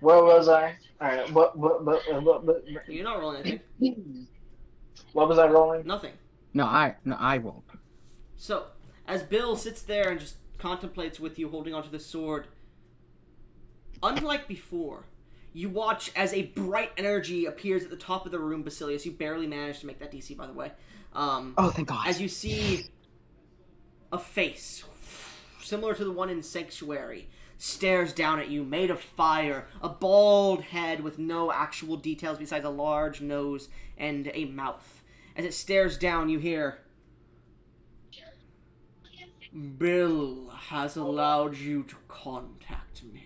Where was I? Alright, what You're not rolling anything. what was I rolling? Nothing. No, I rolled. So, as Bill sits there and just contemplates with you holding onto the sword, unlike before, you watch as a bright energy appears at the top of the room, Basilius. You barely managed to make that DC, by the way. Oh, thank God. As you see a face, similar to the one in Sanctuary, stares down at you, made of fire, a bald head with no actual details besides a large nose and a mouth. As it stares down, you hear, "Bill has allowed you to contact me,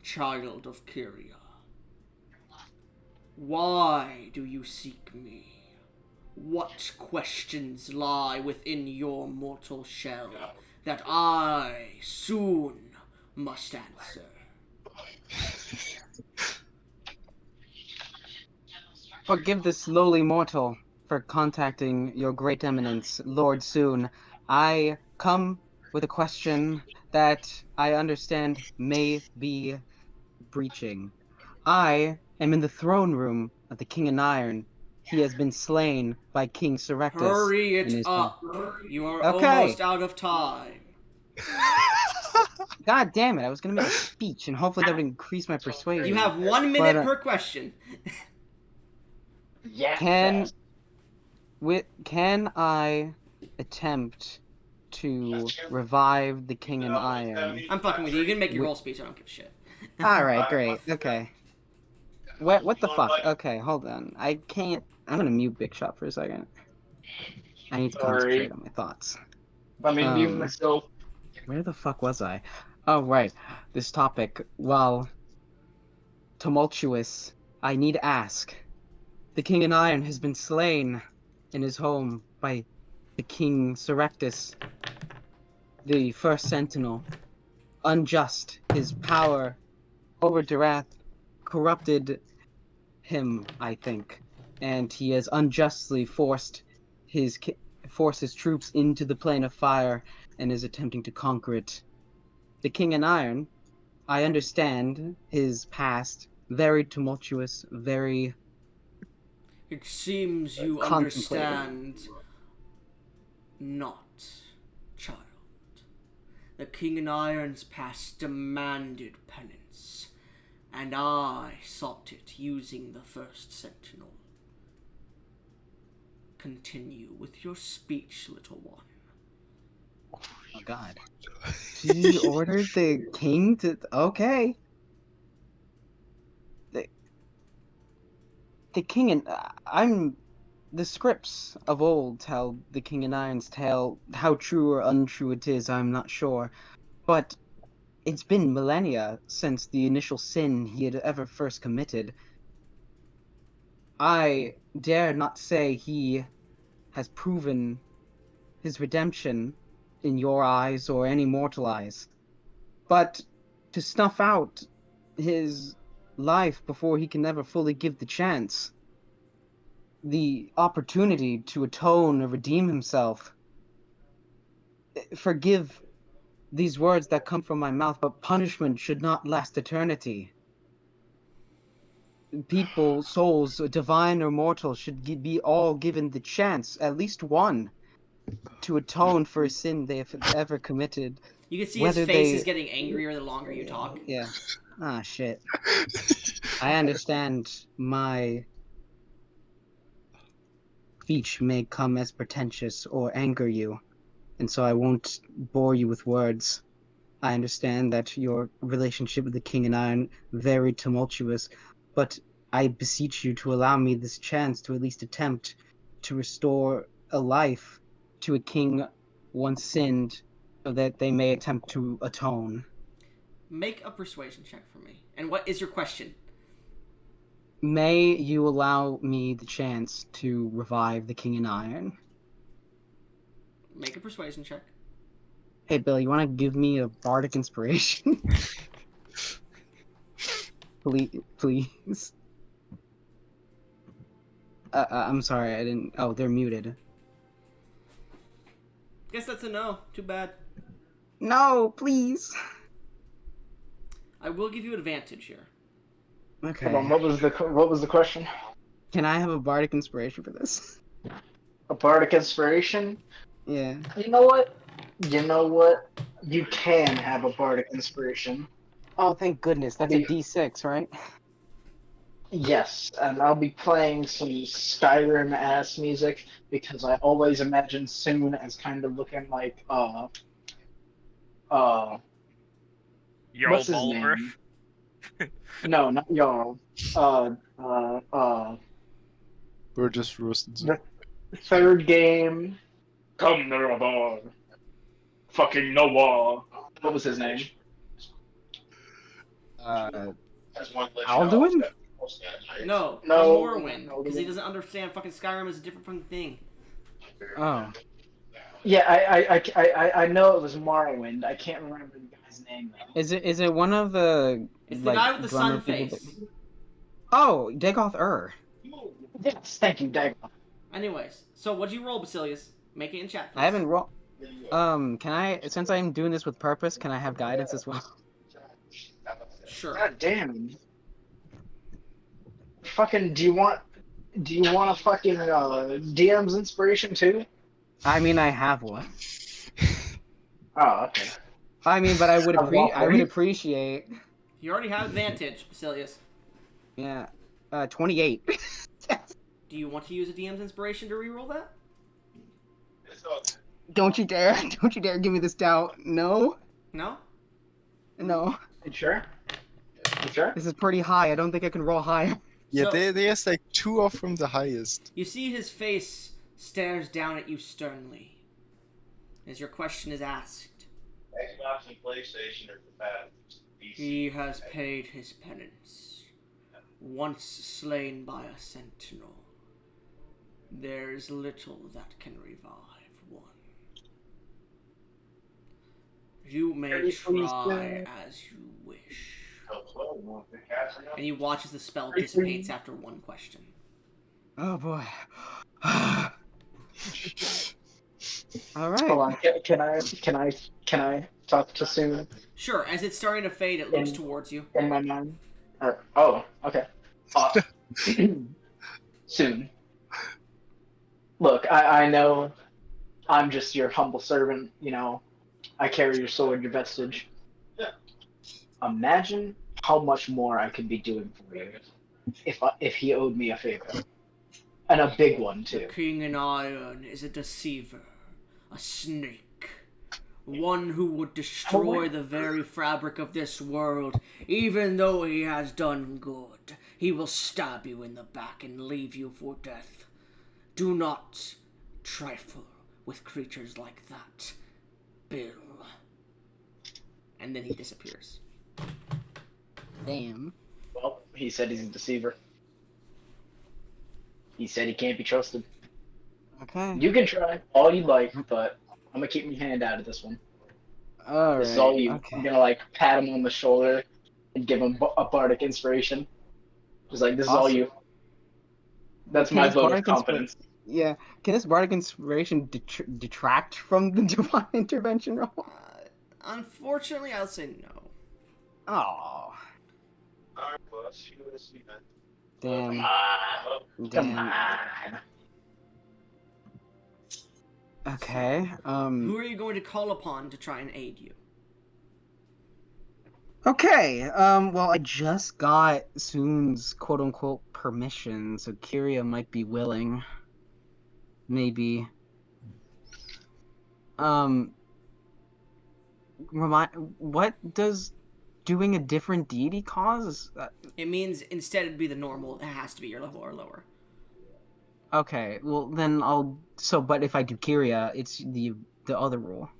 child of Kyria. Why do you seek me? What questions lie within your mortal shell that I soon must answer. Forgive this lowly mortal for contacting your great eminence, Lord Soon. I come with a question that I understand may be breaching. I am in the throne room of the King in Iron. He has been slain by King Serectus. Hurry in it his up. You are Okay. almost out of time. God damn it! I was gonna make a speech, and hopefully that would increase my persuasion. You have 1 minute But, per question. Yeah. Can I attempt to revive the King in Iron? I'm fucking with you. You can make your whole speech. I don't give a shit. All right, great. Okay. What the fuck? Okay, hold on. I can't. I'm gonna mute Big Shot for a second. I need to concentrate on my thoughts. Let me mute Um, myself. Where the fuck was I? Oh, right. This topic, while tumultuous, I need ask. The King in Iron has been slain in his home by the King Serectus, the first sentinel. Unjust, his power over Darath corrupted him, I think, and he has unjustly forced his troops into the plane of fire and is attempting to conquer it. The King in Iron, I understand his past, very tumultuous, very It seems you contemplative. understand not, child. The King in Iron's past demanded penance, and I sought it using the first sentinel. Continue with your speech, little one. Oh God. He ordered the king to. Okay. The king and I'm. The scripts of old tell the King in Iron's tale. How true or untrue it is, I'm not sure. But it's been millennia since the initial sin he had ever first committed. I dare not say he has proven his redemption in your eyes or any mortal eyes. But to snuff out his life before he can ever fully give the chance, the opportunity to atone or redeem himself, forgive these words that come from my mouth, but punishment should not last eternity. People, souls, divine or mortal, should be all given the chance, at least one, to atone for a sin they have ever committed. You can see Whether his face they- is getting angrier the longer you talk. Yeah. Ah, shit. I understand my speech may come as pretentious or anger you, and so I won't bore you with words. I understand that your relationship with the King in Iron very tumultuous, but I beseech you to allow me this chance to at least attempt to restore a life to a king once sinned, so that they may attempt to atone. Make a persuasion check for me. And what is your question? May you allow me the chance to revive the King in Iron? Make a persuasion check. Hey, Bill, you want to give me a bardic inspiration? Please. I'm sorry, I didn't. Oh, they're muted. Guess that's a no. Too bad. No, please. I will give you advantage here. Okay. Hold on, what was the question? Can I have a bardic inspiration for this? A bardic inspiration? Yeah. You know what? You can have a bardic inspiration. Oh, thank goodness. That's a D6, right? Yes, and I'll be playing some Skyrim ass music because I always imagine Soon as kind of looking like Jarl what's his Balmer. name? No, not Jarl. We're just roasting. The third game. Come Narabar. Fucking Noah. What was his name? Alduin? No, No, Morrowind. no, Because he doesn't understand fucking Skyrim is a different fucking thing. Oh. Yeah, I know it was Morrowind. I can't remember the guy's name though. Is it one of the It's the guy with the drummer sun people face. Oh, Dagoth Yes, thank you, Dagon. Anyways, so what'd you roll, Basilius? Make it in chat, please. I haven't rolled. Can I? Since I'm doing this with purpose, can I have guidance as well? Sure. God damn. Fucking, do you want a fucking DM's inspiration too? I mean, I have one. Oh, okay. I mean, but I would I would appreciate. You already have advantage, Basilius. Yeah, 28. Do you want to use a DM's inspiration to reroll that? Don't you dare! Don't you dare give me this doubt. No, No? no. You sure? You sure? This is pretty high. I don't think I can roll higher. Yeah, So- there's like 2 of them the highest. You see his face stares down at you sternly as your question is asked. Xbox and PlayStation are compatible. He has paid his penance. Once slain by a sentinel, there is little that can revive one. You may try as you wish. And you watch as the spell dissipates after one question. Oh boy. All right. Hold on. Can I talk to Soon Sure, as it's starting to fade, it looks towards you. in my mind? Oh, okay. Soon. Look, I know I'm just your humble servant, you know. I carry your sword, your vestige. Yeah. Imagine how much more I could be doing for you if he owed me a favor. And a big one, too. King in Iron is a deceiver, a snake, one who would destroy the very fabric of this world. Even though he has done good, he will stab you in the back and leave you for death. Do not trifle with creatures like that, Bill. And then he disappears. Damn. Well, he said he's a deceiver. He said he can't be trusted. Okay. You can try all you like, but I'm gonna keep my hand out of this one. All This is right. all you. Okay. I'm gonna like pat him on the shoulder and give him a bardic inspiration. Just like this is all Awesome. you. That's Can my this vote of bardic confidence. Yeah. Can this bardic inspiration detract from the divine intervention roll? Unfortunately, I'll say no. Oh. Alright, well, let's see what it's even. Damn. Come Damn. on. Okay. Who are you going to call upon to try and aid you? Okay. Well, I just got Soon's quote-unquote permission, so Kyria might be willing. Maybe. What does doing a different deity cause? It means instead it'd be the normal, it has to be your level or lower. Okay, well then I'll. So, but if I do Kyria, it's the other rule.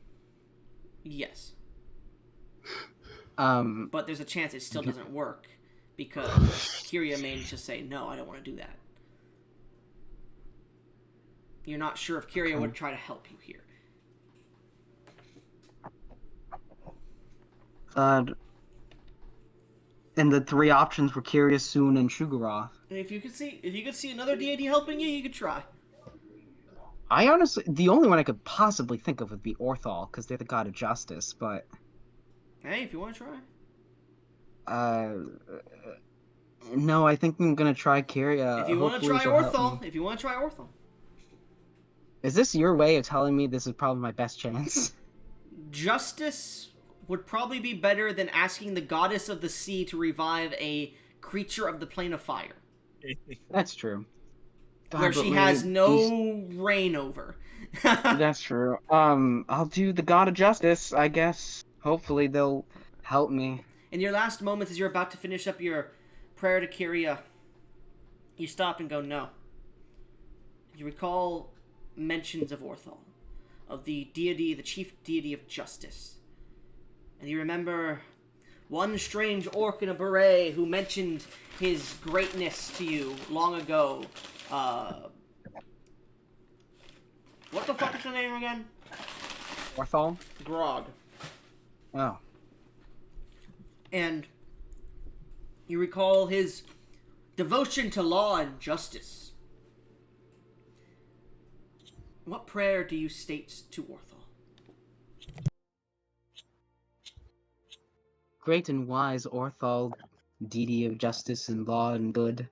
Yes. Um. But there's a chance it still doesn't work because Kyria may just say, no, I don't want to do that. You're not sure if Kyria would try to help you here. And the 3 options were Kyria, Soon, and Shugaroth. And if you could see another deity helping you, you could try. I honestly, the only one I could possibly think of would be Orthal, because they're the god of justice. But Hey, if you want to try. no, I think I'm gonna try Kyria. If you want to Hopefully try she'll help Orthal, me. if you want to try Orthal. Is this your way of telling me this is probably my best chance? Justice would probably be better than asking the goddess of the sea to revive a creature of the plane of fire. That's true. God, Where but she really, has no these- reign over. That's true. I'll do the god of justice, I guess. Hopefully they'll help me. In your last moments, as you're about to finish up your prayer to Kyria, you stop and go, no. You recall mentions of Orthal, of the deity, the chief deity of justice. And you remember one strange orc in a beret who mentioned his greatness to you long ago. What the fuck is her name again? Orthol? Grog. Oh. And you recall his devotion to law and justice. What prayer do you state to Orthol? Great and wise Orthol, deity of justice and law and good,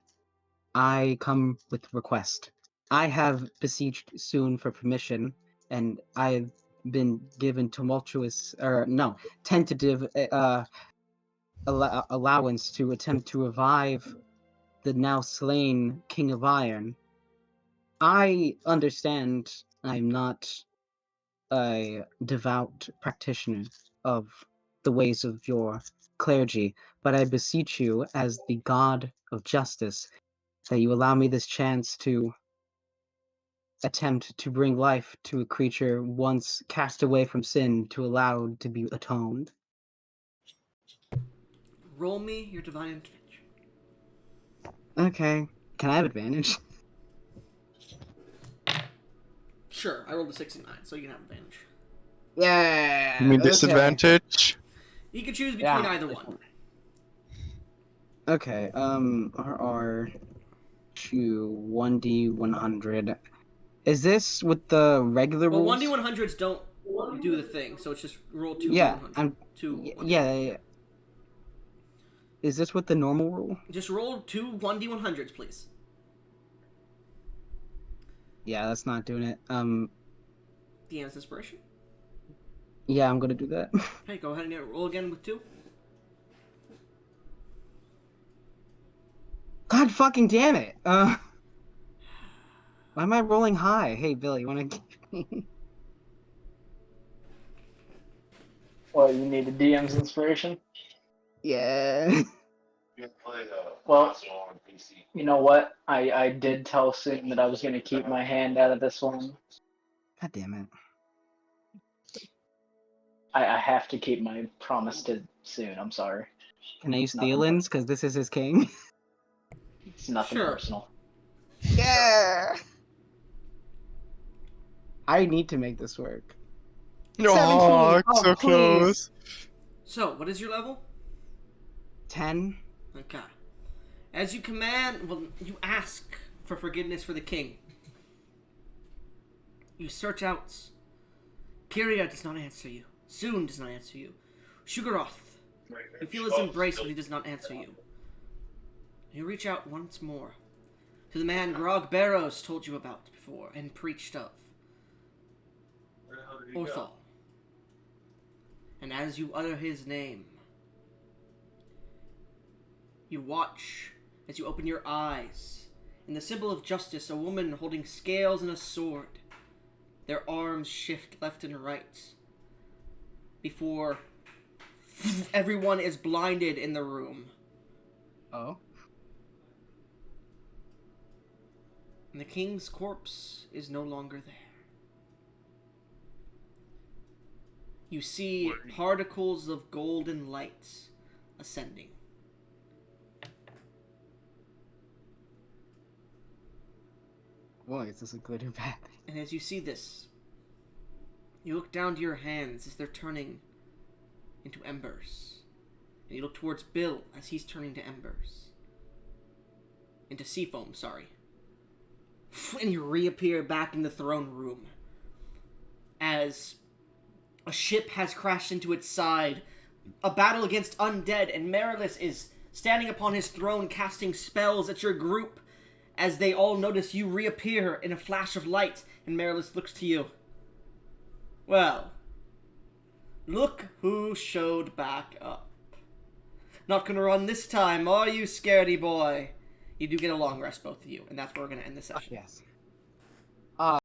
I come with request. I have beseeched soon for permission, and I've been given tentative allowance to attempt to revive the now slain King of Iron. I understand I'm not a devout practitioner of the ways of your clergy, but I beseech you, as the god of justice, that you allow me this chance to attempt to bring life to a creature once cast away from sin to allow to be atoned. Roll me your divine intervention. Okay. Can I have advantage? Sure, I rolled a 69, so you can have advantage. Yeah. You mean okay. disadvantage? You can choose between Yeah. either one. Okay. RR to 1D100. Is this with the regular Well, rules? 1D100s don't do the thing, so it's just roll 2 Yeah, D100. yeah. Is this with the normal rule? Just roll 2 1D100s, please. Yeah, that's not doing it. DM's inspiration. Yeah, I'm gonna do that. Hey, go ahead and roll again with 2. God fucking damn it! Why am I rolling high? Hey, Billy, you wanna? Well, you need a DM's inspiration. Yeah. You can play the Well, console on PC. you know what? I did tell Sim that I was going to keep my hand out of this one. God damn it. I have to keep my promise to Soon. I'm sorry. Can I use Nothing Theolin's? Because this is his king. It's nothing Sure. personal. Yeah. I need to make this work. Oh, 17. so Please. close. So, what is your level? 10. Okay. As you command, well, you ask for forgiveness for the king. You search out. Kyria does not answer you. Soon does not answer you. Sugaroth, you feel his embrace, but he does not answer you. You reach out once more to the man Grog Barrows told you about before and preached of. Where the hell did he Orthol. go? And as you utter his name, you watch as you open your eyes. In the symbol of justice, a woman holding scales and a sword. Their arms shift left and right before everyone is blinded in the room. Oh. And the king's corpse is no longer there. You see particles of golden light ascending. Boy, is this a good or bad thing? And as you see this, you look down to your hands as they're turning into embers. And you look towards Bill as he's turning to embers. Into sea foam, sorry. And you reappear back in the throne room. As a ship has crashed into its side. A battle against undead, and Marilys is standing upon his throne casting spells at your group. As they all notice you reappear in a flash of light, and Marilys looks to you. Well, look who showed back up. Not gonna run this time, are you, scaredy boy? You do get a long rest, both of you, and that's where we're gonna end the session. Yes.